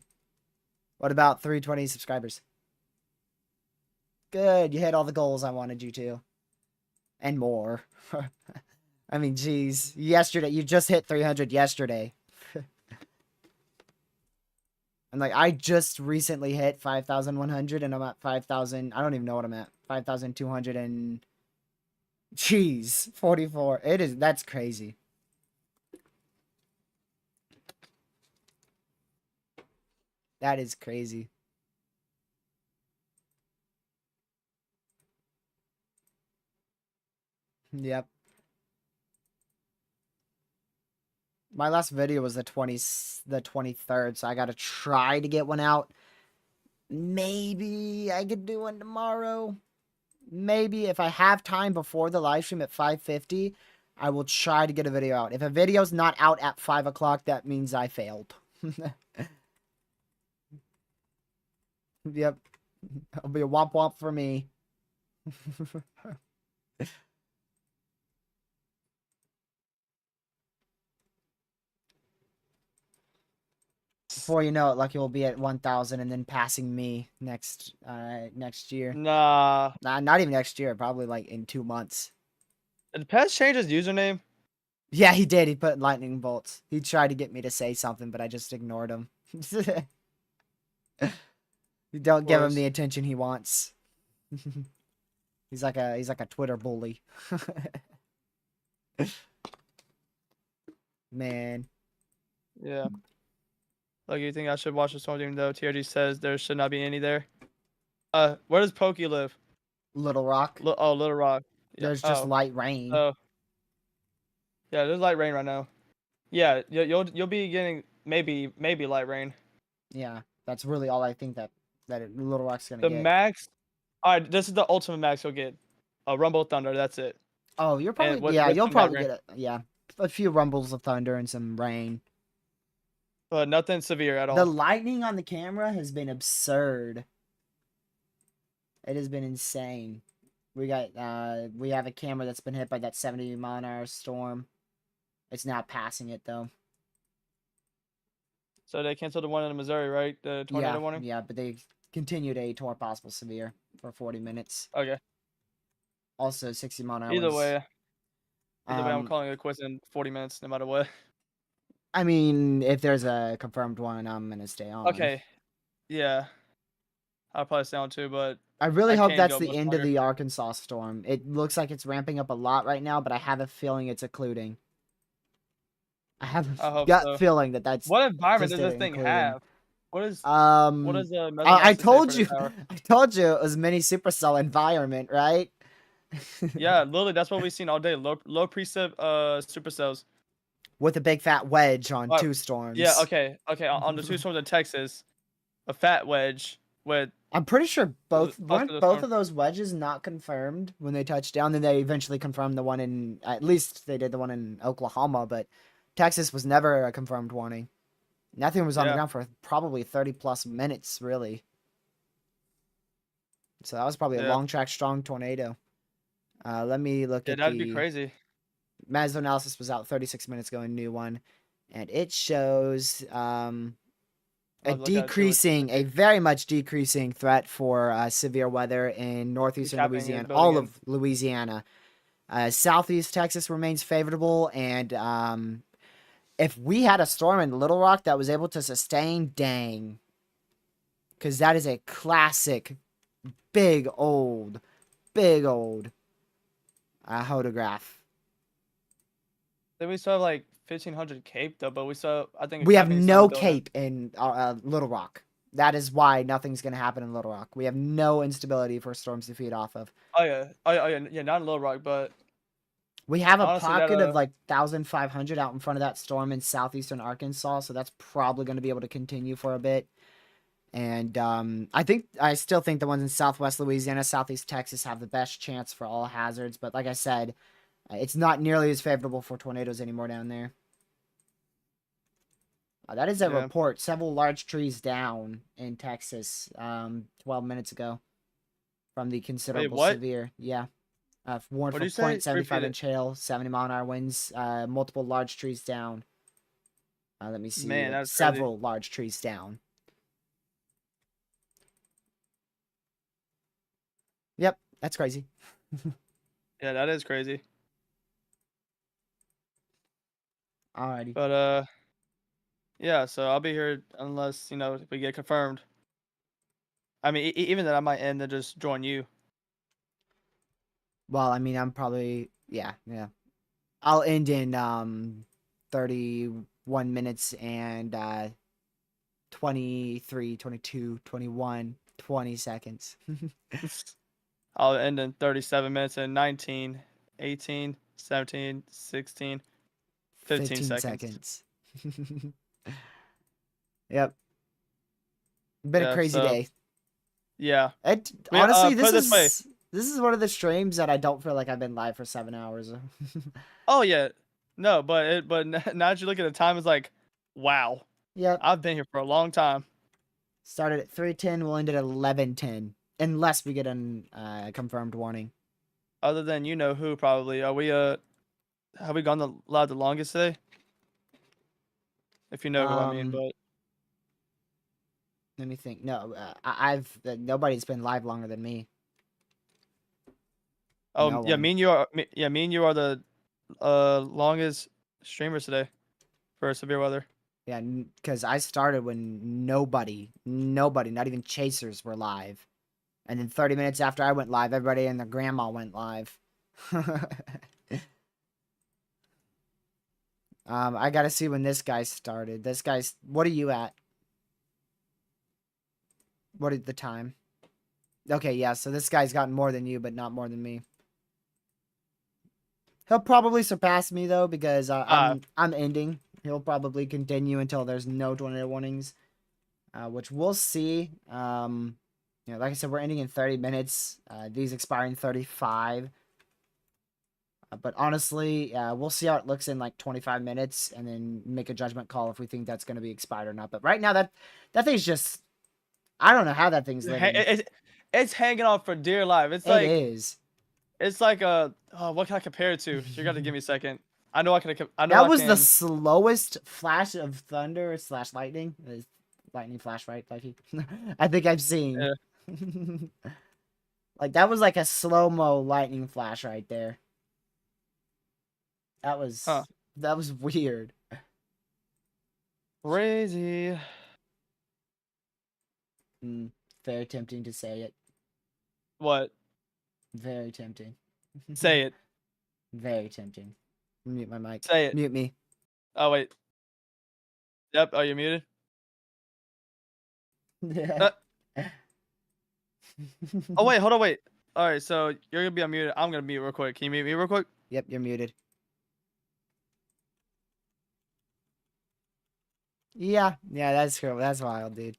What about 320 subscribers? Good. You hit all the goals I wanted you to. And more. I mean, geez. Yesterday, you just hit 300 yesterday. And like, I just recently hit 5,100 and I'm at 5,000. I don't even know what I'm at. 5,200 and... Jeez. 44. That's crazy. That is crazy. Yep. My last video was the 23rd, so I gotta try to get one out. Maybe I could do one tomorrow. Maybe if I have time before the live stream at 5:50, I will try to get a video out. If a video's not out at 5 o'clock, that means I failed. Yep. It'll be a womp womp for me. Before you know it, Lucky will be at 1,000 and then passing me next year. Nah. Not even next year. Probably like in 2 months. Did Pez change his username? Yeah, he did. He put lightning bolts. He tried to get me to say something, but I just ignored him. You don't give him the attention he wants. He's like a Twitter bully. Man. Yeah. Like, you think I should watch the storm even though TRG says there should not be any there? Where does Pokey live? Little Rock. Little Rock. Yeah. There's just light rain. Yeah, there's light rain right now. Yeah, you'll be getting maybe light rain. Yeah, that's really all I think that Little Rock's gonna The get. max. All right, this is the ultimate max you'll get. Rumble Thunder. That's it. Oh, you're probably you'll probably get a few rumbles of thunder and some rain. But nothing severe at all. The lightning on the camera has been absurd. It has been insane. We have a camera that's been hit by that 70-mile-an-hour storm. It's now passing it though. So they canceled the one in Missouri, right? The tornado warning. Yeah, but they continued a tornado possible severe for 40 minutes. Okay. Also 60-mile-an-hour. Either way, I'm calling it quits in 40 minutes, no matter what. I mean, if there's a confirmed one, I'm gonna stay on. Okay. Yeah. I'll probably stay on too, but I really hope can't that's go the much end longer. of the Arkansas storm. It looks like it's ramping up a lot right now, but I have a feeling it's occluding. I have a gut feeling that that's what environment does just this thing including. have? What is I told you it was mini supercell environment, right? Yeah, literally that's what we've seen all day. Low precip supercells. With a big fat wedge on 2 storms. Yeah, okay. On the 2 storms in Texas, a fat wedge with. I'm pretty sure both of those wedges not confirmed when they touched down. Then they eventually confirmed the one in, at least they did the one in Oklahoma, but Texas was never a confirmed warning. Nothing was on the ground for probably 30 plus minutes, really. So that was probably a long track strong tornado. Let me look at that'd be crazy. Meso analysis was out 36 minutes ago, a new one, and it shows a very much decreasing threat for severe weather in northeastern Louisiana, all of Louisiana. Southeast Texas remains favorable, and if we had a storm in Little Rock that was able to sustain, dang, because that is a classic, big old hodograph. Then we still have like 1,500 Cape though, but we have no Cape in Little Rock. That is why nothing's gonna happen in Little Rock. We have no instability for storms to feed off of. Oh yeah, not in Little Rock, but we have a pocket of like 1,500 out in front of that storm in southeastern Arkansas, so that's probably going to be able to continue for a bit. And I still think the ones in southwest Louisiana, southeast Texas have the best chance for all hazards. But like I said, it's not nearly as favorable for tornadoes anymore down there. That is a report. Several large trees down in Texas 12 minutes ago from the considerable severe. Yeah. Warned for 0.75-inch hail, 70-mile-an-hour winds, multiple large trees down. Let me see. Man, that's several large trees down. Yep, that's crazy. Yeah, that is crazy. Alrighty. But yeah, so I'll be here unless, we get confirmed. I mean, even then I might end and just join you. Well, I mean, I'm probably, yeah. I'll end in 31 minutes and 23, 22, 21, 20 seconds. I'll end in 37 minutes and 19 18, 17, 16, 15 seconds. Yep. Been a Yeah, crazy so day. yeah. Honestly, Put it this way. this is one of the streams that I don't feel like I've been live for 7 hours. Oh yeah, no, but now that you look at the time, it's like, wow, Yep. I've been here for a long time. Started at 3:10, we'll end at 11:10, unless we get a confirmed warning. Other than you know who, probably. Are we have we gone live the longest today? If you know who I mean, but Let me think. No, nobody's been live longer than me. oh No yeah, one. me and you are the longest streamers today for severe weather. Yeah, because I started when nobody, not even chasers were live. And then 30 minutes after I went live, everybody and their grandma went live. I gotta see when this guy started. What are you at? What is the time? Okay, yeah, so this guy's gotten more than you, but not more than me. He'll probably surpass me though, because I'm ending. He'll probably continue until there's no tornado warnings, which we'll see. Like I said, we're ending in 30 minutes. These expire in 35. But honestly, we'll see how it looks in like 25 minutes, and then make a judgment call if we think that's going to be expired or not. But right now, that thing's just, I don't know how that thing's living. It's hanging on for dear life. It's It like is. it's like what can I compare it to? You got to give me a second. I know I can. That was the slowest flash of thunder / lightning. Lightning flash, right, Mikey? I think I've seen. Yeah. Like that was like a slow-mo lightning flash right there. That was weird. Crazy. Very tempting to say it. What? Very tempting. Say it. Very tempting. Mute my mic. Say it. Mute me. Oh wait. Yep. Are you muted? Oh wait. Hold on. Wait. All right. So you're gonna be unmuted. I'm gonna mute real quick. Can you mute me real quick? Yep, you're muted. Yeah, that's cool. That's wild, dude.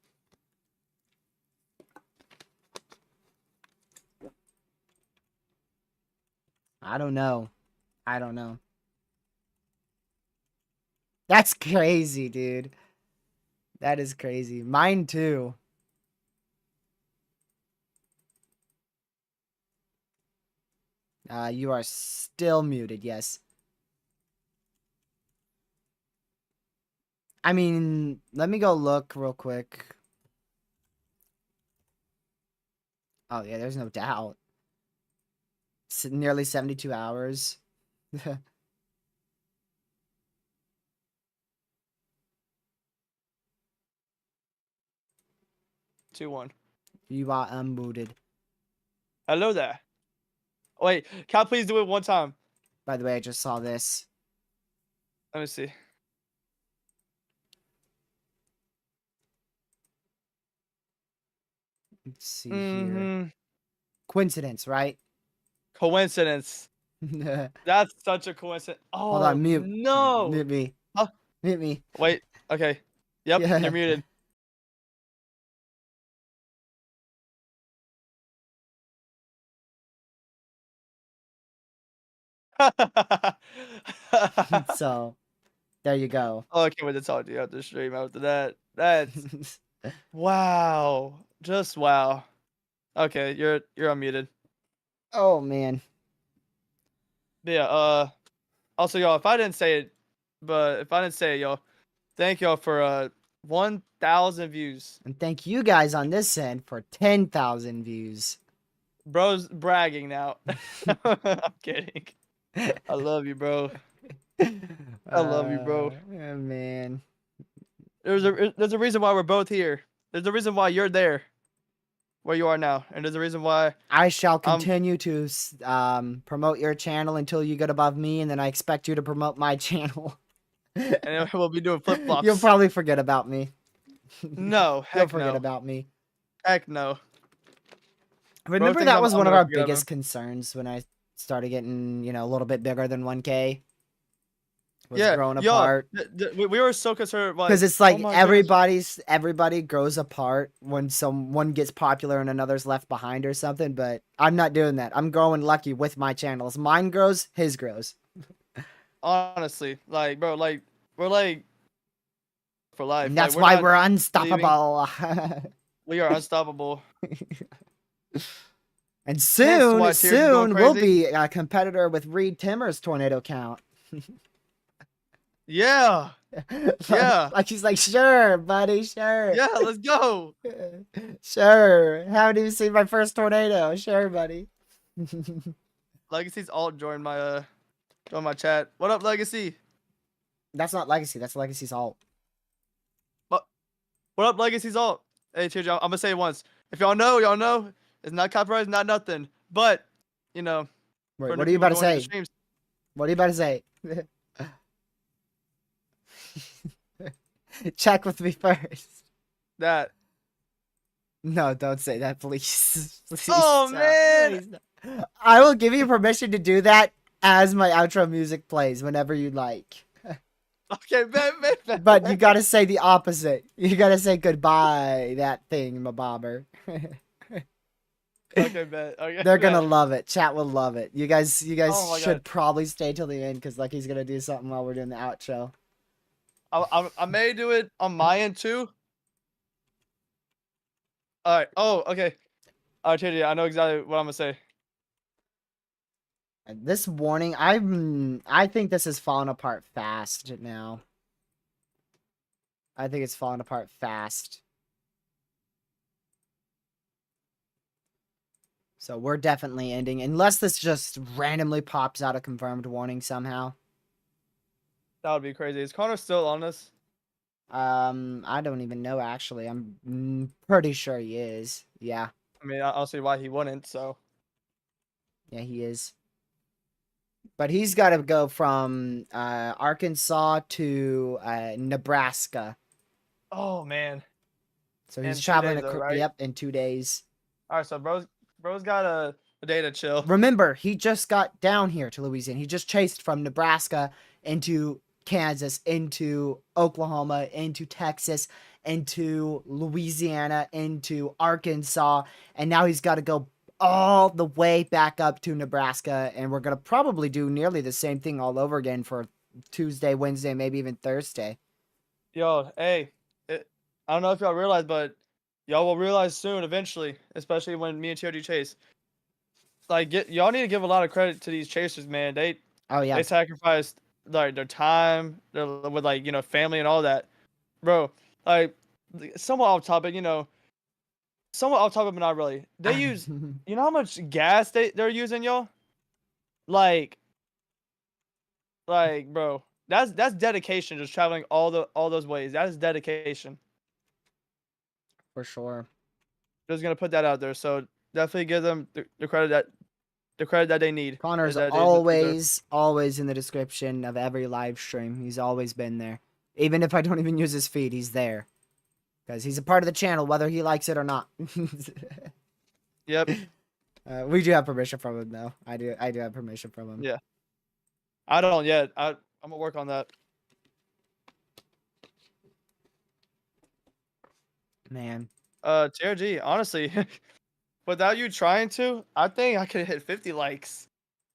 I don't know. That's crazy, dude. That is crazy. Mine too. You are still muted, yes. I mean, let me go look real quick. Oh, yeah, there's no doubt. Nearly 72 hours. 2-1. You are unmuted. Hello there. Wait, can I please do it one time? By the way, I just saw this. Let me see. Let's see here. Coincidence, right? Coincidence. That's such a coincidence. Oh, hold on, mute. No. Mute me. Huh? Mute me. Wait. Okay. Yep, Yeah. You're muted. So, there you go. Oh, I can't wait to talk to you after the stream after that. That's wow. Just wow. Okay, you're unmuted. Oh man. But yeah, also y'all, if I didn't say it, y'all, thank y'all for 1,000 views. And thank you guys on this end for 10,000 views. Bro's bragging now. I'm kidding. I love you, bro. I love you, bro. Oh, man. There's a reason why we're both here. There's a reason why you're there, where you are now, and there's a reason why I shall continue to promote your channel until you get above me, and then I expect you to promote my channel. And we'll be doing flip flops. You'll probably forget about me. No, heck You'll forget about me. Heck no. Remember that was one of our biggest concerns when I started getting, you know, a little bit bigger than 1K. Was Yeah, growing yo, apart. we were so concerned. Because Like, it's like oh my goodness. everybody grows apart when someone gets popular and another's left behind or something. But I'm not doing that. I'm growing lucky with my channels. Mine grows, his grows. Honestly, like, bro, like, we're like for life. And Like, that's we're why not we're leaving. unstoppable. We are unstoppable. And Hence why Tears is going soon we'll crazy. be a competitor with Reed Timmer's tornado count. Yeah, yeah, Like he's like, sure, buddy, sure. yeah. Let's go. Sure. Haven't even seen my first tornado. Sure, buddy. Legacy's all join my chat. What up, Legacy? That's not Legacy. That's Legacy's alt. What up, Legacy's all? Hey, Tears, I'm gonna say it once. If y'all know. It's not copyrighted, not nothing. But, you know, Wait, for what new are you people about to going to the say? streams, What are you about to say? Check with me first. that. No, don't say that, please. Please Oh, stop. man. Please stop. I will give you permission to do that as my outro music plays whenever you like. Okay, bet. But you gotta say the opposite. You gotta say goodbye, that thing, my bobber. Okay, bet. Okay, They're gonna bet. love it. Chat will love it. You guys Oh my should God. probably stay till the end because Lucky's gonna do something while we're doing the outro. I may do it on my end too. All right. Oh, okay. All right, TJ, I know exactly what I'm gonna say. This warning, I think this is falling apart fast now. I think it's falling apart fast. So we're definitely ending, unless this just randomly pops out a confirmed warning somehow. That would be crazy. Is Connor still on this? I don't even know actually. I'm pretty sure he is. Yeah, I mean, I'll see why he wouldn't. So, yeah, he is. But he's got to go from Arkansas to Nebraska. oh man. So In he's 2 traveling days, though, right? yep, in 2 days. All right, so bro's got a day to chill. Remember, he just got down here to Louisiana. He just chased from Nebraska into Kansas, into Oklahoma, into Texas, into Louisiana, into Arkansas, and now he's got to go all the way back up to Nebraska, and we're going to probably do nearly the same thing all over again for Tuesday, Wednesday, maybe even Thursday. Yo, hey, I don't know if y'all realize, but y'all will realize soon, eventually, especially when me and TRG chase. Like, y'all need to give a lot of credit to these chasers, man. They Oh, yeah. sacrificed like their time, with like family and all that, bro. Like, somewhat off topic, but not really. They use, you know how much gas they're using, y'all. Like, bro, that's dedication. Just traveling all those ways. That is dedication. For sure. Just gonna put that out there. So definitely give them the credit that they need. Connor's that they deserve. always in the description of every live stream. He's always been there. Even if I don't even use his feed, he's there. Because he's a part of the channel, whether he likes it or not. Yep. We do have permission from him, though. I do have permission from him. Yeah. I don't yet. I'm gonna work on that. Man. TRG, honestly, without you trying to, I think I could hit 50 likes.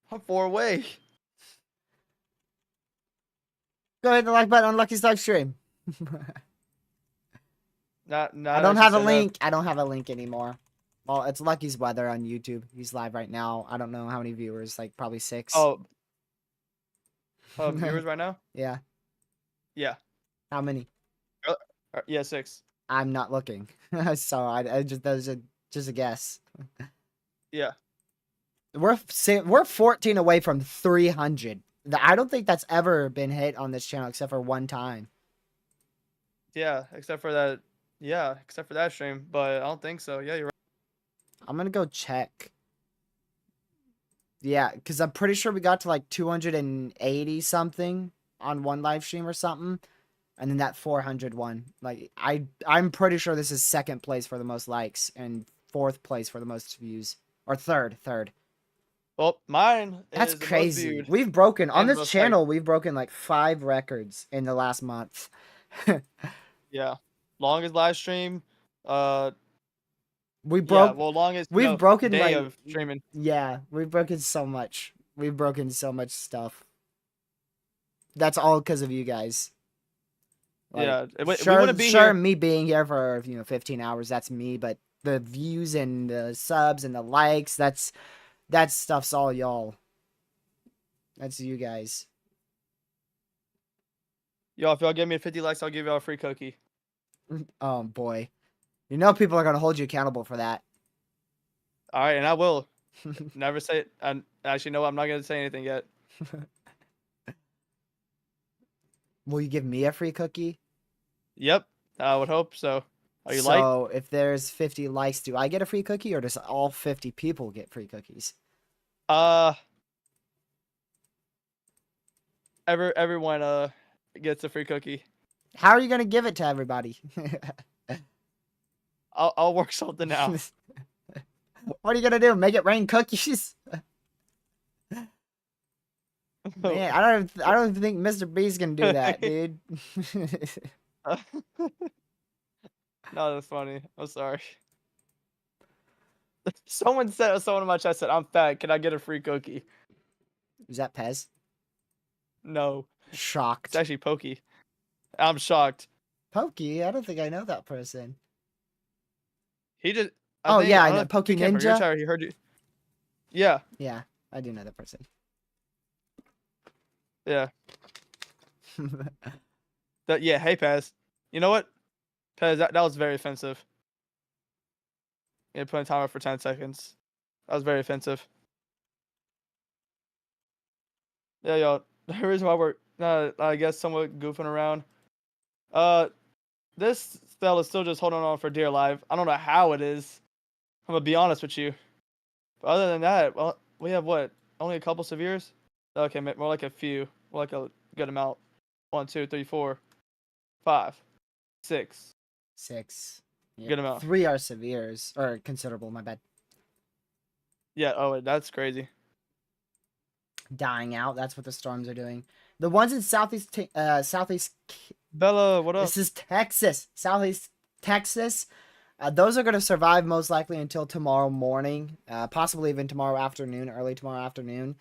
I'm 4 away. Go hit the like button on Lucky's live stream. Not I don't have a link. I don't have a link anymore. Well, it's Lucky's Weather on YouTube. He's live right now. I don't know how many viewers. Like, probably 6. Oh. Viewers right now? Yeah. Yeah. How many? Yeah, 6. I'm not looking. So I just, that was just a guess. Yeah. We're 14 away from 300. I don't think that's ever been hit on this channel except for one time. Yeah, except for that. Yeah, except for that stream, but I don't think so. Yeah, you're right. I'm gonna go check. Yeah, because I'm pretty sure we got to like 280 something on one live stream or something. And then that 400 one. Like, I'm pretty sure this is second place for the most likes and fourth place for the most views. Or third. Well, Well, mine That's is the most crazy. viewed We've broken on and the this most liked. channel. We've broken like 5 records in the last month. Yeah, longest live stream. Uh, We yeah. broke. Well, longest We've broken day like of streaming. yeah. We've broken so much. We've broken so much stuff. That's all because of you guys. Like Yeah, we sure, wouldn't be sure. here. Me being here for 15 hours. That's me. But the views and the subs and the likes. That stuff's all y'all. That's you guys. Yo, if y'all give me 50 likes, I'll give y'all a free cookie. Oh boy. You know people are gonna hold you accountable for that. All right, and I will never say it. And actually, no, I'm not gonna say anything yet. Will you give me a free cookie? Yep, I would hope so. Are you like? So if there's 50 likes, do I get a free cookie or does all 50 people get free cookies? Everyone gets a free cookie. How are you gonna give it to everybody? I'll work something out. What are you gonna do? Make it rain cookies? Man, I don't think Mr. B's gonna do that, dude. No, that's funny. I'm sorry. Someone in my chat said, "I'm fat. Can I get a free cookie?" Is that Pez? No, it's Shocked. actually Pokey. I'm shocked. Pokey? I don't think I know that person. He just. Oh, yeah, I I don't know. if Pokey he came from your Ninja? chat or he heard you. Yeah, Yeah, I do know that person. yeah. Yeah. Hey, Pez. You know what, Pez? That was very offensive. Yeah, putting timer for 10 seconds. That was very offensive. Yeah, y'all. The reason why we're I guess somewhat goofing around. This spell is still just holding on for dear life. I don't know how it is. I'm gonna be honest with you. But other than that, well, we have what? Only a couple severes? Okay, more like a few. More like a good amount. 1, 2, 3, 4, 5, 6. 6. Yeah. Good amount. 3 are severes or considerable. My bad. Yeah. Oh, wait, that's crazy. Dying out. That's what the storms are doing. The ones in southeast. Bella, what up? This is Texas, southeast Texas. Those are going to survive most likely until tomorrow morning, possibly even tomorrow afternoon, early tomorrow afternoon.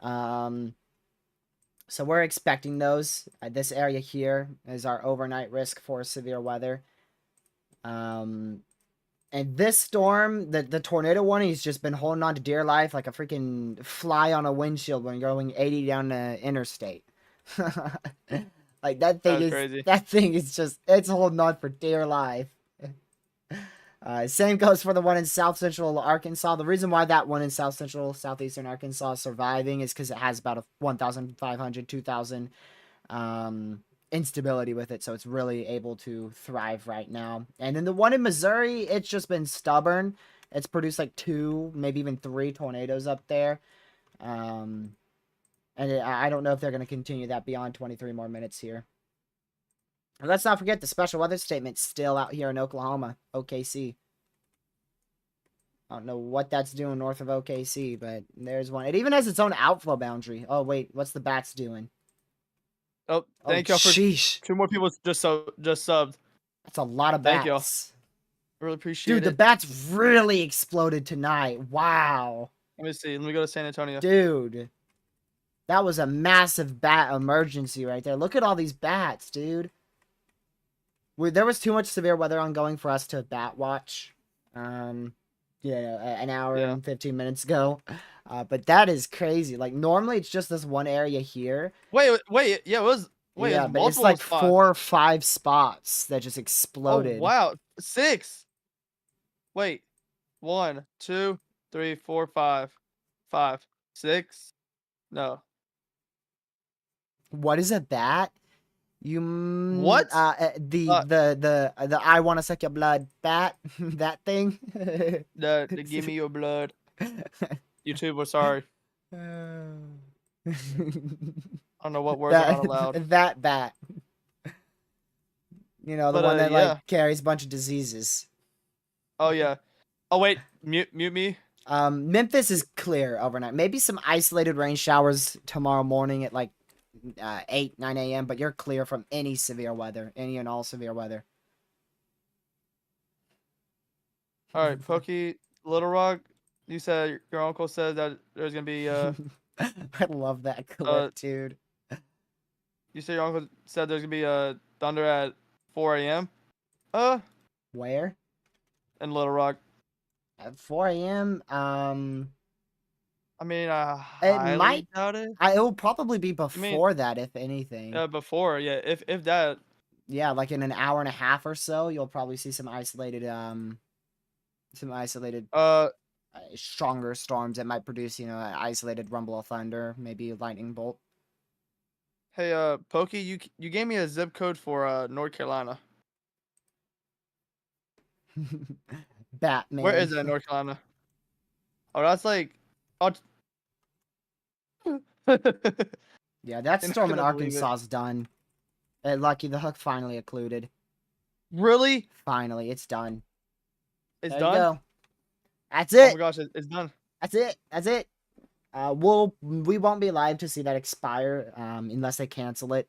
So we're expecting those. This area here is our overnight risk for severe weather. And this storm, the tornado warning has just been holding on to dear life like a freaking fly on a windshield when going 80 down the interstate. Like that thing That's is crazy. that thing is just it's holding on for dear life. Same goes for the one in South Central Arkansas. The reason why that one in South Central, Southeastern Arkansas is surviving is because it has about a 1,500, 2,000 instability with it, so it's really able to thrive right now. And then the one in Missouri, it's just been stubborn. It's produced like 2, maybe even 3 tornadoes up there. And I don't know if they're going to continue that beyond 23 more minutes here. And let's not forget the special weather statement's still out here in Oklahoma, OKC. I don't know what that's doing north of OKC, but there's one. It even has its own outflow boundary. Oh, wait, what's the bats doing? Oh, thank y'all for sheesh. 2 more people just subbed. That's a lot of Thank y'all. bats. Really appreciate Dude, it. the bats really exploded tonight. Wow. Let me see. Let me go to San Antonio. Dude. That was a massive bat emergency right there. Look at all these bats, dude. There was too much severe weather ongoing for us to bat watch. An hour and 15 minutes ago. But that is crazy. Like, normally it's just this one area here. Wait. Yeah, it was. Wait, yeah, it was but it's multiple like spots. 4 or 5 spots that just exploded. Oh, wow. 6. Wait. 1, 2, 3, 4, 5. 5, 6. No. What is a bat? What? The I want to suck your blood bat that thing. The give me your blood. YouTube, we're sorry. I don't know what words are not allowed. That bat. You know, the But, one that yeah. like carries a bunch of diseases. Oh yeah. Oh wait, mute me. Memphis is clear overnight. Maybe some isolated rain showers tomorrow morning at like 8, 9 a.m., but you're clear from any severe weather, any and all severe weather. All right, Pokey, Little Rock. You said your uncle said that there's gonna be I love that uh. clip, dude. You said your uncle said there's gonna be thunder at 4 a.m. Where? In Little Rock. At 4 a.m. I mean, I It highly might. doubt it. It will probably be I mean, before that, if anything. before, yeah. If that, Yeah, like in an hour and a half or so, you'll probably see some isolated uh, stronger storms that might produce, an isolated rumble of thunder, maybe a lightning bolt. hey, Pokey, you gave me a zip code for North Carolina. Batman. Where is that, North Carolina? Oh, that's like, oh. Yeah, that You're not storm in gonna believe it. Arkansas is done. Lucky the hook finally occluded. Really? Finally, it's done. It's There done? you go. That's Oh it. my gosh, it's done. That's it. That's it. We won't be live to see that expire unless they cancel it.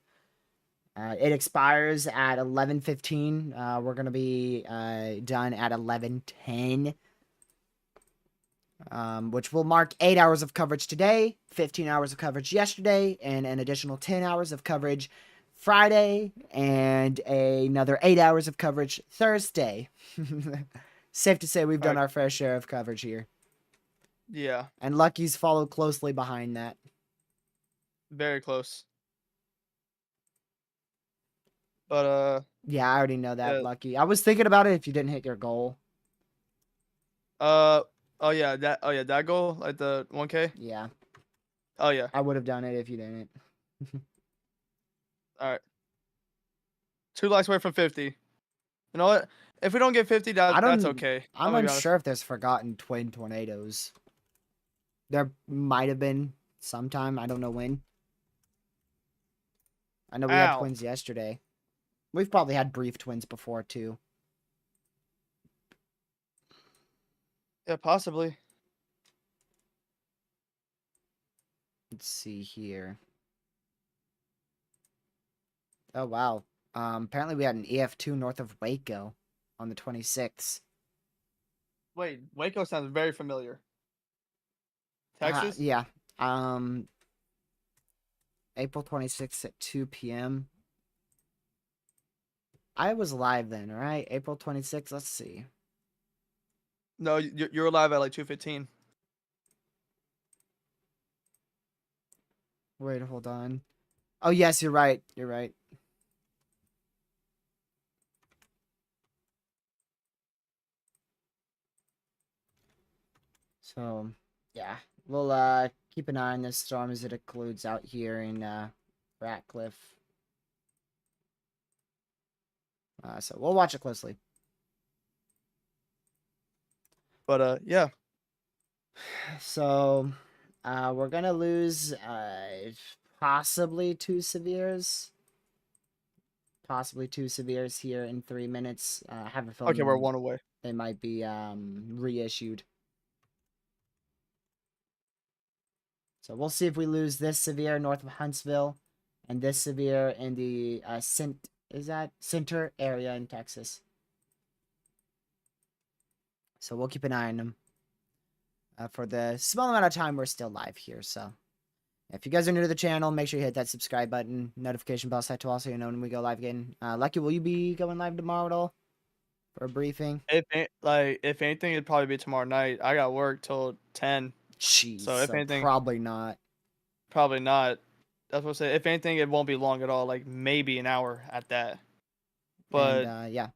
It expires at 11:15. We're gonna be done at 11:10. Which will mark 8 hours of coverage today, 15 hours of coverage yesterday, and an additional 10 hours of coverage Friday, and another 8 hours of coverage Thursday. Safe to say we've done Alright. our fair share of coverage here. Yeah, And Lucky's followed closely behind that. very close. But Yeah, I already know that, yeah. Lucky. I was thinking about it if you didn't hit your goal. Oh yeah, that goal, like the 1K. Yeah, Oh yeah. I would have done it if you didn't. All right. 2 likes away from 50. You know what? If we don't get 50, that's okay. I'm I'm gonna be honest. unsure if there's forgotten twin tornadoes. There might have been sometime. I don't know when. I know we had Ow. twins yesterday. We've probably had brief twins before too. Yeah, possibly. Let's see here. Oh wow. Apparently we had an EF2 north of Waco on the 26th. Wait, Waco sounds very familiar. Texas? Yeah. April 26th at 2 p.m. I was live then, right? April 26th. Let's see. No, you're alive at like 2:15. Wait, hold on. Oh, yes, you're right. You're right. So, yeah. We'll keep an eye on this storm as it occludes out here in Ratcliffe. So we'll watch it closely. But yeah. So, we're gonna lose possibly two severes. Possibly two severes here in 3 minutes. I have a feeling Okay, we're 1 away. they might be reissued. So we'll see if we lose this severe north of Huntsville and this severe in the center area in Texas. So we'll keep an eye on them for the small amount of time we're still live here. So if you guys are new to the channel, make sure you hit that subscribe button, notification bell set to all so you know when we go live again. Lucky, will you be going live tomorrow at all for a briefing? If anything, it'd probably be tomorrow night. I got work till 10. Jeez, So if anything, probably not. probably not. That's what I say. If anything, it won't be long at all. Like maybe an hour at that. But And, yeah.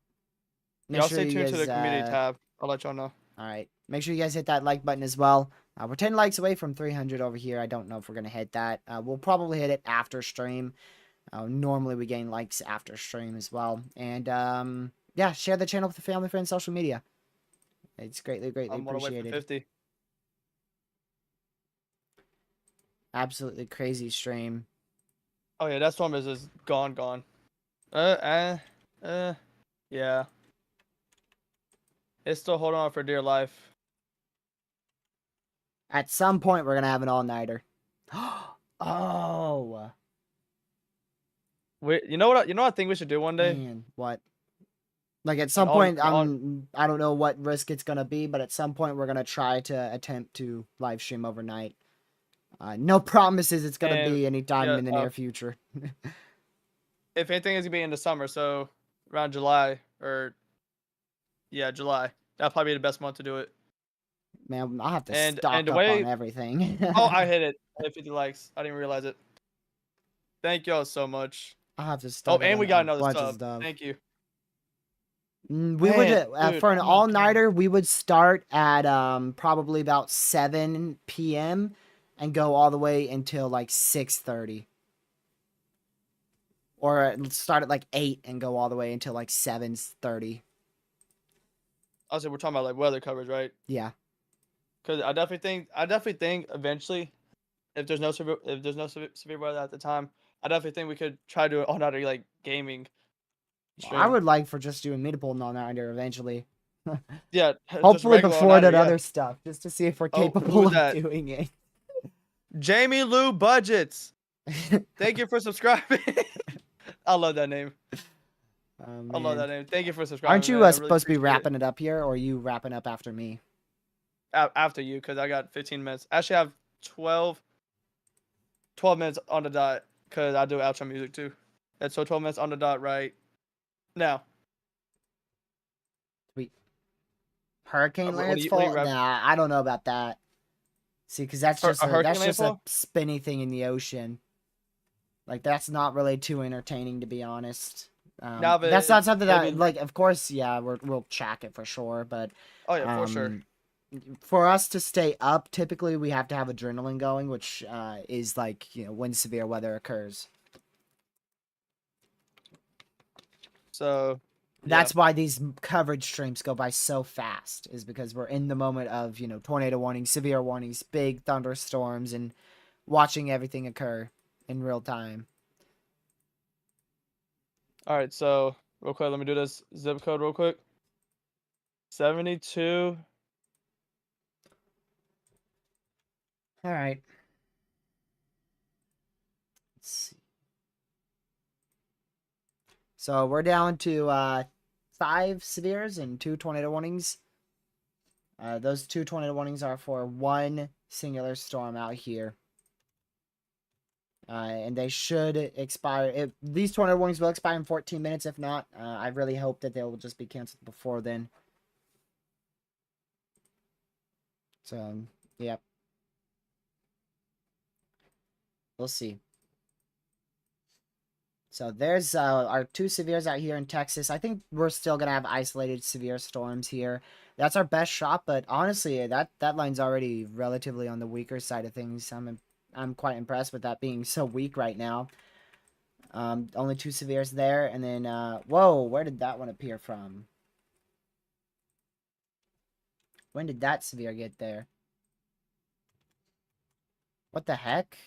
yeah, I'll stay tuned to the community tab. I'll let y'all know. All right. Make sure you guys hit that like button as well. We're 10 likes away from 300 over here. I don't know if we're going to hit that. We'll probably hit it after stream. Normally we gain likes after stream as well. And, yeah, share the channel with the family, friends, social media. It's greatly I'm 1 away from appreciated. 50. Absolutely crazy stream. Oh yeah, that storm is just gone. Yeah. It's still holding on for dear life. At some point, we're gonna have an all-nighter. Oh, You know what? You know what I think we should do one day? man, what? Like at An some all, point, an all, I don't know what risk it's gonna be, but at some point, we're gonna try to attempt to live stream overnight. No promises it's gonna and be anytime yeah, in the near future. if anything, it's gonna be in the summer, so around July or yeah, July. That'll probably be the best month to do it. Man, I'll have to And stock the up on way, everything. oh, I hit it. I hit 50 likes. I didn't realize it. Thank y'all so much. I'll have to Oh, stock up and on we got a another bunch of sub. stuff. Thank you. We would Man, dude, for an oh my God. all-nighter, we would start at probably about 7 p.m. and go all the way until like 6:30. Or let's start at like 8 and go all the way until like 7:30. Also, we're talking about like weather coverage, right? Yeah. Because I definitely think eventually, if there's no severe weather at the time, I definitely think we could try to do it all night like gaming I stream. would like for just doing mid-pool and all-nighter eventually. Yeah, just Hopefully regular before all-nighter, that yeah. other stuff, just to see if we're Oh, who capable was of that? doing it. Jamie Lou Budgets. Thank you for subscribing. I love that name. Oh, I love man. that name. Thank you for subscribing. Aren't you man. I really supposed to be appreciate it. wrapping it up here, or are you wrapping up after me? After you, because I got 15 minutes. Actually, I have 12 minutes on the dot, because I do outro music too. And so 12 minutes on the dot right now. Sweet. Hurricane What do you landfall? wrap? Nah, I don't know about that. See, because that's just A hurricane that's just a landfall? spinny thing in the ocean. Like that's not really too entertaining, to be honest. Now, but That's not something that, maybe. like, of course, yeah, we'll track it for sure, but Oh yeah, for sure. for us to stay up, typically we have to have adrenaline going, which is like, when severe weather occurs. So That's why these coverage streams go by so fast, is because we're in the moment of, tornado warnings, severe warnings, big thunderstorms, and watching everything occur in real time. all right. So real quick, let me do this zip code real quick. 72. All right. Let's see. So we're down to 5 severes and 2 tornado warnings. Those 2 tornado warnings are for one singular storm out here. And they should expire. These tornado warnings will expire in 14 minutes. If not, I really hope that they will just be canceled before then. So, yep. We'll see. So there's our 2 severes out here in Texas. I think we're still going to have isolated severe storms here. That's our best shot, but honestly, that line's already relatively on the weaker side of things. I'm quite impressed with that being so weak right now. Only 2 severes there, and then whoa, where did that one appear from? When did that severe get there? What the heck?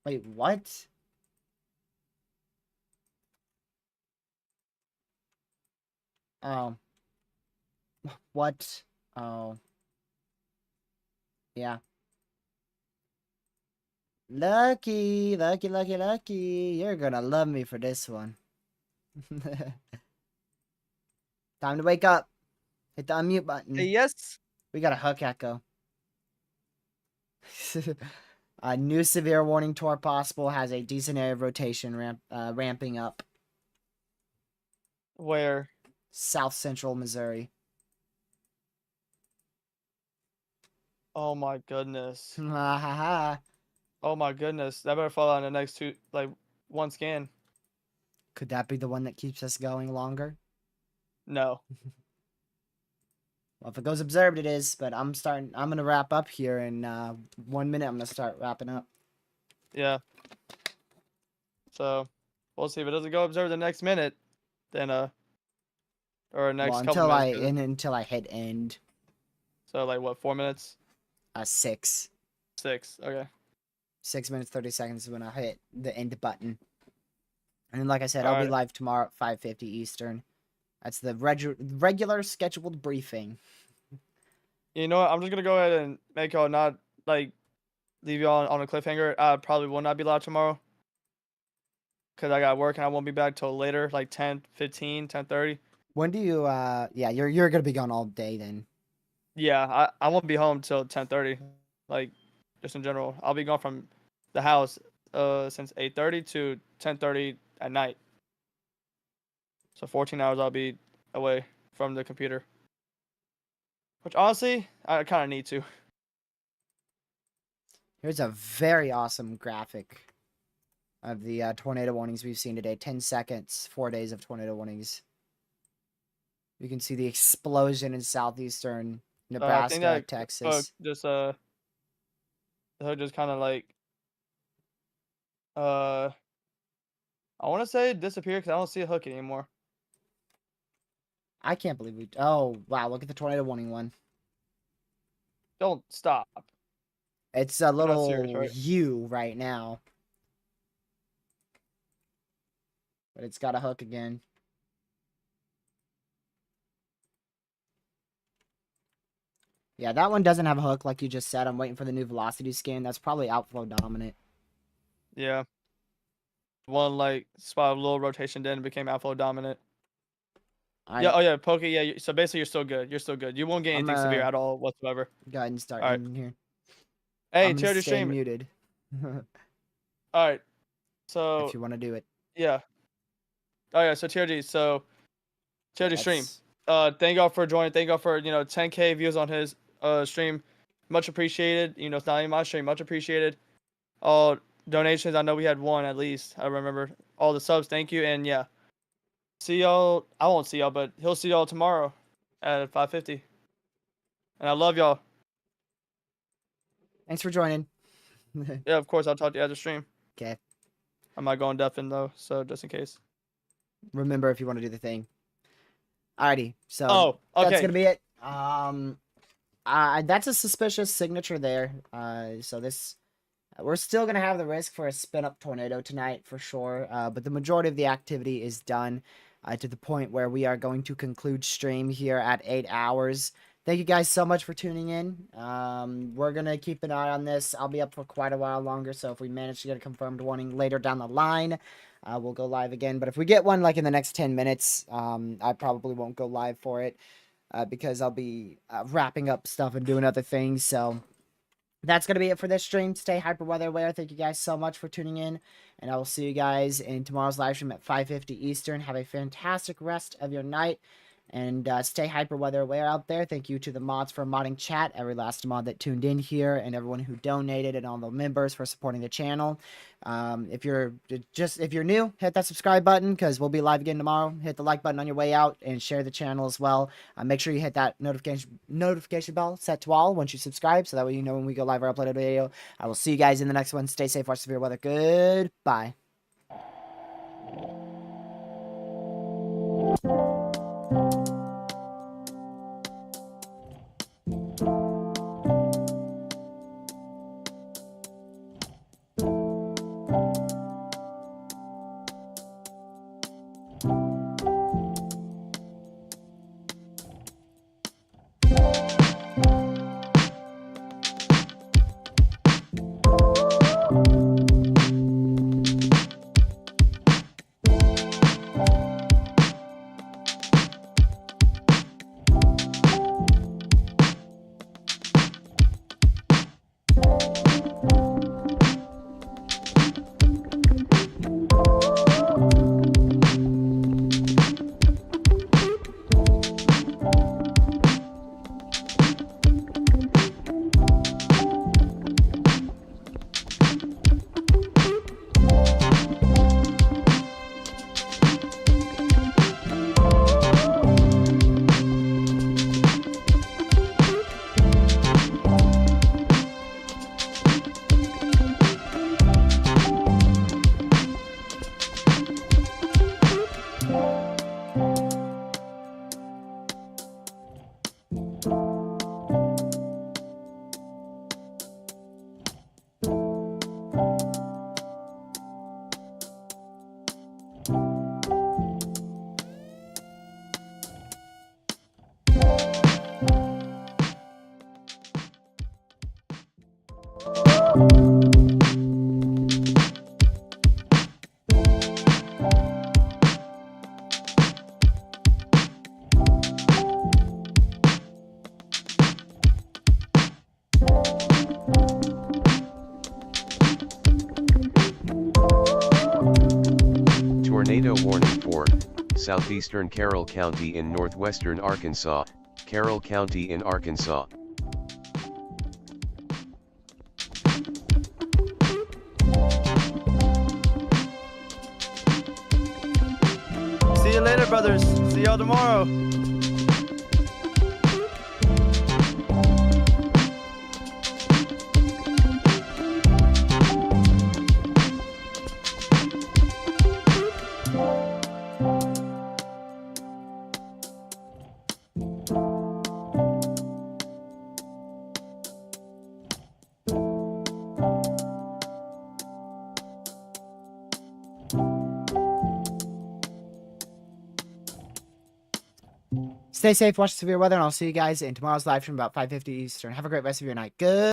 Wait, what? Oh. What? Oh. Yeah. Lucky, lucky, lucky, lucky. You're gonna love me for this one. Time to wake up. Hit the unmute button. Yes. We got a hook echo. A new severe warning tour possible, has a decent area of rotation ramping up. Where? South Central Missouri. Oh my goodness. Ha ha ha. Oh my goodness. That better fall out in the next one scan. Could that be the one that keeps us going longer? No. Well, if it goes observed, it is. But I'm gonna wrap up here in 1 minute. I'm gonna start wrapping up. Yeah. So we'll see if it doesn't go observed the next minute, then or next Well, couple minutes. until I hit end. So like what, 4 minutes? 6. 6. Okay. 6 minutes 30 seconds is when I hit the end button. And then, like I said, I'll be Alright. live tomorrow at 5:50 Eastern. That's the regular scheduled briefing. You know what? I'm just gonna go ahead and make y'all not like leave y'all on a cliffhanger. I probably will not be live tomorrow because I got work and I won't be back till later, like 10:15, 10:30. When do you? Yeah, you're gonna be gone all day then. Yeah, I won't be home till 10:30. Like, just in general, I'll be gone from the house since 8:30 to 10:30 at night. So 14 hours I'll be away from the computer. Which honestly, I kind of need to. Here's a very awesome graphic of the tornado warnings we've seen today. 10 seconds, 4 days of tornado warnings. You can see the explosion in southeastern I think Nebraska, that Texas. the hook just kind of like I want to say disappeared because I don't see a hook anymore. I can't believe we. Oh wow! Look at the tornado warning one. Don't stop. It's a not little serious, right? U right now, but it's got a hook again. Yeah, that one doesn't have a hook, like you just said. I'm waiting for the new velocity scan. That's probably outflow dominant. Yeah. One like spot a little rotation then became outflow dominant. Yeah. Oh yeah. Pokey. Yeah. So basically, you're still good. You're still good. You won't get anything severe at all whatsoever. Go ahead and start All right. in here. Hey, I'm tier gonna to stay stream. muted. All right. So If you want to do it. yeah. Oh yeah. So TRG. So TRG stream. That's- Thank y'all for joining. Thank y'all for 10K views on his stream. Much appreciated. It's not even my stream. Much appreciated. All donations. I know we had one at least. I remember all the subs. Thank you. And yeah. See y'all. I won't see y'all, but he'll see y'all tomorrow at 5:50. And I love y'all. Thanks for joining. Yeah, of course. I'll talk to you after stream. Okay. I'm not going deaf in though, so just in case. Remember if you want to do the thing. Alrighty. So Oh, okay. that's gonna be it. That's a suspicious signature there. So this, we're still gonna have the risk for a spin up tornado tonight for sure. But the majority of the activity is done. To the point where we are going to conclude stream here at 8 hours. Thank you guys so much for tuning in. We're going to keep an eye on this. I'll be up for quite a while longer, so if we manage to get a confirmed warning later down the line, we'll go live again. But if we get one like in the next 10 minutes, I probably won't go live for it because I'll be wrapping up stuff and doing other things. So that's going to be it for this stream. Stay hyper weather aware. Thank you guys so much for tuning in. And I will see you guys in tomorrow's live stream at 5:50 Eastern. Have a fantastic rest of your night. And stay hyper weather aware out there. Thank you to the mods for modding chat, every last mod that tuned in here, and everyone who donated, and all the members for supporting the channel. If you're new, hit that subscribe button because we'll be live again tomorrow. Hit the like button on your way out and share the channel as well. Make sure you hit that notification bell set to all once you subscribe, so that way you know when we go live or upload a video. I will see you guys in the next one. Stay safe, watch severe weather. Goodbye. Tornado warning for southeastern Carroll County in northwestern Arkansas, Carroll County in Arkansas. See you later, brothers. See y'all tomorrow. Stay safe, watch severe weather, and I'll see you guys in tomorrow's live stream about 5:50 Eastern. Have a great rest of your night. Good.